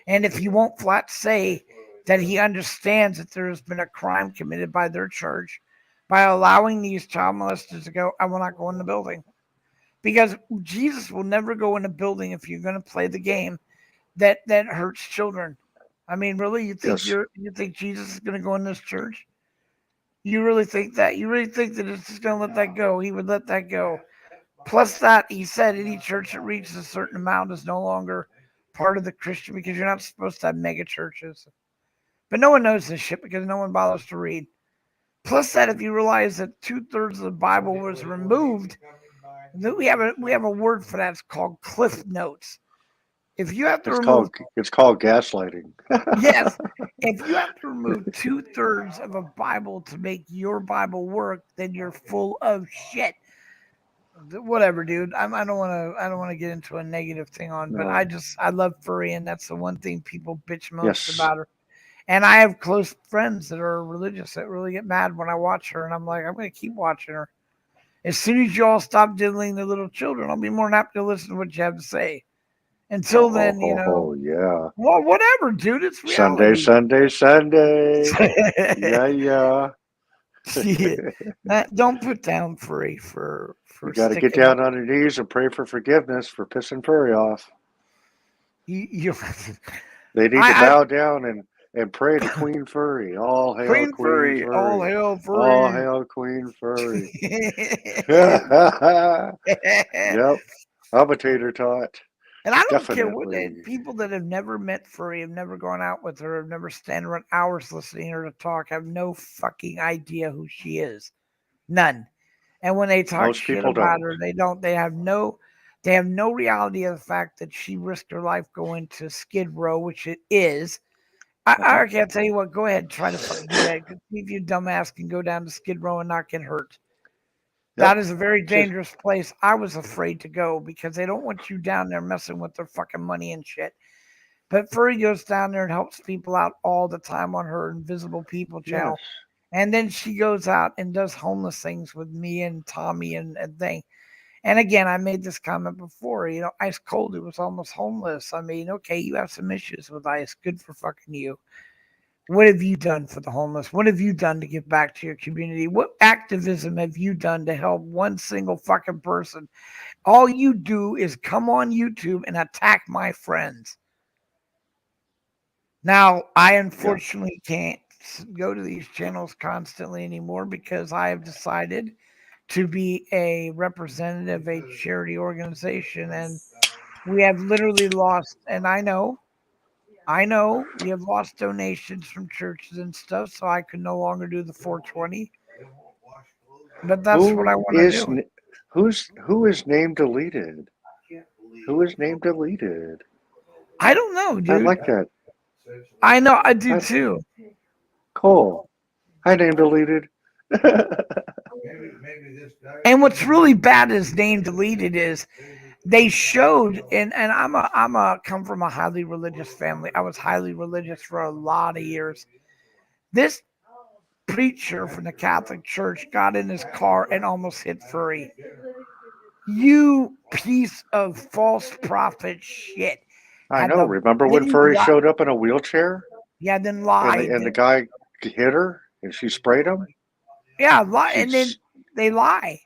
Speaker 1: And if he won't flat say that he understands that there has been a crime committed by their church by allowing these child molesters to go, I will not go in the building. Because Jesus will never go in a building if you're going to play the game that hurts children. I mean, really, you think
Speaker 7: Yes.
Speaker 1: you think Jesus is going to go in this church? You really think that? You really think that it's just going to let that go? He would let that go. Plus that he said any church that reaches a certain amount is no longer part of the Christian because you're not supposed to have mega churches. But no one knows this shit because no one bothers to read. Plus that if you realize that 2/3 of the Bible was removed, we have a word for that. It's called cliff notes. If you have to remove
Speaker 7: It's called gaslighting.
Speaker 1: yes, if you have to remove 2/3 of a Bible to make your Bible work, then you're full of shit. Whatever, dude. I don't want to get into a negative thing on, but
Speaker 7: No.
Speaker 1: I love furry, and that's the one thing people bitch most
Speaker 7: Yes.
Speaker 1: about her. And I have close friends that are religious that really get mad when I watch her, and I'm like, I'm gonna keep watching her. As soon as you all stop diddling the little children, I'll be more than happy to listen to what you have to say. Until then,
Speaker 7: Oh, yeah.
Speaker 1: well, whatever, dude. It's
Speaker 7: Sunday,
Speaker 1: reality.
Speaker 7: Sunday. Yeah.
Speaker 1: Don't put down furry for
Speaker 7: You got to get
Speaker 1: sticking-
Speaker 7: down on your knees and pray for forgiveness for pissing furry off.
Speaker 1: You
Speaker 7: They need to bow down and pray to Queen Furry. All hail
Speaker 1: Queen Furry, all hail Furry.
Speaker 7: All hail Queen Furry. Yep. I'm a tater tot.
Speaker 1: And I don't care what
Speaker 7: Definitely.
Speaker 1: people that have never met Furry, have never gone out with her, have never stand around hours listening to her talk, have no fucking idea who she is. None. And when they talk
Speaker 7: Most
Speaker 1: shit
Speaker 7: people
Speaker 1: about
Speaker 7: don't.
Speaker 1: her, they have no reality of the fact that she risked her life going to Skid Row, which it is. I can't tell you what, go ahead, try to fucking do that. See if you dumbass can go down to Skid Row and not get hurt. That is a very dangerous place. I was afraid to go because they don't want you down there messing with their fucking money and shit. But Furry goes down there and helps people out all the time on her Invisible People channel.
Speaker 7: Yes.
Speaker 1: And then she goes out and does homeless things with me and Tommy and thing. And again, I made this comment before, Ice Cold, who was almost homeless. I mean, okay, you have some issues with Ice. Good for fucking you. What have you done for the homeless? What have you done to give back to your community? What activism have you done to help one single fucking person? All you do is come on YouTube and attack my friends. Now, I unfortunately can't go to these channels constantly anymore because I have decided to be a representative of a charity organization, and we have literally lost, and I know we have lost donations from churches and stuff, so I can no longer do the 420. But that's what I want to do.
Speaker 7: Who is name deleted? Who is name deleted?
Speaker 1: I don't know, dude.
Speaker 7: I like that.
Speaker 1: I know, I do too.
Speaker 7: Cole. I name deleted.
Speaker 1: And what's really bad is name deleted is they showed, and I'm a come from a highly religious family. I was highly religious for a lot of years. This preacher from the Catholic Church got in his car and almost hit Furry. You piece of false prophet shit.
Speaker 7: I know. Remember when Furry showed up in a wheelchair?
Speaker 1: Yeah, then lied.
Speaker 7: And the guy hit her and she sprayed him?
Speaker 1: Yeah, lie, and then they lie.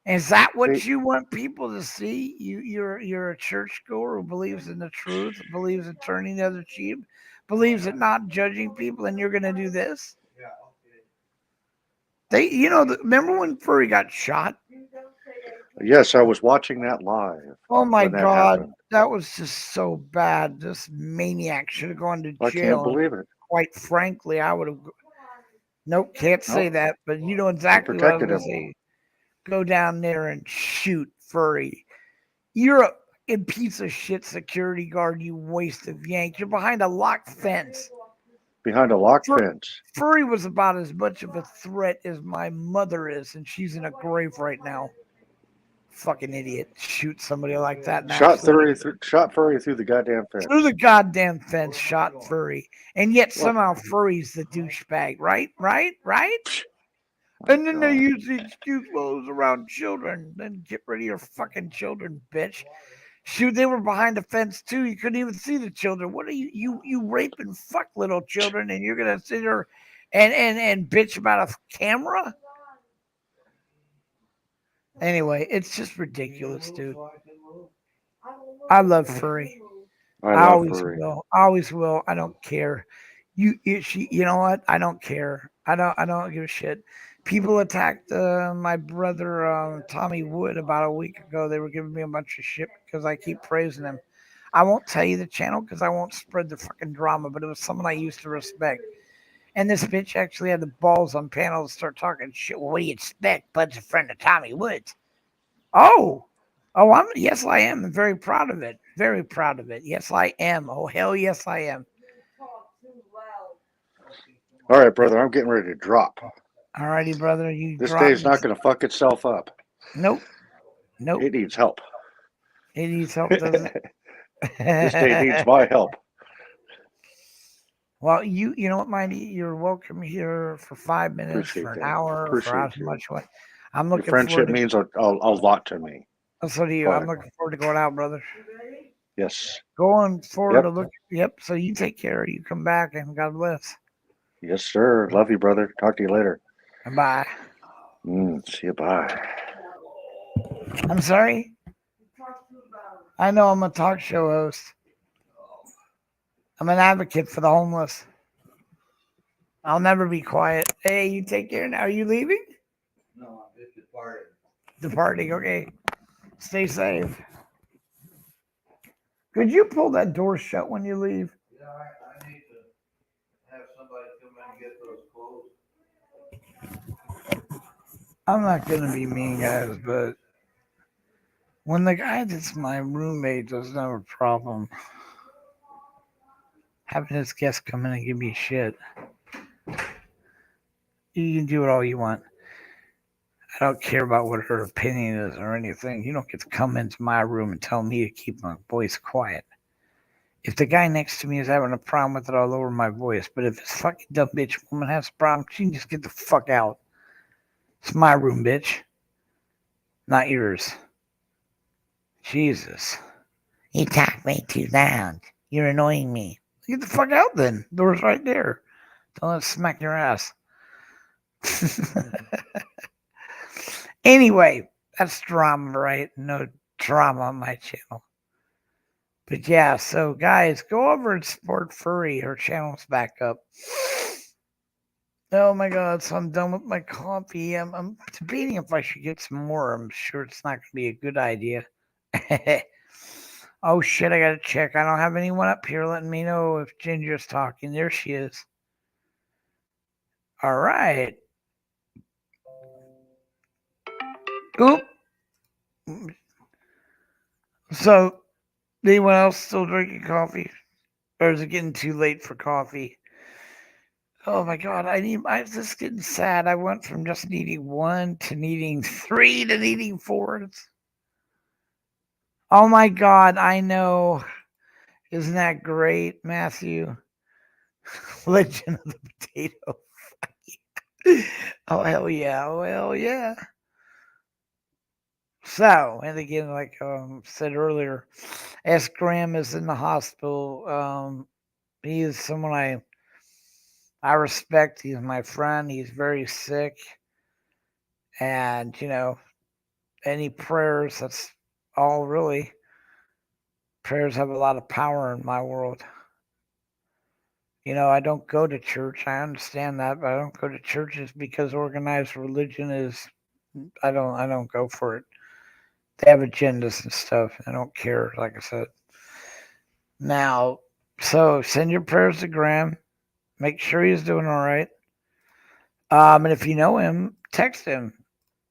Speaker 1: Is that what you want people to see? You're a churchgoer who believes in the truth, believes in turning the other cheek, believes in not judging people, and you're going to do this? Remember when Furry got shot?
Speaker 7: Yes, I was watching that live.
Speaker 1: Oh my God,
Speaker 7: happened.
Speaker 1: that was just so bad. This maniac should have gone to jail.
Speaker 7: I can't believe it.
Speaker 1: Quite frankly, I would have. Nope, can't say that. But you know exactly what I was going to say. Go down there and shoot Furry. You're a piece of shit security guard, you waste of yank. You're behind a locked fence.
Speaker 7: Behind a locked fence.
Speaker 1: Furry was about as much of a threat as my mother is, and she's in a grave right now. Fucking idiot. Shoot somebody like that.
Speaker 7: Shot Furry through the goddamn fence.
Speaker 1: Through the goddamn fence, shot Furry. And yet somehow Furry's the douchebag, right? And then they use the excuse, well, it was around children. Then get rid of your fucking children, bitch. Shoot, they were behind the fence too. You couldn't even see the children. What are you rape and fuck little children, and you're gonna sit there and bitch about a camera? Anyway, it's just ridiculous, dude. I love Furry. I always will. I don't care. You know what? I don't care. I don't give a shit. People attacked my brother Tommy Wood about a week ago. They were giving me a bunch of shit because I keep praising him. I won't tell you the channel because I won't spread the fucking drama, but it was someone I used to respect. And this bitch actually had the balls on panel to start talking shit. Well, what do you expect? Bud's a friend of Tommy Woods. Oh, yes, I am. I'm very proud of it. Very proud of it. Yes, I am. Oh, hell yes, I am.
Speaker 7: All right, brother, I'm getting ready to drop.
Speaker 1: All righty, brother. You
Speaker 7: This
Speaker 1: drop
Speaker 7: day's
Speaker 1: me.
Speaker 7: not going to fuck itself up.
Speaker 1: Nope.
Speaker 7: It needs help.
Speaker 1: It needs help, doesn't it?
Speaker 7: This day needs my help.
Speaker 1: Well, you know what, Mighty? You're welcome here for 5 minutes,
Speaker 7: Appreciate
Speaker 1: for an
Speaker 7: that.
Speaker 1: hour, for
Speaker 7: Appreciate
Speaker 1: however
Speaker 7: you.
Speaker 1: much you want. I'm
Speaker 7: Your
Speaker 1: looking
Speaker 7: friendship
Speaker 1: forward to.
Speaker 7: means a lot to me.
Speaker 1: So do you.
Speaker 7: Go
Speaker 1: I'm
Speaker 7: ahead.
Speaker 1: looking forward to going out, brother.
Speaker 7: Yes.
Speaker 1: Going forward
Speaker 7: Yep.
Speaker 1: to look. Yep. So you take care. You come back, and God bless.
Speaker 7: Yes, sir. Love you, brother. Talk to you later.
Speaker 1: Bye.
Speaker 7: See you. Bye.
Speaker 1: I'm sorry. I know I'm a talk show host. I'm an advocate for the homeless. I'll never be quiet. Hey, you take care now. Are you leaving?
Speaker 3: No, I'm just departing.
Speaker 1: Departing. Okay. Stay safe. Could you pull that door shut when you leave?
Speaker 3: Yeah, I need to have somebody come in and get those clothes.
Speaker 1: I'm not going to be mean, guys, but when the guy that's my roommate doesn't have a problem having his guests come in and give me shit, you can do it all you want. I don't care about what her opinion is or anything. You don't get to come into my room and tell me to keep my voice quiet. If the guy next to me is having a problem with it, I'll lower my voice. But if this fucking dumb bitch woman has a problem, she can just get the fuck out. It's my room, bitch. Not yours. Jesus. You talk way too loud. You're annoying me. Get the fuck out then. The door's right there. Don't let it smack your ass. Anyway, that's drama, right? No drama on my channel. But yeah, so guys, go over and support Furry. Her channel's back up. Oh my god, so I'm done with my coffee. I'm debating if I should get some more. I'm sure it's not going to be a good idea. Oh shit, I gotta check. I don't have anyone up here letting me know if Ginger's talking. There she is. All right. Oop. So, anyone else still drinking coffee? Or is it getting too late for coffee? Oh my god, I'm just getting sad. I went from just needing 1 to needing 3 to needing 4. Oh my god, I know. Isn't that great, Matthew? Legend of the Potato. Oh hell yeah. Oh hell yeah. So, and again, like said earlier, S. Graham is in the hospital. He is someone I respect. He's my friend. He's very sick. And, any prayers, that's all really. Prayers have a lot of power in my world. I don't go to church. I understand that, but I don't go to churches because organized religion is I don't go for it. They have agendas and stuff. I don't care, like I said. Now, so send your prayers to Graham. Make sure he's doing all right. And if you know him, text him.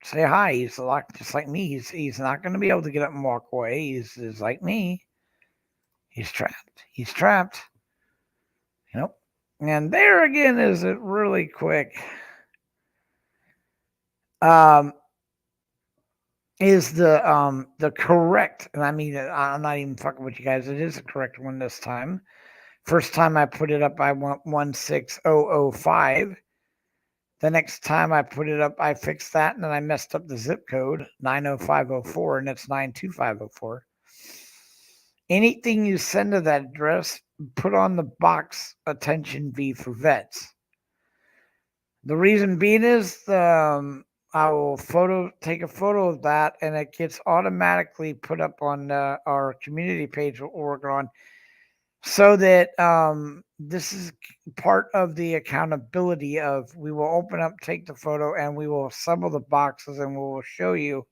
Speaker 1: Say hi. He's just like me. He's not going to be able to get up and walk away. He's like me. He's trapped. He's trapped. And there again is it really quick. Is the correct, and I mean, I'm not even fucking with you guys. It is the correct one this time. First time I put it up, I went 16005. The next time I put it up, I fixed that, and then I messed up the zip code 90504, and it's 92504. Anything you send to that address, put on the box attention V for vets. The reason being is I will take a photo of that, and it gets automatically put up on our community page we're working on, so that this is part of the accountability of we will take the photo, and we will assemble the boxes, and we will show you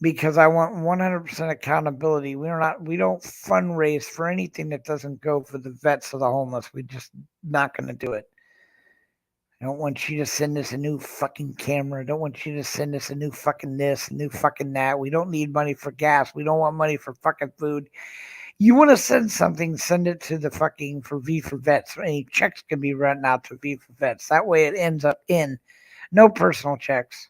Speaker 1: because I want 100% accountability. We don't fundraise for anything that doesn't go for the vets or the homeless. We just not going to do it. I don't want you to send us a new fucking camera. I don't want you to send us a new fucking this, a new fucking that. We don't need money for gas. We don't want money for fucking food. You want to send something, send it to the fucking for V for Vets. Any checks can be written out to V for Vets. That way it ends up in no personal checks.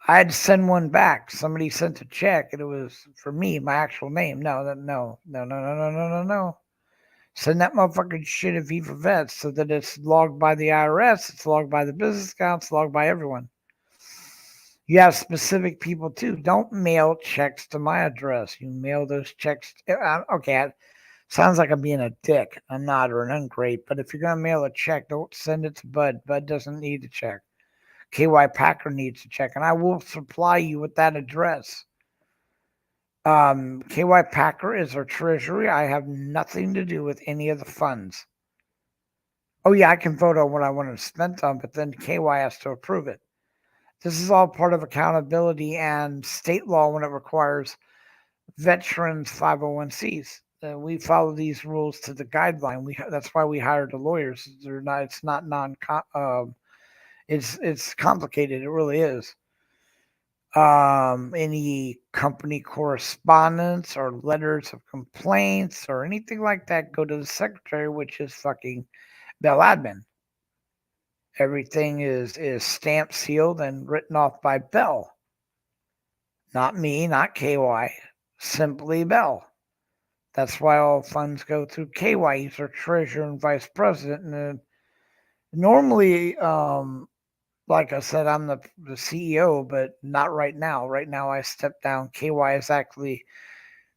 Speaker 1: I had to send one back. Somebody sent a check and it was for me, my actual name. No. Send that motherfucking shit to V for Vets so that it's logged by the IRS, it's logged by the business accounts, logged by everyone. You have specific people too. Don't mail checks to my address. You mail those checks. Okay, sounds like I'm being a dick. I'm not, or an ungrate. But if you're gonna mail a check, don't send it to Bud. Bud doesn't need a check. KY Packer needs a check, and I will supply you with that address. KY Packer is our treasury. I have nothing to do with any of the funds. Oh yeah, I can vote on what I want to spend on, but then KY has to approve it. This is all part of accountability and state law when it requires veterans 501cs. We follow these rules to the guideline. That's why we hired the lawyers. They're not. It's not It's complicated. It really is. Any company correspondence or letters of complaints or anything like that go to the secretary, which is fucking Bell Admin. Everything is stamped, sealed, and written off by Bell. Not me, not KY, simply Bell. That's why all funds go through KY. He's our treasurer and vice president. And normally, like I said, I'm the CEO, but not right now. Right now, I stepped down. KY is actually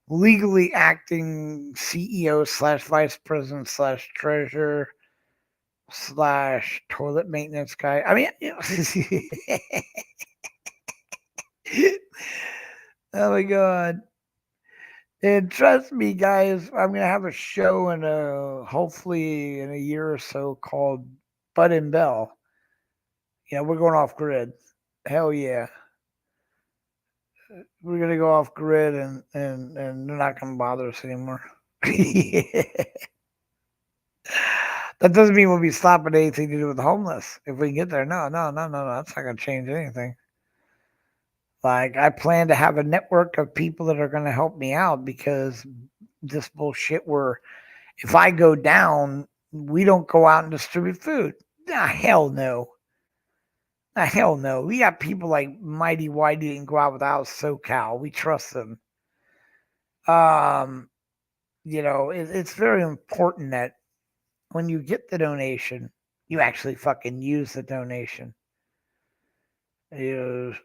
Speaker 1: legally acting CEO / vice president / treasurer / toilet maintenance guy. I mean, oh my God. And trust me, guys, I'm going to have a show hopefully in a year or so called Bud and Bell. We're going off grid. Hell yeah. We're going to go off grid and they're not going to bother us anymore. That doesn't mean we'll be stopping anything to do with the homeless. If we can get there, no. That's not going to change anything. Like, I plan to have a network of people that are going to help me out because this bullshit where if I go down, we don't go out and distribute food. Hell no. Hell no. We got people like Mighty Whitey that can go out without SoCal. We trust them. It's very important that when you get the donation, you actually fucking use the donation.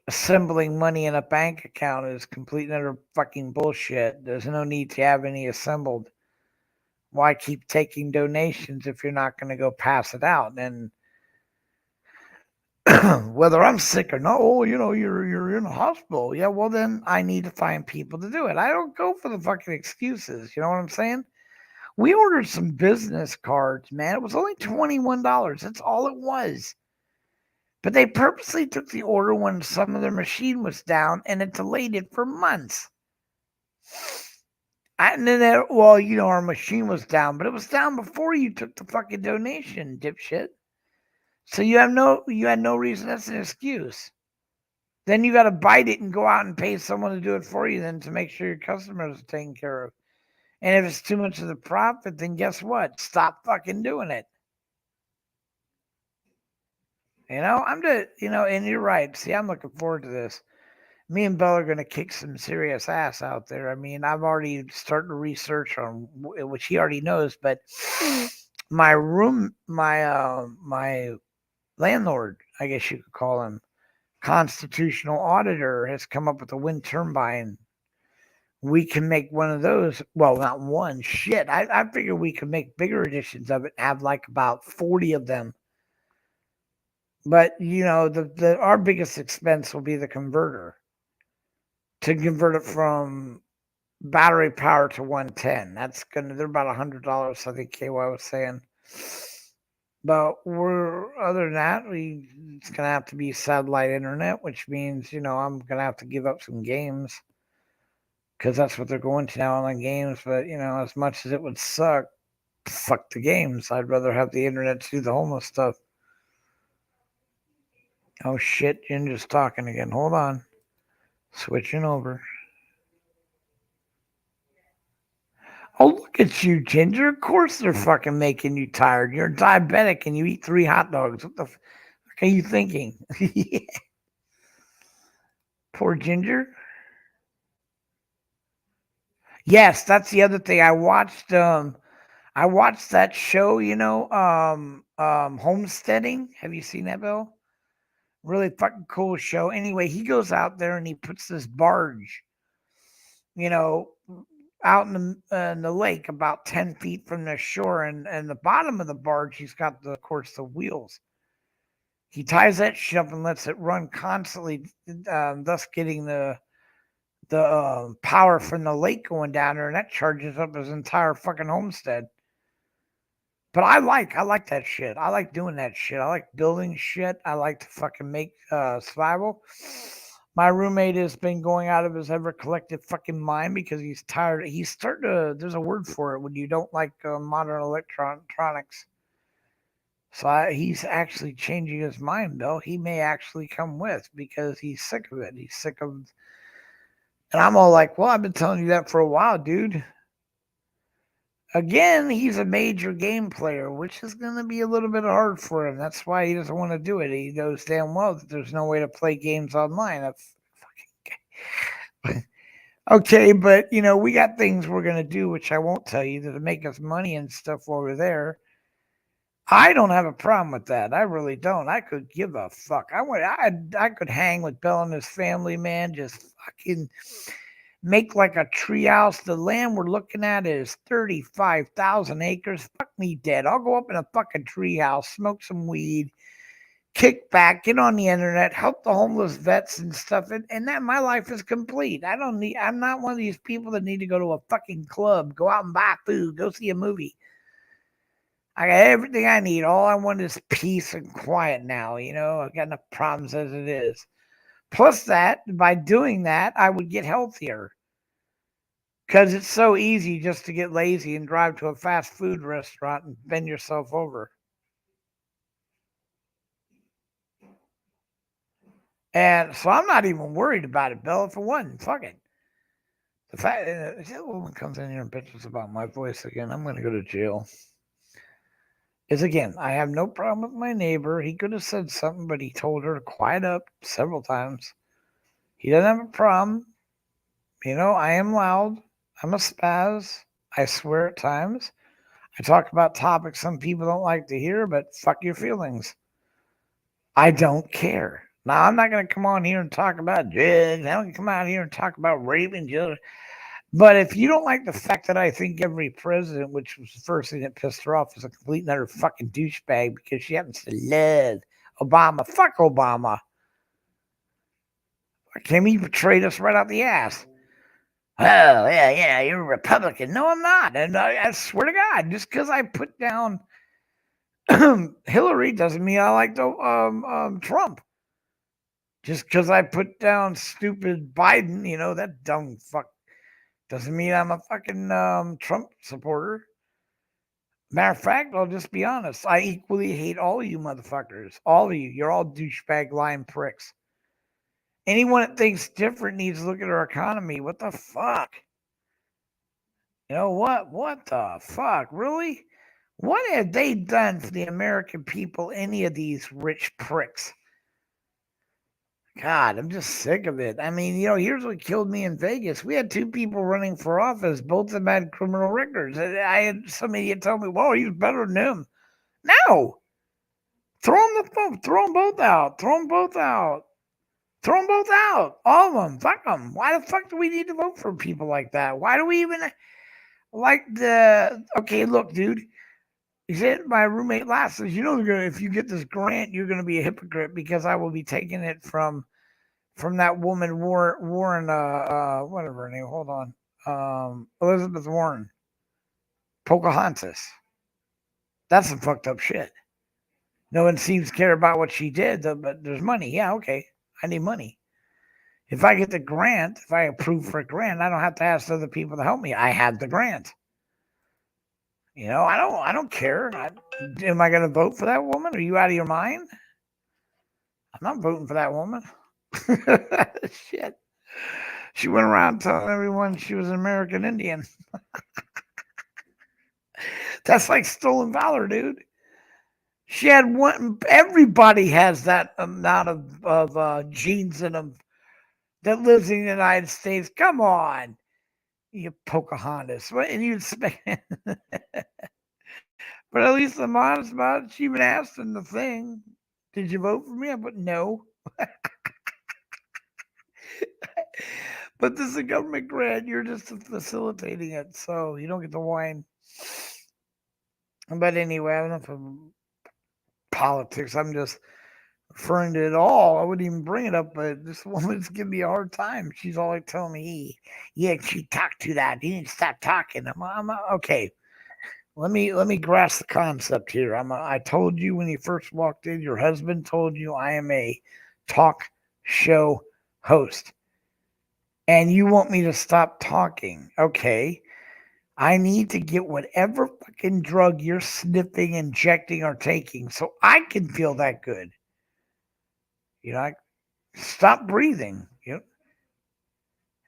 Speaker 1: Assembling money in a bank account is complete and utter fucking bullshit. There's no need to have any assembled. Why keep taking donations if you're not going to go pass it out? And whether I'm sick or not, you're in a hospital. Yeah, well then I need to find people to do it. I don't go for the fucking excuses. You know what I'm saying? We ordered some business cards, man. It was only $21. That's all it was. But they purposely took the order when some of their machine was down, and it delayed it for months. Our machine was down, but it was down before you took the fucking donation, dipshit. So you had no reason. That's an excuse. Then you got to bite it and go out and pay someone to do it for you then to make sure your customers are taken care of. And if it's too much of the profit, then guess what? Stop fucking doing it. And you're right. See, I'm looking forward to this. Me and Bell are going to kick some serious ass out there. I mean, I've already started to research on which he already knows, but my landlord, I guess you could call him, constitutional auditor, has come up with a wind turbine. We can make one of those. Well, not one. Shit. I figure we can make bigger editions of it and have like about 40 of them. But, our biggest expense will be the converter. To convert it from battery power to 110. They're about $100, I think KY was saying. But other than that, it's gonna have to be satellite internet, which means I'm gonna have to give up some games because that's what they're going to now, online games. But as much as it would suck, fuck the games. I'd rather have the internet to do the homeless stuff. Oh shit, Ginger's talking again. Hold on. Switching over. Oh, look at you, Ginger. Of course they're fucking making you tired. You're diabetic and you eat 3 hot dogs. What the fuck are you thinking? Poor Ginger. Yes, that's the other thing. I watched that show, Homesteading. Have you seen that, Bill? Really fucking cool show. Anyway, he goes out there and he puts this barge, out in the lake about 10 feet from the shore, and the bottom of the barge, he's got of course the wheels. He ties that shit up and lets it run constantly, thus getting the power from the lake going down there, and that charges up his entire fucking homestead. But I like that shit. I like doing that shit. I like building shit. I like to fucking make survival. My roommate has been going out of his ever collective fucking mind because he's tired. He's starting to. There's a word for it when you don't like modern electronics. So he's actually changing his mind, Bill. He may actually come with because he's sick of it. He's sick of. And I'm all like, well, I've been telling you that for a while, dude. Again, he's a major game player, which is going to be a little bit hard for him. That's why he doesn't want to do it. He knows damn well that there's no way to play games online. Okay, but, we got things we're going to do, which I won't tell you, to make us money and stuff over there. I don't have a problem with that. I really don't. I could give a fuck. I could hang with Bill and his family, man, just fucking make like a treehouse. The land we're looking at is 35,000 acres. Fuck me dead. I'll go up in a fucking treehouse, smoke some weed, kick back, get on the internet, help the homeless vets and stuff. And that my life is complete. I'm not one of these people that need to go to a fucking club, go out and buy food, go see a movie. I got everything I need. All I want is peace and quiet now. I've got enough problems as it is. Plus that, by doing that, I would get healthier. Because it's so easy just to get lazy and drive to a fast food restaurant and bend yourself over. And so I'm not even worried about it, Bill. If it wasn't, fuck it. The fact that woman comes in here and bitches about my voice again, I'm going to go to jail. Is again, I have no problem with my neighbor. He could have said something, but he told her to quiet up several times. He doesn't have a problem. I am loud. I'm a spaz. I swear at times. I talk about topics some people don't like to hear, but fuck your feelings. I don't care. Now, I'm not going to come on here and talk about drugs. I don't come out here and talk about raping children. But if you don't like the fact that I think every president, which was the first thing that pissed her off, is a complete and utter fucking douchebag because she happens to love Obama. Fuck Obama. Can he betrayed us right out the ass? Oh, yeah, you're a Republican. No, I'm not. And I swear to God, just because I put down Hillary doesn't mean I like Trump. Just because I put down stupid Biden, that dumb fuck, doesn't mean I'm a fucking Trump supporter. Matter of fact, I'll just be honest. I equally hate all of you motherfuckers. All of you. You're all douchebag lying pricks. Anyone that thinks different needs to look at our economy. What the fuck? You know what? What the fuck? Really? What have they done for the American people, any of these rich pricks? God, I'm just sick of it. I mean, here's what killed me in Vegas. We had 2 people running for office. Both of them had criminal records. I had somebody tell me, well, he's better than him. No. Throw them both out. Throw them both out. Throw them both out. All of them. Fuck them. Why the fuck do we need to vote for people like that? Why do we even like okay, look, dude. He said my roommate last says, if you get this grant, you're going to be a hypocrite because I will be taking it from that woman, Warren, whatever her name. Hold on. Elizabeth Warren. Pocahontas. That's some fucked up shit. No one seems to care about what she did, but there's money. Yeah, okay. I need money. If I get the grant, if I approve for a grant, I don't have to ask other people to help me. I have the grant. I don't care. Am I going to vote for that woman? Are you out of your mind? I'm not voting for that woman. Shit. She went around telling everyone she was an American Indian. That's like stolen valor, dude. She had one. Everybody has that amount of genes in them that lives in the United States. Come on, you Pocahontas. And you expect, but at least I'm honest about it. She even asked in the thing, "Did you vote for me?" But no. But this is a government grant. You're just facilitating it, so you don't get to whine. But anyway, I don't know if politics. I'm just referring to it all. I wouldn't even bring it up, but this woman's giving me a hard time. She's all like telling me, "Yeah, she talked to that. You need to stop talking." I'm okay. Let me grasp the concept here. I told you when you first walked in, your husband told you I am a talk show host. And you want me to stop talking. Okay. I need to get whatever fucking drug you're sniffing, injecting, or taking so I can feel that good. Stop breathing. And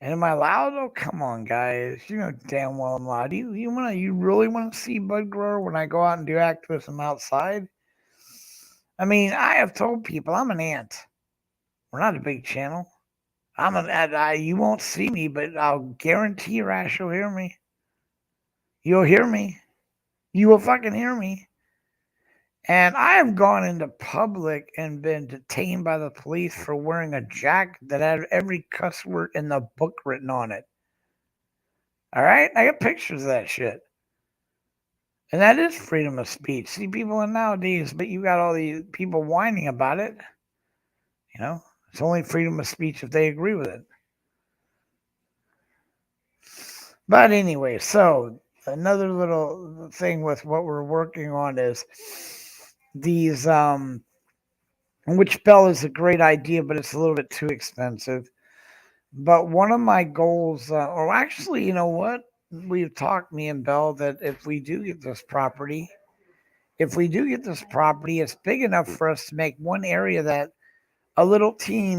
Speaker 1: am I loud? Oh, come on, guys. You know damn well I'm loud. You really want to see Bud Grower when I go out and do activism outside? I mean, I have told people I'm an ant. We're not a big channel. You won't see me, but I'll guarantee your ass you'll hear me. You'll hear me. You will fucking hear me. And I have gone into public and been detained by the police for wearing a jacket that had every cuss word in the book written on it. All right? I got pictures of that shit. And that is freedom of speech. See, people nowadays, but you got all these people whining about it. It's only freedom of speech if they agree with it. But anyway, so another little thing with what we're working on is these, which Bell is a great idea, but it's a little bit too expensive. But one of my goals, or actually, you know what? We've talked, me and Bell, that if we do get this property, it's big enough for us to make one area that a little teeny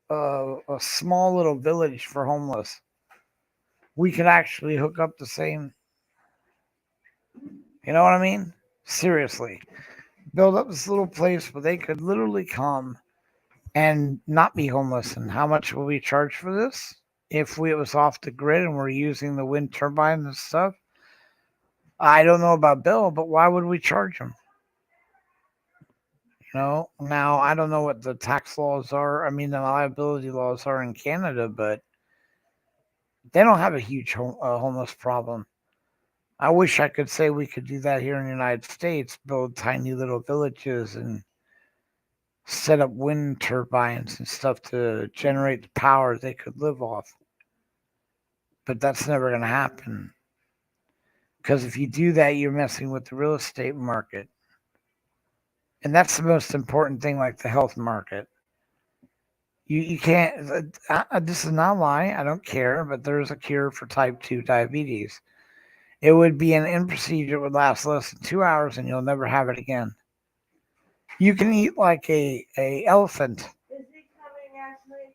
Speaker 1: a small little village for homeless. We could actually hook up the same. You know what I mean? Seriously. Build up this little place where they could literally come and not be homeless. And how much will we charge for this? If it was off the grid and we're using the wind turbines and stuff? I don't know about Bill, but why would we charge him? Now I don't know what the tax laws are. I mean, the liability laws are in Canada, but they don't have a huge homeless problem. I wish I could say we could do that here in the United States, build tiny little villages and set up wind turbines and stuff to generate the power they could live off. But that's never going to happen. Because if you do that, you're messing with the real estate market. And that's the most important thing, like the health market. You can't, this is not a lie, I don't care, but there's a cure for type 2 diabetes. It would be an in procedure that would last less than 2 hours and you'll never have it again. You can eat like a elephant.
Speaker 2: Is he coming, Ashley?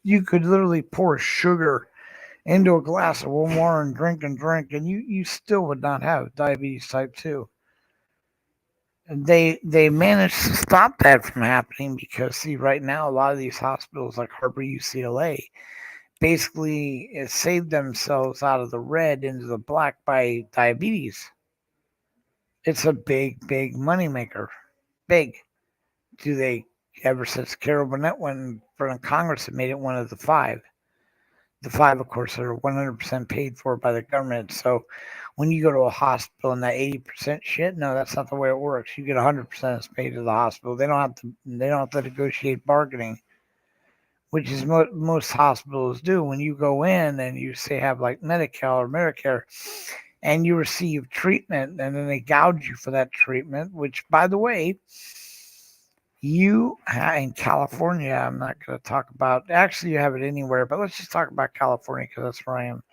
Speaker 1: You could literally pour sugar into a glass of warm water and drink, and you still would not have diabetes type 2. They managed to stop that from happening because, see, right now a lot of these hospitals like Harbor UCLA basically saved themselves out of the red into the black by diabetes. It's a big moneymaker. Big. Do they, ever since Carol Burnett went in front of Congress and made it one of the 5. The 5, of course, are 100% paid for by the government. So when you go to a hospital and that 80% shit, no, that's not the way it works. You get 100% is paid to the hospital. They don't have to negotiate bargaining, which is what most hospitals do. When you go in and you say have like Medi-Cal or Medicare, and you receive treatment, and then they gouge you for that treatment, which, by the way, in California, I'm not going to talk about, actually, you have it anywhere, but let's just talk about California because that's where I am.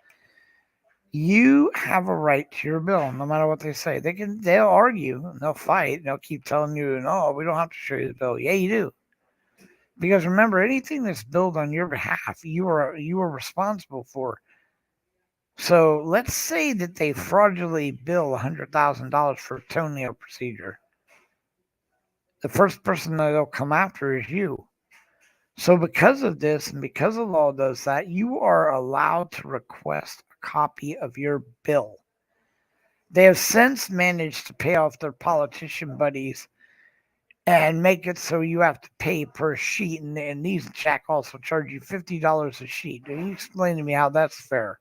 Speaker 1: You have a right to your bill, no matter what they say. They'll argue, and they'll fight, and they'll keep telling you, no, we don't have to show you the bill. Yeah, you do. Because remember, anything that's billed on your behalf, you are responsible for. So let's say that they fraudulently bill $100,000 for a toenail procedure. The first person that they'll come after is you. So because of this, and because the law does that, you are allowed to request a copy of your bill. They have since managed to pay off their politician buddies and make it so you have to pay per sheet. And these Jack also charge you $50 a sheet. Can you explain to me how that's fair?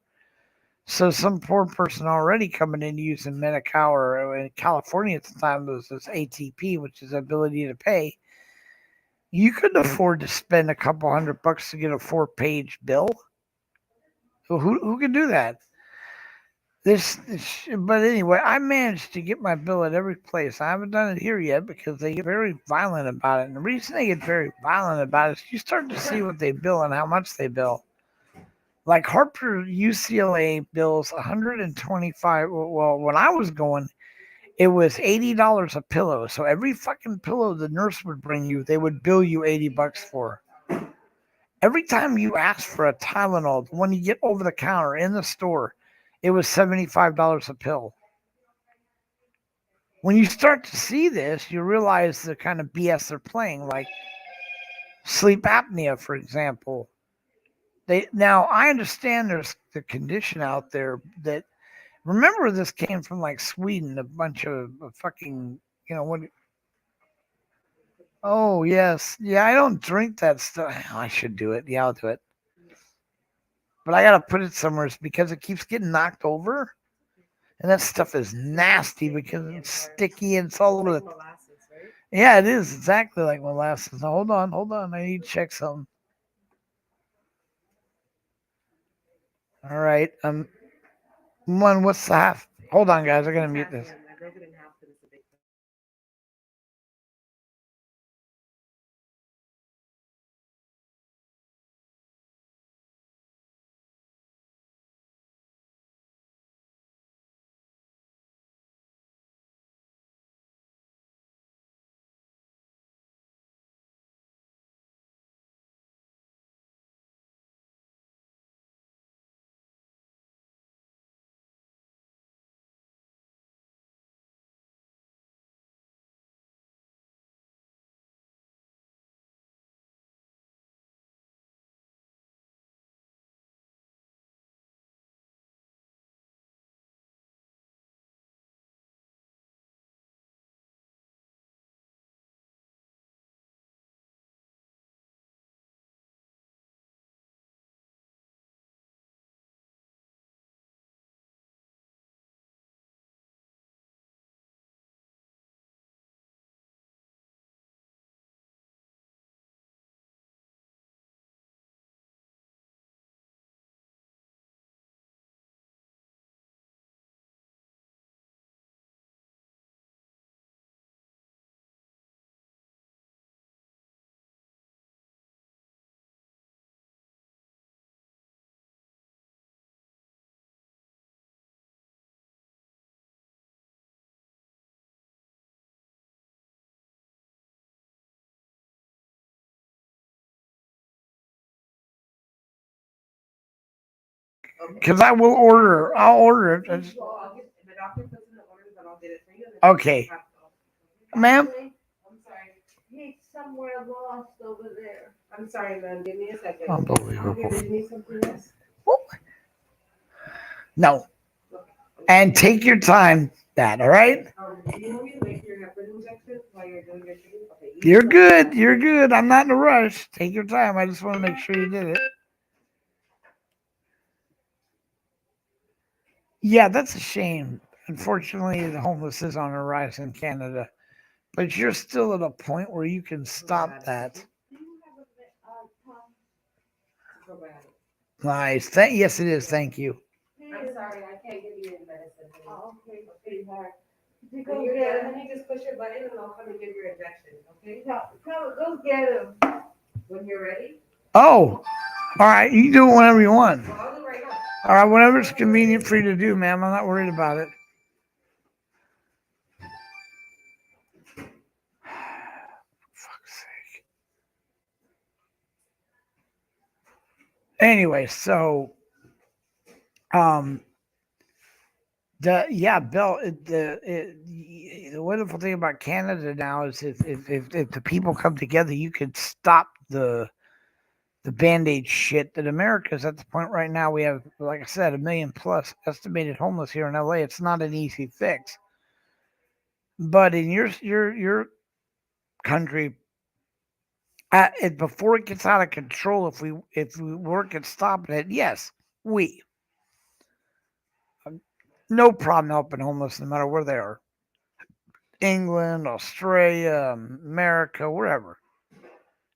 Speaker 1: So some poor person already coming in using Medi-Cal, or in California at the time it was this ATP, which is ability to pay. You couldn't afford to spend a couple $100 to get a 4-page bill. Who can do that? But anyway, I managed to get my bill at every place. I haven't done it here yet because they get very violent about it. And the reason they get very violent about it is you start to see what they bill and how much they bill. Like Harper UCLA bills $125. Well, when I was going, it was $80 a pillow. So every fucking pillow the nurse would bring you, they would bill you $80 for. Every time you ask for a Tylenol, the one you get over the counter in the store, it was $75 a pill. When you start to see this, you realize the kind of BS they're playing, like sleep apnea, for example. Now, I understand there's the condition out there that, remember, this came from like Sweden, a bunch of fucking, what? Oh, yes. Yeah, I don't drink that stuff. I should do it. Yeah, I'll do it. But I got to put it somewhere because it keeps getting knocked over. And that stuff is nasty because it's sticky and it's all over the... Yeah, it is exactly like molasses. Now, hold on. I need to check something. All right. What's the half? Hold on, guys. I got to mute this. Because I'll order it. Okay. Ma'am?
Speaker 2: I'm sorry.
Speaker 8: He's somewhere lost over there.
Speaker 2: I'm sorry, ma'am. Give me a second.
Speaker 1: Unbelievable.
Speaker 2: Do you need something else?
Speaker 1: No. And take your time, Dad, all right?
Speaker 2: Do you want me to make your heparin injection while you're doing your treatment? Okay.
Speaker 1: You're good. You're good. I'm not in a rush. Take your time. I just want to make sure you did it. Yeah, that's a shame. Unfortunately, the homeless is on a rise in Canada. But you're still at a point where you can stop that.
Speaker 8: Do you have a
Speaker 2: Probiotic.
Speaker 1: Nice. Yes, it is. Thank you.
Speaker 2: I'm sorry, I can't give you any medicine.
Speaker 8: Oh, okay, sweetheart. You
Speaker 2: When
Speaker 8: go
Speaker 2: you're
Speaker 8: get
Speaker 2: done,
Speaker 8: him.
Speaker 2: honey, just push your button and I'll come and give your injection, okay?
Speaker 8: Go get him.
Speaker 2: When you're ready.
Speaker 1: Oh, all right. You can do it whenever you want.
Speaker 2: Well, I'll do it right now.
Speaker 1: All right, whatever it's convenient for you to do, ma'am. I'm not worried about it. Fuck's sake. Anyway, so Bill. The wonderful thing about Canada now is if the people come together, you could stop the Band-Aid shit. That America's at the point right now. We have, like I said, 1 million plus estimated homeless here in LA. It's not an easy fix, but in your country, before it gets out of control, if we work at stopping it, yes, we. No problem helping homeless no matter where they are. England, Australia, America, wherever.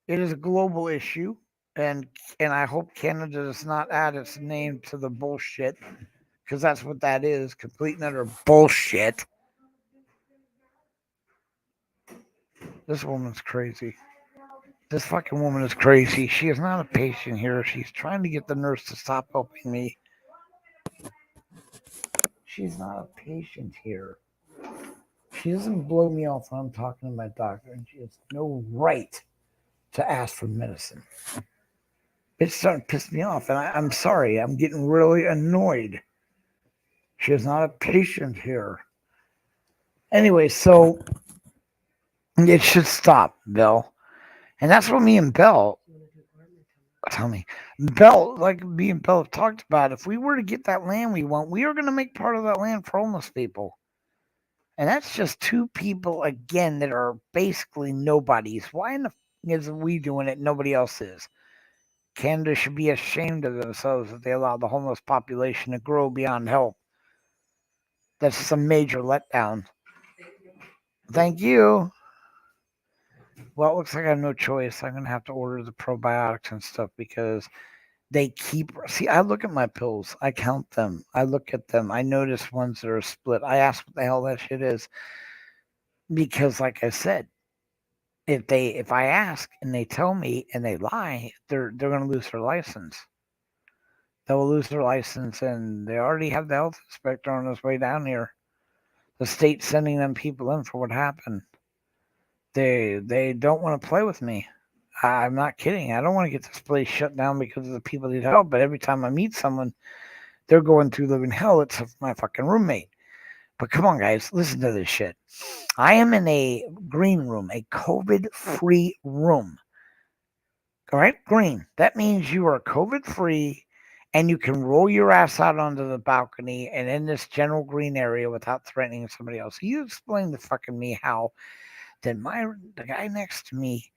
Speaker 1: It is a global issue, and I hope Canada does not add its name to the bullshit, because that's what that is, complete and utter bullshit. This woman's crazy. This fucking woman is crazy. She is not a patient here. She's trying to get the nurse to stop helping me. She's not a patient here. She doesn't blow me off when I'm talking to my doctor, and she has no right to ask for medicine. It's starting to piss me off, and I'm sorry. I'm getting really annoyed. She is not a patient here. Anyway, so it should stop, Bill. And that's what me and Bell, like me and Bell have talked about. If we were to get that land we want, we are going to make part of that land for homeless people. And that's just two people, again, that are basically nobodies. Why in the is we doing it? Nobody else is. Canada should be ashamed of themselves that they allow the homeless population to grow beyond help. That's some major letdown. Thank you. Well, it looks like I have no choice. I'm going to have to order the probiotics and stuff because they keep... See, I look at my pills. I count them. I look at them. I notice ones that are split. I ask what the hell that shit is. Because, like I said, if I ask and they tell me and they lie, they're going to lose their license. They will lose their license, and they already have the health inspector on his way down here. The state's sending them people in for what happened. They don't want to play with me. I'm not kidding. I don't want to get this place shut down because the people need help. But every time I meet someone, they're going through living hell. It's my fucking roommate. But come on, guys, listen to this shit. I am in a green room, a COVID-free room. All right, green. That means you are COVID-free, and you can roll your ass out onto the balcony and in this general green area without threatening somebody else. You explain to fucking me how that the guy next to me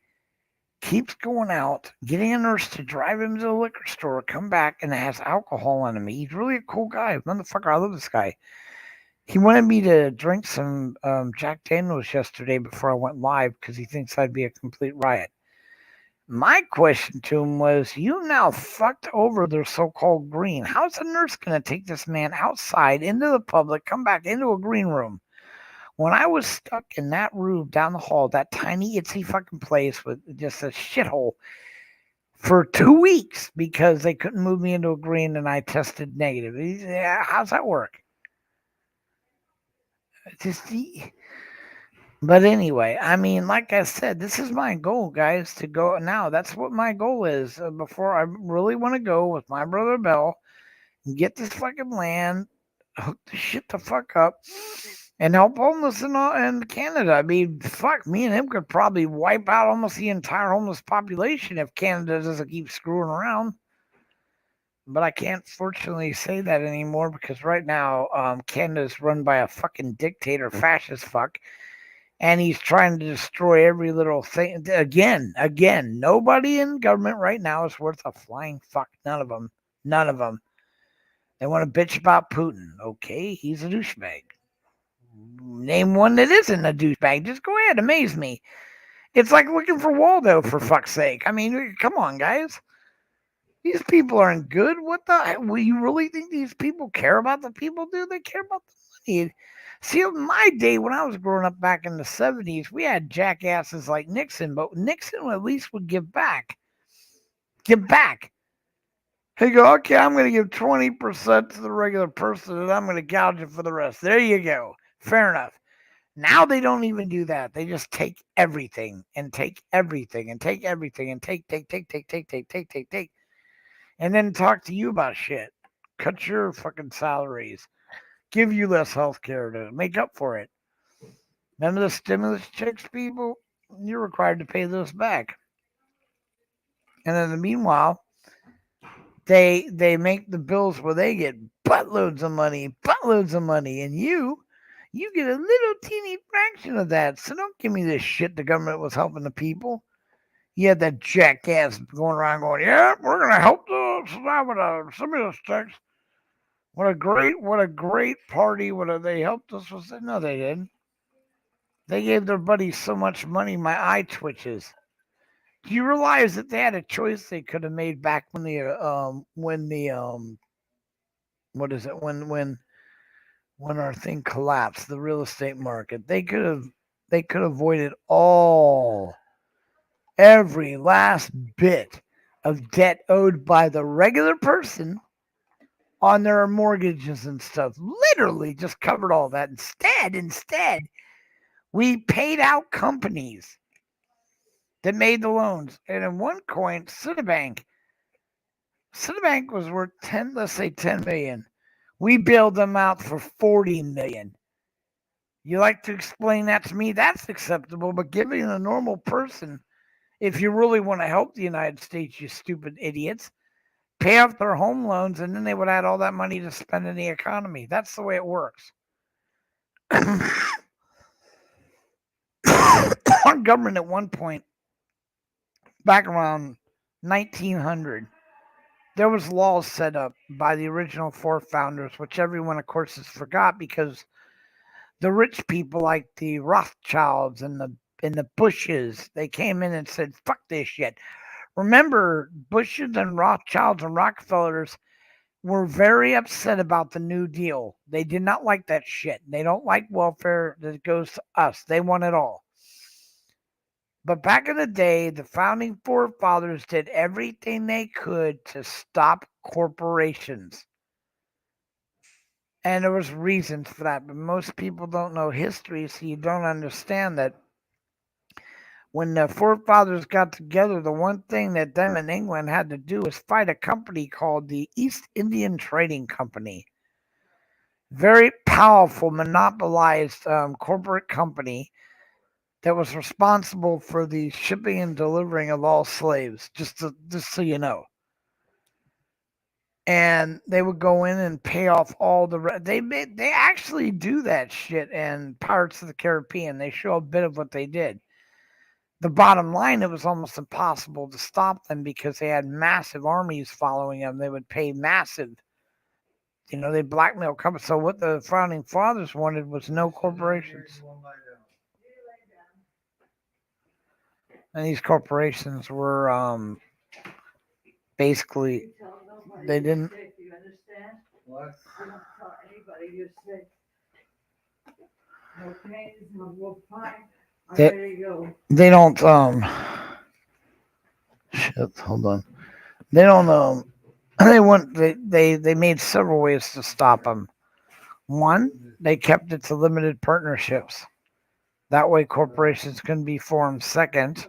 Speaker 1: keeps going out, getting a nurse to drive him to the liquor store, come back, and it has alcohol on him. He's really a cool guy. Motherfucker, I love this guy. He wanted me to drink some Jack Daniels yesterday before I went live because he thinks I'd be a complete riot. My question to him was, you now fucked over their so-called green. How's the nurse going to take this man outside into the public, come back into a green room? When I was stuck in that room down the hall, that tiny itsy fucking place with just a shithole for 2 weeks because they couldn't move me into a green and I tested negative. How's that work? But anyway, I mean, like I said, this is my goal, guys, to go now. That's what my goal is before I really want to go with my brother Bell and get this fucking land, hook the shit the fuck up, and help homeless in Canada. I mean, fuck, me and him could probably wipe out almost the entire homeless population if Canada doesn't keep screwing around. But I can't fortunately say that anymore because right now Canada is run by a fucking dictator, fascist fuck, and he's trying to destroy every little thing. Again, nobody in government right now is worth a flying fuck. None of them. They want to bitch about Putin. Okay, he's a douchebag. Name one that isn't a douchebag. Just go ahead, amaze me. It's like looking for Waldo, for fuck's sake. I mean, come on, guys. These people aren't good. What the hell? Will you really think these people care about the people? Do they care about the money. See, in my day when I was growing up back in the 70s, we had jackasses like Nixon, but Nixon at least would give back. Give back. He go, okay, I'm going to give 20% to the regular person, and I'm going to gouge it for the rest. There you go. Fair enough. Now they don't even do that. They just take everything and take everything and take everything and take, and then talk to you about shit. Cut your fucking salaries. Give you less health care to make up for it. None of the stimulus checks, people, you're required to pay those back. And then in the meanwhile, they make the bills where they get buttloads of money, and you get a little teeny fraction of that. So don't give me this shit the government was helping the people. You had that jackass going around going, yeah, we're going to help the society with a stimulus checks. What a great party. They helped us with it? No, they didn't. They gave their buddies so much money, my eye twitches. Do you realize that they had a choice they could have made back when our thing collapsed, the real estate market? They could have avoided every last bit of debt owed by the regular person on their mortgages and stuff. Literally just covered all that. Instead, we paid out companies that made the loans. And in one coin, Citibank was worth 10 million. We bailed them out for 40 million. You like to explain that to me? That's acceptable, but giving a normal person, if you really want to help the United States, you stupid idiots, pay off their home loans, and then they would add all that money to spend in the economy. That's the way it works. Our government at one point, back around 1900, there was laws set up by the original four founders, which everyone, of course, has forgot because the rich people like the Rothschilds and the Bushes, they came in and said, fuck this shit. Remember, Bushes and Rothschilds and Rockefellers were very upset about the New Deal. They did not like that shit. They don't like welfare that goes to us. They want it all. But back in the day, the founding forefathers did everything they could to stop corporations. And there was reasons for that, but most people don't know history, so you don't understand that when the forefathers got together, the one thing that them in England had to do was fight a company called the East Indian Trading Company. Very powerful, monopolized corporate company that was responsible for the shipping and delivering of all slaves, just so you know. And they would go in and pay off all the they actually do that shit in Pirates of the Caribbean. They show a bit of what they did. The bottom line, it was almost impossible to stop them because they had massive armies following them. They would pay massive, they blackmail companies. So what the founding fathers wanted was no corporations. And these corporations were basically, they didn't.
Speaker 8: You understand?
Speaker 3: What?
Speaker 8: You don't tell anybody you're sick. No pain, no fine. I'm ready to go.
Speaker 1: They don't, shit, hold on. They don't, they made several ways to stop them. One, they kept it to limited partnerships. That way corporations couldn't be formed. Second,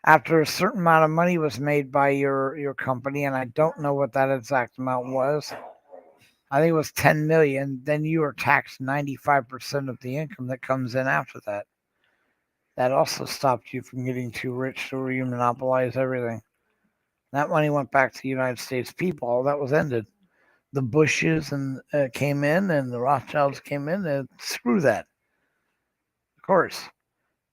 Speaker 1: after a certain amount of money was made by your company, and I don't know what that exact amount was, I think it was 10 million, then you are taxed 95% of the income that comes in after that. That also stopped you from getting too rich to where you monopolize everything. That money went back to the United States people. All that was ended. The Bushes came in, and the Rothschilds came in, and screw that. Of course.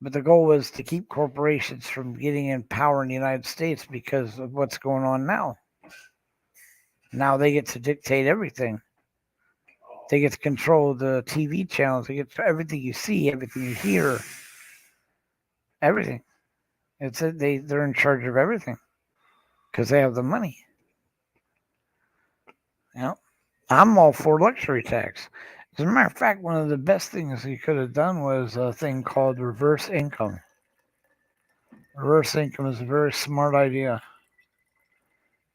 Speaker 1: But the goal was to keep corporations from getting in power in the United States because of what's going on now. Now they get to dictate everything. They get to control the TV channels. They get to everything you see, everything you hear, everything. They're in charge of everything because they have the money. I'm all for luxury tax. As a matter of fact, one of the best things you could have done was a thing called reverse income. Reverse income is a very smart idea.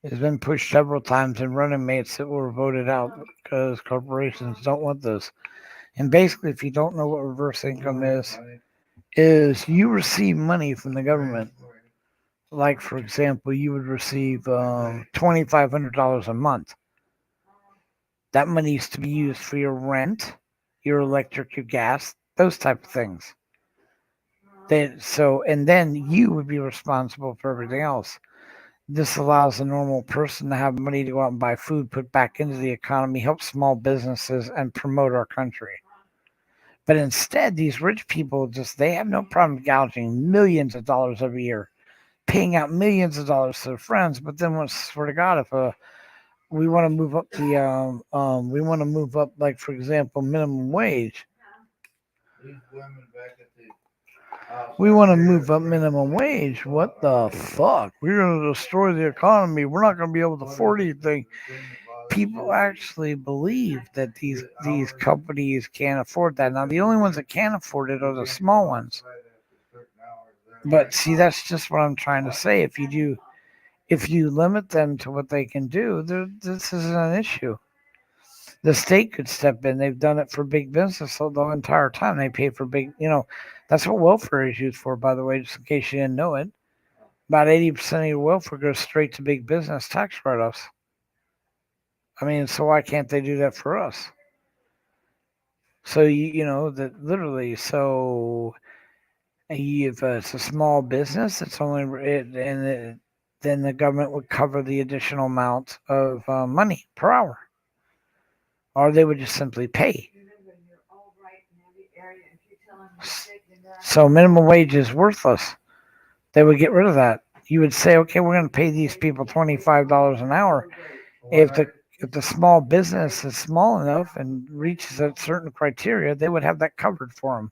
Speaker 1: It's been pushed several times in running mates that were voted out because corporations don't want this. And basically, if you don't know what reverse income is you receive money from the government. Like, for example, you would receive $2,500 a month. That money is to be used for your rent, your electric, your gas, those type of things. And then you would be responsible for everything else. This allows a normal person to have money to go out and buy food, put back into the economy, help small businesses, and promote our country. But instead, these rich people they have no problem gouging millions of dollars every year, paying out millions of dollars to their friends. But then, swear to God, if we want to move up like, for example, minimum wage.
Speaker 3: These women back at the
Speaker 1: We want to move up minimum wage. What the fuck? We're going to destroy the economy. We're not going to be able to afford anything. People actually believe that these companies can't afford that. Now, the only ones that can't afford it are the small ones. But see, that's just what I'm trying to say. If you limit them to what they can do, this isn't an issue. The state could step in. They've done it for big business the entire time. They pay for big, that's what welfare is used for, by the way, just in case you didn't know it. About 80% of your welfare goes straight to big business tax write-offs. I mean, so why can't they do that for us? So, that literally, so if it's a small business, it's only, then the government would cover the additional amount of money per hour. Or they would just simply pay. So minimum wage is worthless. They would get rid of that. You would say, okay, we're going to pay these people $25 an hour. If the small business is small enough and reaches a certain criteria, they would have that covered for them.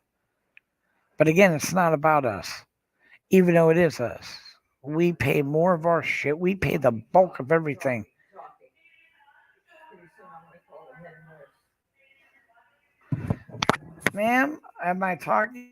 Speaker 1: But again, it's not about us, even though it is us. We pay more of our shit. We pay the bulk of everything. Ma'am, am I talking?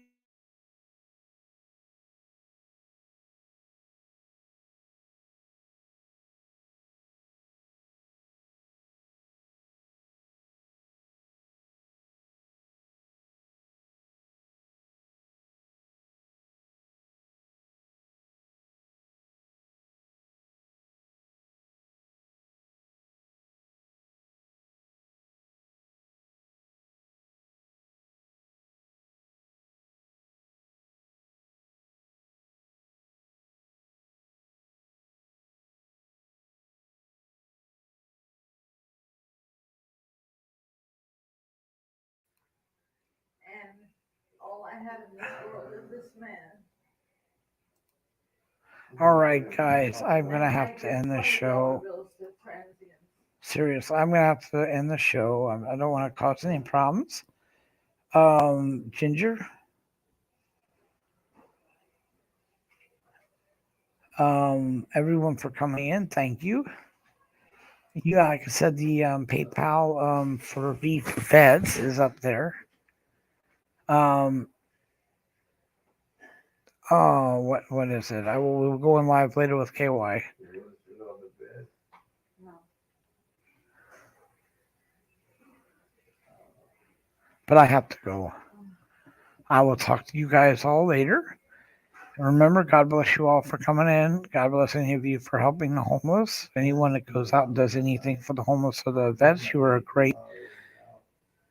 Speaker 8: And all I have in this world is this man.
Speaker 1: All right, guys, I'm going to have to end the show. Seriously, I'm going to have to end the show. I don't want to cause any problems. Ginger? Everyone for coming in, thank you. Yeah, like I said, the PayPal for VFeds is up there. What is it? We'll go in live later with KY. But I have to go. I will talk to you guys all later. Remember, God bless you all for coming in. God bless any of you for helping the homeless. Anyone that goes out and does anything for the homeless or the vets, you are great.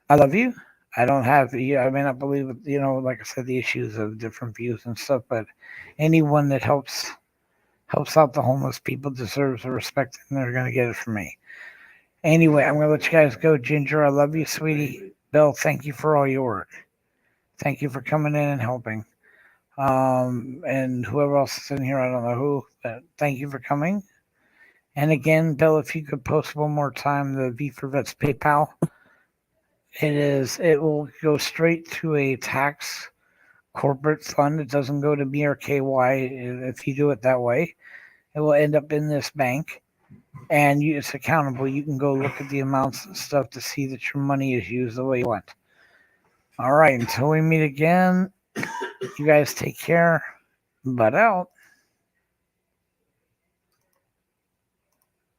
Speaker 1: I love you. I don't have, I may not believe, like I said, the issues of different views and stuff, but anyone that helps out the homeless people deserves the respect, and they're going to get it from me. Anyway, I'm going to let you guys go. Ginger, I love you, sweetie. Bill, thank you for all your work. Thank you for coming in and helping. And whoever else is in here, I don't know who, but thank you for coming. And again, Bill, if you could post one more time the V for Vets PayPal. It will go straight to a tax corporate fund. It doesn't go to me or KY if you do it that way. It will end up in this bank. and it's accountable. You can go look at the amounts and stuff to see that your money is used the way you want. All right, until we meet again, you guys take care. Butt out.